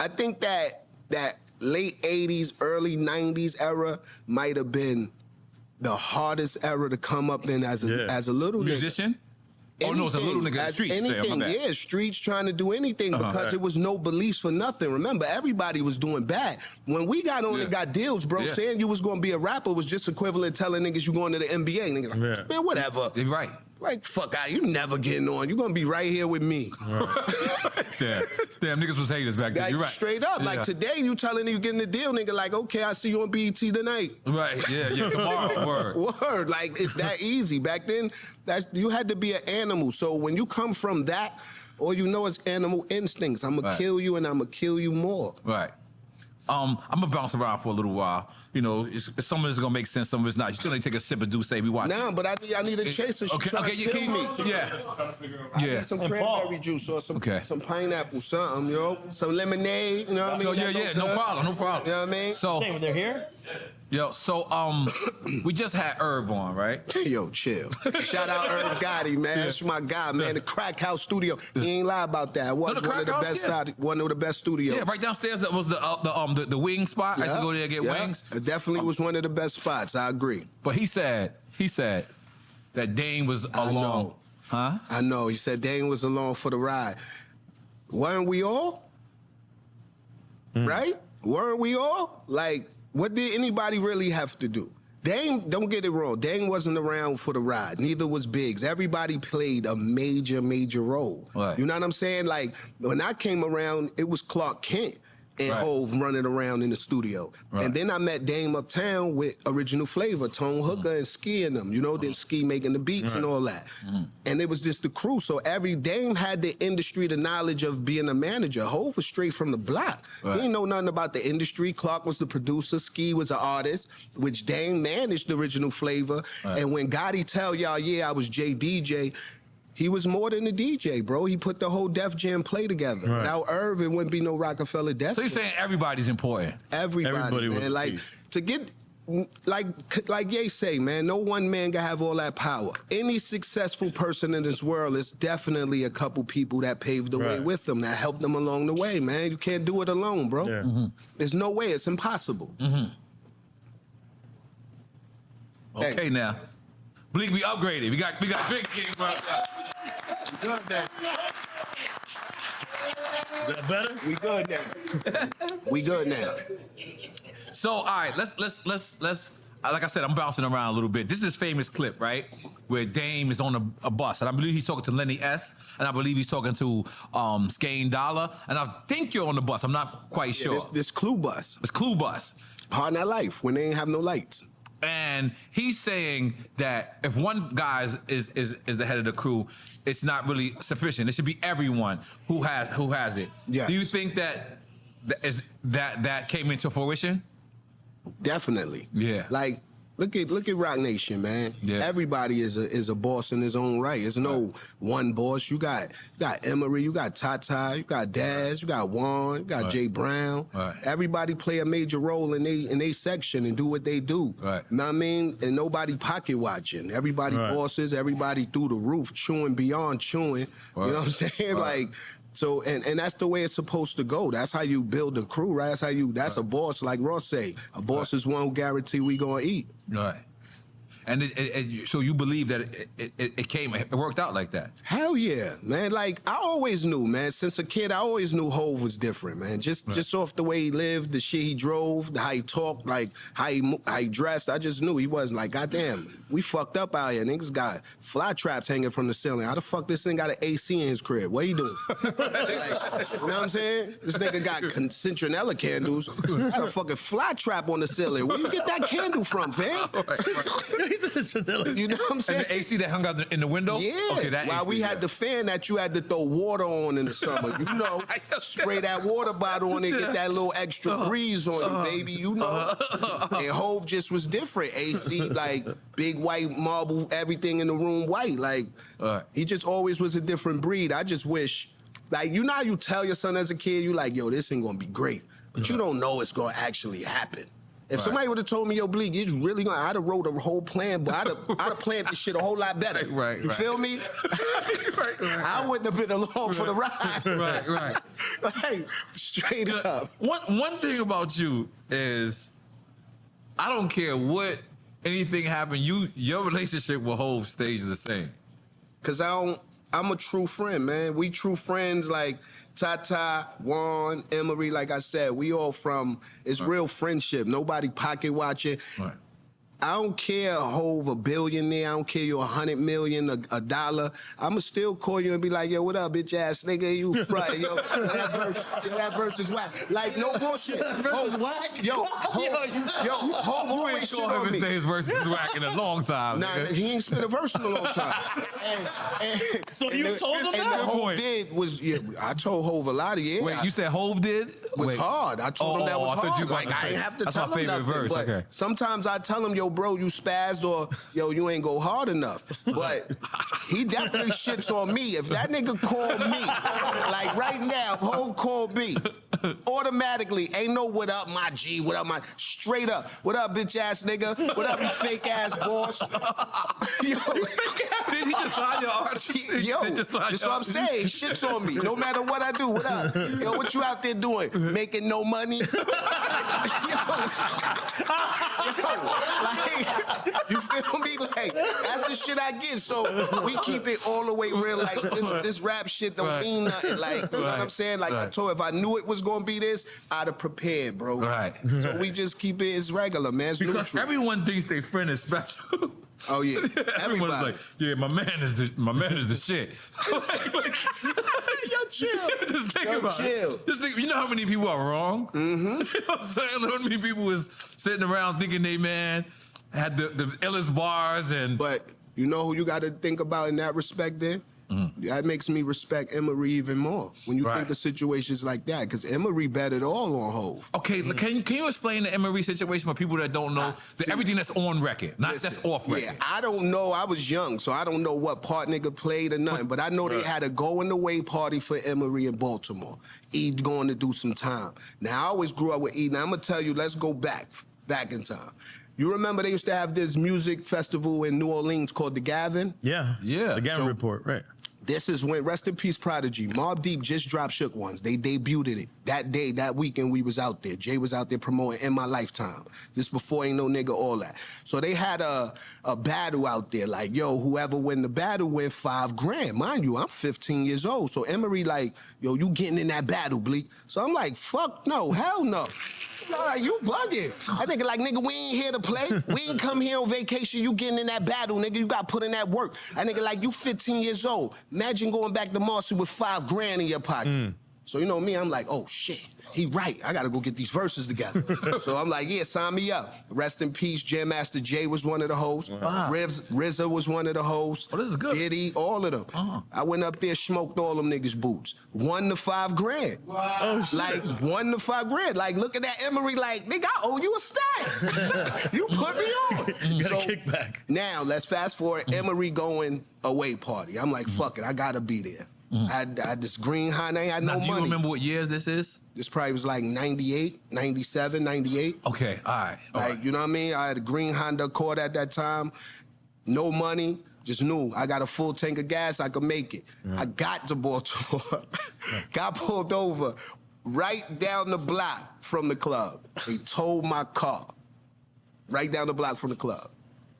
I think that late '80s, early '90s era might have been the hardest era to come up in as a little musician. Oh no, it's a little nigga. Streets. Anything, yeah, streets trying to do anything because it was no beliefs for nothing. Remember, everybody was doing bad. When we got on and got deals, bro, saying you was gonna be a rapper was just equivalent to telling niggas you going to the NBA. Niggas like, man, whatever. You're right. Like, fuck out, you never getting on. You gonna be right here with me. Damn, niggas was haters back then. Like, You're right. Straight up. Like today, you telling you getting the deal, nigga, like, okay, I see you on BET tonight. Right, yeah, tomorrow, Word, like, it's that easy. Back then, you had to be an animal. So when you come from that, all you know is animal instincts. I'm gonna kill you and I'm gonna kill you more. Right. I'm gonna bounce around for a little while. You know, some of it's gonna make sense, some of it's not. You still need to take a sip of Douce. We watch. Nah, but I need a chaser. Okay, you can me. Yeah. I need some cranberry juice or some pineapple, something, you know, some lemonade. You know what I mean? So no problem. You know what I mean? So they're here. Yo, so we just had Herb on, right? Yo, chill. Shout out Herb Gotti, man. That's my guy, man. The Crack House Studio. He ain't lie about that. It was one of the best studios. Yeah, right downstairs. That was the wing spot. I used to go there to get wings. It definitely was one of the best spots. I agree. But he said that Dame was alone. Huh? I know. He said Dame was along for the ride. Weren't we all? Right? Weren't we all? Like, what did anybody really have to do? Dame, don't get it wrong, Dame wasn't around for the ride. Neither was Biggs. Everybody played a major, major role. Right. You know what I'm saying? Like, when I came around, it was Clark Kent and Hove running around in the studio. And then I met Dame uptown with Original Flavor, Tone Hooker and Ski and them. You know, then Ski making the beats and all that. And it was just the crew. So every Dame had the industry, the knowledge of being a manager. Hove was straight from the block. He didn't know nothing about the industry. Clark was the producer. Ski was an artist, which Dame managed Original Flavor. And when Gotti tell y'all, yeah, I was JDJ, he was more than a DJ, bro. He put the whole Def Jam play together. Without Irv, it wouldn't be no Rockefeller Def Jam. So you're saying everybody's important? Everybody man. Like, to get, like Ye say, man, no one man can have all that power. Any successful person in this world is definitely a couple people that paved the way with them, that helped them along the way, man. You can't do it alone, bro. There's no way. It's impossible. Okay, now. Bleak, we upgraded. We got big king, bro. Good now. Is that better? We good now. We good now. So, all right, let's like I said, I'm bouncing around a little bit. This is this famous clip, right? Where Dame is on a bus, and I believe he's talking to Lenny S, and I believe he's talking to Skane Dollar, and I think you're on the bus. I'm not quite sure. This Clue bus. It's Clue bus. Hard Not Life, when they ain't have no lights. And he's saying that if one guy is the head of the crew, it's not really sufficient. It should be everyone who has it. Yes. Do you think that came into fruition? Definitely. Yeah. Like, look at Rock Nation, man. Yeah. Everybody is a boss in his own right. There's no one boss. You got Emery, you got Tata, you got Daz, you got Juan, you got Jay Brown. Everybody play a major role in they section and do what they do. You know what I mean? And nobody pocket watching. Everybody bosses, everybody through the roof, chewing beyond chewing. You know what I'm saying? Like, so, and that's the way it's supposed to go. That's how you build a crew, right? That's a boss, like Ross say. A boss is one who guarantee we gonna eat. Right. And so you believe that it worked out like that? Hell yeah, man. Like, I always knew, man. Since a kid, I always knew Hove was different, man. Just off the way he lived, the shit he drove, how he talked, like how he dressed. I just knew he was like, goddamn, we fucked up out here. Niggas got fly traps hanging from the ceiling. How the fuck this thing got an AC in his crib? What he doing? Like, you know what I'm saying? This nigga got citronella candles. Got a fucking fly trap on the ceiling. Where you get that candle from, fam? You know what I'm saying? And the AC that hung out in the window? Yeah. Okay, that While AC, we had the fan that you had to throw water on in the summer. You know, spray that water bottle on it, get that little extra breeze on you, baby. You know. And Hove just was different. AC, like, big white marble, everything in the room white. Like, he just always was a different breed. I just wish, like, you know how you tell your son as a kid, you like, yo, this ain't gonna be great. But you don't know it's gonna actually happen. If somebody would have told me, yo, Bleak, it's really gonna, I'd have wrote a whole plan, but I'd have planned this shit a whole lot better. You feel me? I wouldn't have been along for the ride. Right. Like, straight up. One thing about you is, I don't care what anything happened, your relationship with Hove stays the same. Cause I'm a true friend, man. We true friends, like Tata, Juan, Emery, like I said, we all from, it's real friendship. Nobody pocket watching. I don't care, Hove, a billionaire. I don't care you $100 million, a dollar. I'ma still call you and be like, yo, what up, bitch ass nigga? You front, yo. That verse is whack. Like, no bullshit. Verse is whack? Hove always shit on me. Say his verse is whack in a long time. Nah, he ain't spit a verse in a long time. So you told him that? And what Hove did was, I told Hove a lot of Wait, you said Hove did? Was hard. I told him that was hard. I Like, I ain't have to tell him nothing. Verse. But sometimes I tell him, yo, yo, bro, you spazzed, or yo, you ain't go hard enough. But he definitely shits on me. If that nigga called me, like right now, if Hov called me, automatically, ain't no what up, my G, what up, my, straight up, what up, bitch ass nigga, what up, you fake ass boss. Yo, Did he just find your art? Yo, that's what I'm saying. He shits on me, no matter what I do. What up? Yo, what you out there doing? Making no money? Yo, like, you feel me? Like, that's the shit I get. So we keep it all the way real. Like, this rap shit don't mean nothing. Like, you know what I'm saying? Like, I told you, if I knew it was gonna be this, I'd have prepared, bro. Right. So we just keep it as regular, man. It's Because neutral. everyone thinks their friend is special. Oh yeah, everyone's like, yeah, my man is the shit. Yo, chill. Just think Yo, about chill. it. Just think, you know how many people are wrong? Mm-hmm. You know what I'm saying? How many people was sitting around thinking they man had the illest bars and. But you know who you got to think about in that respect then? That makes me respect Emery even more when you think of situations like that, because Emery bet it all on Hov. Okay, can you explain the Emery situation for people that don't know everything that's on record, not that's off record? Yeah, I don't know. I was young, so I don't know what part nigga played or nothing, but I know they had a going away party for Emery in Baltimore. E going to do some time. Now, I always grew up with E. Now, I'm going to tell you, let's go back in time. You remember they used to have this music festival in New Orleans called the Gavin? Yeah. The Gavin Report, right. This is when, rest in peace, Prodigy. Mobb Deep just dropped Shook Ones. They debuted it. That day, that weekend, we was out there. Jay was out there promoting In My Lifetime. This before Ain't No Nigga, all that. So they had a battle out there, like, yo, whoever win the battle win $5,000. Mind you, I'm 15 years old. So Emery like, yo, you getting in that battle, Bleak. So I'm like, fuck no, hell no. Like, you bugging. I think like, nigga, we ain't here to play. We ain't come here on vacation. You getting in that battle, nigga. You got put in that work. I nigga like, you 15 years old. Imagine going back to Marcy with $5,000 in your pocket. So you know me, I'm like, oh shit, he right. I gotta go get these verses together. So I'm like, yeah, sign me up. Rest in peace, Jam Master Jay was one of the hosts. Wow. RZA was one of the hosts. Oh, this is good. Diddy, all of them. I went up there, smoked all them niggas' boots. Won the $5,000. Wow. Oh, like, won the $5,000. Like, look at that Emery, like, nigga, I owe you a stack. You put me on. You got a kickback. Now, let's fast forward, Emery going away party. I'm like, fuck it, I gotta be there. I had this green Honda, I ain't had no money. Do you remember what years this is? This probably was like 98, 97, 98. Okay, all right. Like, you know what I mean? I had a green Honda Accord at that time, no money, just knew I got a full tank of gas, I could make it. I got to Baltimore, got pulled over right down the block from the club. They towed my car right down the block from the club.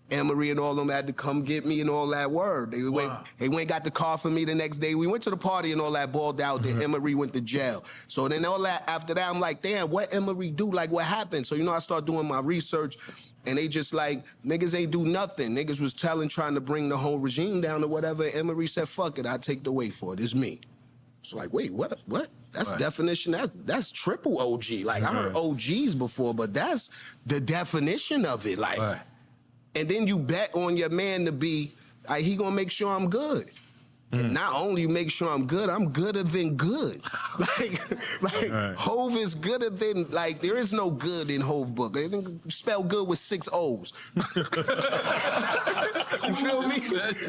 Emery and all of them had to come get me and all that word. They went and got the car for me the next day. We went to the party and all that, balled out. Then Emery went to jail. So then all that, after that, I'm like, damn, what Emery do? Like, what happened? So, you know, I start doing my research, and they just like, niggas ain't do nothing. Niggas was trying to bring the whole regime down or whatever. Emery said, fuck it, I take the weight for it. It's me. It's like, wait, what? That's definition, that's triple OG. Like, I heard OGs before, but that's the definition of it. Like, and then you bet on your man to be, like, he gonna make sure I'm good. And not only make sure I'm gooder than good. like Hov is gooder than, like, there is no good in Hov book. They spell good with 6 O's. You feel me? I'm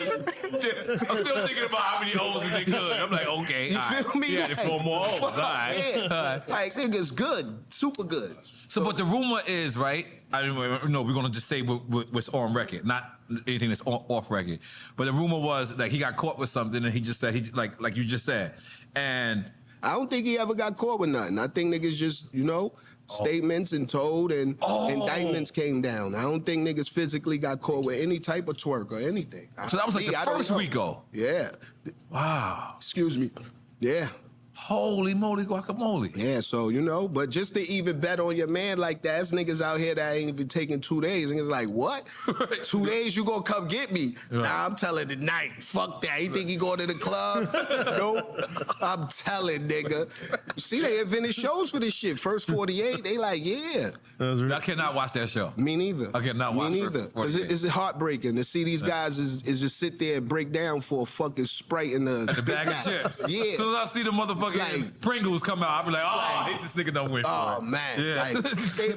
still thinking about how many O's is it good. I'm like, okay, you feel me? Yeah, like, 4 more O's, all right. Like, nigga's good, super good. So, but the rumor is, right? I don't know. We're gonna just say what's on record, not anything that's off record. But the rumor was that he got caught with something, and he just said like you just said, and I don't think he ever got caught with nothing. I think niggas just, you know, statements and told, and indictments came down. I don't think niggas physically got caught with any type of twerk or anything. So that was like the first RICO. Yeah. Wow. Excuse me. Yeah. Holy moly guacamole. Yeah, so, you know, but just to even bet on your man like that, there's niggas out here that ain't even taking 2 days. And it's like, what? 2 days, you gonna come get me? Nah, I'm telling tonight. Fuck that. You think he going to the club? Nope. I'm telling, nigga. See, they invented shows for this shit. First 48, they like, yeah. I cannot watch that show. Me neither. I cannot watch Me neither. It's heartbreaking to see these guys is just sit there and break down for a fucking Sprite in the bag of chips. Yeah. As soon as I see the motherfucking Pringles come out, I'll be like, oh, I hate this nigga don't win. Oh, man. Yeah. Like,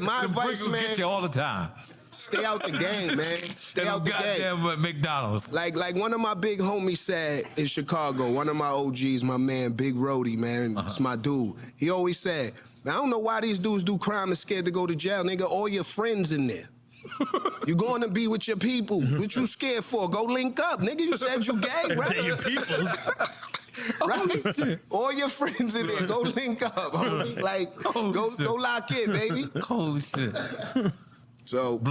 my advice, Pringles man. get you all the time. stay out the game, man. Stay out the game. Goddamn McDonald's. Like one of my big homies said in Chicago, one of my OGs, my man, Big Rody, man, it's my dude. He always said, man, I don't know why these dudes do crime and scared to go to jail. Nigga, all your friends in there. You going to be with your people. What you scared for? Go link up. Nigga, you said you gay, right? Your peoples. Right? All your friends in there, go link up, homie. Like, go lock in, baby. Holy shit. So,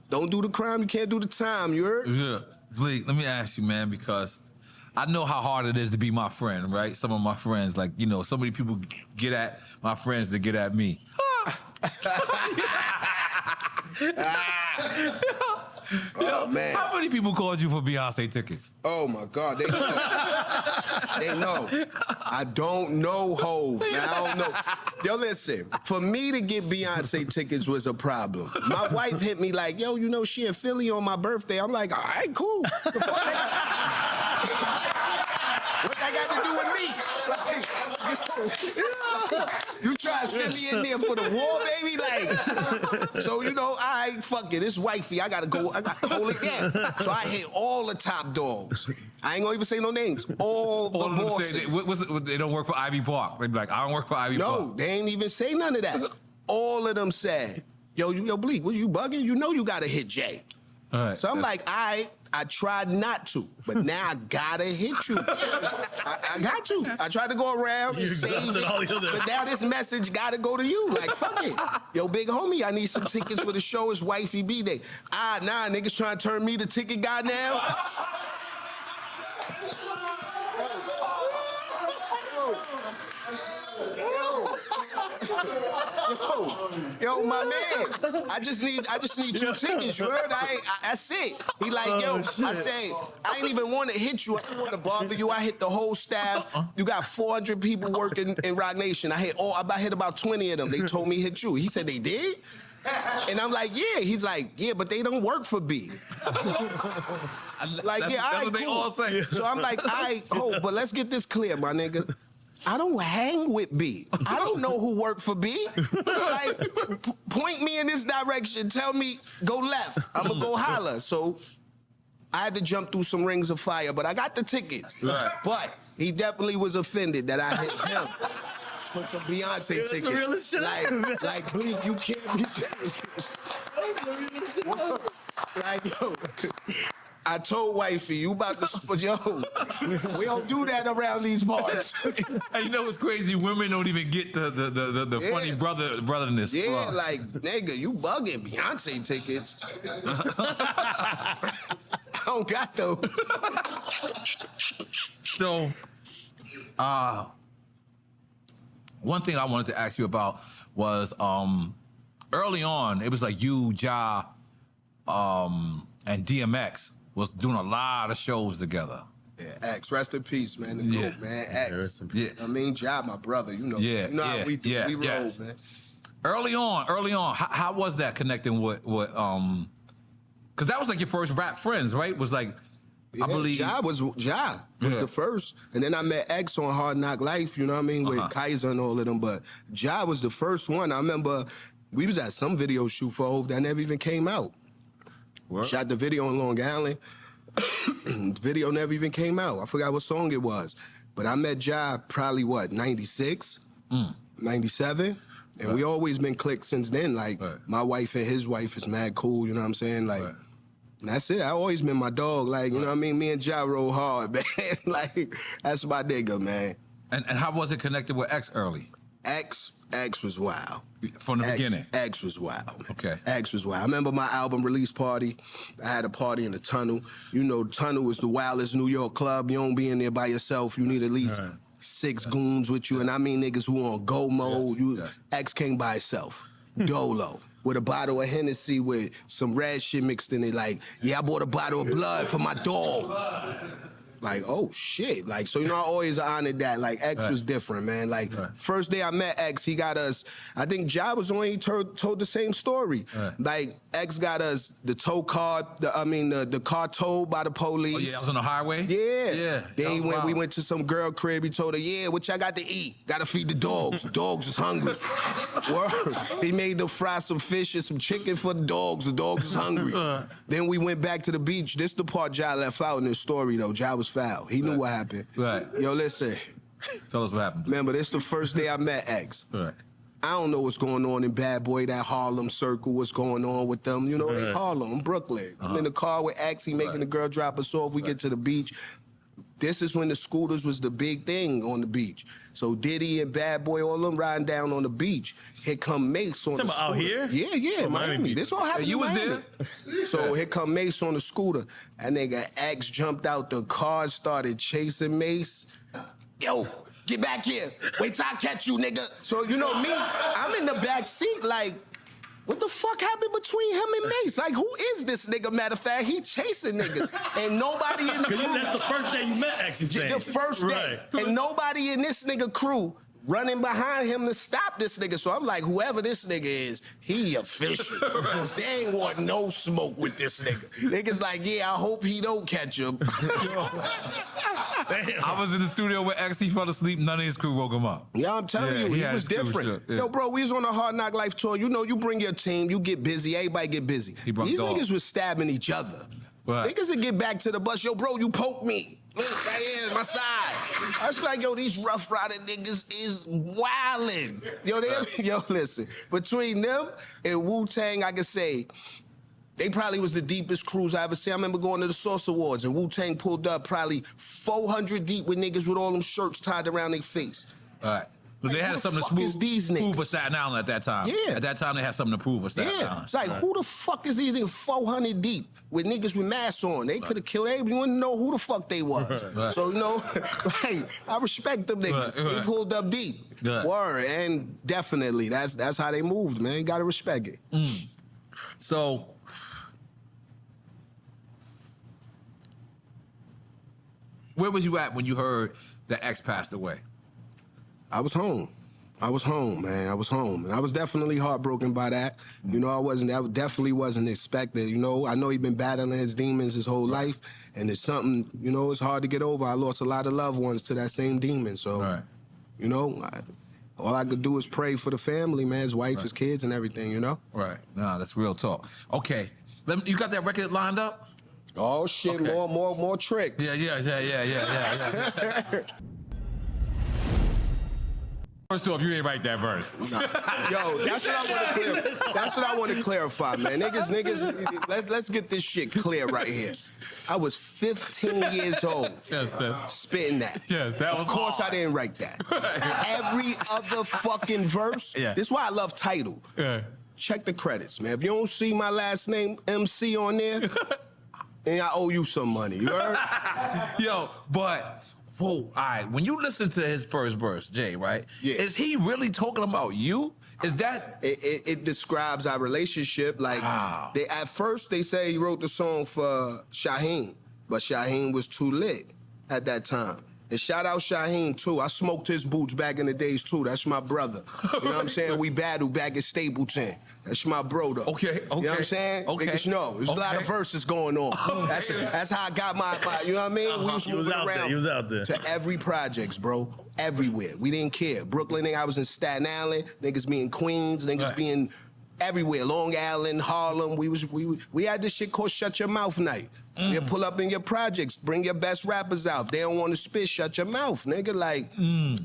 don't do the crime, you can't do the time, you heard? Yeah. Bleak, let me ask you, man, because I know how hard it is to be my friend, right? Some of my friends, like, you know, so many people get at my friends to get at me. Oh, man. How many people called you for Beyonce tickets? Oh, my God. They know. They know. I don't know, Hov. I don't know. Yo, listen. For me to get Beyonce tickets was a problem. My wife hit me like, yo, you know, she in Philly on my birthday. I'm like, all right, cool. What that got to do with me? You try to send me in there for the war, baby? Like, so, you know, all right, fuck it. It's wifey. I got to hold it down. So I hit all the top dogs. I ain't gonna even say no names. All the bosses. They don't work for Ivy Park. They be like, I don't work for Ivy Park. No, they ain't even say none of that. All of them said, yo, Bleak, what, you bugging? You know you got to hit Jay. All right. So I'm like, I tried not to, but now I gotta hit you. I got to. I tried to go around and save it, but now this message gotta go to you. Like, fuck it. Yo, big homie, I need some tickets for the show. It's wifey B-Day. Nah, niggas trying to turn me the ticket guy now. Yo, my man, I just need 2 tickets, you heard? That's it. He like, yo, I say, I ain't even want to hit you. I didn't want to bother you. I hit the whole staff. You got 400 people working in Rock Nation. I hit about 20 of them. They told me hit you. He said they did? And I'm like, yeah. He's like, yeah, but they don't work for B. Like, yeah, all right, what they cool. all say. So I'm like, all right, cool, but let's get this clear, my nigga. I don't hang with B. I don't know who worked for B. Like, point me in this direction. Tell me, go left. I'm going to go holler. So I had to jump through some rings of fire, but I got the tickets. Right. But he definitely was offended that I hit him for some Beyonce tickets. Like, Bleak, you can't be serious. Like, yo, I told wifey, you about to, yo, we don't do that around these parts. And you know what's crazy? Women don't even get the funny brotherness. Yeah, like, nigga, you bugging Beyonce tickets. I don't got those. So, one thing I wanted to ask you about was early on, it was like you, Ja, and DMX was doing a lot of shows together. Yeah, X, rest in peace, man. The GOAT, man. X. Yeah. I mean, Ja, my brother, you know. Yeah, you know how we do. We roll, man. Early on, how was that connecting with because that was like your first rap friends, right? Was like, yeah, I believe Ja was the first, and then I met X on Hard Knock Life. You know what I mean, with Kaiser and all of them. But Ja was the first one. I remember we was at some video shoot for Hov that never even came out. What? Shot the video in Long Island. The video never even came out. I forgot what song it was. But I met Ja probably, 96, 97? And we always been clicked since then. Like, my wife and his wife is mad cool, you know what I'm saying? Like, that's it. I always been my dog. Like, you know what I mean? Me and Ja roll hard, man. Like, that's my nigga, man. And how was it connected with X early? X was wild. From the beginning? X was wild. Okay. X was wild. I remember my album release party. I had a party in the Tunnel. You know, Tunnel is the wildest New York club. You don't be in there by yourself. You need at least 6 goons with you. And I mean niggas who on go mode. X came by himself. Dolo. With a bottle of Hennessy with some red shit mixed in it. Like, yeah, I bought a bottle of blood for my dog. like, oh shit. Like, so, you know, I always honored that. Like, X was different, man. Like, first day I met X, he got us, I think Ja was on, he told the same story. Like, X got us the tow car, the car towed by the police. Oh, yeah, I was on the highway? Yeah. Then we went to some girl crib, he told her, yeah, what y'all got to eat? Gotta feed the dogs. The dogs is hungry. Word. He made them fry some fish and some chicken for the dogs. The dogs is hungry. Then we went back to the beach. This the part Ja left out in this story, though. Ja was foul. He knew what happened. Yo, listen. Tell us what happened. Remember, this the first day I met X. I don't know what's going on in Bad Boy, that Harlem circle, what's going on with them. You know, in Harlem, Brooklyn. I'm in the car with X. He making the girl drop us off. We get to the beach. This is when the scooters was the big thing on the beach. So Diddy and Bad Boy, all them riding down on the beach. Here come Mace on the scooter. Out here? Yeah, Miami. This all happened you in was Miami. there? So here come Mace on the scooter. And nigga X jumped out the car, started chasing Mace. Yo, get back here. Wait till I catch you, nigga. So, you know me, I'm in the back seat like, what the fuck happened between him and Mace? Like, who is this nigga? Matter of fact, he chasing niggas. And nobody in the crew. That's the first day you met X, you saying. The first day. And nobody in this nigga crew running behind him to stop this nigga. So I'm like, whoever this nigga is, he official. They ain't want no smoke with this nigga. Niggas like, yeah, I hope he don't catch him. I was in the studio with X, he fell asleep, none of his crew woke him up. Yeah, I'm telling you, he was different. Yo, bro, we was on a Hard Knock Life tour. You know, you bring your team, you get busy, everybody get busy. These niggas was stabbing each other. Niggas would get back to the bus, yo, bro, you poked me. Look, right here, my side. I was like, yo, these Rough Rider niggas is wildin'. Yo, listen, between them and Wu-Tang, I can say, they probably was the deepest crews I ever seen. I remember going to the Source Awards and Wu-Tang pulled up probably 400 deep with niggas with all them shirts tied around their face. But they had something to prove for Staten Island at that time. Yeah. At that time, they had something to prove for Staten Island. It's like, who the fuck is these niggas 400 deep with niggas with masks on? They could have killed everybody. You wouldn't know who the fuck they was. So, you know, like, I respect them niggas. They pulled up deep. Word. And definitely, that's how they moved, man. You gotta respect it. So, where was you at when you heard that X passed away? I was home, man. I was home. And I was definitely heartbroken by that. You know, that definitely wasn't expected. You know, I know he'd been battling his demons his whole life, and it's something, you know, it's hard to get over. I lost a lot of loved ones to that same demon. So, you know, all I could do is pray for the family, man, his wife, his kids, and everything, you know? Nah, that's real talk. Okay, you got that record lined up? Oh, shit, more tricks. Yeah. First off, you ain't write that verse. No. Yo, that's what I want to clarify, man. Niggas, let's get this shit clear right here. I was 15 years old spitting that. Yes, that was Of course hard. I didn't write that. Every other fucking verse, this is why I love Tidal. Check the credits, man. If you don't see my last name, MC, on there, then I owe you some money, you heard? Yo, but... Whoa, all right, when you listen to his first verse, Jay, right? Yeah. Is he really talking about you? Is that... It describes our relationship. Like, at first they say he wrote the song for Shaheem, but Shaheem was too lit at that time. And shout out Shaheem, too. I smoked his boots back in the days, too. That's my brother. You know what I'm saying? We battled back at Stapleton. That's my bro, though. Okay. You know what I'm saying? Niggas know. There's a lot of verses going on. That's how I got my you know what I mean? We was moving around He was out there. to every projects, bro. Everywhere. We didn't care. Brooklyn, I was in Staten Island. Niggas be in Queens. Niggas be in everywhere. Long Island, Harlem. We had this shit called Shut Your Mouth Night. You pull up in your projects, bring your best rappers out. If they don't want to spit, shut your mouth, nigga. Like,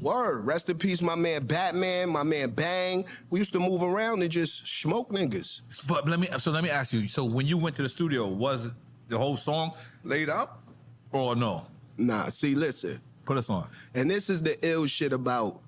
word. Rest in peace, my man Batman, my man Bang. We used to move around and just smoke niggas. But let me ask you. So when you went to the studio, was the whole song laid out, or no? Nah. See, listen. Put us on. And this is the ill shit about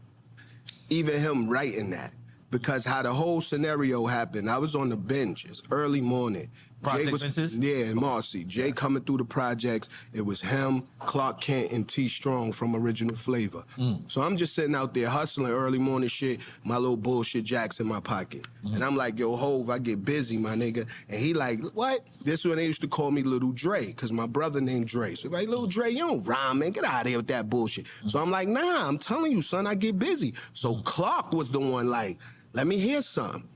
even him writing that. Because how the whole scenario happened, I was on the bench, it's early morning, Project Ventures? Yeah, in Marcy. Jay coming through the projects. It was him, Clark Kent, and T Strong from Original Flavor. So I'm just sitting out there hustling early morning shit, my little bullshit jacks in my pocket. And I'm like, yo, Hove, I get busy, my nigga. And he like, what? This is when they used to call me Little Dre, because my brother named Dre. So like, Little Dre, you don't rhyme, man. Get out of here with that bullshit. So I'm like, nah, I'm telling you, son, I get busy. So Clark was the one like, let me hear something.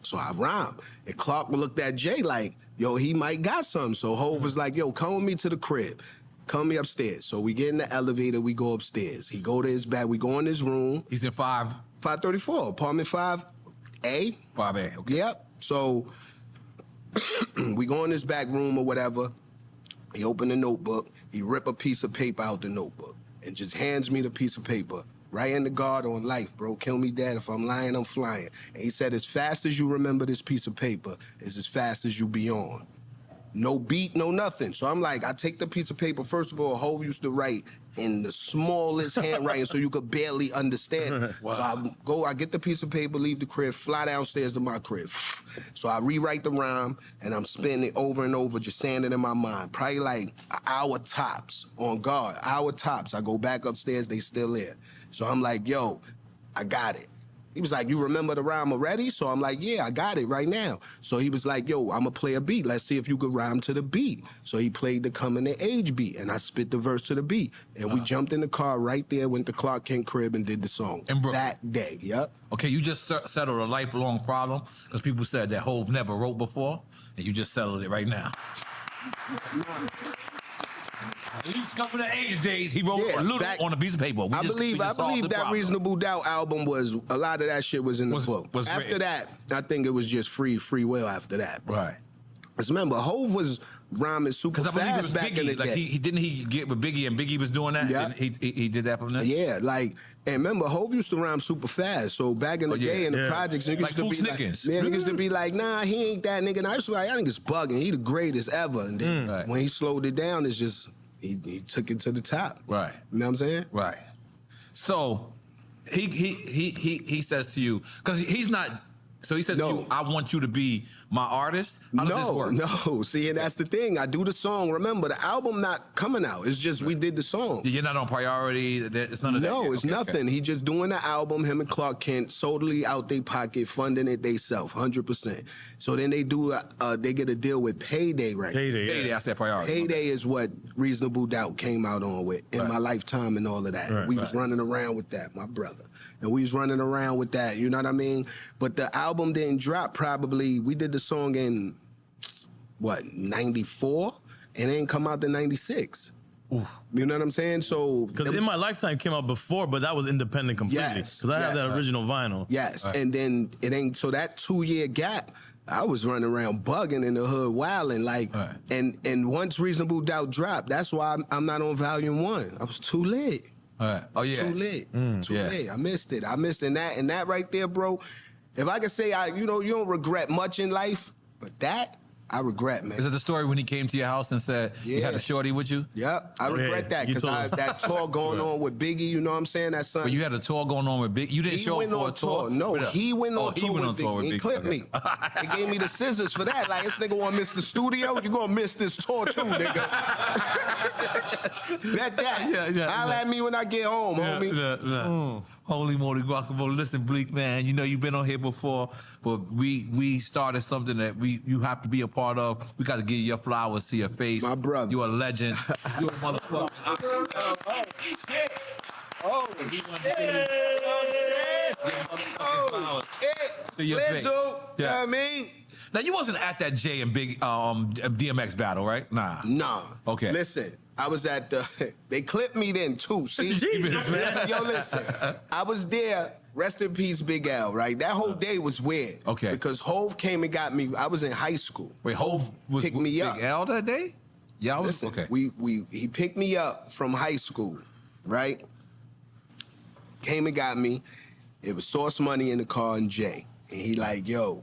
So I rhymed. And Clark looked at Jay like, yo, he might got something. So Hove was like, yo, come with me to the crib. Come with me upstairs. So we get in the elevator, we go upstairs. He go to his bed, we go in his room. He's in 534, apartment 5A. 5A, okay. Yep. So we go in his back room or whatever. He open the notebook. He rip a piece of paper out the notebook and just hands me the piece of paper. Right in the guard on life, bro. Kill me dead. If I'm lying, I'm flying. And he said, as fast as you remember this piece of paper is as fast as you be on. No beat, no nothing. So I'm like, I take the piece of paper. First of all, Hove used to write in the smallest handwriting so you could barely understand it. Wow. So I get the piece of paper, leave the crib, fly downstairs to my crib. So I rewrite the rhyme, and I'm spinning it over and over, just saying it in my mind. Probably like an hour tops on guard, hour tops. I go back upstairs, they still there. So I'm like, yo, I got it. He was like, you remember the rhyme already? So I'm like, yeah, I got it right now. So he was like, yo, I'm gonna play a beat. Let's see if you could rhyme to the beat. So he played the Coming of Age beat, and I spit the verse to the beat. And we jumped in the car right there, went to Clark Kent crib and did the song. That day, yep. Okay, you just settled a lifelong problem, because people said that Hove never wrote before, and you just settled it right now. These Coming of Age days, he wrote a little on a piece of paper. I believe that Reasonable Doubt album was, a lot of that shit was in the book. After that, I think it was just free will after that. Bro. Right. Because remember, Hove was rhyming super Because I believe it was fast back in the Biggie. Like day. didn't he get with Biggie, and Biggie was doing that? Yep. He did that from there? Yeah, like, and remember, Hove used to rhyme super fast. So back in the day in the projects, niggas Like used to Food be like, Snickers. niggas used to be like, nah, he ain't that nigga. And I used to be like, I think it's bugging. He the greatest ever. And then when he slowed it down, it's just, he took it to the top. Right. You know what I'm saying? Right. So he says to you, because he's not. So he says to you, I want you to be my artist? How does this work? No. See, and that's the thing. I do the song. Remember, the album not coming out. It's just we did the song. You're not on priority? It's none of that? No, it's nothing. He just doing the album, him and Clark Kent, totally out their pocket, funding it they self, 100%. So then they do, they get a deal with Payday right now. Payday, that's their priority. Payday is what Reasonable Doubt came out on with, In My Lifetime and all of that. We was running around with that, my brother. And we was running around with that, you know what I mean? But the album didn't drop probably, we did the song in, 94? And it didn't come out to 96. You know what I'm saying? So because In My Lifetime came out before, but that was independent completely. Because I have that original vinyl. Yes, and then it ain't, so that 2-year gap, I was running around bugging in the hood, wilding, like, and once Reasonable Doubt dropped, that's why I'm not on Volume 1. I was too lit. Oh yeah, too lit, too late. I missed it. And that right there, bro. If I could say, you don't regret much in life, but that I regret, man. Is it the story when he came to your house and said you had a shorty with you? Yep, I regret that because that tour going on with Biggie. You know what I'm saying? That son. But you had a tour going on with Biggie. You didn't show up for a tour. No, he went on tour with Biggie. He clipped me. They gave me the scissors for that. Like, this nigga want to miss the studio. You gonna miss this tour too, nigga. Bet that. Holla at me when I get home, homie. Holy moly guacamole. Listen, Bleak, man, you know you've been on here before, but we started something that you have to be a part of. We got to give you your flowers to your face. My brother. You're a legend. You're a motherfucker. To your face. You know what I mean? Now, you wasn't at that Jay and Big DMX battle, right? Nah. Okay. Listen, I was at they clipped me then too, see? Jesus, man. Yo, listen, I was there, rest in peace, Big L, right? That whole day was weird. Okay. Because Hove came and got me, I was in high school. Wait, Hove picked me up. Big L that day? Yeah, I was, listen, okay. He picked me up from high school, right? Came and got me. It was Source Money in the car and Jay. And he like, yo,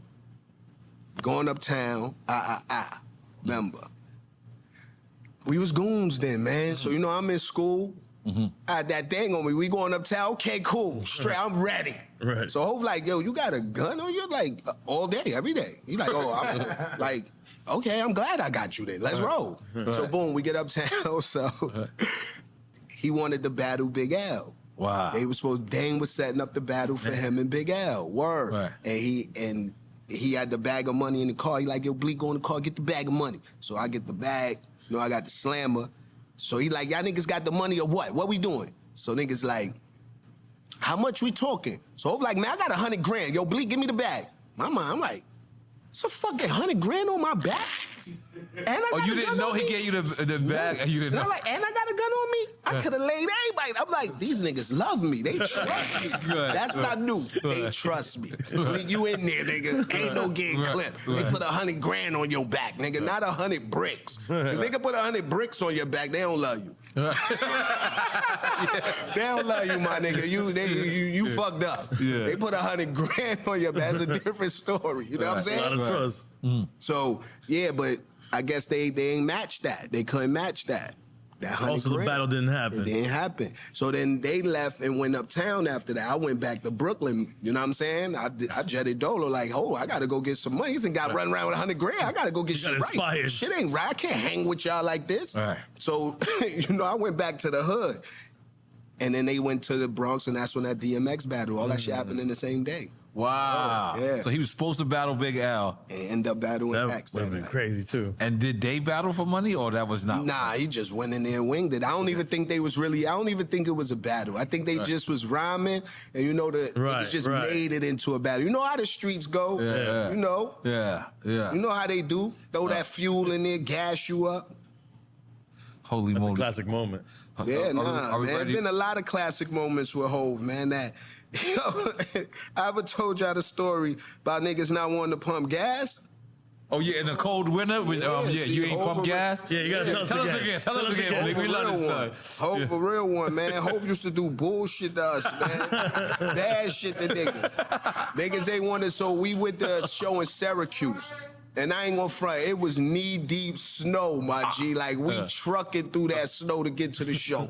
going uptown, remember. We was goons then, man. So, you know, I'm in school. I had that thing on me. We going uptown. Okay, cool. Straight. I'm ready. Right. So Hov like, yo, you got a gun on you? Like, all day, every day. He's like, oh, I'm like, okay, I'm glad I got you then. Let's roll. So boom, we get uptown. So he wanted to battle Big L. Wow. Dame was setting up the battle for him and Big L. Word. Right. And he had the bag of money in the car. He like, yo, Bleak, go in the car, get the bag of money. So I get the bag. You know, I got the slammer. So he like, y'all niggas got the money or what? What we doing? So niggas like, how much we talking? So Hov like, man, I got 100 grand. Yo, Bleak, give me the bag. My mind, I'm like, it's a fucking 100 grand on my back? And I got you didn't know he gave you the bag? And you didn't know? I'm like, and I got a gun on me? I could have laid everybody. I'm like, these niggas love me. They trust me. That's what I knew. They trust me. Bleak, you in there, nigga. Ain't no getting clipped. They put 100 grand on your back, nigga, not 100 bricks. If they can put 100 bricks on your back, they don't love you. They don't love you, my nigga. You fucked up. Yeah. They put 100 grand on your back. It's a different story. You know what I'm saying? A lot of trust. So, yeah, but I guess they ain't matched that. They couldn't match that. That 100 Also, the grand. battle didn't happen. It didn't happen. So then they left and went uptown after that. I went back to Brooklyn. You know what I'm saying? I jetted Dolo like, oh, I got to go get some money. He's got running around with 100 grand. I got to go get shit right. Inspired. Shit ain't right. I can't hang with y'all like this. Right. So, you know, I went back to the hood. And then they went to the Bronx, and that's when that DMX battle, all that shit happened in the same day. Wow. Yeah. So he was supposed to battle Big L. And end up battling X. That would have been crazy, too. And did they battle for money, or that was not? Nah, he just went in there and winged it. I don't even think it was a battle. I think they just was rhyming, and you know, niggas just made it into a battle. You know how the streets go. Yeah. You know. Yeah. You know how they do. Throw that fuel in there, gas you up. Holy moly. That's a classic moment. Yeah, man. Been a lot of classic moments with Hov, man. That, I ever told y'all the story about niggas not wanting to pump gas? Oh, yeah, in the cold winter? You ain't pump gas? Yeah, you gotta tell us again. Tell us again. We love this stuff. Hov, a real one, man. Hov used to do bullshit to us, man. Bad shit to niggas. Niggas ain't wanted, so we went to a show in Syracuse. And I ain't gonna front, it was knee-deep snow, my G. Like, we trucking through that snow to get to the show.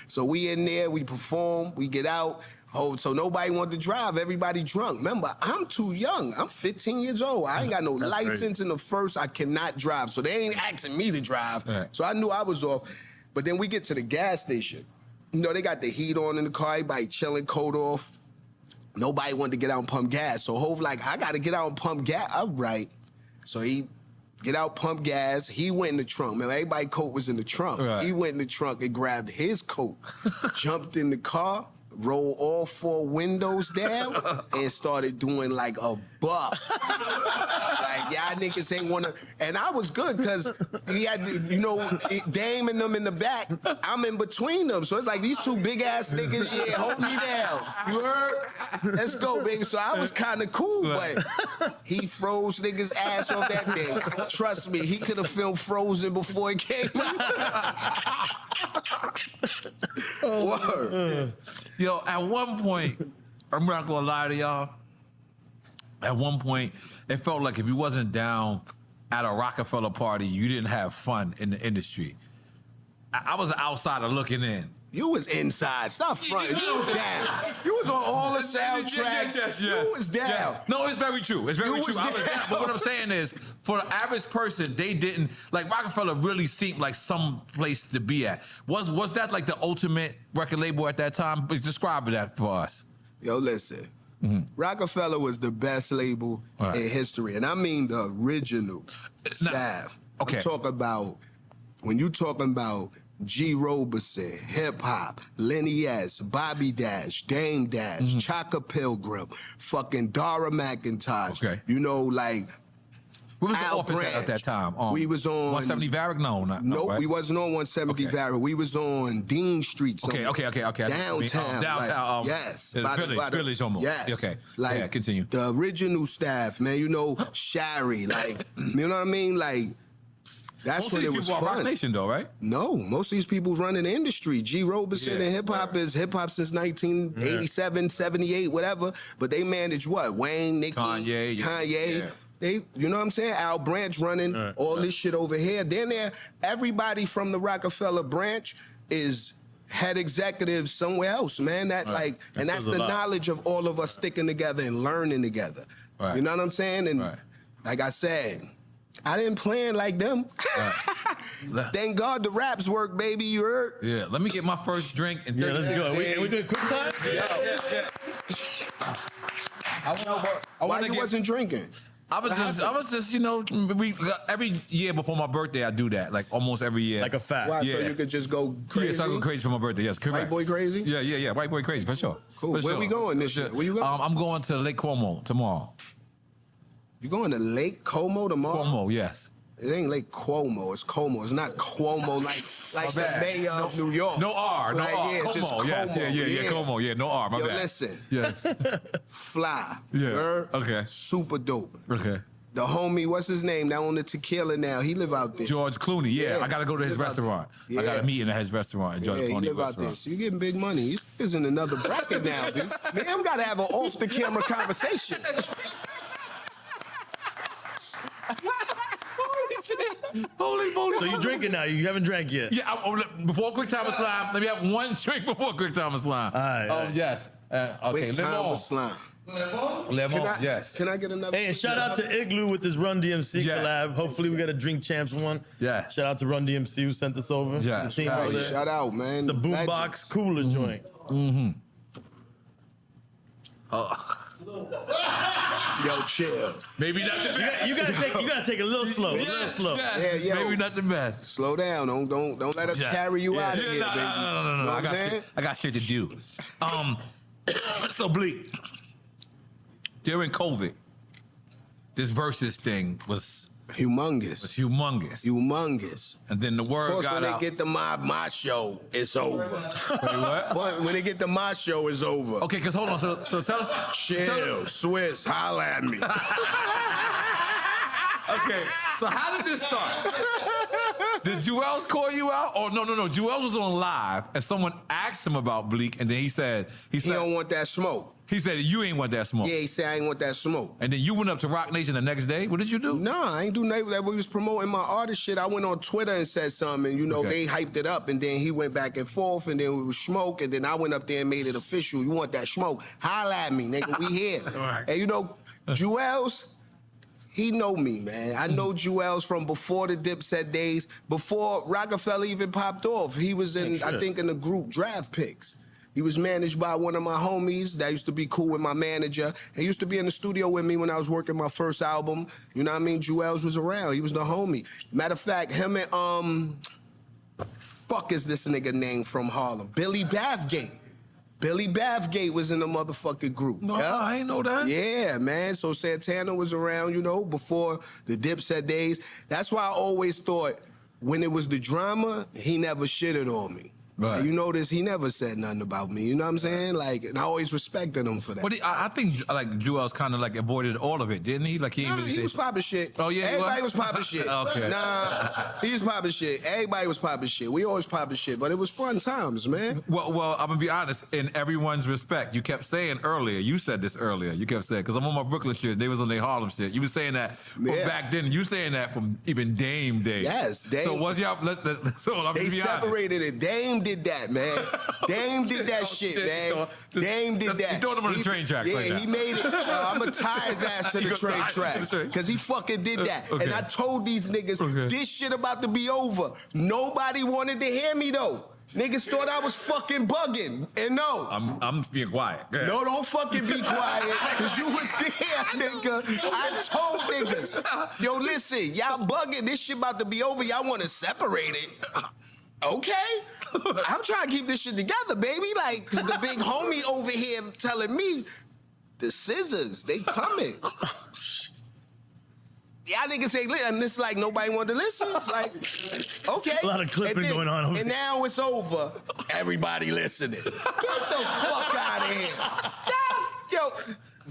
So we in there, we perform, we get out. So nobody wanted to drive, everybody drunk. Remember, I'm too young. I'm 15 years old. I ain't got no license in the first. I cannot drive. So they ain't asking me to drive. Right. So I knew I was off. But then we get to the gas station. You know, they got the heat on in the car, everybody chilling, coat off. Nobody wanted to get out and pump gas. So Hov like, I got to get out and pump gas. All right. So he get out, pump gas. He went in the trunk. Man, everybody's coat was in the trunk. Right. He went in the trunk and grabbed his coat, jumped in the car, rolled all 4 windows down, and started doing like a buck. Like, y'all niggas ain't wanna. And I was good because he had, you know, Dame and them in the back. I'm in between them. So it's like these 2 big ass niggas, yeah, hold me down. You heard? Let's go, baby. So I was kind of cool, but he froze niggas' ass off that thing. Trust me, he could have filmed Frozen before it came out. Word. Yo, at one point, I'm not gonna lie to y'all. At one point, it felt like if you wasn't down at a Rockefeller party, you didn't have fun in the industry. I was an outsider looking in. You was inside. Stop fronting. You was down. You was on all the soundtracks. Yes. You was down. Yes. No, it's very true. It's very true. I was down. But what I'm saying is, for the average person, they didn't, like, Rockefeller really seemed like some place to be at. Was that like the ultimate record label at that time? Describe that for us. Yo, listen. Rockefeller was the best label in history. And I mean the original staff. Okay. I'm talking about, when you talking about G. Robeson, Hip Hop, Lenny S, Bobby Dash, Dame Dash, Chaka Pilgrim, fucking Dara McIntosh. Okay. You know, like, Where was the Al office Branch. at that time? We was on 170 Varick? No, Nope, right? we wasn't on 170 Varick. We was on Dean Street. Okay. Downtown. Downtown. Yes. Village almost. Yes. Okay. Like, yeah, continue. The original staff, man, you know, Shari, like, you know what I mean? Like, that's most when of it these was people are fun. Rock Nation, though, right? No, most of these people running the industry. G. Robeson and hip-hop is hip-hop since 1987, 78, whatever. But they manage what? Wayne, Nicki, Kanye. Yeah. They, you know what I'm saying? Al Branch running all this shit over here. Then everybody from the Rockefeller branch is head executives somewhere else, man. That Right. and That that's says a the lot. knowledge of all of us sticking together and learning together. Right. You know what I'm saying? And like I said, I didn't plan like them. Thank God the raps work, baby. You heard? Yeah, let me get my first drink. And Yeah, let's go. We doing quick time? Why you wasn't drinking? I was just, you know, every year before my birthday, I do that, like almost every year. Like a fat. Why, Yeah. so you could just go crazy? Yeah, so I go crazy for my birthday. Yes, correct. White boy crazy? Yeah. White boy crazy for sure. Cool. For Where we going this year? Where you going? I'm going to Lake Como tomorrow. You going to Lake Como tomorrow? Como, yes. It ain't Lake Cuomo. It's Como. It's not Cuomo like My the bad. mayor of New York. No R, no Like, R. yeah, it's just Como, yes, Como. yeah, Como, yeah, no R. My Yo, bad. listen. Yes. Fly. Yeah. Heard? Okay. Super dope. Okay. The homie, what's his name? Now on the tequila now. He live out there. George Clooney, yeah. I got to go to his He live out restaurant. there. I got Yeah. to meet him at his restaurant at George Yeah, he Clooney live out there. restaurant. So you getting big money. He's in another bracket now, dude. Man, I'm got to have an off-the-camera conversation. Holy moly. So you drinking now? You haven't drank yet? Yeah, before Quick Time with Slime, let me have one drink before Quick Time with Slime. All right. Yes. Okay, Quick time Lemon. with slime. Lemon, Yes. Can I get another? Hey, and shout out to Igloo with this Run DMC collab. Hopefully we got a Drink Champs one. Yeah. Shout out to Run DMC who sent this over. Yeah. The team Hey, over there. shout out, man. It's a boombox cooler joint. Mm-hmm. Yo, chill. Maybe not the best. You gotta take a little slow. A little slow. Yeah, yo. Maybe not the best. Slow down. Don't let us carry you out of here, no, baby. no. Know what I I'm got saying? shit. I got shit to do. So Bleak. During COVID, this versus thing was humongous. Humongous. And then the word Of course, got when out. they get to my show, it's over. Wait, what? But when they get to my show, it's over. Okay, because hold on. So tell Chill, Swiss, holla at me. Okay, so how did this start? Did Juelz call you out? Oh, no. Juelz was on live, and someone asked him about Bleak, and then he said, He don't want that smoke. He said, you ain't want that smoke. Yeah, he said, I ain't want that smoke. And then you went up to Rock Nation the next day? What did you do? Nah, I ain't do nothing. That we was promoting my artist shit. I went on Twitter and said something, and you know, they hyped it up, and then he went back and forth, and then we was smoke, and then I went up there and made it official. You want that smoke? Holla at me, nigga. We here. Right. And you know, Juelz, he know me, man. I know Juelz from before the Dipset days, before Rockefeller even popped off. He was in, I think, in the group Draft Picks. He was managed by one of my homies that used to be cool with my manager. He used to be in the studio with me when I was working my first album. You know what I mean? Juelz was around. He was the homie. Matter of fact, him and, fuck is this nigga name from Harlem? Billy Bathgate. Billy Bathgate was in the motherfucking group. No, I ain't know that. Yeah, man. So Santana was around, you know, before the Dipset days. That's why I always thought when it was the drama, he never shitted on me. Right. And you notice he never said nothing about me. You know what I'm saying? Like, and I always respected him for that. But I think like Juelz kind of like avoided all of it, didn't he? Like he ain't Nah, really he say was popping shit. Oh yeah, Everybody was popping shit. Okay. Nah, he was popping shit. Everybody was popping shit. We always popping shit, but it was fun times, man. Well, I'm gonna be honest. In everyone's respect, you kept saying earlier. You said this earlier. You kept saying because I'm on my Brooklyn shit. They was on their Harlem shit. You was saying that from back then. You saying that from even Dame days. Yes, Dame. So was y'all? So I'm They gonna be honest. separated it. Dame did that, man. Dame did that shit, man. Dame did that. He throwed him on the train tracks. Yeah, like that. he made it. I'm gonna tie his ass to You the gonna train tie him to the track train. because he fucking did that. Okay. And I told these niggas this shit about to be over. Nobody wanted to hear me though. Niggas thought I was fucking bugging. And no. I'm being quiet. Go ahead. No, don't fucking be quiet, because you was there, nigga. I told niggas, yo, listen, y'all bugging. This shit about to be over. Y'all want to separate it. Okay. I'm trying to keep this shit together, baby. Like, because the big homie over here telling me, the scissors, they coming. Y'all niggas say, and it's like nobody wanted to listen. It's like, okay. A lot of clipping going on over And now it's over. Everybody listening. Get the fuck out of here. Yo,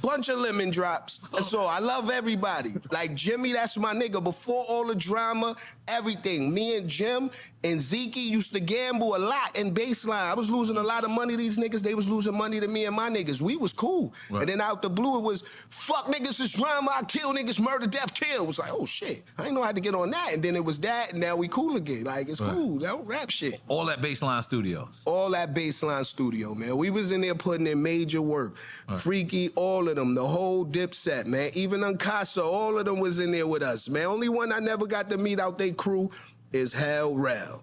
bunch of lemon drops. That's all. I love everybody. Like Jimmy, that's my nigga. Before all the drama, everything. Me and Jim and Zeke used to gamble a lot in baseline. I was losing a lot of money to these niggas. They was losing money to me and my niggas. We was cool. Right. And then out the blue, it was, fuck niggas, it's drama. I kill niggas, murder, death, kill. It was like, oh shit. I didn't know how to get on that. And then it was that, and now we cool again. Like, it's cool. That don't rap shit. All at Baseline Studios. All that Baseline Studio, man. We was in there putting in major work. Right. Freaky, all of them, the whole Dipset, man. Even Uncasa, all of them was in there with us, man. Only one I never got to meet out their crew is Hell Rel.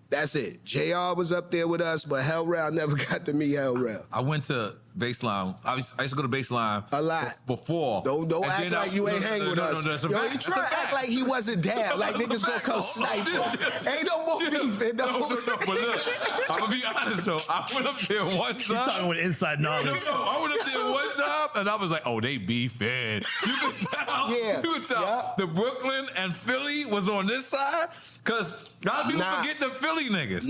That's it. JR was up there with us, but Hell Rel, I never got to meet Hell Rel. I went to Baseline. I used to go to Baseline a lot before. Don't act like you ain't hang with us. Yo, you try to act like he wasn't down. Like niggas gonna come snipe us. Ain't no more beef. No, but look, I'm gonna be honest though. I went up there one time. You talking with inside knowledge? No, I went up there one time and I was like, oh, they beefing. You could tell. Yeah. You could tell. The Brooklyn and Philly was on this side. Cause a lot of people forget the Philly niggas.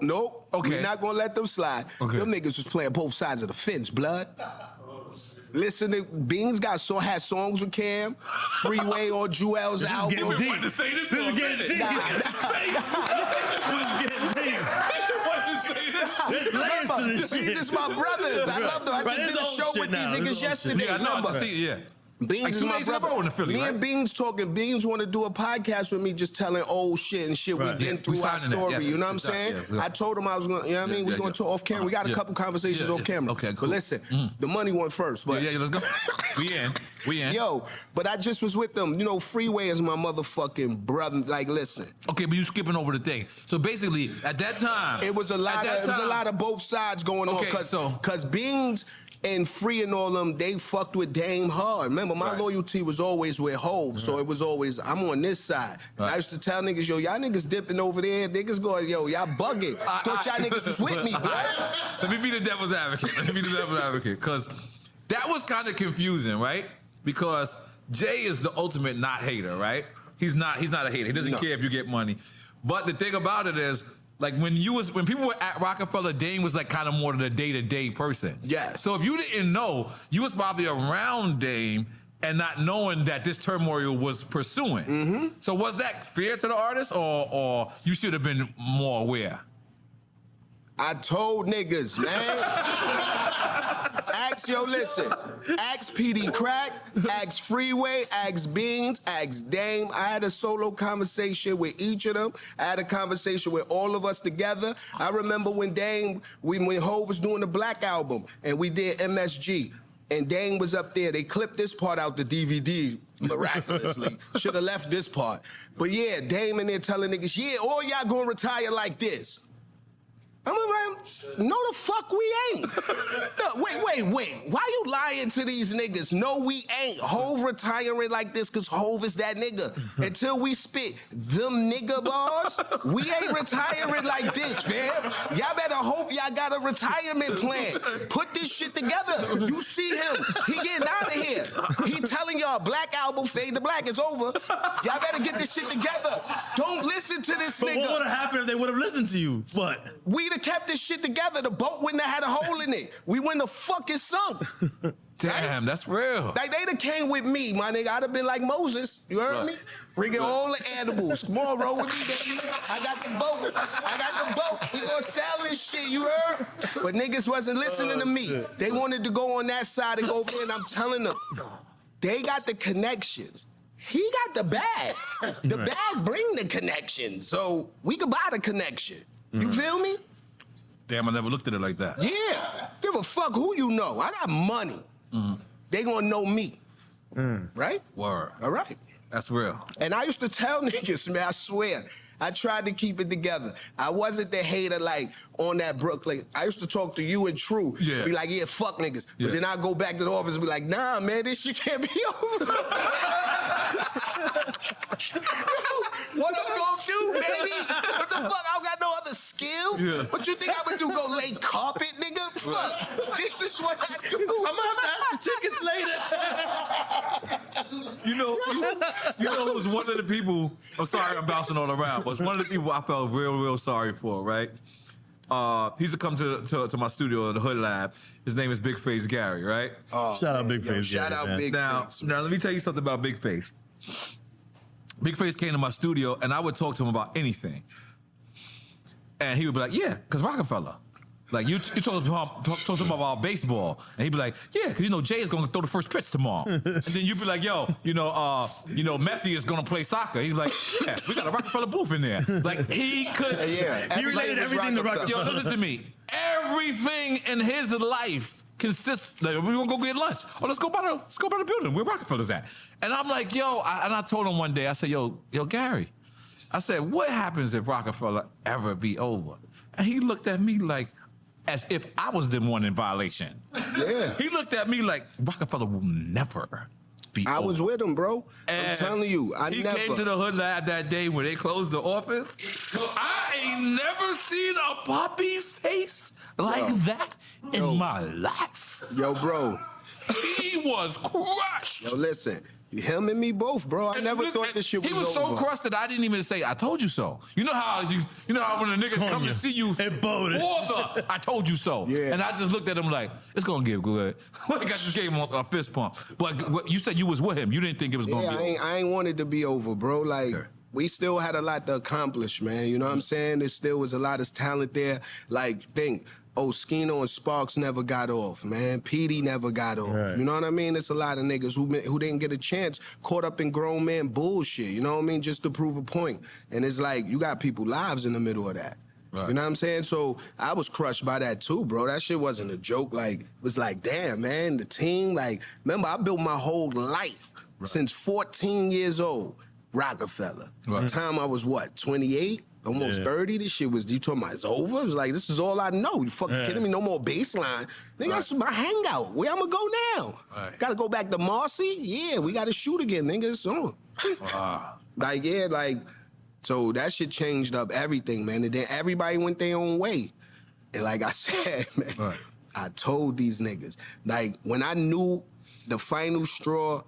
Nope. Okay. We're not gonna let them slide. Okay. Them niggas was playing both sides of the fence, blood. Listen, Beans had songs with Cam, Freeway on Jewel's album. This is getting deep. To say this is getting deep. There's layers to this shit. These is my brothers. I love them. I just did a show with these niggas yesterday. Yeah, I know. I see, yeah. Beans like is my brother. In the Philly, me and Beans talking. Beans want to do a podcast with me, just telling old shit and shit we've been through our story. Yes, you know what I'm saying? Yes. I told him I was going. You know what I mean? We're going to talk off camera. We got a couple conversations off camera. Okay, cool. But listen, the money went first. But yeah, let's go. We in. Yo, but I just was with them. You know, Freeway is my motherfucking brother. Like, listen. Okay, but you skipping over the thing. So basically, at that time, it was a lot. It was a lot of both sides going on. Because Beans and Free and all them, they fucked with Dame hard. Remember, my loyalty was always with Hov, so it was always, I'm on this side. And I used to tell niggas, yo, y'all niggas dipping over there. Niggas going, yo, y'all bugging. Thought y'all niggas was with me, bro. Let me be the devil's advocate. Because that was kind of confusing, right? Because Jay is the ultimate not hater, right? He's not a hater. He doesn't care if you get money. But the thing about it is, like when people were at Rockefeller, Dame was like kind of more the day-to-day person. Yeah. So if you didn't know, you was probably around Dame and not knowing that this turmoil was pursuing. Mm-hmm. So was that fair to the artist, or you should have been more aware? I told niggas, man. Listen. Ask PD Crack, ask Freeway, ask Beans, ask Dame. I had a solo conversation with each of them. I had a conversation with all of us together. I remember when when Hov was doing the Black album and we did MSG. And Dame was up there. They clipped this part out the DVD miraculously. Should have left this part. But yeah, Dame in there telling niggas, yeah, all y'all gonna retire like this. I'm around. No, the fuck we ain't. No, wait. Why you lying to these niggas? No, we ain't. Hov retiring like this because Hov is that nigga. Until we spit them nigga bars, we ain't retiring like this, fam. Y'all better hope y'all got a retirement plan. Put this shit together. You see him. He getting out of here. He telling y'all Black album, Fade to Black is over. Y'all better get this shit together. Don't listen to this nigga. What would have happened if they would have listened to you? What? We'd have kept this shit together. The boat wouldn't have had a hole in it. We wouldn't have fucking sunk. Damn, that's real. Like, they'd have came with me, my nigga. I'd have been like Moses. You heard me? Bringing all the animals. Come on, roll with me, baby. I got the boat. We gonna sell this shit, you heard? But niggas wasn't listening to me. Shit. They wanted to go on that side and go over there, and I'm telling them, they got the connections. He got the bag. The bag bring the connection. So we could buy the connection. You feel me? Damn, I never looked at it like that. Yeah. Give a fuck who you know. I got money. They gonna know me. Right? Word. All right. That's real. And I used to tell niggas, man, I swear, I tried to keep it together. I wasn't the hater like on that Brooklyn. I used to talk to you and True. Yeah. Be like, yeah, fuck niggas. Yeah. But then I go back to the office and be like, nah, man, this shit can't be over. What I'm gonna do, baby? What the fuck? I don't got no other skill. Yeah. What you think I'm gonna do? Go lay carpet, nigga? Fuck. This is what I do. I'm gonna have to ask for tickets later. You know, it was one of the people. I'm sorry, I'm bouncing all around. But it's one of the people I felt real sorry for. Right? he used to come to my studio, the Hood Lab. His name is Big Face Gary, right? Shout out Big Face Shout Gary, out man. Big Face. Now, let me tell you something about Big Face. Big Face came to my studio, and I would talk to him about anything. And he would be like, yeah, because Rockefeller. Like, you talk to him about baseball, and he'd be like, yeah, because, Jay is going to throw the first pitch tomorrow. And then you'd be like, yo, Messi is going to play soccer. He's like, yeah, we got a Rockefeller booth in there. Like, he could. Yeah. He related everything to Rockefeller. Yo, listen to me. Everything in his life consists, like, we're going to go get lunch. Oh, let's go by the building where Rockefeller's at. And I'm like, yo, and I told him one day, I said, yo, Gary, I said, what happens if Rockefeller ever be over? And he looked at me like, as if I was the one in violation. Yeah. He looked at me like, Rockefeller will never be over. I was with him, bro. I'm telling you, He came to the Hood Lab that day when they closed the office. I ain't never seen a puppy face like that in my life. Yo, bro. He was crushed. Yo, listen. Him and me both, bro. I never thought this shit was over. He was so crushed that I didn't even say, I told you so. You know how when a nigga come to see you I told you so. Yeah. And I just looked at him like, it's gonna get good. Like I just gave him a fist pump. But you said you was with him. You didn't think it was gonna be over. I ain't wanted to be over, bro. Like, we still had a lot to accomplish, man. You know what I'm saying? There still was a lot of talent there. Like, Skino and Sparks never got off, man. Petey never got off. Right. You know what I mean? It's a lot of niggas who didn't get a chance, caught up in grown man bullshit, you know what I mean? Just to prove a point. And it's like, you got people lives in the middle of that. Right. You know what I'm saying? So I was crushed by that too, bro. That shit wasn't a joke. Like, it was like, damn, man, the team, like, remember, I built my whole life since 14 years old, Rockefeller. By the time I was, 28? Almost 30, this shit was, you talking about it's over? It was like, this is all I know. You fucking kidding me? No more baseline. Nigga, that's my hangout. Where I'ma go now? Gotta go back to Marcy? Yeah, we gotta shoot again, nigga. It's on. So that shit changed up everything, man. And then everybody went their own way. And like I said, man, I told these niggas, like, when I knew the final straw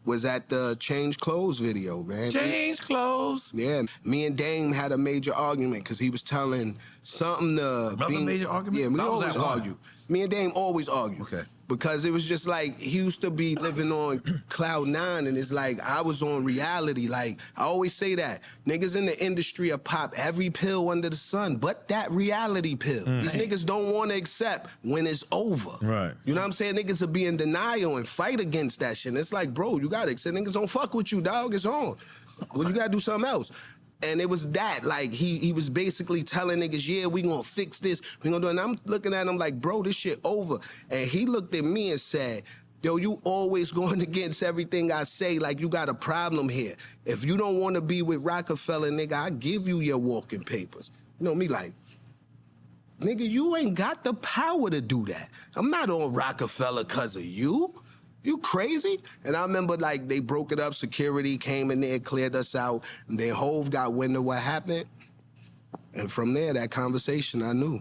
was at the Change Clothes video, man. Change Clothes? Yeah. Me and Dame had a major argument because he was telling something to... Another major argument? Yeah, we How was always that one? argue. Me and Dame always argue. Okay. Because it was just like, he used to be living on cloud nine, and it's like, I was on reality. Like, I always say that. Niggas in the industry will pop every pill under the sun, but that reality pill. These niggas don't want to accept when it's over. Right. You know what I'm saying? Niggas will be in denial and fight against that shit. And it's like, bro, you gotta accept. Niggas don't fuck with you, dog. It's on. Well, you gotta do something else. And it was that, like, he was basically telling niggas, yeah, we gonna fix this, we gonna do it. And I'm looking at him like, bro, this shit over. And he looked at me and said, yo, you always going against everything I say, like you got a problem here. If you don't wanna be with Rockefeller, nigga, I give you your walking papers. You know me, like, nigga, you ain't got the power to do that. I'm not on Rockefeller because of you. You crazy? And I remember, like, they broke it up, security came in there, cleared us out, and then Hove got wind of what happened. And from there, that conversation, I knew.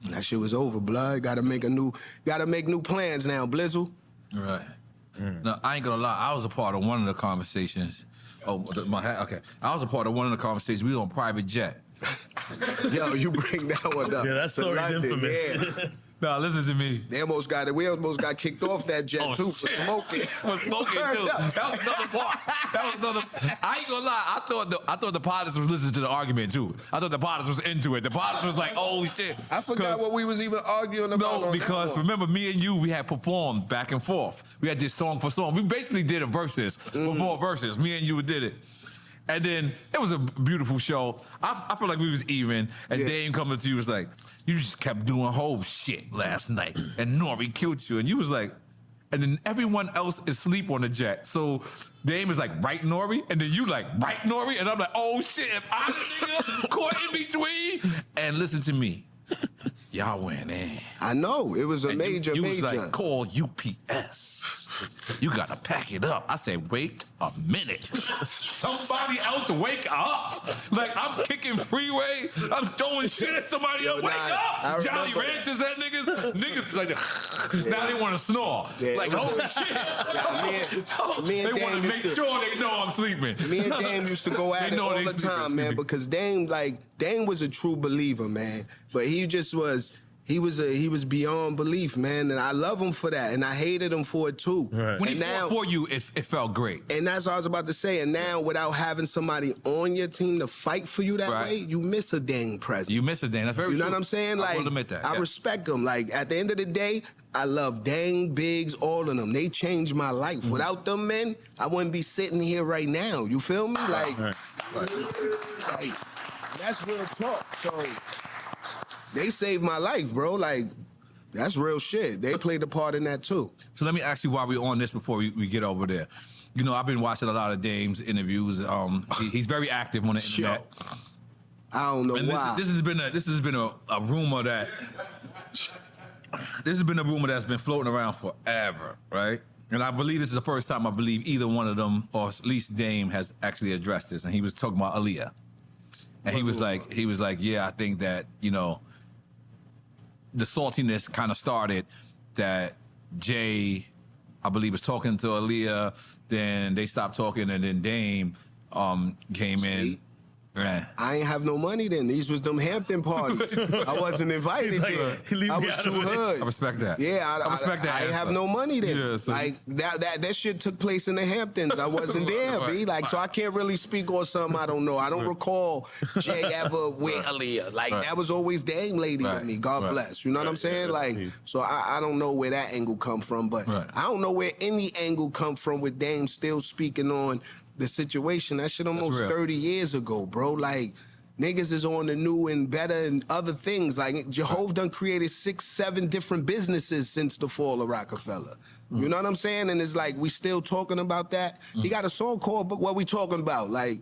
That shit was over, blood. Gotta make new plans now, Blizzle. Right. No, I ain't gonna lie, I was a part of one of the conversations. Oh, my hat, okay. I was a part of one of the conversations. We was on private jet. Yo, you bring that one up. Yeah, that story's infamous. Yeah. No, listen to me. We almost got kicked off that jet too for smoking. For smoking too. That was another part. I ain't gonna lie. I thought the pilots was listening to the argument too. I thought the pilots was into it. The pilots was like, oh shit. I forgot what we was even arguing about. No, because remember, me and you, we had performed back and forth. We had this song for song. We basically did a verses before verses. Me and you did it. And then it was a beautiful show. I feel like we was even. And Dame coming to you was like, you just kept doing whole shit last night. And Nori killed you. And you was like, and then everyone else is asleep on the jet. So Dame is like, right, Nori? And then you like, right, Nori? And I'm like, oh shit, if I'm the nigga caught in between. And listen to me. Y'all went in. I know. It was a major. You was like, call UPS. you gotta pack it up. I said, wait a minute. Somebody else wake up. Like, I'm kicking Freeway. I'm throwing shit at somebody else. Wake up. Jolly Ranchers at niggas. Niggas is like, now they want to snore. Yeah, like, holy shit. Me and they want to Dame make used to- sure they know I'm sleeping. Me and Dame used to go at it all the time, man, because Dame was a true believer, man. But he was beyond belief, man, and I love him for that, and I hated him for it too. Right. When he fought for you, it felt great. And that's what I was about to say. And now, without having somebody on your team to fight for you that way, you miss a Dame presence. You miss a Dame. That's very true. You know what I'm saying? I will admit that. I respect them. Like, at the end of the day, I love Dame, Biggs, all of them. They changed my life. Without them men, I wouldn't be sitting here right now. You feel me? Like, that's real talk. So they saved my life, bro. Like, that's real shit. They played a part in that too. So let me ask you why we're on this before we get over there. You know, I've been watching a lot of Dame's interviews. He's very active on the internet. I don't know why. This has been a rumor that that's been floating around forever, right? And I believe this is the first time I believe either one of them, or at least Dame, has actually addressed this. And he was talking about Aaliyah. And he was like, yeah, I think that, you know, the saltiness kind of started that Jay, I believe, was talking to Aaliyah, then they stopped talking, and then Dame came in. Right. I ain't have no money then. These was them Hampton parties. I wasn't invited there. I was too hood. I respect that. Yeah, I respect that. I ain't have no money then. Yeah, so like that shit took place in the Hamptons. I wasn't there, B. Like, so I can't really speak on something I don't know. I don't recall Jay ever with Aaliyah. Like, that was always Dame lady with me. God bless. You know what I'm saying? Like, so I don't know where that angle come from, but I don't know where any angle come from with Dame still speaking on the situation. That shit almost 30 years ago, bro. Like, niggas is on the new and better and other things. Like, Jehovah done created 6-7 different businesses since the fall of Rockefeller. You know what I'm saying? And it's like, we still talking about that. He got a song called What We Talking About. Like,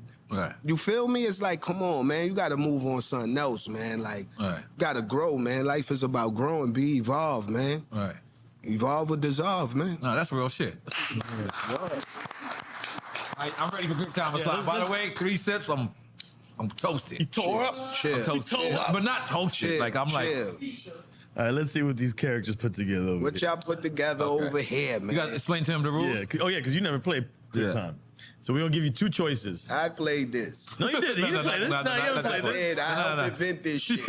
you feel me? It's like, come on, man. You got to move on something else, man. Like, you got to grow, man. Life is about growing. Be evolved, man. Evolve or dissolve, man. No, that's real shit. I'm ready for big time. By the way, 3 sips, I'm toasted. He tore up? Chill. I'm toasted. But not toasted. Chill. Like, I'm like... All right, let's see what these characters put together over What y'all put together over here, man? You got to explain to him the rules? Yeah. Because you never played Big Time. So we're going to give you 2 choices. I played this. No, you didn't. You didn't play this. No, you haven't played this. I helped invent this shit.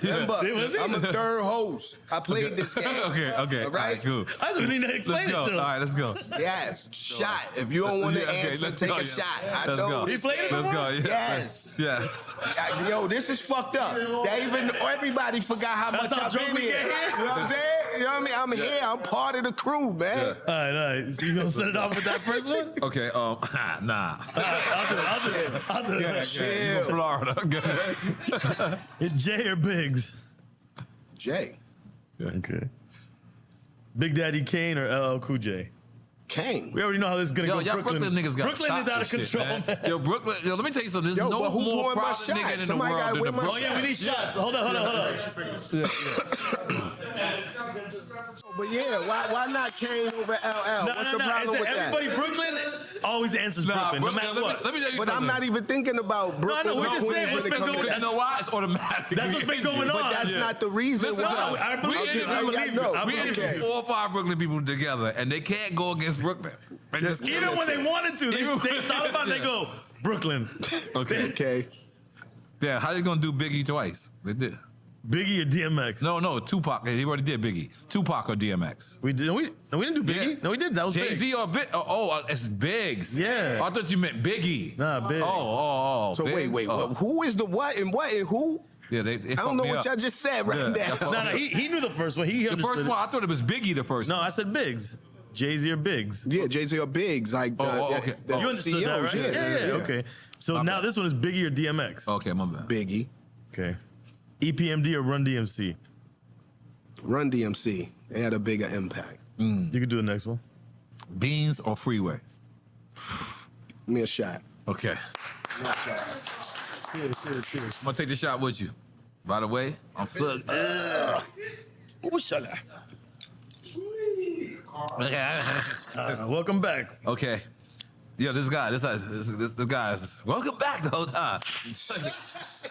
Remember, I'm a third host. I played this game. Okay. All right, cool. I don't need to explain it to him. All right, let's go. Yes, shot. If you don't want to answer, take a shot. I know. He played it. Let's go. Yes. Yo, this is fucked up. Everybody forgot how much I've been here. You know what I'm saying? You know what I mean? I'm here. I'm part of the crew, man. All right. So you going to set it off with that first one? Okay, nah. I'll do it. Chill. Florida. It's Jay or Biggs? Jay. Okay. Big Daddy Kane or LL Cool J? Kane. We already know how this is going to go. Y'all Brooklyn niggas got Brooklyn is out of control, man. Yo, Brooklyn. Yo, let me tell you something. There's no more private nigga in the world than the Brooklyn. Oh, yeah, we need shots. Hold on. But yeah, why not Kane over LL? What's the problem with that? Everybody Brooklyn always answers Brooklyn, no matter what. Let me tell you but something. I'm not even thinking about Brooklyn. No, we're just saying what's been going on. You know why? It's automatic. That's what's been going on. But that's not the reason. I believe you. We had 4 or 5 Brooklyn people together, and they can't go against Brooklyn. Even when they wanted to, they thought about it, they go, Brooklyn. Okay. Yeah, how they gonna do Biggie twice? They did. Biggie or DMX? No, Tupac. He already did Biggie. Tupac or DMX? We didn't do Biggie. Yeah. No, we did. That was Jay-Z or Big? It's Biggs. Yeah. I thought you meant Biggie. Nah, Biggs. Oh. So Biggs? wait. Who is the what and who? Yeah, they I don't know what y'all just said right now. No, he knew the first one. He the first one. I thought it was Biggie. The first. No, I said Biggs. Jay-Z or Biggs? Yeah, Jay-Z or Biggs. Like, okay. You understood that, right? Yeah. Okay. So now this one is Biggie or DMX? Okay, my bad. Biggie. Okay. EPMD or Run DMC? Run DMC. They had a bigger impact. You can do the next one. Beans or Freeway? Give me a shot. Okay. Cheers. I'm gonna take the shot with you. By the way, I'm fucked. Ooh, shut up. Welcome back. Okay. Yo, this guy is welcome back the whole time.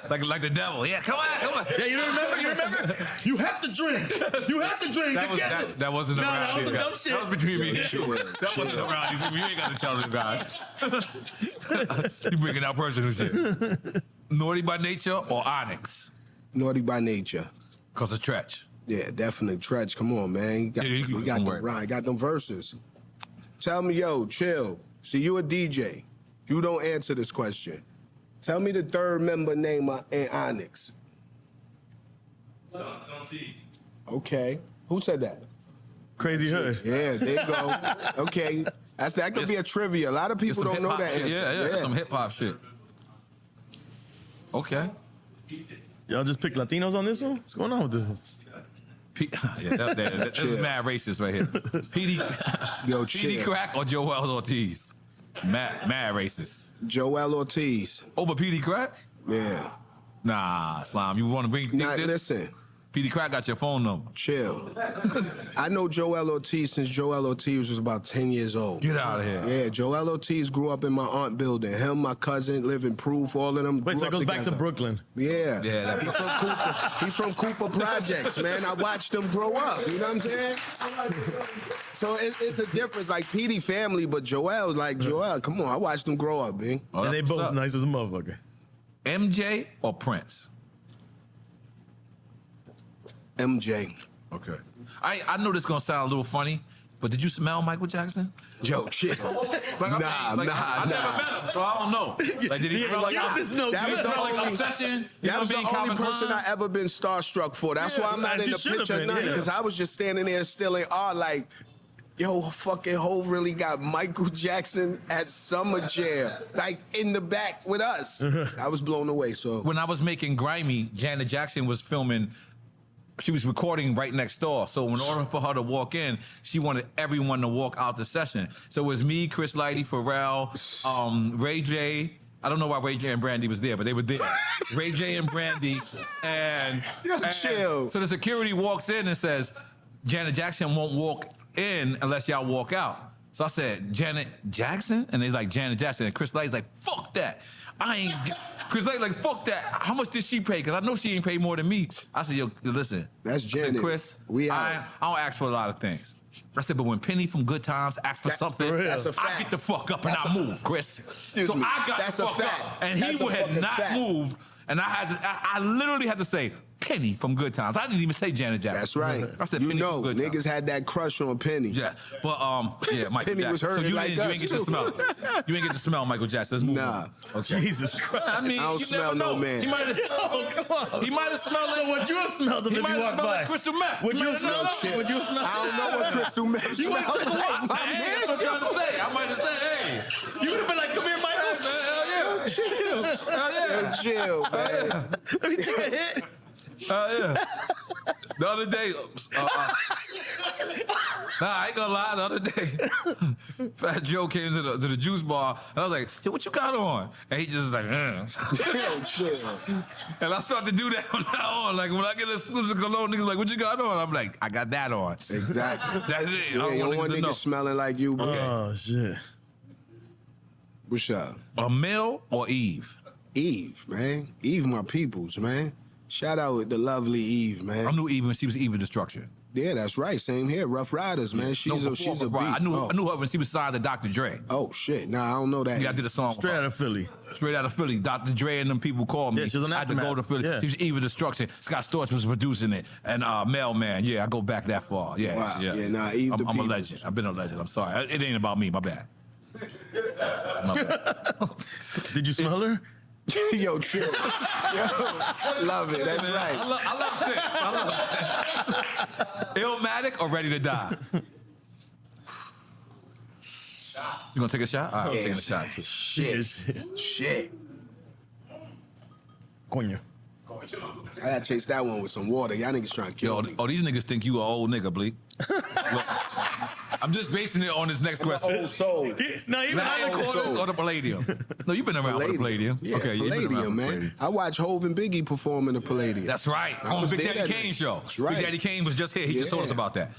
like the devil. Yeah, come on. Yeah, you remember? You have to drink. That wasn't around. That was dumb shit. That was between me and you. That wasn't around. You ain't got to tell them guys. You bringing out personal shit. Naughty by nature or Onyx? Naughty by nature. Cause of Tretch. Yeah, definitely Tretch. Come on, man. You got them verses. Tell me, yo, chill. See, you a DJ. You don't answer this question. Tell me the third member name in Onyx. Okay. Who said that? Crazy Hood. Yeah, there you go. Okay. That could be a trivia. A lot of people don't know that answer. Yeah, that's some hip hop shit. Okay. Y'all just picked Latinos on this one? What's going on with this one? This is mad racist right here. PD Crack or Joel Ortiz? Mad racist. Joel Ortiz. Over PD Crack? Yeah. Nah, Slime. You want to bring this? Listen. PD Crack got your phone number. Chill. I know Joel Ortiz since Joel Ortiz was about 10 years old. Get out of here. Yeah, Joel Ortiz grew up in my aunt building. Him, my cousin, live in Proof, all of them. Wait, so it goes back to Brooklyn. Yeah. Yeah. He's from Cooper. He's from Cooper Projects, man. I watched them grow up. You know what I'm saying? So it's a difference. Like PD family, but Joel, come on, I watched them grow up, man. Oh, and they both nice as a motherfucker. MJ or Prince? MJ. Okay. I know this gonna sound a little funny, but did you smell Michael Jackson? Yo, chill. I never met him, so I don't know. Like, did he smell like that was the only obsession? That was the only person I ever been starstruck for. That's why I'm not in the picture nothing, because I was just standing there still in awe, like, yo, fucking Hov really got Michael Jackson at Summer Jam, like in the back with us. I was blown away. So when I was making Grimy, Janet Jackson was filming. She was recording right next door. So in order for her to walk in, she wanted everyone to walk out the session. So it was me, Chris Lighty, Pharrell, Ray J. I don't know why Ray J and Brandy was there, but they were there. Ray J and Brandy. And chill. So the security walks in and says, Janet Jackson won't walk in unless y'all walk out. So I said, Janet Jackson? And they're like, Janet Jackson. And Chris Lighty's like, fuck that. Chris Lighty's like, fuck that. How much did she pay? Because I know she ain't paid more than me. I said, yo, listen. That's Janet. I said, Chris, I don't ask for a lot of things. I said, but when Penny from Good Times asks for something, I get the fuck up and I move, Chris. So I got the fuck up. And he had not moved. And I literally had to say, Penny from Good Times. I didn't even say Janet Jackson. That's right. I said Penny from Good Times. Niggas had that crush on Penny. Yeah, but Michael Penny Jackson. was hurting so you like didn't, us you ain't get too. to smell it. You ain't get to smell Michael Jackson. Let's move on. Okay. Jesus Christ. I mean, I don't you smell never no know. man. He might have smelled. So would you have smelled him if you walked by? Like crystal meth. Would you have smelled? Would you smell? I don't know what crystal meth You would have took a smells walk. like. Hey, that's what I'm trying to say. I might have said, hey. You would have been like, come here, Michael. Hell yeah. Chill. Hell yeah. Chill, man. Let me take a hit. Yeah. The other day, I ain't gonna lie. The other day, Fat Joe came to the juice bar, and I was like, "Hey, what you got on?" And he just was like, Chill. And I start to do that from now on. Like when I get a slips of cologne, niggas like, "What you got on?" I'm like, "I got that on." Exactly. That's it. Yeah, I you don't don't want niggas to know. niggas smelling like you, bro. Oh shit. What's up? A Mel or Eve? Eve, man. Eve, my peoples, man. Shout out the lovely Eve, man. I knew Eve when she was Eve of Destruction. Yeah, that's right. Same here. Rough Riders, man. She's a beast. I knew her when she was signed to Dr. Dre. Oh shit. Nah, I don't know that. Yeah, I did a song. Straight out of Philly. Straight out of Philly. Dr. Dre and them people called me. Yeah, she was on I had to go to Philly. Yeah. She was Eve of Destruction. Scott Storch was producing it. And Mailman. Yeah, I go back that far. Yeah. Wow. Yeah, Yeah, nah, Eve the I'm a peoples. legend. I've been a legend. I'm sorry. It ain't about me. My bad. My bad. Did you smell her? Yo, chill. Yo, love it. That's right. I love sex. Illmatic or Ready to Die? You gonna take a shot? All right, I'm taking a shot. Shit. Coño. I gotta chase that one with some water. Y'all niggas trying to kill me. Oh, these niggas think you an old nigga, Bleak. Look, I'm just basing it on this next question. Old soul. No, even Iron Quarters or the Palladium? No, you've been around with the Palladium. Yeah, Okay, you've been around with Palladium, the man. Palladium. I watch Hov and Biggie perform in the Palladium. That's right. I On the was Big there Daddy that Kane night. show. That's right. Big Daddy Kane was just here. He just told us Yeah. about that.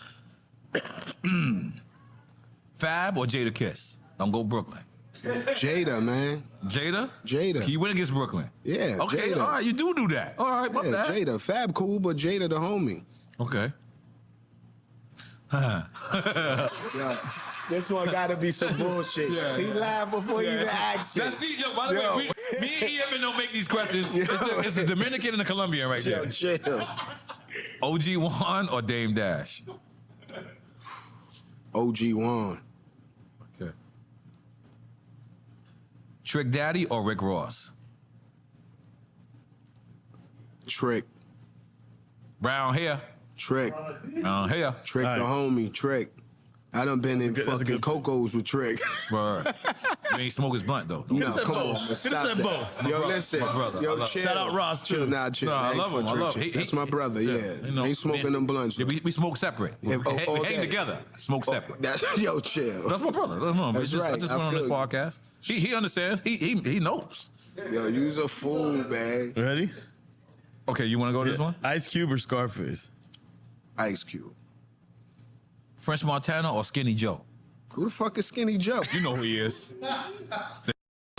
Fab or Jada Kiss? Don't go Brooklyn. Jada, man. Jada? Jada. He went against Brooklyn. Yeah, Okay, Jada. all right, you do that. All right, my bad. Jada. Fab cool, but Jada the homie. Okay. Yeah. This one gotta be some bullshit. Yeah. He laughed before you even asked it. By the way, me and Evan don't make these questions. It's the Dominican and the Colombian right there. Chill. OG Juan or Dame Dash? OG Juan. Okay. Trick Daddy or Rick Ross? Trick. Brown hair. Trick. Brown hair. Trick the homie. Trick. I done been in fucking Cocos with Trick. Right. You ain't smoke his blunt though. No, come on. man, stop that. Yo, listen. My brother. Yo, chill. Shout out Ross, too. Chill now, chill. No, I love him. I love him. That's my brother, yeah. You know, Ain't smoking them blunts. Yeah, we smoke separate. We hang together. Smoke separate. Yo, chill. That's my brother. I That's just right. went I on this feel you. podcast. He understands. He knows. Yo, you's a fool, man. Ready? Okay, you want to go this one? Ice Cube or Scarface? Ice Cube. French Montana or Skinny Joe? Who the fuck is Skinny Joe? You know who he is. The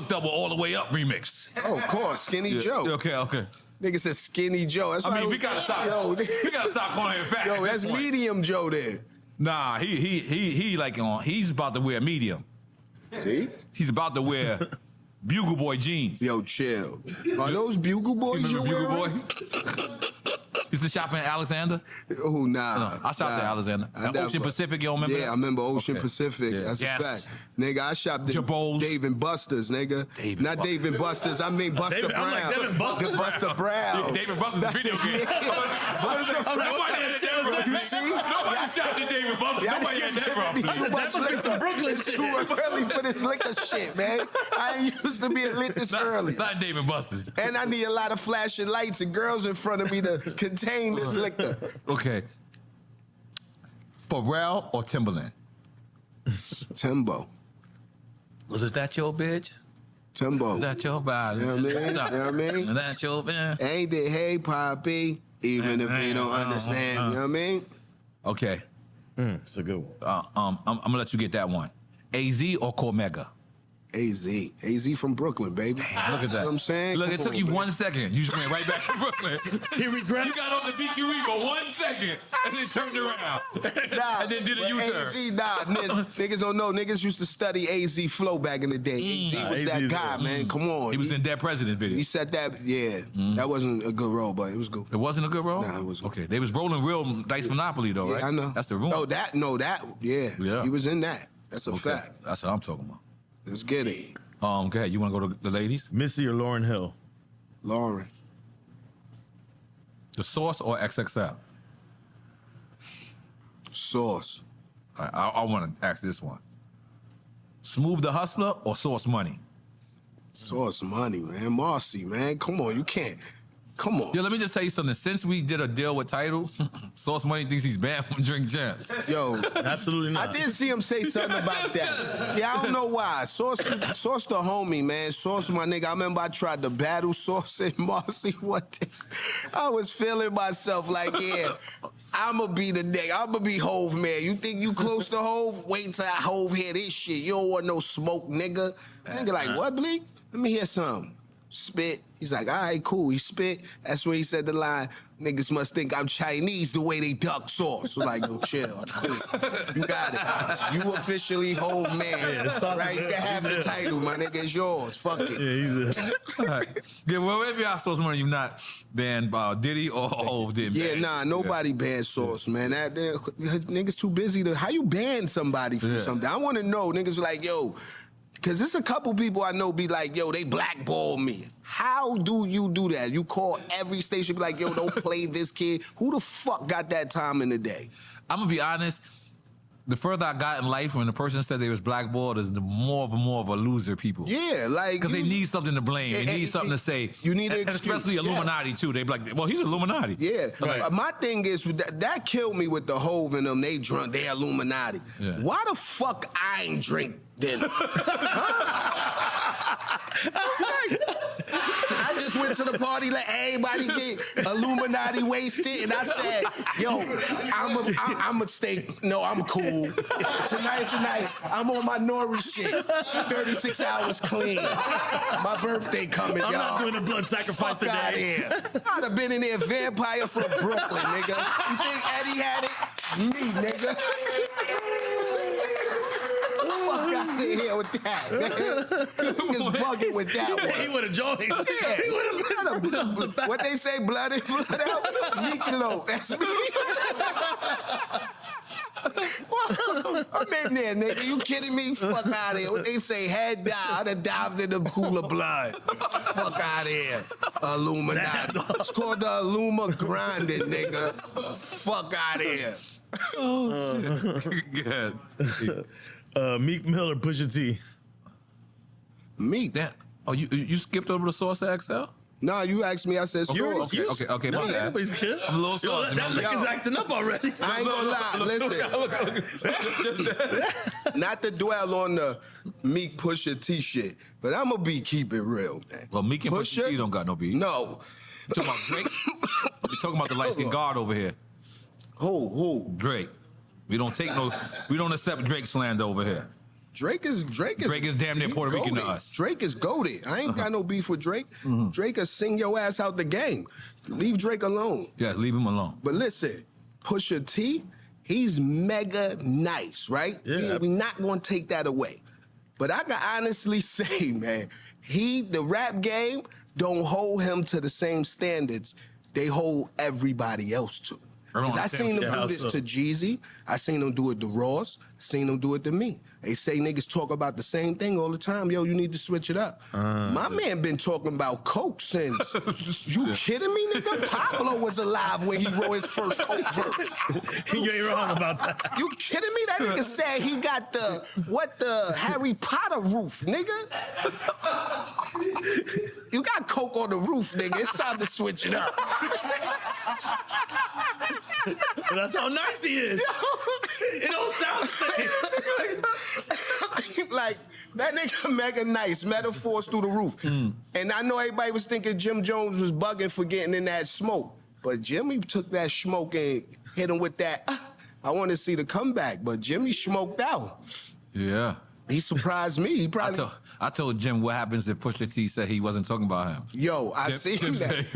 double all the way up remix. Oh, of course, Skinny Joe. Okay. Nigga said Skinny Joe. That's I why mean, we gotta stop. Yo, We gotta stop calling him fat. Yo, at that's this point. Medium Joe there. Nah, he like he's about to wear medium. See? He's about to wear Bugle Boy jeans. Yo, chill. Are those Bugle Boys You you remember wearing? Bugle Boy? Used to shop in Alexander? Oh, nah. No, I shopped at Alexander. And Ocean Pacific, you don't remember Yeah, that? I remember Ocean Okay. Pacific. Yeah. That's Yes. a fact. Nigga, I shopped at Jabos. Dave and Buster's, nigga. Not Dave and Buster's, I mean Buster David- Brown. I'm like, David Buster? The Buster Brown. Yeah, David Buster's a video game. Buster Brown. You see? Nobody shopped at David Buster. Y'all Nobody niggas had that giving from. me too much must be some liquor. Brooklyn It's shit. too early for this liquor shit, man. I ain't used to being lit this early. Not David Buster's. And I need a lot of flashing lights and girls in front of me to contain this liquor. Okay. Pharrell or Timberland? Timbo. Was that your bitch? Timbo. Is that your body? You know what I mean? You know what I mean? Is that your bitch? Ain't it, hey, Poppy? Even if they don't understand, you know what I mean? Okay. It's a good one. I'm gonna let you get that one. AZ or Cormega? AZ. AZ from Brooklyn, baby. Look at that. You know what I'm saying? Look, Come it took on, you man. 1 second. You just went right back to Brooklyn. He regrets. You got on the BQE for 1 second and then turned around. Nah, and then did a but U-turn. AZ, niggas don't know. Niggas used to study AZ flow back in the day. AZ was AZ that is guy, good. man. Come on. He was in Dead President video. He said that, yeah. That wasn't a good role, but it was good. It wasn't a good role? Nah, it wasn't. Okay, they was rolling real Dice Monopoly though, Yeah, right? I know. That's the rumor. Yeah. Yeah. He was in that. That's a Okay, fact. that's what I'm talking about. Let's get it. Go ahead. You want to go to the ladies? Missy or Lauryn Hill? Lauren. The Source or XXL? Source. I want to ask this one. Smooth the Hustler or Source Money? Source Money, man. Marcy, man. Come on, you can't. Come on. Yo, let me just tell you something. Since we did a deal with Tidal, Source Money thinks he's banned from Drink Champs. Yo, Absolutely not. I did see him say something about that. Yeah, I don't know why. Source the homie, man. Source my nigga. I remember I tried to battle Source and Marcy one day. I was feeling myself like, yeah, I'ma be the nigga. I'ma be Hove, man. You think you close to Hove? Wait till Hove hear this shit. You don't want no smoke, nigga. Nigga like, what, Bleak? Let me hear something. Spit. He's like, all right, cool. He spit. That's when he said the line, niggas must think I'm Chinese the way they duck sauce. We're like, yo, chill. I'm cool. You got it. You officially Hove man. Right? You can have the title, my nigga. It's yours. Fuck it. Yeah, he's All right. Yeah, well, maybe I Source Money, you've not banned Diddy or Hove did. Yeah, nah, nobody banned Source, man. That niggas too busy to. How you ban somebody from something? I want to know. Niggas like, yo, because there's a couple people I know be like, yo, they blackball me. How do you do that? You call every station, be like, yo, don't play this kid. Who the fuck got that time in the day? I'm gonna be honest. The further I got in life, when the person said they was blackballed, is the more of a loser people. Yeah, like because they need something to blame. They need something to say. You need an and excuse. especially Illuminati too. They be like, well, he's Illuminati. Yeah. Right. My thing is that killed me with the Hove and them. They drunk. They Illuminati. Yeah. Why the fuck I ain't drink then? I just went went to the party, let everybody get Illuminati wasted, and I said, yo, I'm cool. Tonight's the night. I'm on my Nori shit. 36 hours clean. My birthday coming, y'all. I'm not doing a blood sacrifice today. Out here. I'd have been in there, vampire from Brooklyn, nigga. You think Eddie had it? Me, nigga. Fuck out of here with that, man. Niggas bugging with that one. He would have joined. Yeah. He would have been. What they say, blood in, blood out? Miklo, that's me. I'm in there, nigga. You kidding me? Fuck out of here. What they say, head down. I'd have dived in the pool of blood. Fuck out of here. Illuminati. It's called the Illuma Grinding, nigga. Fuck out of here. Oh, Good. Meek Miller, Pusha T. Meek? That. Oh, you skipped over the Sauce XL? No, you asked me. I said Sauce. Okay. My bad. Everybody's good. I'm a little saucy. That nigga's acting up already. I ain't gonna lie. Listen. Not to dwell on the Meek Pusha T shit, but I'm gonna keep it real, man. Well, Meek and Pusha T don't got no beef. No. You talking about Drake? We talking about the light-skinned guard over here. Who? Drake. We don't accept Drake slander over here. Drake is damn near Puerto Rican to us. Drake is goated. I ain't got no beef with Drake. Drake will sing your ass out the game. Leave Drake alone. Yeah, leave him alone. But listen, Pusha T, he's mega nice, right? Yeah. We're not gonna take that away. But I can honestly say, man, the rap game don't hold him to the same standards they hold everybody else to. Because I seen him do this to Jeezy. I seen him do it to Ross. I seen him do it to me. They say niggas talk about the same thing all the time. Yo, you need to switch it up. My man been talking about coke since. You kidding me, nigga? Pablo was alive when he wrote his first coke verse. You ain't wrong about that. You kidding me? That nigga said he got the Harry Potter roof, nigga. You got coke on the roof, nigga. It's time to switch it up. That's how nice he is. It don't sound the same. Like, that nigga mega nice, metaphors through the roof. And I know everybody was thinking Jim Jones was bugging for getting in that smoke. But Jimmy took that smoke and hit him with that, I want to see the comeback. But Jimmy smoked out. Yeah. He surprised me. He probably... I told Jim what happens if Pusha T said he wasn't talking about him. Yo, I seen that.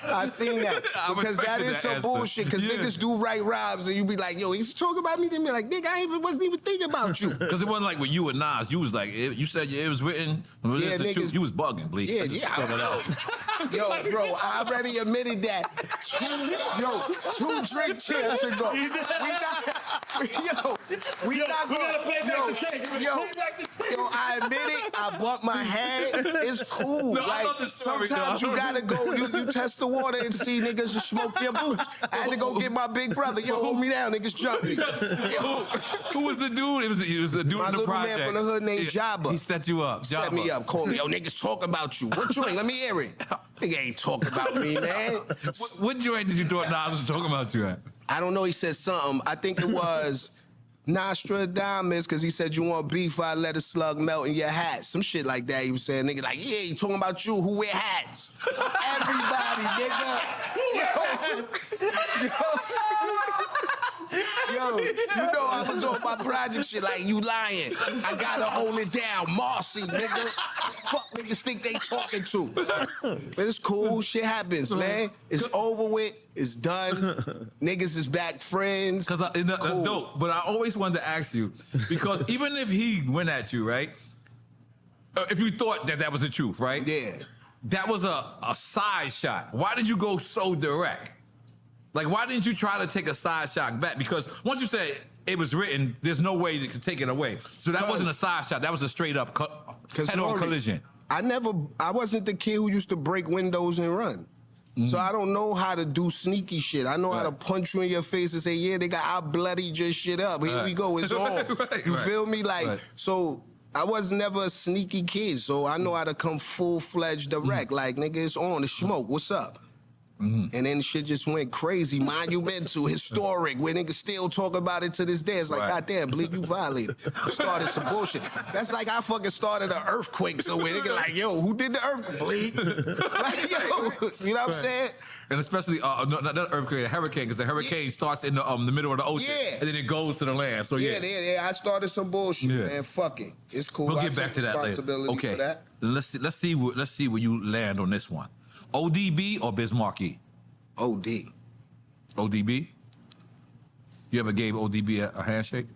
I seen that. Because that is some bullshit. Because niggas do write rhymes and you be like, yo, he's talking about me. Then be like, nigga, I wasn't even thinking about you. Because it wasn't like with you and Nas. You was like, you said it was written. Yeah, niggas, you was bugging, Bleak. Yeah. Yo, bro, I already admitted that. Two drink champs ago. I admit it. I bumped my head. It's cool. No, like sometimes you gotta go. You test the water and see niggas just smoke your boots. I had to go get my big brother. Yo, hold me down. Niggas jump me. Who was the dude? It was a dude my in the project. Man from the hood named Jabba. He set you up. Set me up. Call me. Yo, niggas talk about you. What joint? Let me hear it. Nigga ain't talking about me, man. What joint did you thought Nas was talking about you at? I don't know. He said something. I think it was Nostradamus, because he said, you want beef, I let a slug melt in your hat. Some shit like that. He was saying, nigga, like, yeah, he talking about you, who wear hats. Everybody, nigga. Yo, you know I was on my project shit like, you lying. I gotta hold it down. Marcy, nigga. Fuck niggas think they talking to. But it's cool. Shit happens, man. It's over with. It's done. Niggas is back friends. That's dope. But I always wanted to ask you, because even if he went at you, right? If you thought that was the truth, right? Yeah. That was a side shot. Why did you go so direct? Like, why didn't you try to take a side shot back? Because once you say it was written, there's no way you could take it away. So that wasn't a side shot. That was a straight up head-on collision. I wasn't the kid who used to break windows and run. So I don't know how to do sneaky shit. I know how to punch you in your face and say, yeah, nigga, I bloody just shit up. Here we go, it's on. You feel me? Like, so I was never a sneaky kid. So I know how to come full-fledged direct. Like, nigga, it's on, it's smoke, what's up? And then shit just went crazy, monumental, historic, where niggas still talk about it to this day. It's like, goddamn, Bleak, you violated. Started some bullshit. That's like I fucking started an earthquake somewhere. Nigga like, yo, who did the earthquake, Bleak? Like, yo, you know what I'm saying? And especially, not earthquake, a hurricane, because the hurricane starts in the middle of the ocean, and then it goes to the land. So yeah, I started some bullshit, man. Fuck it. It's cool. We'll get back to that later. Okay, for that. let's see where you land on this one. ODB or Bismarcky? OD. ODB? You ever gave ODB a handshake?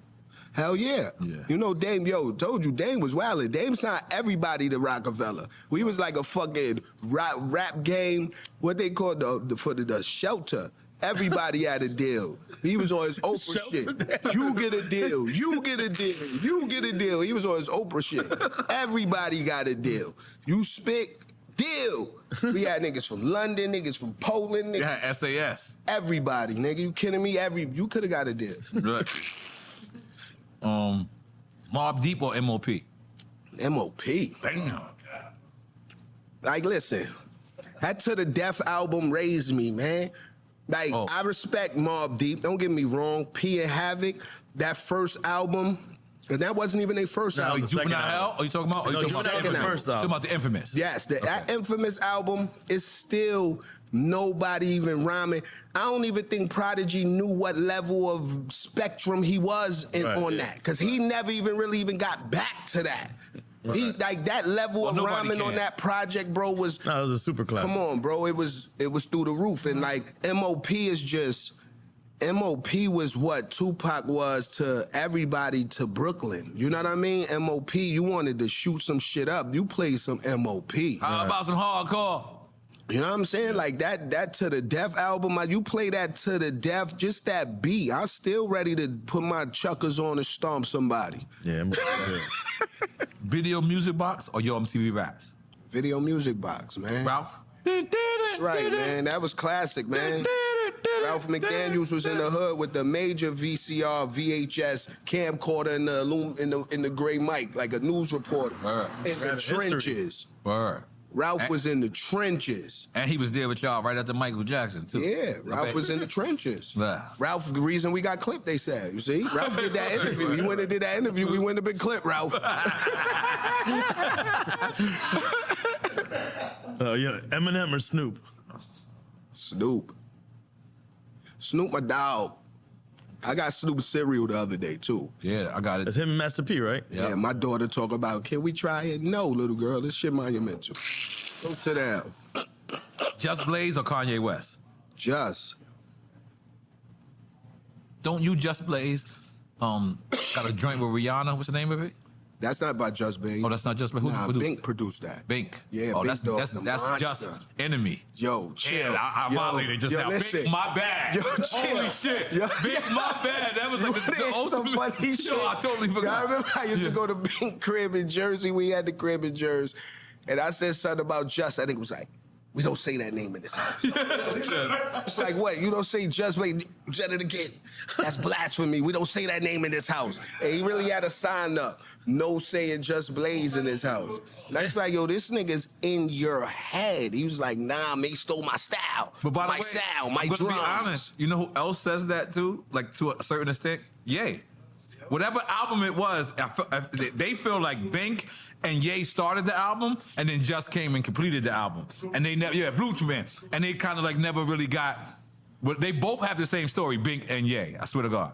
Hell yeah. You know, Dame, told you, Dame was wildin'. Dame signed everybody to Rockefeller. We was like a fucking rap game, what they call the shelter. Everybody had a deal. He was on his Oprah shit. You get a deal. You get a deal. You get a deal. He was on his Oprah shit. Everybody got a deal. You spit, deal. We had niggas from London, niggas from Poland. Niggas. You had SAS. Everybody, nigga. You kidding me? You could have got a deal. Right. Mobb Deep or MOP? MOP. Damn. Like, listen, that To The Death album raised me, man. Like, I respect Mobb Deep. Don't get me wrong. P and Havoc, that first album, and that wasn't even their first album. Juvenile Hell? Are you talking about? Talking about the Infamous. Yes, that Infamous album is still nobody even rhyming. I don't even think Prodigy knew what level of spectrum he was on that, because he never even got back to that. He like that level of rhyming on that project, bro, was. No, it was a super classic. Come on, bro, it was through the roof, and like MOP is just. MOP was what Tupac was to everybody to Brooklyn. You know what I mean? MOP, you wanted to shoot some shit up. You played some MOP. How about some hardcore? You know what I'm saying? Like that To The Death album, like you play that To The Death, just that beat. I'm still ready to put my chuckers on and stomp somebody. Yeah. Video Music Box or Yo MTV Raps? Video Music Box, man. Ralph? That's right, man. That was classic, man. Ralph McDaniels was in the hood with the major VCR, VHS camcorder in the gray mic, like a news reporter. In the trenches. Ralph was in the trenches. And he was there with y'all right after Michael Jackson, too. Yeah, Ralph was in the trenches. Ralph, the reason we got clipped, they said. You see? Ralph did that interview. He went and did that interview. We wouldn't have been clipped, Ralph. Eminem or Snoop? Snoop, my dog. I got Snoop cereal the other day, too. Yeah, I got it. That's him and Master P, right? Yeah, my daughter talk about, can we try it? No, little girl, this shit monumental. Go sit down. Just Blaze or Kanye West? Just. Don't you Just Blaze got a joint with Rihanna? What's the name of it? That's not by Just Blaze. Oh, that's not Just Blaze? Nah, Bink produced that. Bink? Yeah, oh, Bink that's Just Enemy. Yo, chill. Yeah, I violated just now. Listen. Bink, my bad. Yo, chill. Holy shit. Bink, my bad. That was like the ultimate. Some funny shit. Yo, I totally forgot. I remember I used to go to Bink crib in Jersey. We had the crib in Jersey. And I said something about Just. I think it was like, we don't say that name in this house. It's like, what? You don't say Just Blaze? You said it again. That's blasphemy. We don't say that name in this house. And he really had a sign up. No saying Just Blaze in this house. And I was like, yo, this nigga's in your head. He was like, nah, man, he stole my style. But by the my way, sound, my I'm drums. gonna be honest. You know who else says that too? Like to a certain extent? Ye. Whatever album it was, they feel like Bink and Ye started the album and then Just came and completed the album. And they never, Blues Man. And they kind of like never really got, but they both have the same story, Bink and Ye, I swear to God.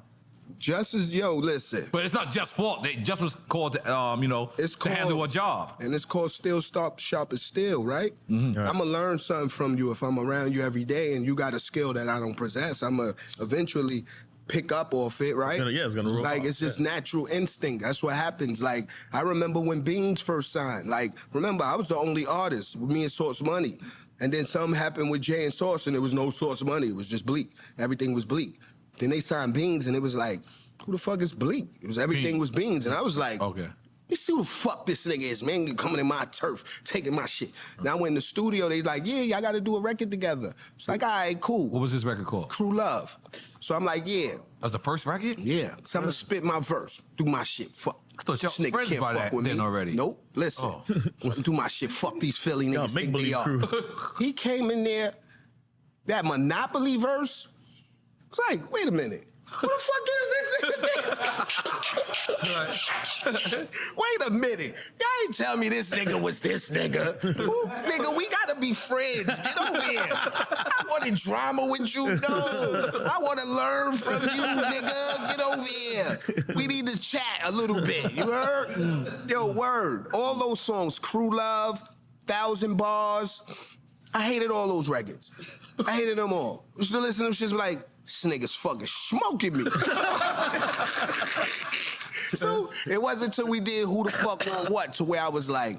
Just as, listen. But it's not Just fault. They just was called, it's to handle a job. And it's called Still Stop Sharp as Steel, right? Mm-hmm. I'm going to learn something from you if I'm around you every day and you got a skill that I don't possess. I'm going to eventually pick up off it, right? It's gonna roll like off, it's just natural instinct. That's what happens. Like I remember when Beans first signed. Like remember I was the only artist with me and Source Money, and then something happened with Jay and Source, and there was no Source Money. It was just Bleak. Everything was Bleak. Then they signed Beans, and it was like, who the fuck is Bleak? It was everything was Beans, and I was like, okay. You see who the fuck this nigga is, man, coming in my turf, taking my shit. Now when in the studio, they like, yeah, y'all gotta do a record together. It's like, all right, cool. What was this record called? Crew Love. So I'm like, yeah. That was the first record? Yeah. So I'm gonna spit my verse, do my shit, fuck. I thought y'all was friends by that then already. Nope, listen. Do my shit, fuck these Philly niggas think they are. He came in there, that Monopoly verse, it's like, wait a minute. Who the fuck is this nigga? Wait a minute. Y'all ain't tell me this nigga was this nigga. Nigga, we gotta be friends. Get over here. I wanted drama with you. No. I want to learn from you, nigga. Get over here. We need to chat a little bit. You heard? Yo, word. All those songs, Crew Love, 1,000 Bars. I hated all those records. I hated them all. Used to listen to them shits like, this nigga's fucking smoking me. So it wasn't until we did Who the Fuck on What to where I was like,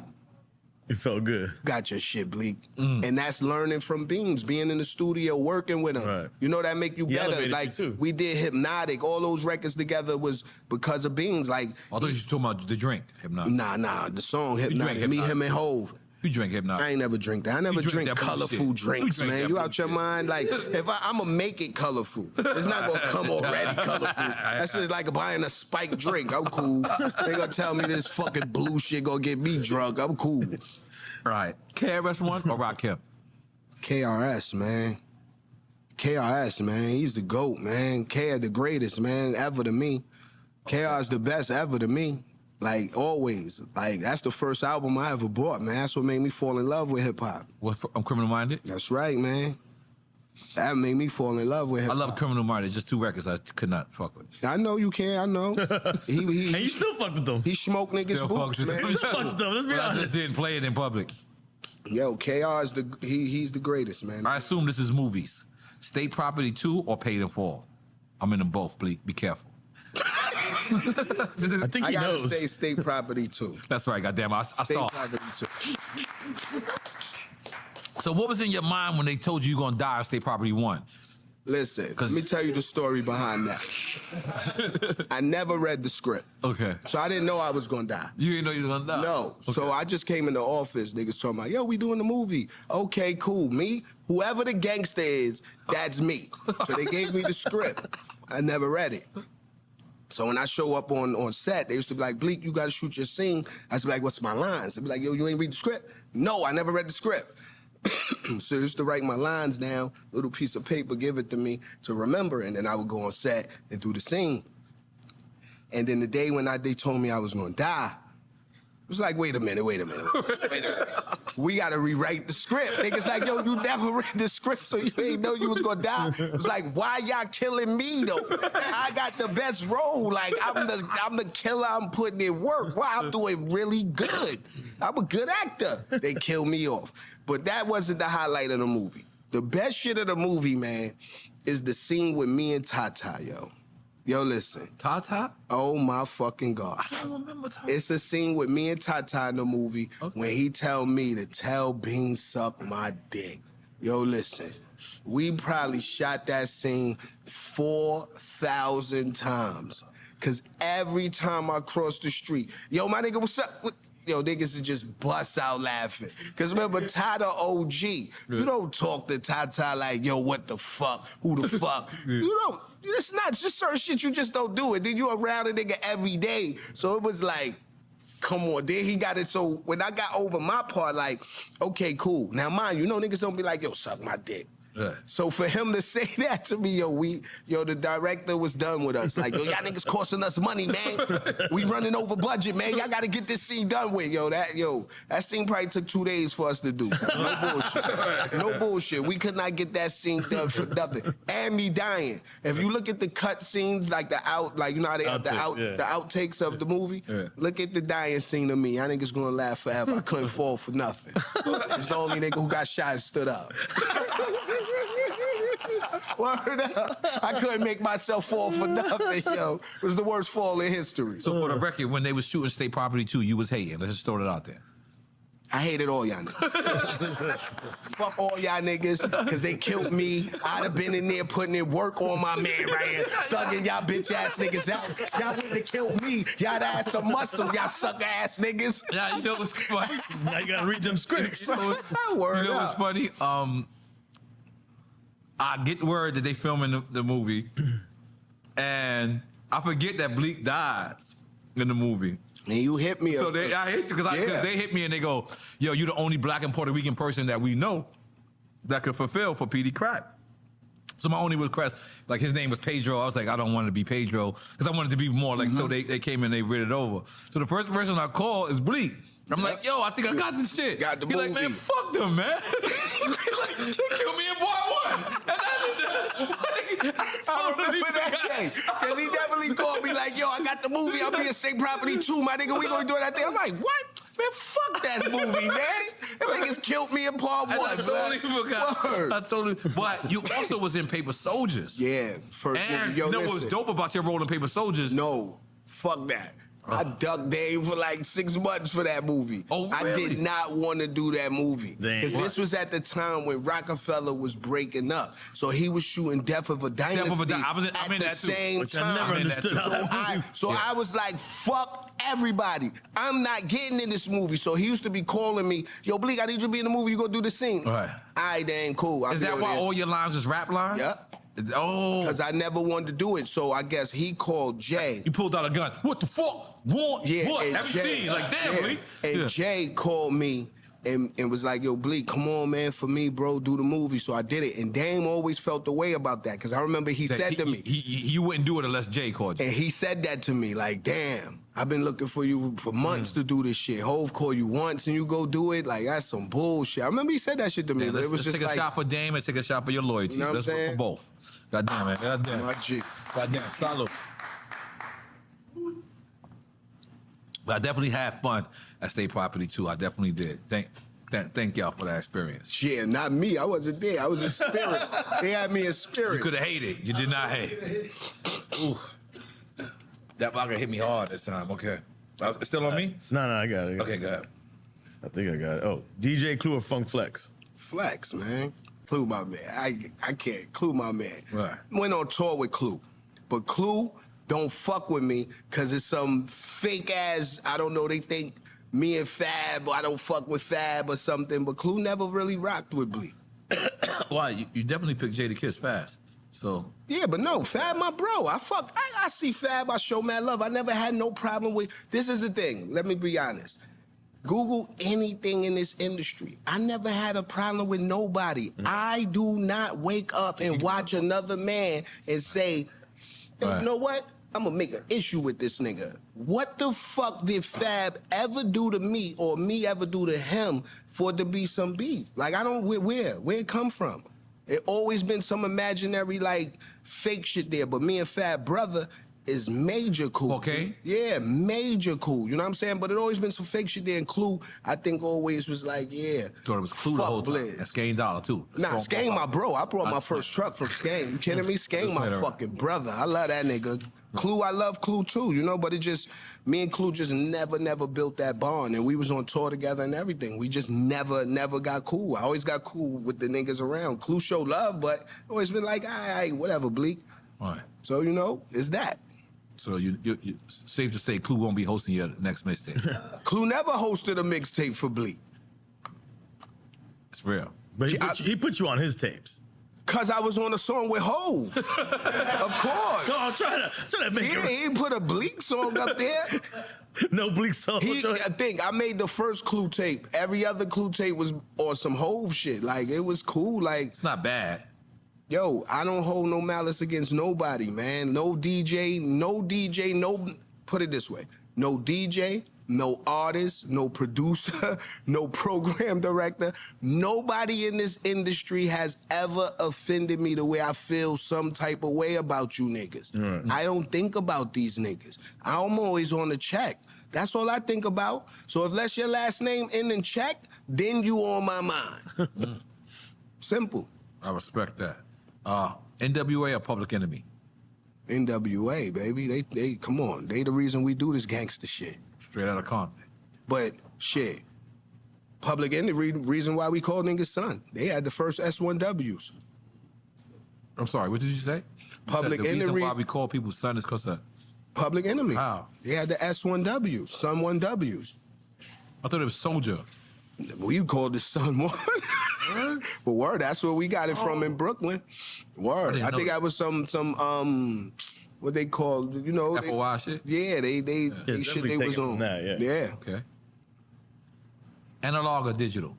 it felt good. Got your shit, Bleak. And that's learning from Beams, being in the studio, working with him. Right. You know, that make you better. Like, we did Hypnotic. All those records together was because of Beams. Like, I thought you were talking about the drink, Hypnotic. Nah. The song Hypnotic. Me, him, and Hove. You drink Hypnotic. I ain't never drink that. I never drink colorful drinks, man. You out your mind? Like, if I'm gonna make it colorful, it's not gonna come already colorful. That's just like buying a spiked drink. I'm cool. They gonna tell me this fucking blue shit gonna get me drunk. I'm cool. Right. KRS-One or Rakim? KRS, man. KRS, man. He's the GOAT, man. KR the greatest, man, ever to me. KR's the best ever to me. Like, always. Like, that's the first album I ever bought, man. That's what made me fall in love with hip-hop. I'm Criminal Minded? That's right, man. That made me fall in love with hip-hop. I love Criminal Minded. Just 2 records I could not fuck with. I know you can. I know. And you still fucked with them. He smoked niggas' boots, man. You still fucked with them. Let's be honest. I just didn't play it in public. Yo, KR is he's the greatest, man. I assume this is movies. State Property 2 or Paid in Full? I'm in them both, Bleak. Be careful. I think he gotta knows. say State Property 2. That's right, goddamn. I State saw. Property 2. So what was in your mind when they told you you're gonna die on State Property 1? Listen, let me tell you the story behind that. I never read the script. Okay. So I didn't know I was gonna die. You didn't know you were gonna die? No. Okay. So I just came in the office, niggas talking about, yo, we doing the movie. Okay, cool. Me, whoever the gangster is, that's me. So they gave me the script. I never read it. So when I show up on set, they used to be like, Bleak, you gotta shoot your scene. I used to be like, what's my lines? They'd be like, yo, you ain't read the script? No, I never read the script. So they used to write my lines down, little piece of paper, give it to me to remember, and then I would go on set and do the scene. And then the day when they told me I was gonna die, it was like, wait a minute. We gotta rewrite the script. Niggas like, yo, you never read the script, so you ain't know you was gonna die. It was like, why y'all killing me though? I got the best role. Like, I'm the killer, I'm putting in work. Wow, I'm doing really good. I'm a good actor. They kill me off. But that wasn't the highlight of the movie. The best shit of the movie, man, is the scene with me and Tata, yo. Yo, listen. Tata? Oh, my fucking God. I don't remember Tata. It's a scene with me and Tata in the movie when he tell me to tell Beans suck my dick. Yo, listen. We probably shot that scene 4,000 times. Because every time I cross the street, yo, my nigga, what's up? Yo, niggas would just bust out laughing. Because remember, Tata OG. You don't talk to Tata like, yo, what the fuck? Who the fuck? You don't. It's not just certain shit, you just don't do it. Then you around a nigga every day. So it was like, come on. Then he got it. So when I got over my part, like, okay, cool. Now, mind you, niggas don't be like, yo, suck my dick. Yeah. So for him to say that to me, the director was done with us. Like, yo, y'all niggas costing us money, man. We running over budget, man. Y'all gotta get this scene done with. That scene probably took 2 days for us to do. No bullshit. No bullshit. We could not get that scene done for nothing. And me dying. If you look at the cut scenes, like how they have the outtakes of the movie, look at the dying scene of me. Y'all niggas gonna laugh forever. I couldn't fall for nothing. It's the only nigga who got shot and stood up. Word up. I couldn't make myself fall for nothing, yo. It was the worst fall in history. So for the record, when they was shooting State Property 2, you was hating. Let's just throw it out there. I hated all y'all niggas. Fuck all y'all niggas, because they killed me. I'd have been in there putting in work on my man right here, thugging y'all bitch ass niggas out. Y'all wouldn't have killed me. Y'all had some muscle, y'all sucker ass niggas. Yeah, you know what's funny? Now you gotta read them scripts. Word you know what's up. funny? I get word that they filming the movie, and I forget that Bleak dies in the movie. And you hit me. So I hit you because they hit me and they go, yo, you the only black and Puerto Rican person that we know that could fulfill for PD Crack. So my only request, like his name was Pedro. I was like, I don't want to be Pedro because I wanted to be more like. So they came and they read it over. So the first person I call is Bleak. I'm like, yo, I think I got this shit. Got the He's movie. like, man, fuck them, man. He's like, they killed me in part 1. And I remember that day. Because he definitely called me like, yo, I got the movie. I'll be a state property too, my nigga. We gonna do that thing. I'm like, what? Man, fuck that movie, man. That niggas killed me in part 1. I totally forgot. Word. I totally. But you also was in Paper Soldiers. Yeah, first and movie. Yo, you know what's dope about your role in Paper Soldiers? No, fuck that. I ducked Dave for like 6 months for that movie. Oh, really? I did not want to do that movie. Because this was at the time when Rockefeller was breaking up. So he was shooting Death of a Dynasty I'm in at the that too. same Which time. I never understood how that movie. So I was like, fuck everybody. I'm not getting in this movie. So he used to be calling me, yo, Bleak, I need you to be in the movie. You gonna do the scene. All right. All right, then, cool. Is that why all your lines is rap lines? Yeah. Oh. Because I never wanted to do it. So I guess he called Jay. You pulled out a gun. What the fuck? What? Yeah, What? and Every Jay- scene. Like, damn, yeah. Bleak. And Yeah. Jay called me and was like, yo, Bleak, come on, man, for me, bro, do the movie. So I did it. And Dame always felt the way about that. Because I remember he said to me. You wouldn't do it unless Jay called you. And he said that to me, like, damn, I've been looking for you for months to do this shit. Hove call you once and you go do it. Like, that's some bullshit. I remember he said that shit to me, Yeah, but let's, it was let's just take like. a shot for Dame and take a shot for your loyalty. You know what Let's I'm work saying? for both. God damn it. God damn. My G. God damn. Salute. But I definitely had fun at State Property too. I definitely did. Thank y'all for that experience. Yeah, not me. I wasn't there. I was in spirit. They had me in spirit. You could have hated. You did not hate. Oof. That blocker hit me hard this time. Okay. It's still on me? No, I got it. Okay, go ahead. I think I got it. Oh, DJ Clue or Funk Flex? Flex, man. Clue, my man. I can't. Clue, my man. Right. Went on tour with Clue. But Clue don't fuck with me because it's some fake ass, I don't know, they think me and Fab, or I don't fuck with Fab or something. But Clue never really rocked with Bleak. Why? You definitely picked Jada Kiss fast. So. Yeah, but no, Fab, my bro. I see Fab, I show mad love. I never had no problem with. This is the thing. Let me be honest. Google anything in this industry. I never had a problem with nobody. I do not wake up and watch another man and say, hey, you know what? I'm gonna make an issue with this nigga. What the fuck did Fab ever do to me or me ever do to him for it to be some beef? Like, I don't, where it come from? It always been some imaginary, like, fake shit there. But me and Fab brother is major cool. Okay. Yeah, major cool. You know what I'm saying? But it always been some fake shit there. And Clue, I think always was like, yeah. Thought it was Clue the whole time. Blizz. And Skane Dollar, too. Nah, Skane my bro. I brought my first truck from Skane. You kidding me? Skane my fucking brother. I love that nigga. Clue, I love Clue too, you know, but it just, me and Clue just never built that bond. And we was on tour together and everything. We just never got cool. I always got cool with the niggas around. Clue showed love, but always been like, all right, whatever, Bleak. All right. So, you know, it's that. So you safe to say Clue won't be hosting your next mixtape. Clue never hosted a mixtape for Bleak. It's real. But he put you on his tapes. Cause I was on a song with Hove. Of course. Come on, try to make it. He put a Bleak song up there. No Bleak song. I think I made the first Clue tape. Every other Clue tape was on some Hove shit. Like, it was cool. Like, it's not bad. Yo, I don't hold no malice against nobody, man. No DJ, put it this way. No DJ, no artist, no producer, no program director. Nobody in this industry has ever offended me the way I feel some type of way about you niggas. Right. I don't think about these niggas. I'm always on the check. That's all I think about. So if that's your last name in check, then you on my mind. Simple. I respect that. NWA or Public Enemy? NWA, baby. They come on. They the reason we do this gangster shit. Straight out of Compton. But shit, Public Enemy, reason why we call niggas son. They had the first S1Ws. I'm sorry, what did you say? Public the Enemy. reason why we call people son is because of Public Enemy. How? They had the S1Ws, Son 1Ws. I thought it was Soldier. Well, you called the Son 1. But word, that's where we got it from in Brooklyn. Word. I think that was some what they call, you know. FOI shit? Yeah, they shit they was on. Yeah. Okay. Analog or digital?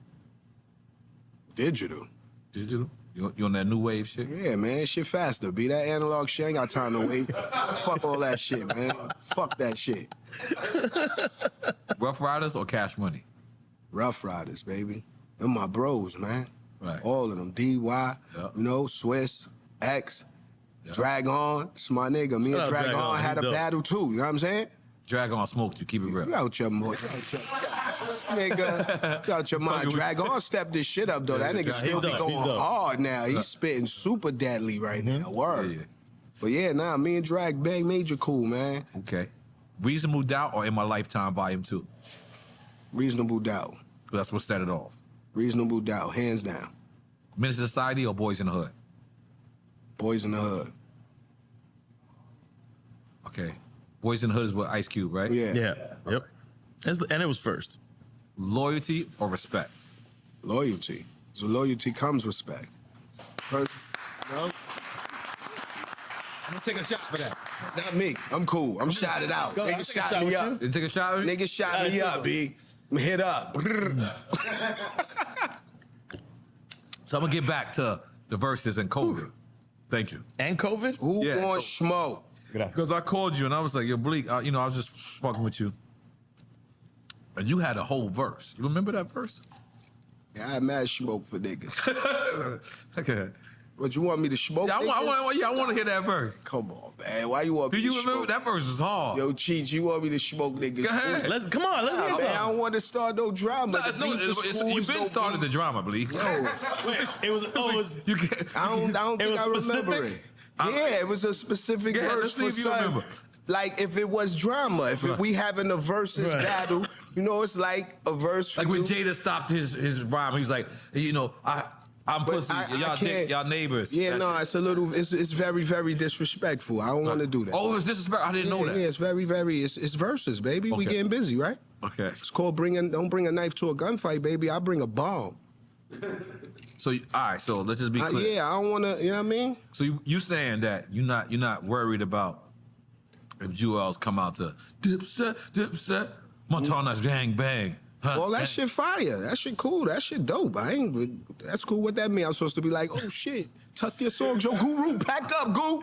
Digital. Digital? You on that new wave shit? Yeah, man, shit faster. Be that analog shit, I ain't got time to wait. Fuck all that shit, man. Fuck that shit. Rough Riders or Cash Money? Rough Riders, baby. Them my bros, man. Right. All of them. DY, you know, Swiss, X, Drag On. It's my nigga. Me and Drag On had a battle too. You know what I'm saying? Drag On smoked you. Keep it real. You out your mind. Nigga, you out your mind. Drag On stepped this shit up, though. That nigga still be going hard now. He's spitting super deadly right now. Word. Yeah. But yeah, nah, me and Drag Bang Major cool, man. Okay. Reasonable Doubt or In My Lifetime Volume 2? Reasonable Doubt. That's what set it off. Reasonable Doubt, hands down. Menace to Society or Boys in the Hood? Boys in the Hood. Okay. Boys in the Hood is with Ice Cube, right? Yeah. Yeah. Yep. And it was first. Loyalty or respect? Loyalty. So loyalty comes respect. First, no? I'm taking a shot for that. Not me. I'm cool. I'm shot it out. Nigga shot me up. You take a shot with me? Nigga shot me up, B. Hit up. So I'm gonna get back to the verses and COVID. Thank you. And COVID? Who want smoke? Because I called you and I was like, yo, Bleak, I was just fucking with you. And you had a whole verse. You remember that verse? Yeah, I had mad smoke for niggas. Okay. What, you want me to smoke I niggas? want to hear that verse. Come on, man. Why you want me Do to you remember? smoke? That verse is hard. Yo, Cheech, you want me to smoke niggas? Go ahead. Let's hear Man, something. I don't want to start no drama. No, you've been started the drama, Bleak. Yo. Wait, it was You can't. I don't think I remember specific? it. Yeah, it was a specific verse for some. Like if it was drama, if we having a versus battle, you know, it's like a verse. Like when Jada stopped his rhyme, he's like, I'm pussy, y'all dick, y'all neighbors. Yeah, no, it's a little, it's very, very disrespectful. I don't want to do that. Oh, it's disrespectful. I didn't know that. Yeah, it's very, very, it's verses, baby. We Okay. getting busy, right? Okay. It's called don't bring a knife to a gunfight, baby. I bring a bomb. So all right, so let's just be clear. Yeah, I don't want to. You know what I mean? So you saying that you're not worried about if Jewels come out to dipset, Montana's gang bang. Huh, All that bang. shit fire. That shit cool. That shit dope. That's cool. What that mean? I'm supposed to be like, oh shit, tuck your songs, yo, Guru, pack up, Goo.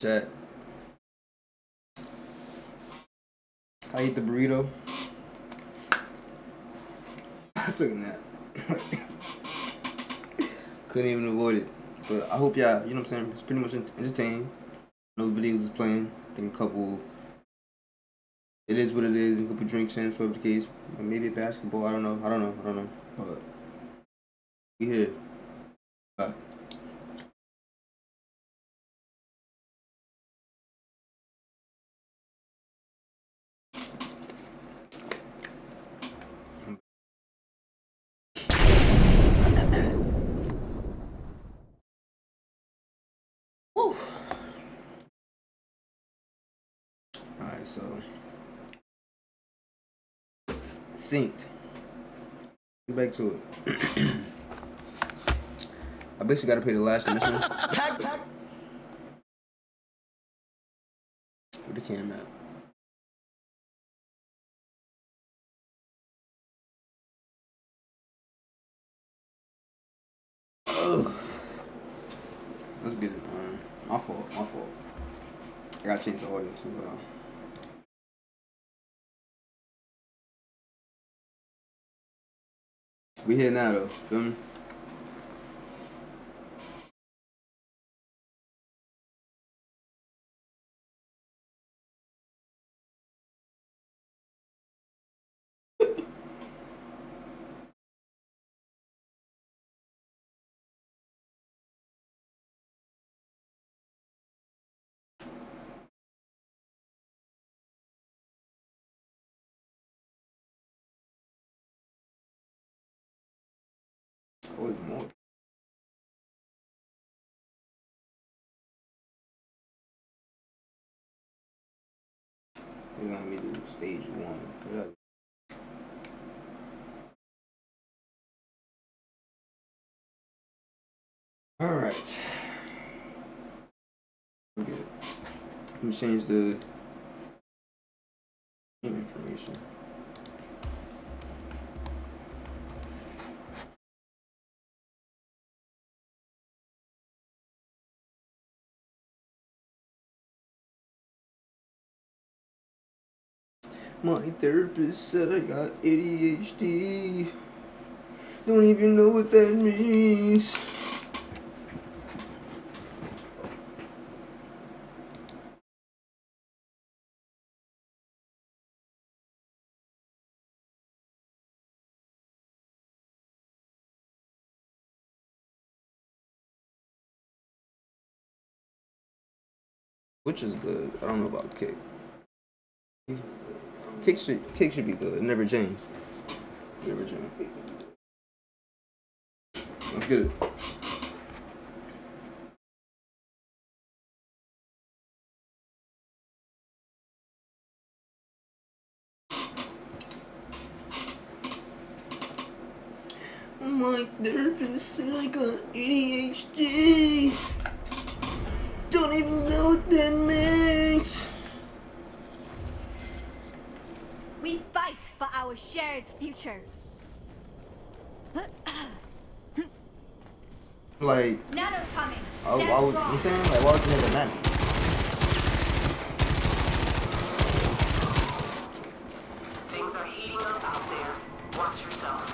Chat. I ate the burrito. I took a nap. Couldn't even avoid it. But I hope y'all, you know what I'm saying, it's pretty much entertaining. No videos is playing. I think a couple, it is what it is, a couple drinks in for the case. Maybe basketball, I don't know. But we here. Bye. Alright, so synced. Get back to it. I basically gotta pay the last mission. Where the cam at? Ugh. Let's get it, man. My fault. I gotta change the audio too. We here now though, feel me? Always more. They're gonna have me do stage 1. Whatever. All right. Let's get it. Let me change the information. My therapist said I got ADHD. Don't even know what that means. Which is good. I don't know about kick. Kick should be good. Never change. Never change. Let's get it. My therapist said I got ADHD. Don't even know what that means. We fight for our shared future. Like, Nano's coming. I'm saying, like, why would you have a nano? Things are heating up out there. Watch yourself.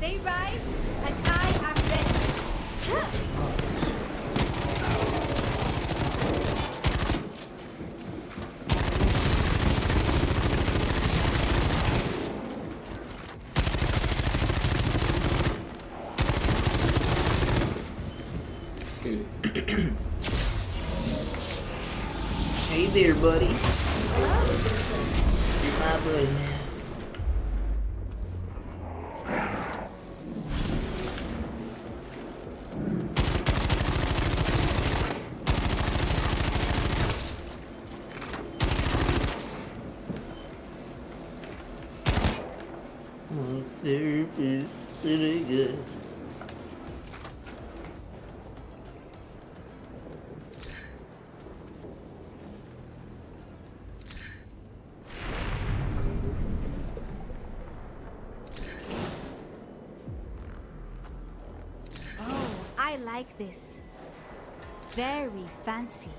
They rise, and I am ready. Hey there, buddy. You're my buddy, man. My therapist really good. Oh, I like this. Very fancy.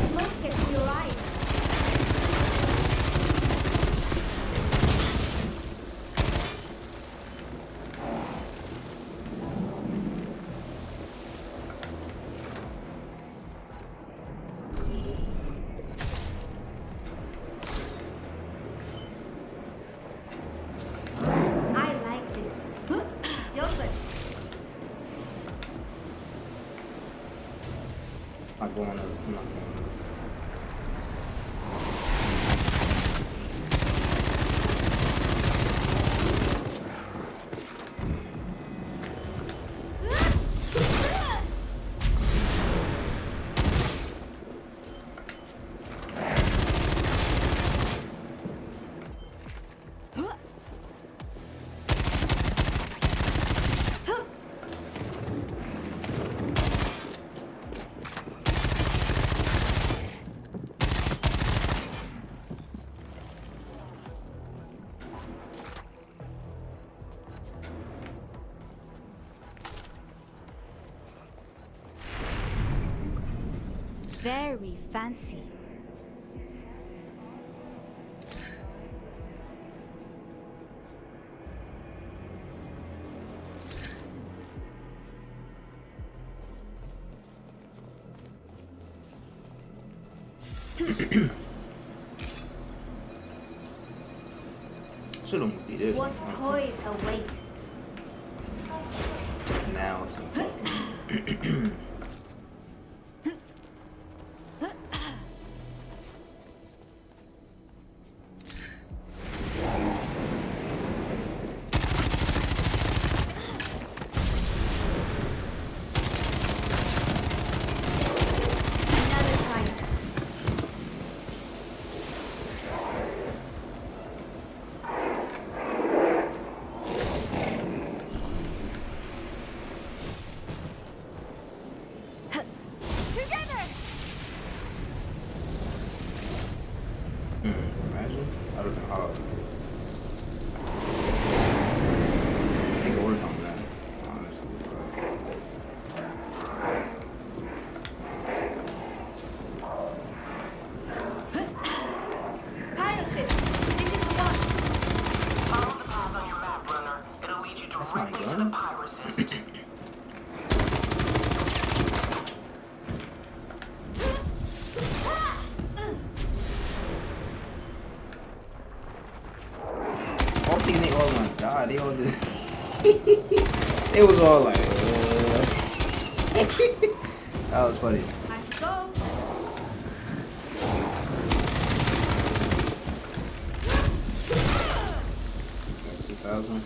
Smoke gets your eyes. I like this. Yours. I'm not going over. I'm not going over. Very fancy. Shouldn't be this. What toys await? Now it's a imagine. I don't know how. I can work on that, honestly. Follow the path on your map, runner. It'll lead you directly to the pyrocist. Oh my god, they all just it was all like that was funny. Let's go. That's 2,000.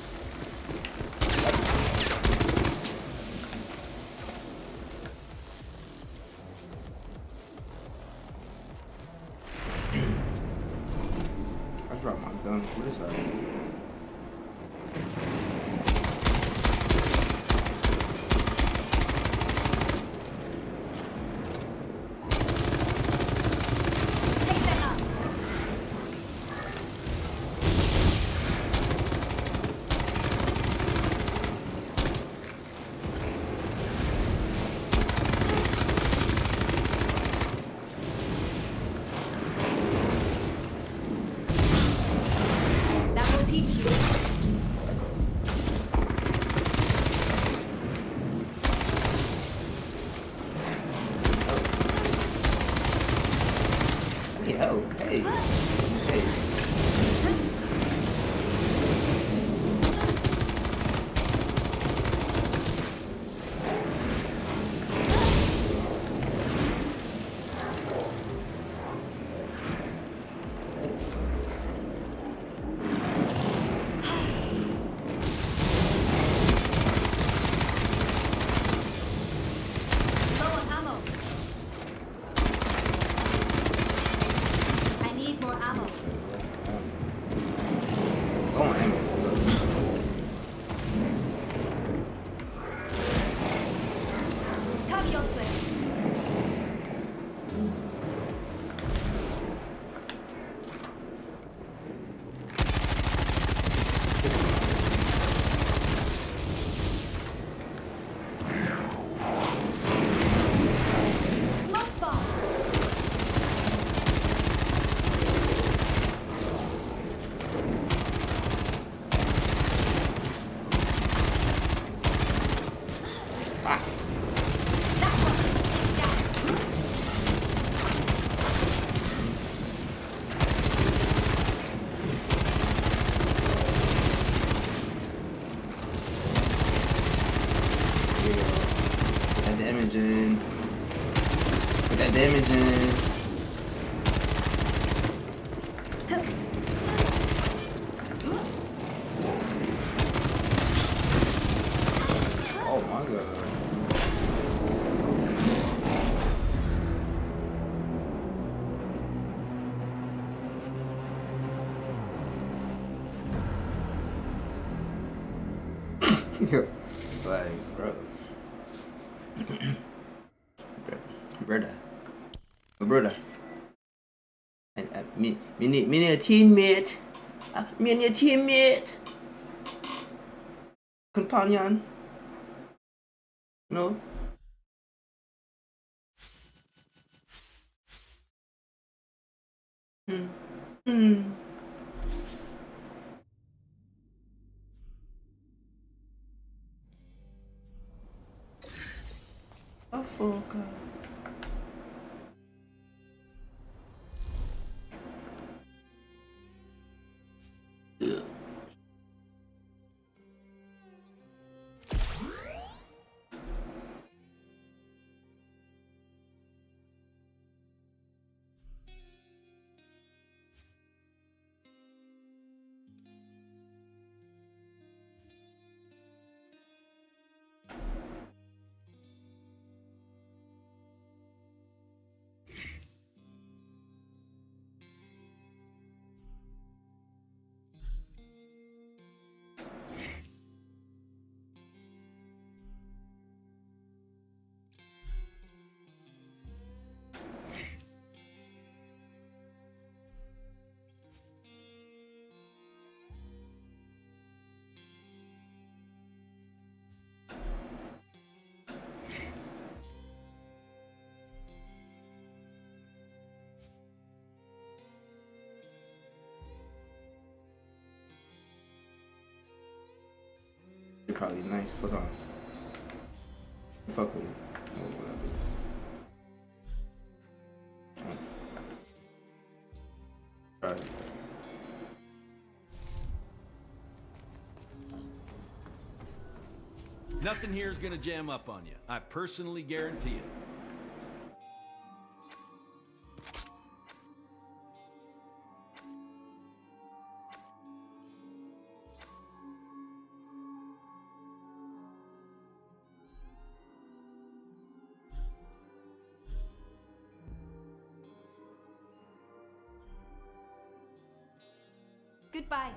I dropped my gun. What is that? That will teach you. Yo, hey. Hey. Low on ammo. I need more ammo. Go on, ammo. Come your way. Smoke bomb. Put that damage in. Put that damage in. Oh my god. Like, bro. Brother. And me and your teammate. Me and your teammate. Companion. No. Oh, fuck. probably nice. Fuck on. Fuck with it. Oh, whatever. Try it. Nothing here is gonna jam up on you. I personally guarantee it. Goodbye.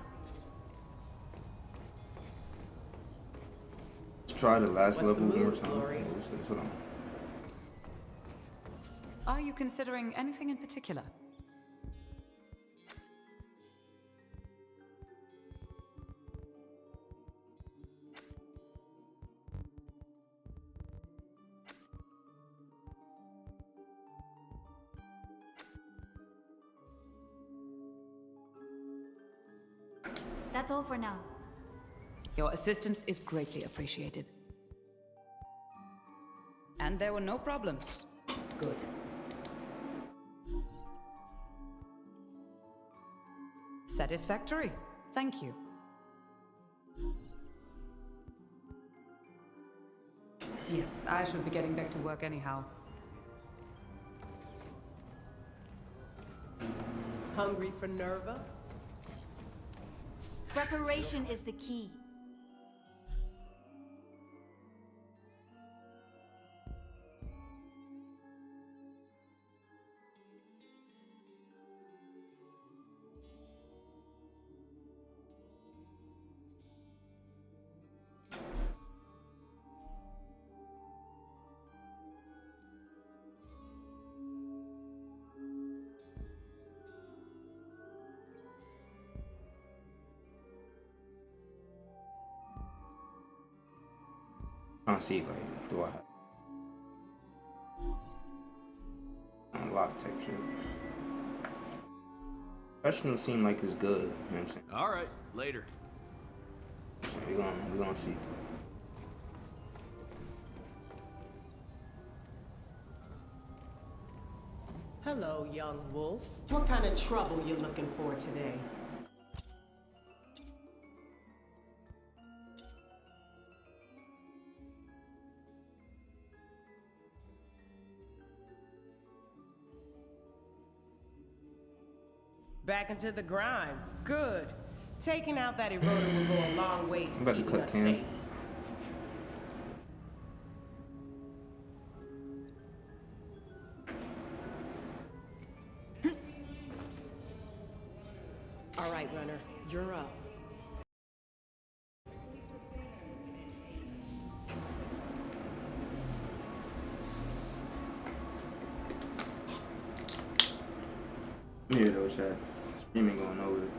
Let's try the last What's level the one more move, time. Glory? Hold on. Are you considering anything in particular? That's all for now. Your assistance is greatly appreciated. And there were no problems. Good. Satisfactory. Thank you. Yes, I should be getting back to work anyhow. Hungry for Nerva? Preparation is the key. Trying to see, like, do I have unlock type shit? Professional seem like it's good, you know what I'm saying? All right, later. So we're gonna see. Hello, young wolf. What kind of trouble you looking for today? Back into the grind. Good. Taking out that eroder will go a long way to keeping us safe. All right, runner, you're up. Yeah, though, chat. Stream ain't going nowhere.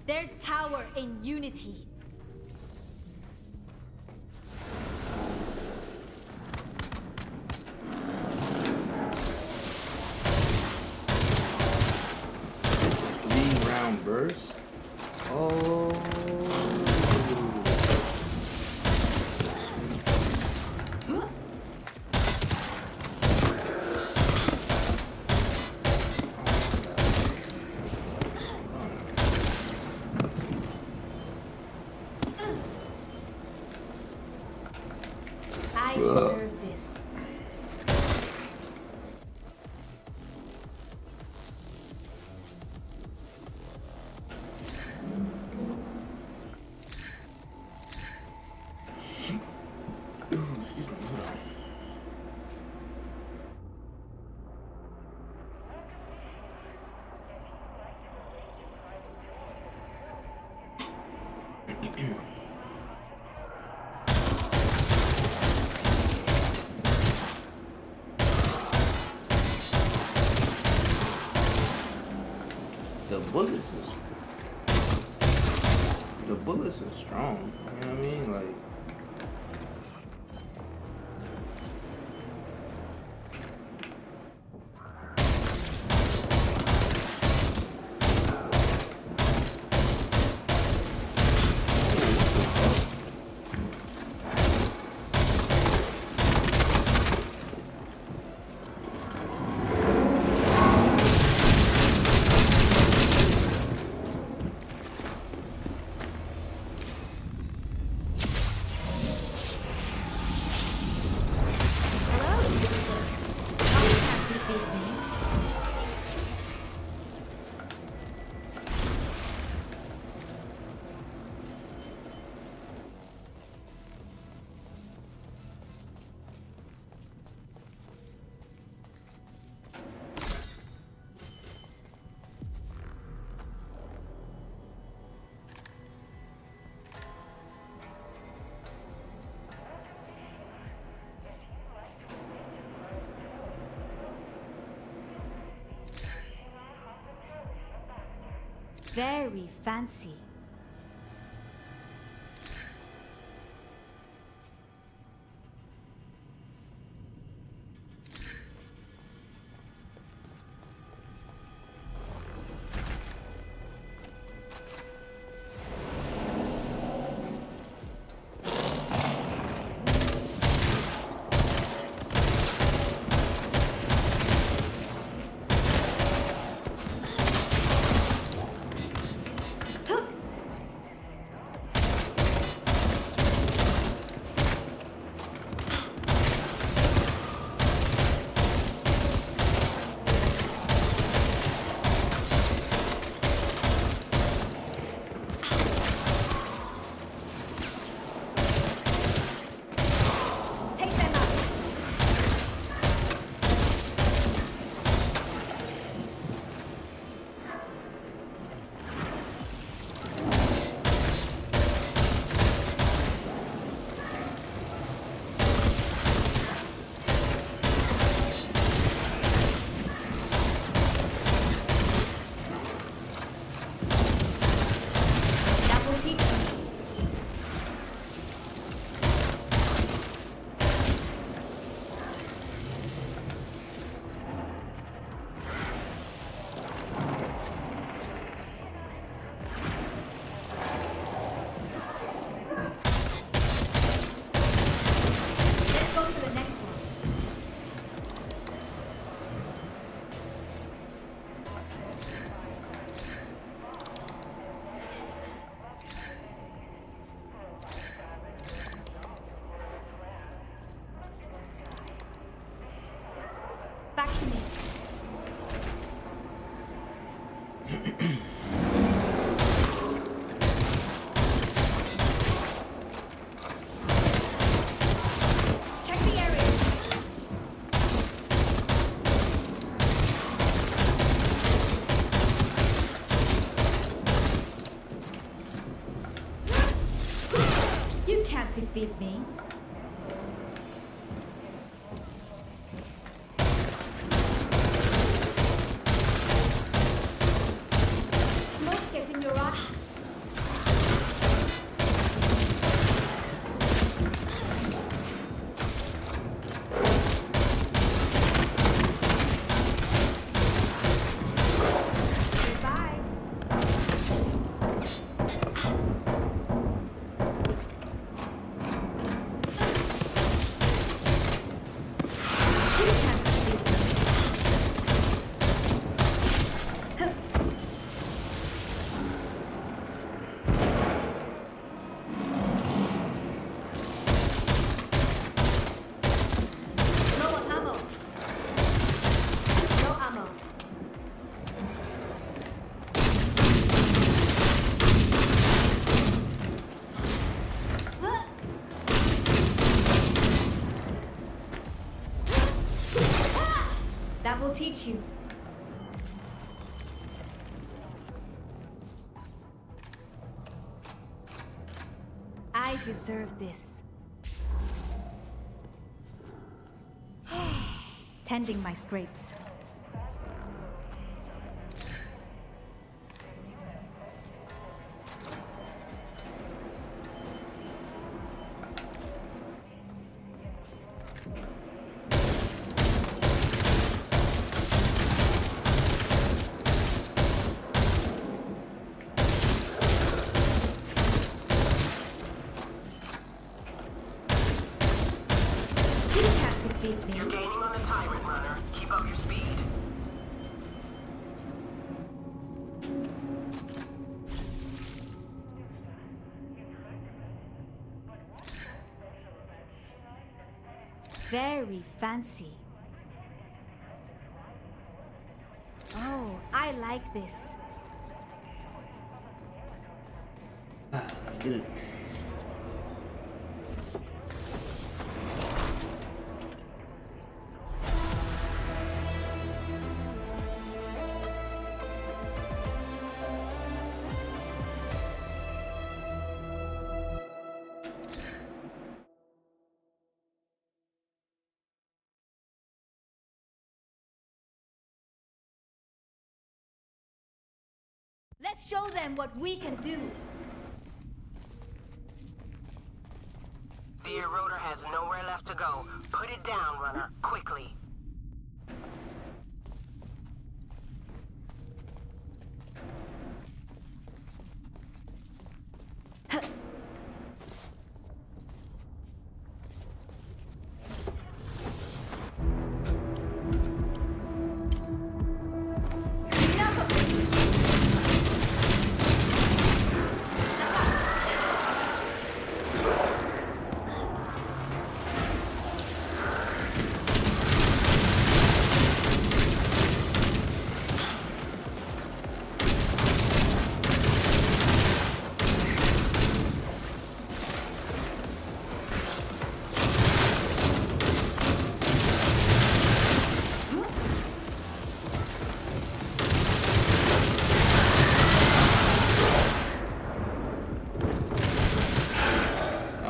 There's power in unity. This 3-round burst? Oh. The bullets are strong. You know what I mean? Like. Very fancy. Back to me. Check the area. You can't defeat me. That will teach you. deserve this. Tending my scrapes. You're gaining on the tyrant, runner. Keep up your speed. Very fancy. Oh, I like this. Let's get it. Let's show them what we can do. The eroder has nowhere left to go. Put it down, runner, quickly.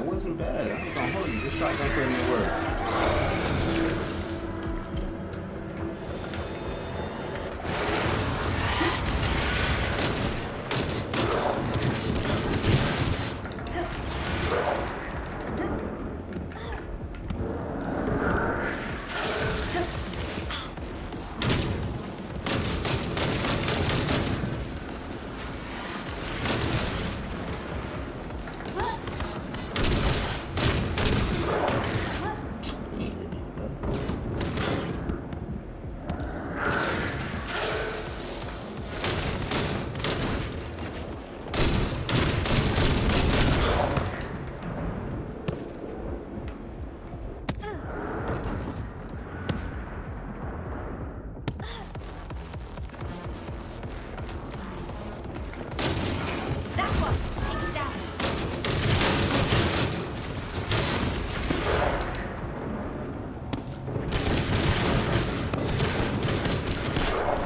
Wasn't bad. I'm gonna hold you. This shotgun put in the work.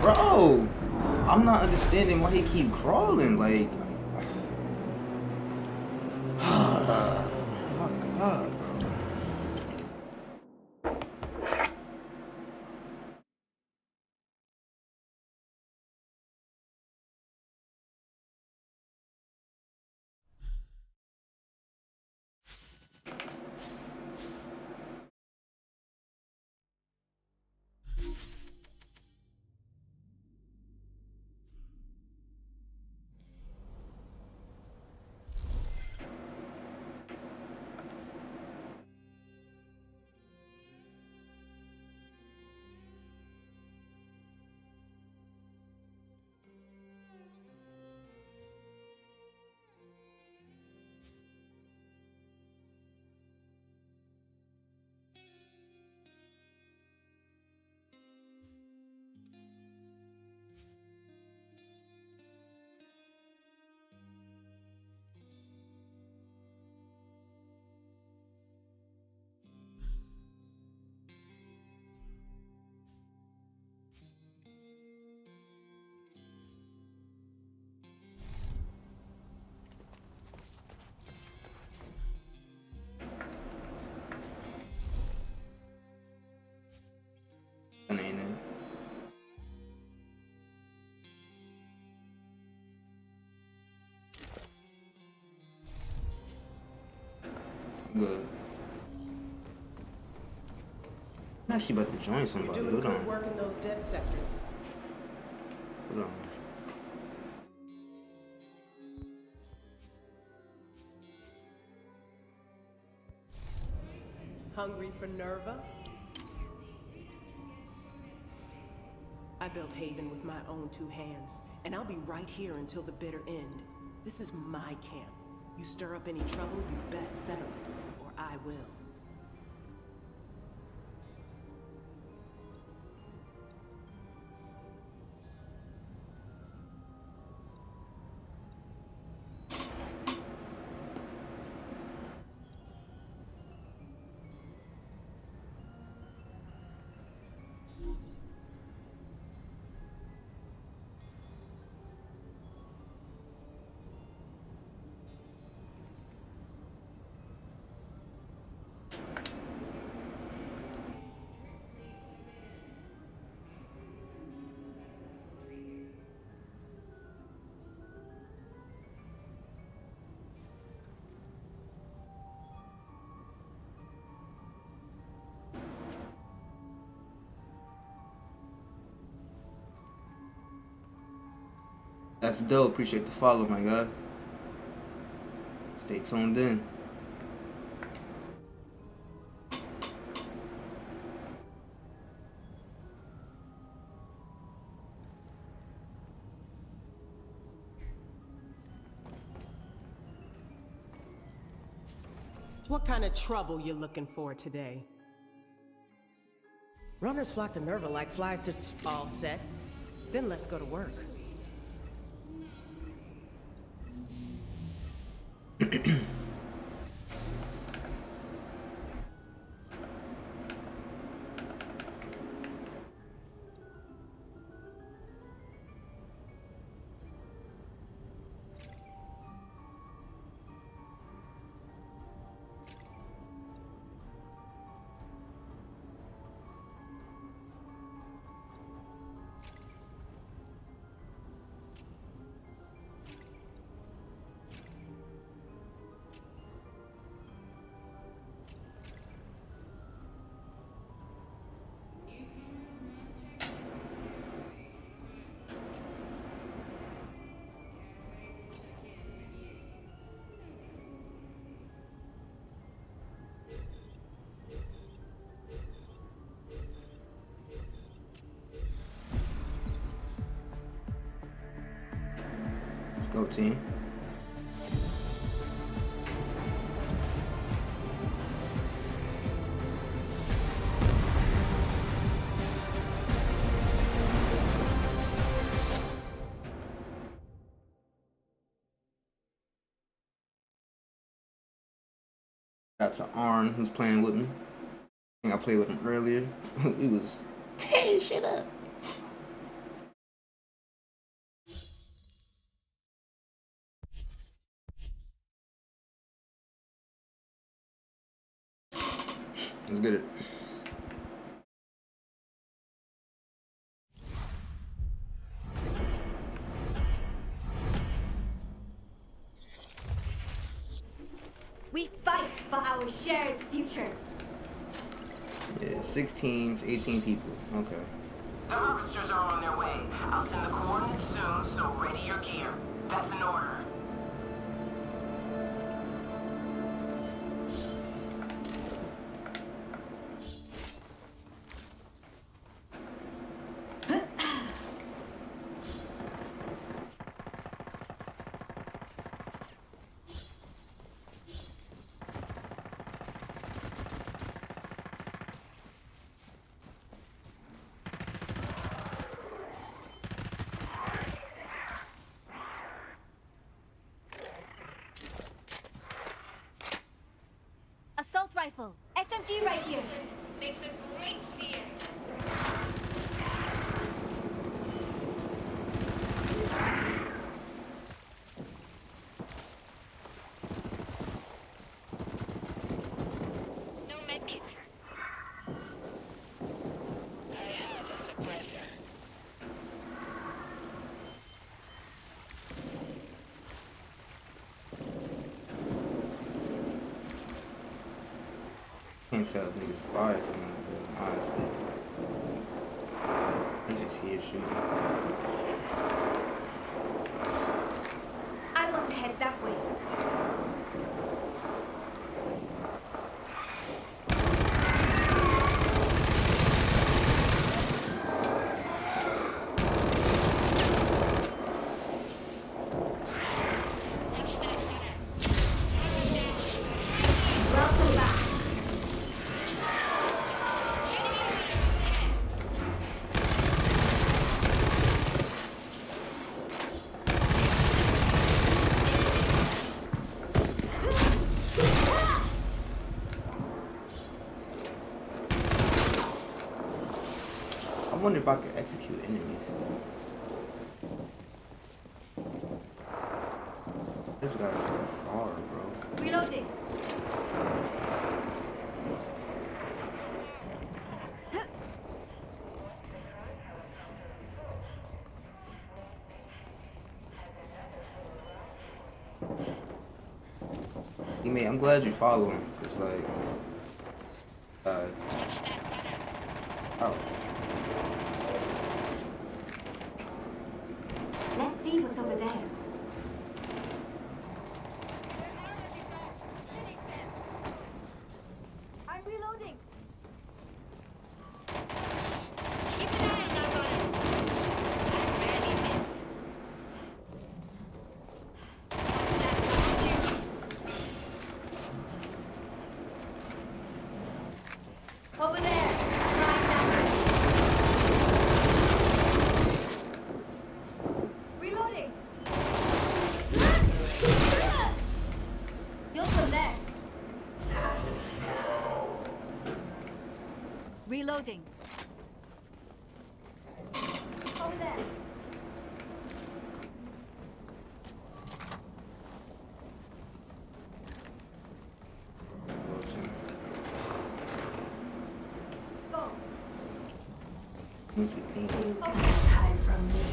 Bro, I'm not understanding why he keep crawling. Like, fuck. Good. I'm actually about to join You're somebody. doing Hold good on. work in those dead sectors. Hold on. Hungry for Nerva? I built Haven with my own 2 hands, and I'll be right here until the bitter end. This is my camp. You stir up any trouble, you best settle it, or I will. F dope, appreciate the follow, my guy. Stay tuned in. What kind of trouble you looking for today? Runners flock to Nerva like flies to... All set? Then let's go to work. Let's go, team. Shout out to Arn, who's playing with me. I think I played with him earlier. We was tearing shit up. Let's get it. We fight for our shared future. Yeah, 6 teams, 18 people. Okay. The harvesters are on their way. I'll send the coordinates soon, so ready your gear. That's an order. Assault rifle. SMG right here. Makes a great seer. No medkit. I have a suppressor. can't say I think it's biased or nothing, honestly. He just here shooting. I want to head that way. Welcome back. I wonder if I could execute enemies. This guy's so far, bro. Reloading. Hey, mate, I'm glad you follow him. It's like, oh. Let's see what's over there. I'm reloading. Over there. Right now. Reloading. You're still there. Reloading. Over there. Go. Must be painful. Okay. Time from me.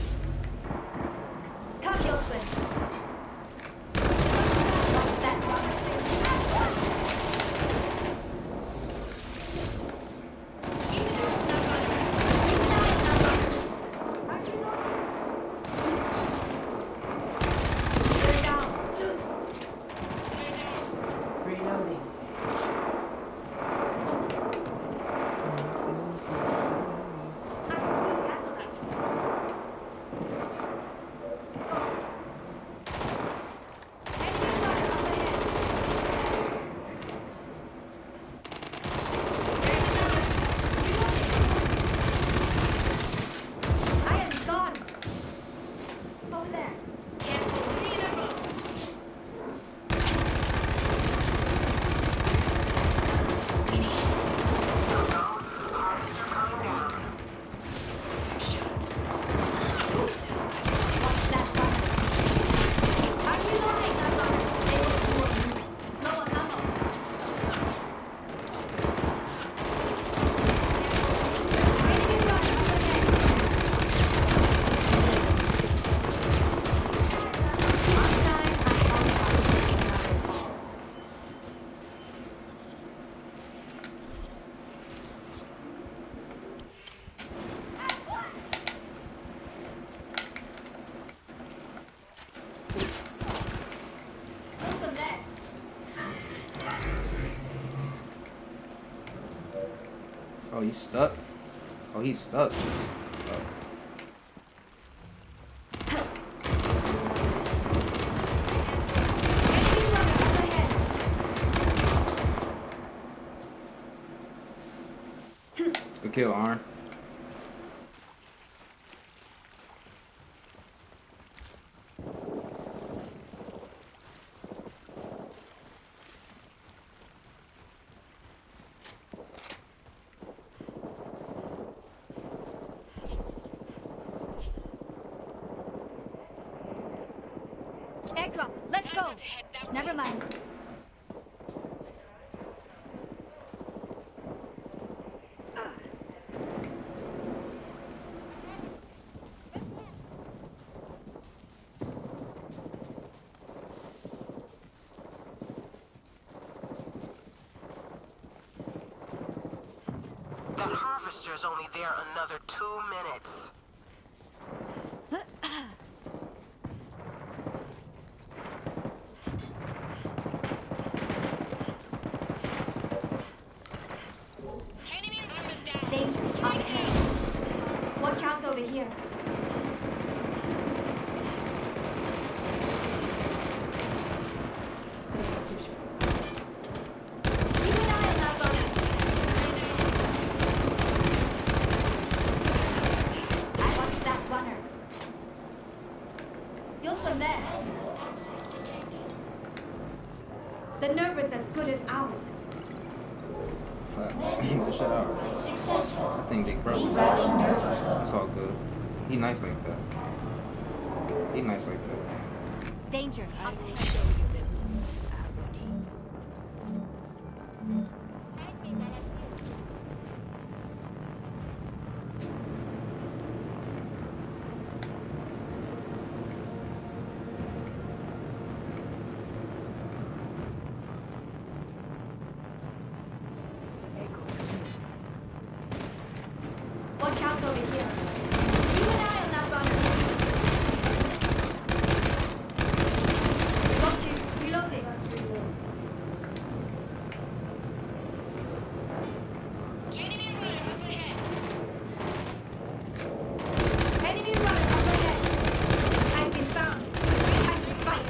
Cut your foot. Watch that rocket. You're down. Reloading. I am gone. Over there. Watch that rocket. I'm reloading. No one ammo. Enemy running over there. On time, I'm on time. What's the net? Oh, he's stuck? Oh, he's stuck. Oh. Good kill, Arn. Airdrop. Let's go. Never mind. Harvester's only there another 2 minutes. Danger up ahead. Watch out over here. Keep an eye on that runner. I watched that runner. You'll swim there. The nerve is as good as ours. Shut up. Successful. I think they broke. Rerouting nerve flow. It's all good. He nice like that. He nice like that. Danger up ahead. Watch out over here. Keep an eye on that runner. Got you. Reloading. Enemy runner up ahead. I've been found. Time to fight.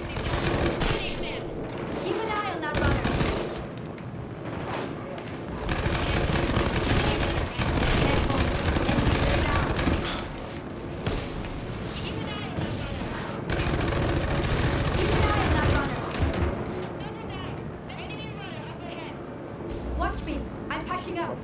Keep an eye on that runner. Watch me. I'm patching up.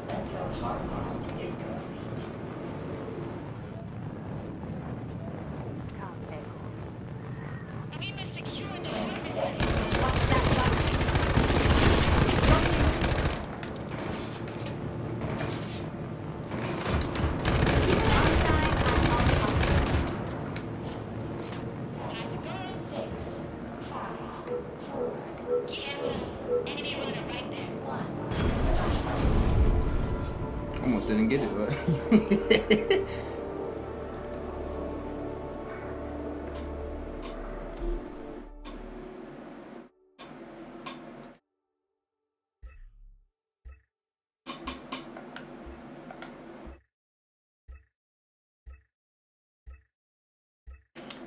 Until harvest is complete. We must secure 20 seconds. What's that one? Almost didn't get it, but.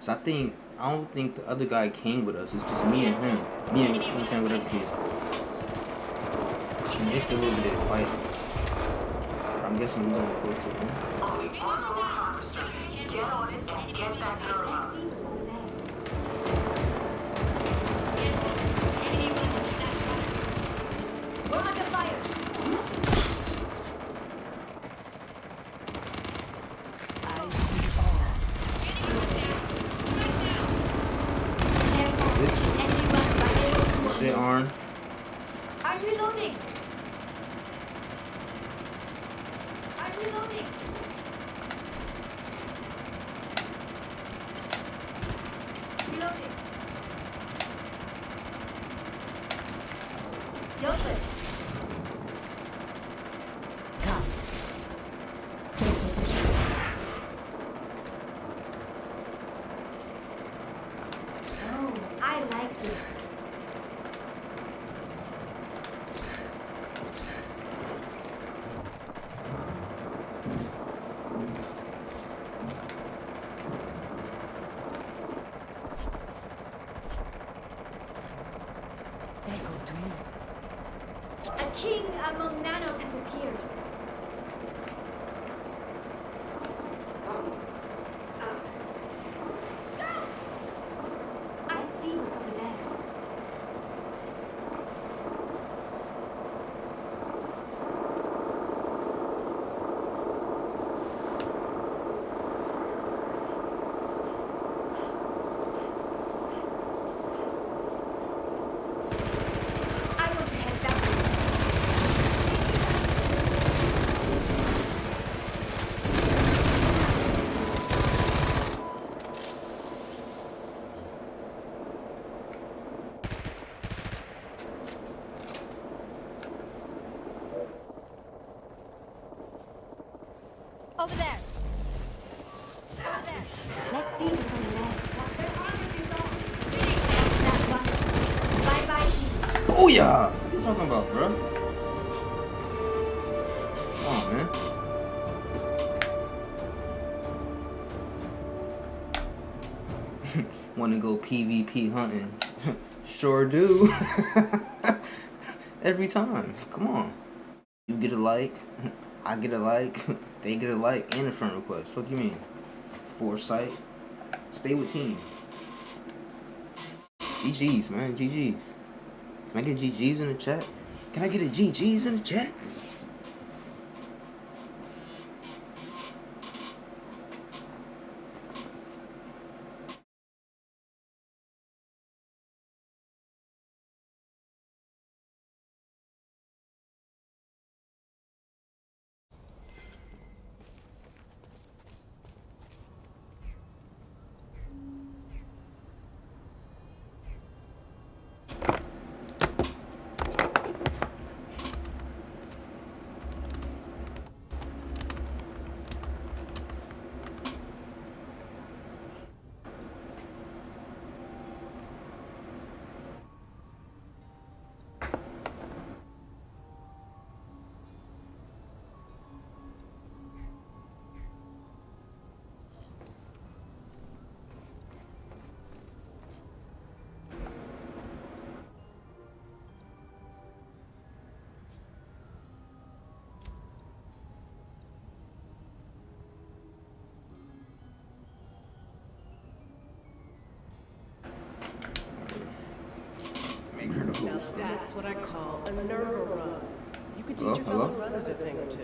So I don't think the other guy came with us. It's just me and him. Me and him, whatever case. And they're still over there fighting. I'm guessing we're going close to him. Only one more harvester. Get on it and get that nerve out. We're under fire. Good shit, Arn. I'm reloading. I'm reloading. Reloading. Joseph. Come. Take position. Oh, I like this. A king among nanos has appeared. Over there. Let's see what's over there. That one. Bye-bye. Oh yeah! What you talking about, bro? Come on, man. Want to go PvP hunting? Sure do. Every time. Come on. You get a like, I get a like, they get a like, and a friend request. What do you mean? Foresight. Stay with team. GG's, man. GG's. Can I get GG's in the chat? Can I get a GG's in the chat? Now that's what I call a nerve run. You can teach your fellow runners a thing or two.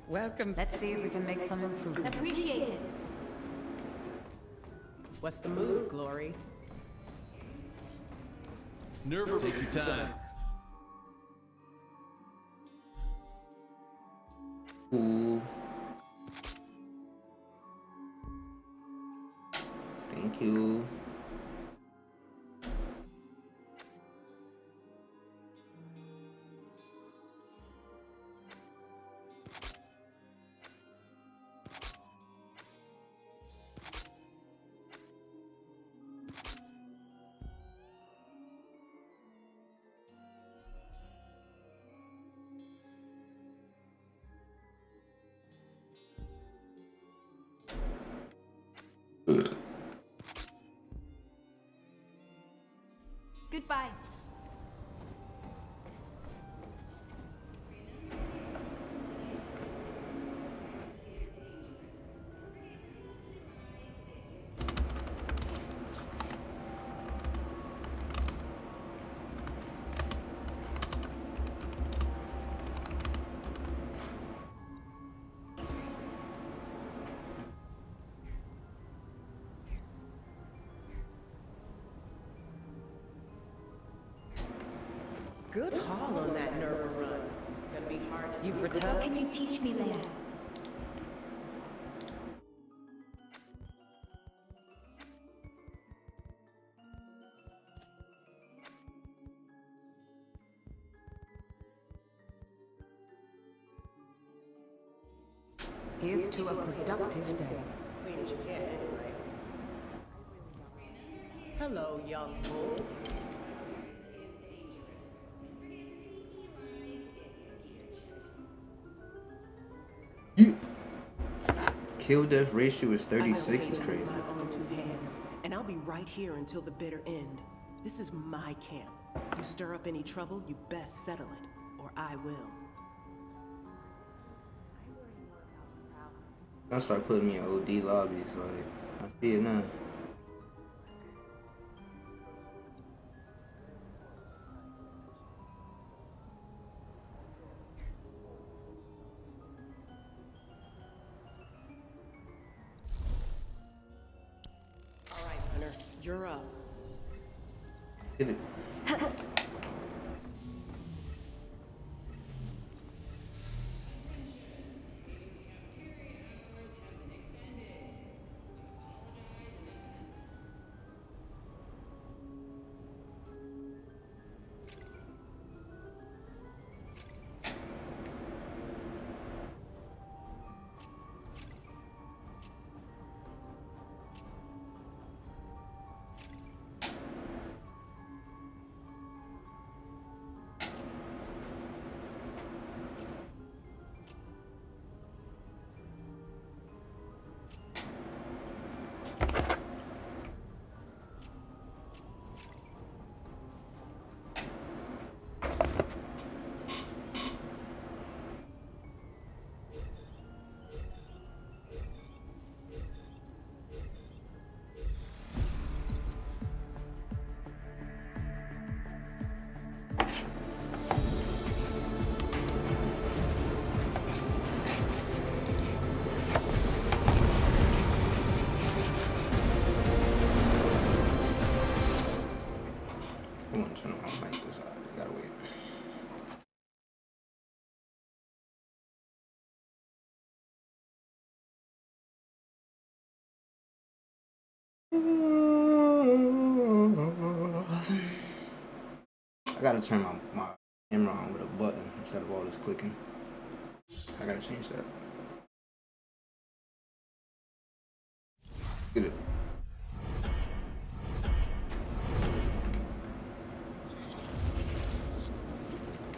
Welcome. Let's see if we can make some improvements. Appreciate it. What's the move, Glory? Nerve, take your time. Ooh. Thank you. Goodbye. Good haul on that nerve run. Gonna be hard. You've returned. Can you teach me later? Here's to a productive day. Clean as you can anyway. Hello, young bull. Kill death ratio is 36 is I crazy. my own two hands, and I'll be right here until the bitter end. This is my camp. You stir up any trouble, you best settle it, or I will. I'll start putting me in OD lobbies, like, I see it now. All right, Hunter, you're up. Hit it. I gotta turn my camera on with a button instead of all this clicking. I gotta change that. Get it.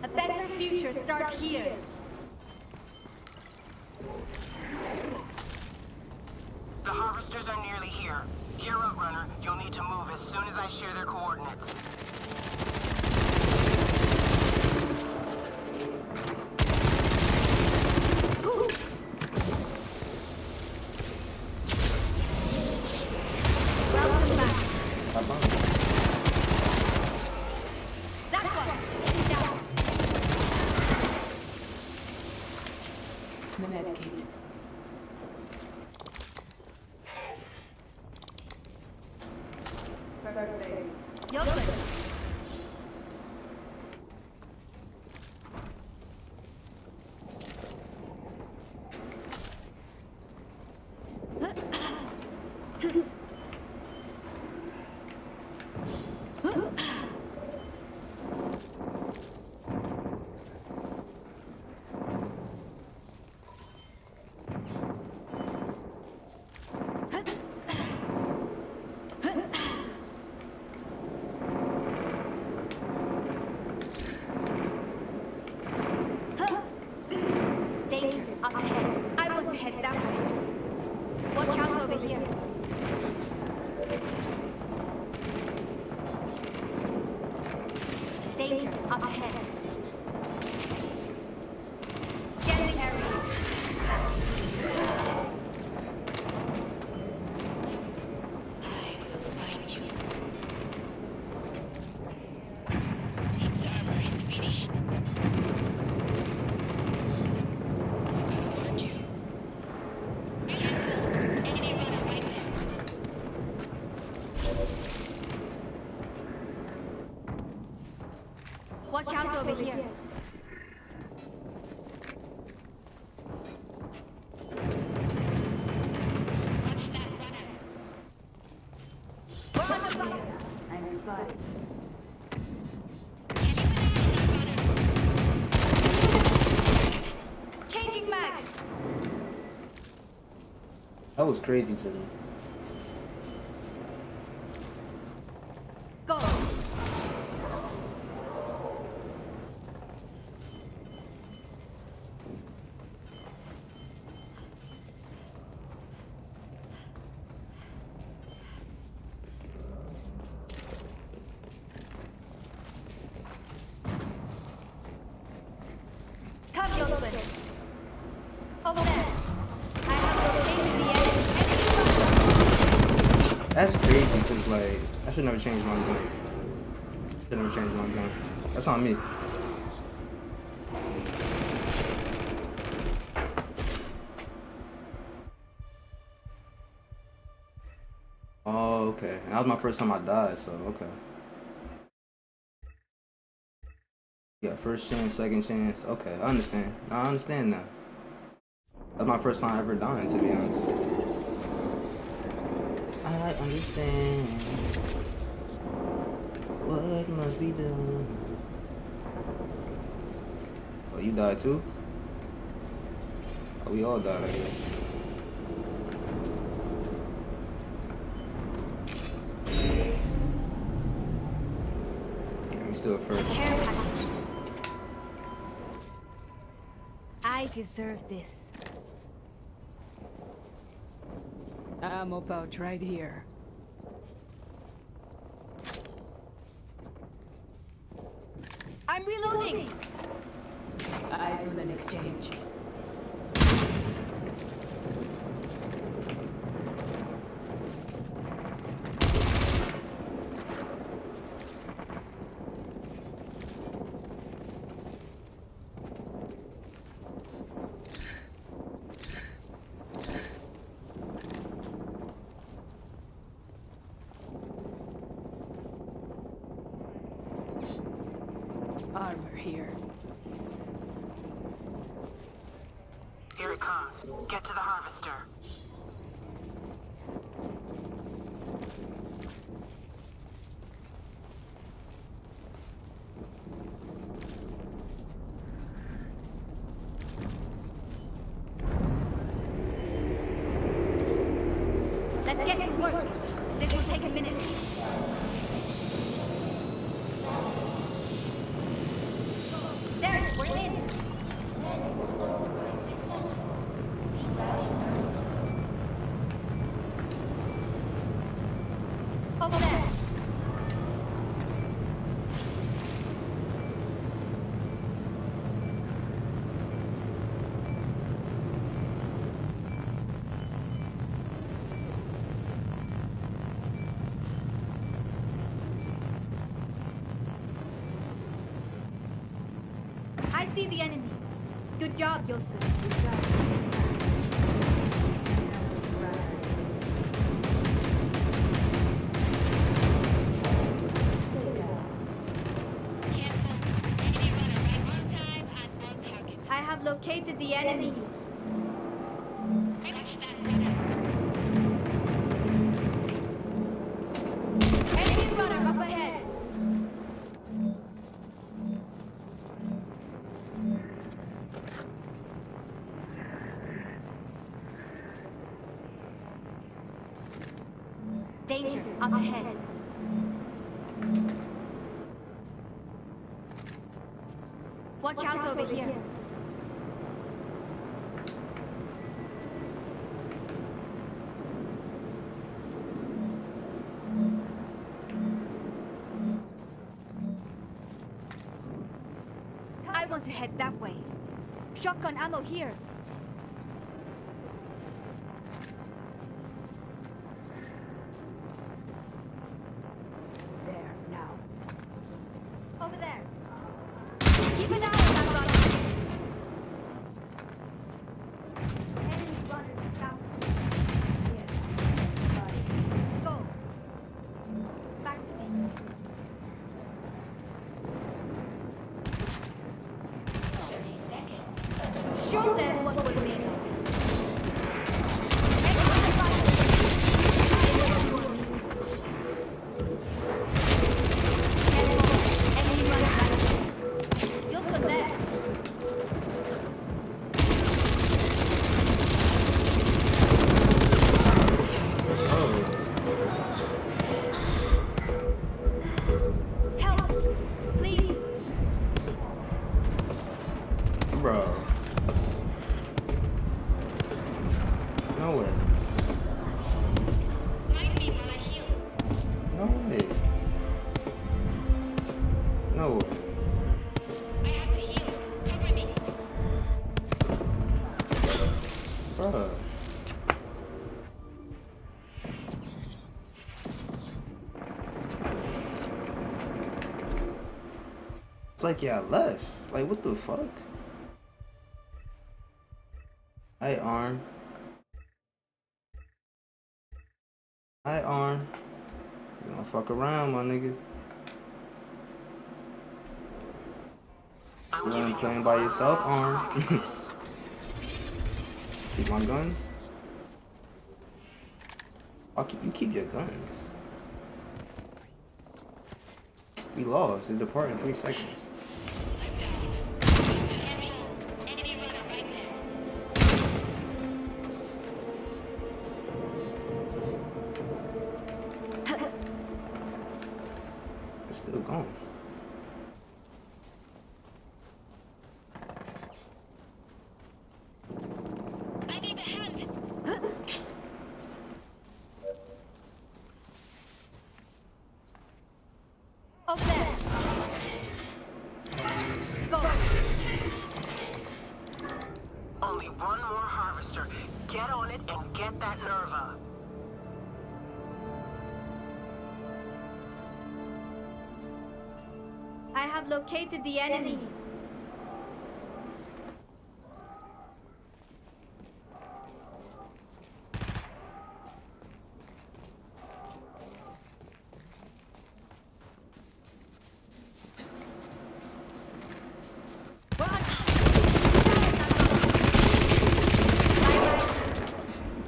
A better future starts here. The harvesters are nearly here. Gear up, runner. You'll need to move as soon as I share their coordinates. Welcome back. That one. Take it down. The med kit. Yosef. Danger up ahead. I want to head that way. Watch out over here. Danger up ahead. Scanning area. Watch out over here. We're under fire. I'm spotted. Changing mag. That was crazy to me. Go. Come, Yosef. Over there. I have located the enemy. That's crazy because like I should never change my gun. Should never change my gun. That's on me. Oh, okay. And that was my first time I died, so okay. Yeah, first chance, second chance. Okay, I understand. I understand now. That's my first time ever dying, to be honest. I understand what must be done. Oh, you died too? Oh, we all died, I guess. Yeah, we still first. Care package. I deserve this. Ammo pouch right here. I'm reloading. Eyes on an exchange. Armor here. Here it comes. Get to the harvester. Let's get to work. This will take a minute. There, we're in. Over there. I see the enemy. Good job, Yosu. Good job. I have located the enemy. Enemy runner up ahead. Danger up ahead. Watch out over here. I want to head that way. Shotgun ammo here. There, now. Over there. Keep an eye on that runner. Enemy runners down. Go. Back to me. Show them what we're made of. Enemy runner right. You'll swim there. Help! Please! Bro. No way. No way. No way. Bruh. It's like y'all left. Like, what the fuck? Hi, Arm. Hi, Arm. You don't fuck around, my nigga. You ain't playing by yourself, Arm. Keep my guns. You keep your guns. We lost. It departed in 3 seconds. It's still gone. Over there. Go. Only one more harvester. Get on it and get that Nerva. I have located the enemy.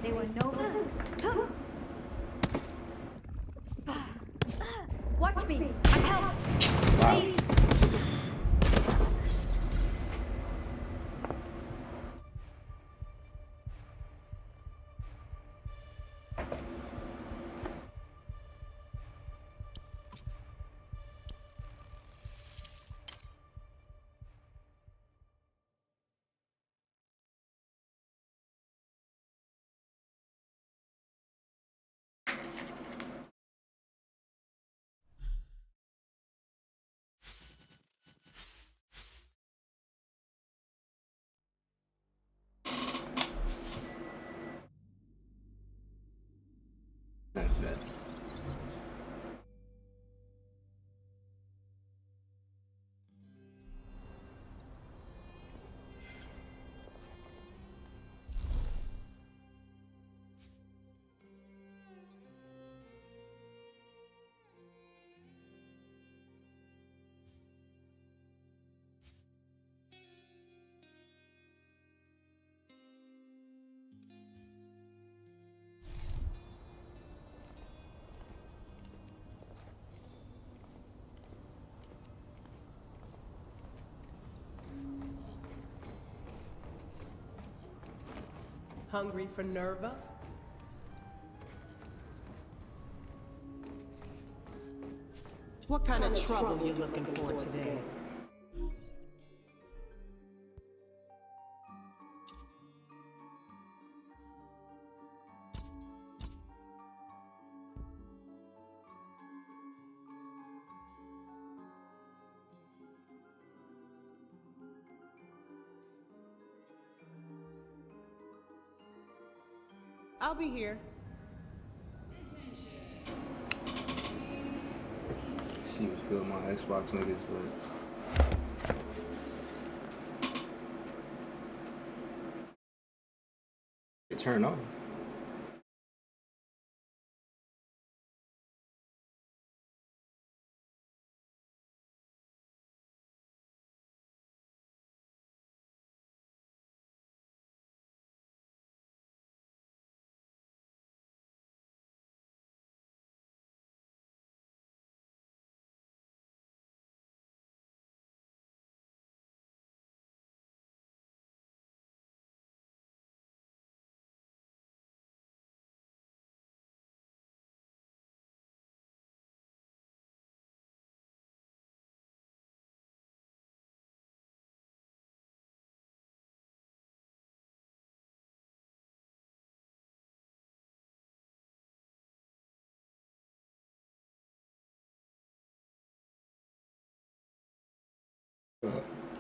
They were noble. Watch me. I'm help. Please. Hungry for Nerva? What kind of trouble you looking for today? I'll be here. See what's good, my Xbox niggas. Like, it turned on.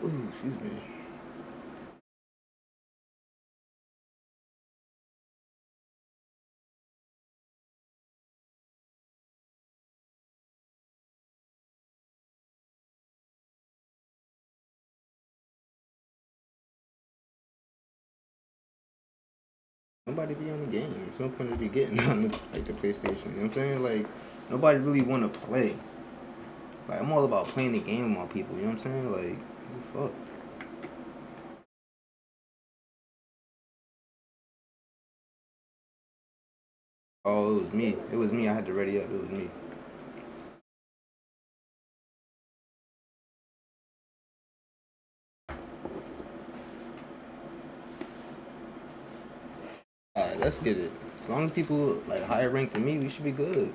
Ooh, excuse me. Nobody be on the game. There's no point to be getting on the PlayStation. You know what I'm saying? Like, nobody really want to play. Like, I'm all about playing the game with my people. You know what I'm saying? Like, what the fuck? Oh, it was me. It was me. I had to ready up. It was me. Alright, let's get it. As long as people like higher ranked than me, we should be good.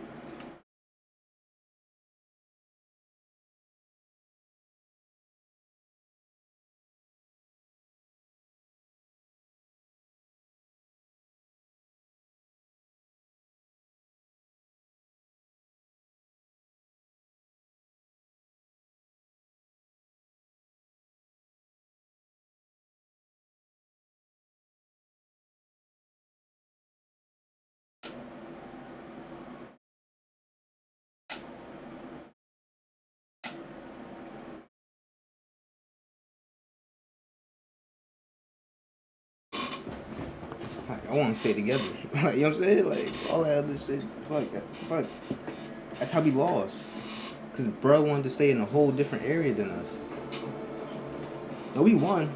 Like, I want to stay together. Like, you know what I'm saying? Like, all that other shit. Fuck that. Fuck. That's how we lost. Because bro wanted to stay in a whole different area than us. No, we won.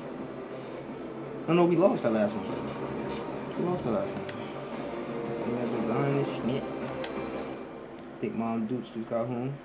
No, we lost that last one. We lost that last one. We had the gun and shit. Big Mom Dukes just got home.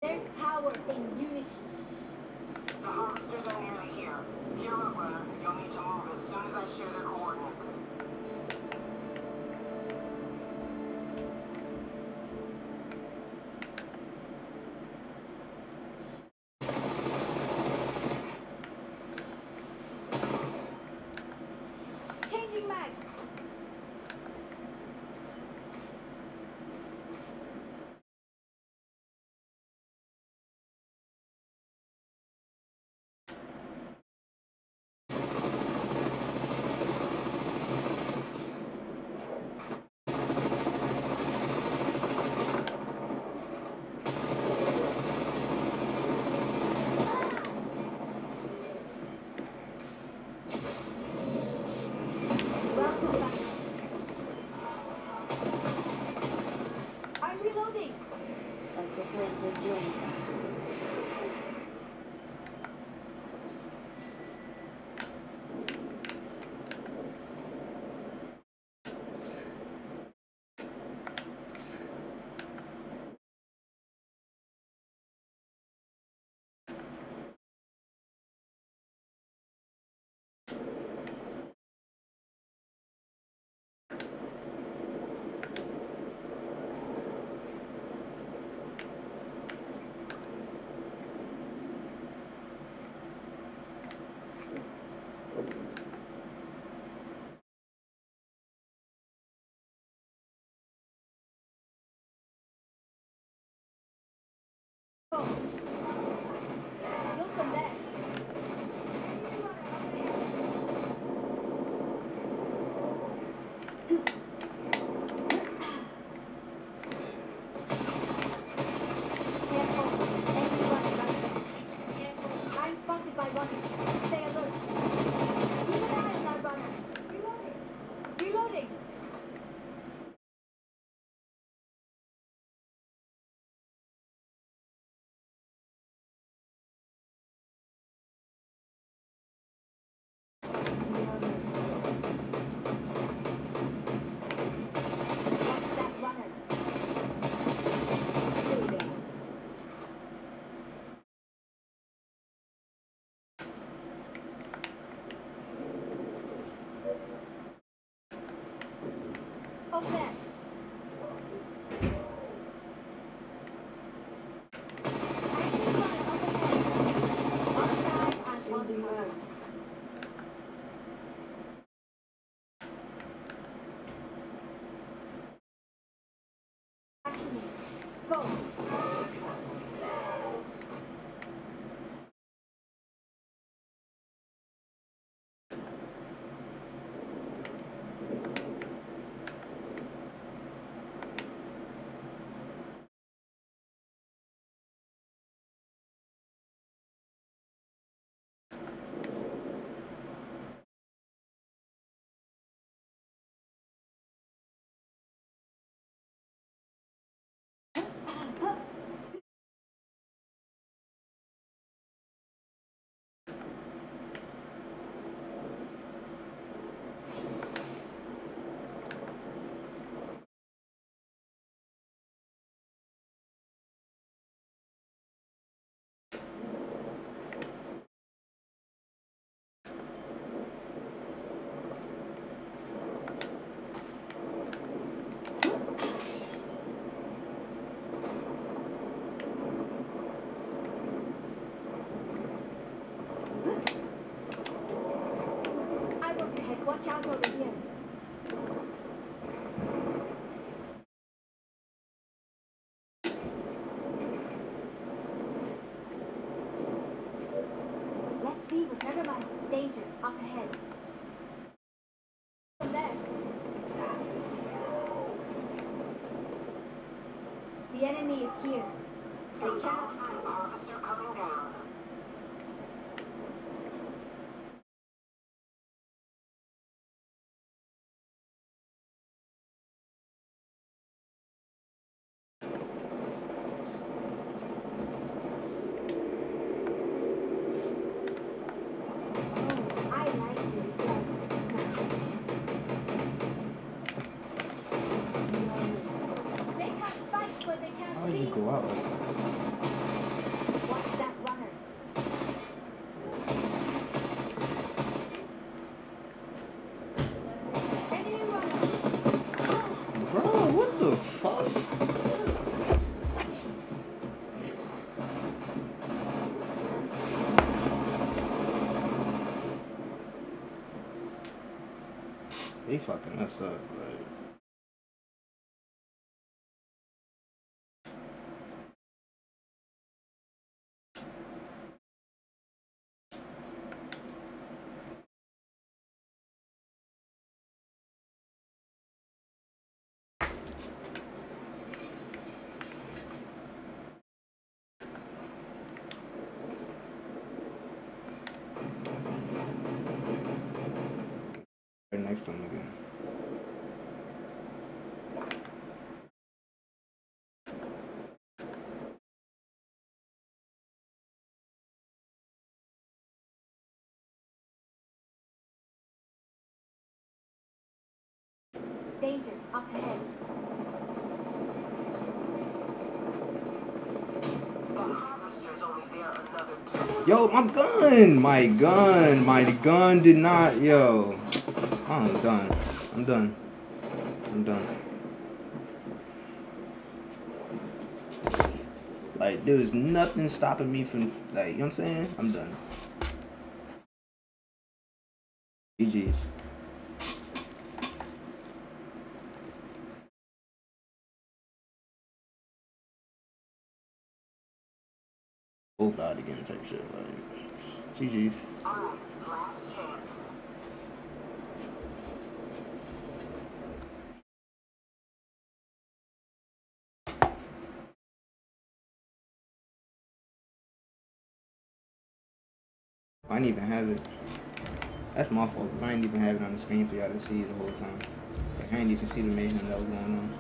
There's power in unity. The harvesters are nearly here. Hero runner, you'll need to move as soon as I share their coordinates. Changing mag. I'm spotted by runners. Stay alert. Keep an eye on that runner. Reloading. Watch that runner. Reloading. Over there. Go. I want to head. Watch out over here. Let's see what's never mind. Danger up ahead. From there. The enemy is here. They cannot hide. Harvester coming down. I like this. They can fight, but they can't How did see. you go out like that? Watch that runner. Enemy runner. Bro, what the fuck? They fucking us up, like. Right next to him again. Danger up ahead. Yo, my gun! My gun did not, yo. I'm done. I'm done. I'm done. Like, there's nothing stopping me from, like, you know what I'm saying? I'm done. GG's. again type shit. Like, GG's. Alright, last chance. I didn't even have it. That's my fault. I didn't even have it on the screen for y'all to see the whole time. Like, I didn't even see the mayhem that was going on.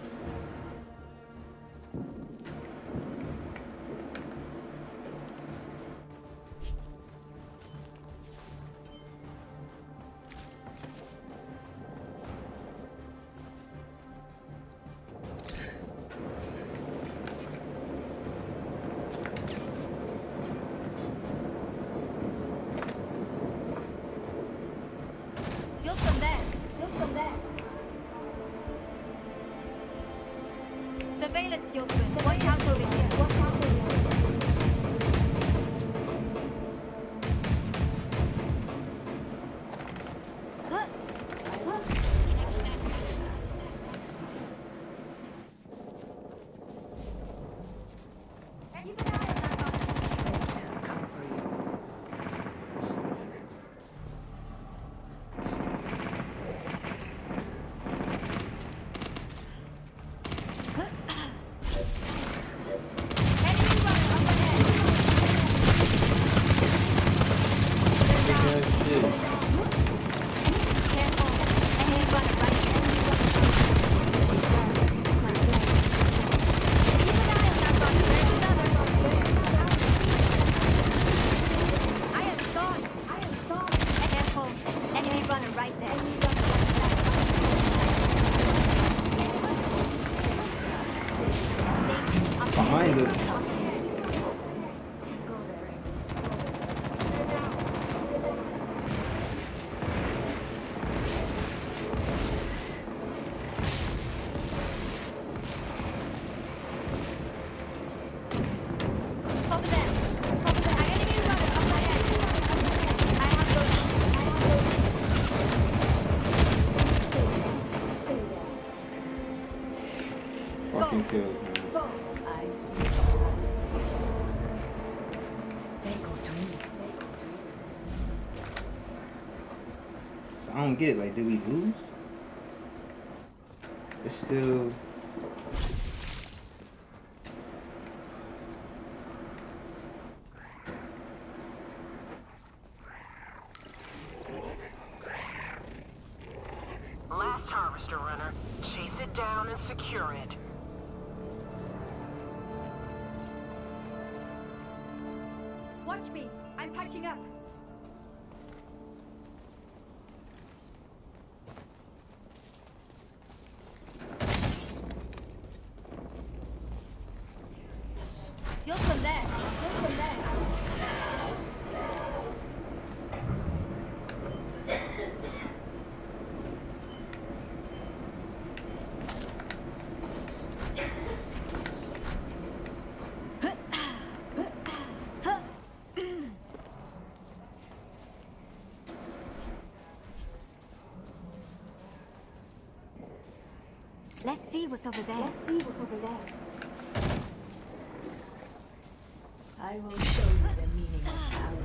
Surveillance, Yosman. Watch out over here. Watch out over here. Behind us. Fucking killed, man. So I don't get it. Like, did we lose? It's still. Last harvester runner. Chase it down and secure it. Watch me. I'm patching up. You're from there. You're from there. Let's see what's over there. Let's see what's over there. I will show you the meaning of power.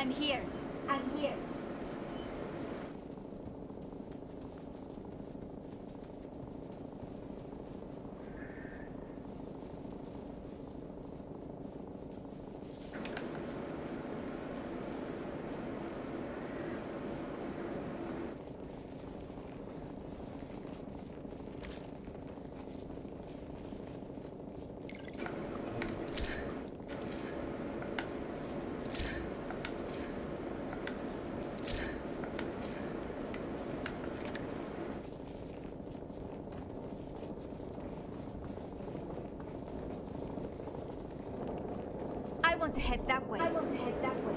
I'm here. I'm here. I want to head that way. I want to head that way.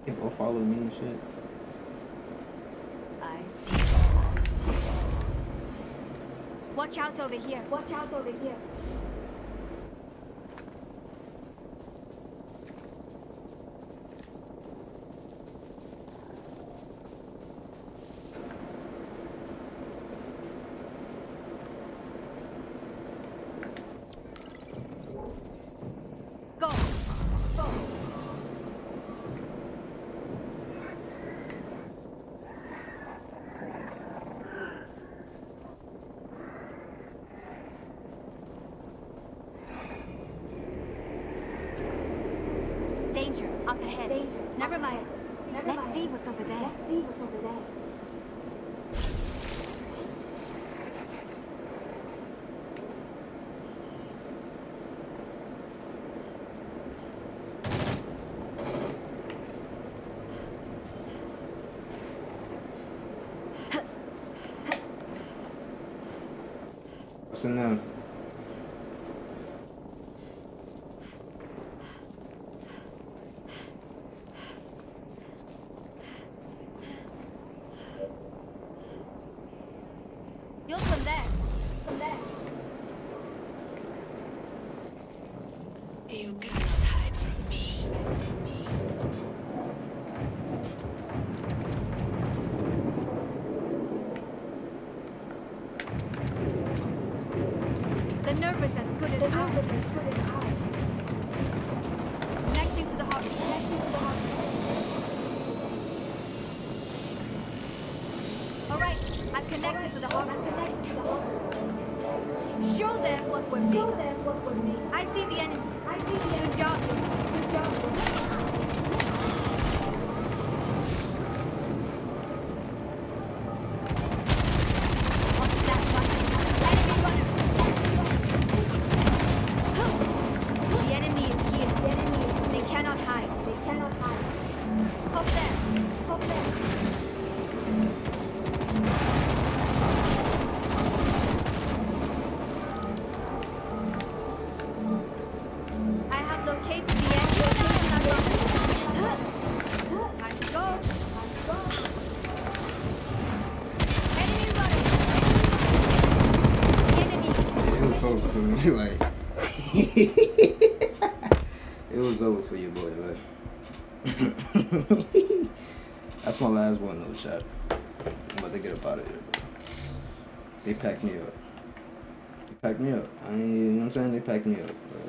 They both follow me and shit. I see. Watch out over here. Watch out over here. Go. Go. Danger, up ahead. Danger. Never mind. Let's see what's over there. Let's see what's over there. What's in there? You're from there. From there. You cannot hide from me. The nerve is as good as ours. Connecting to the heart. Connecting to the heart. All right, I've connected to the harvester. Show them what we're made of. I see the enemy. I see the enemy. Good job, Lucy. Good job. Watch that runner. Enemy runner. The enemy is here. The enemy is here. They cannot hide. They cannot hide. Hope there. Hope there. I have located the enemy. Time to go. Enemy runner. The enemy's It was over for me, like. It was over for you, boy, like. That's my last one, though, chat. I'm about to get up out of here. They packed me up. They packed me up. I ain't, you know what I'm saying? They packed me up, bro.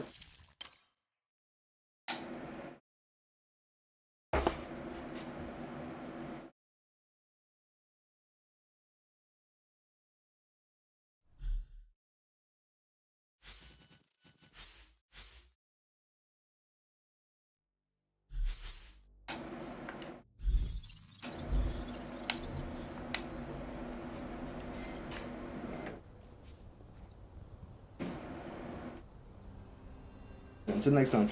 Until next time.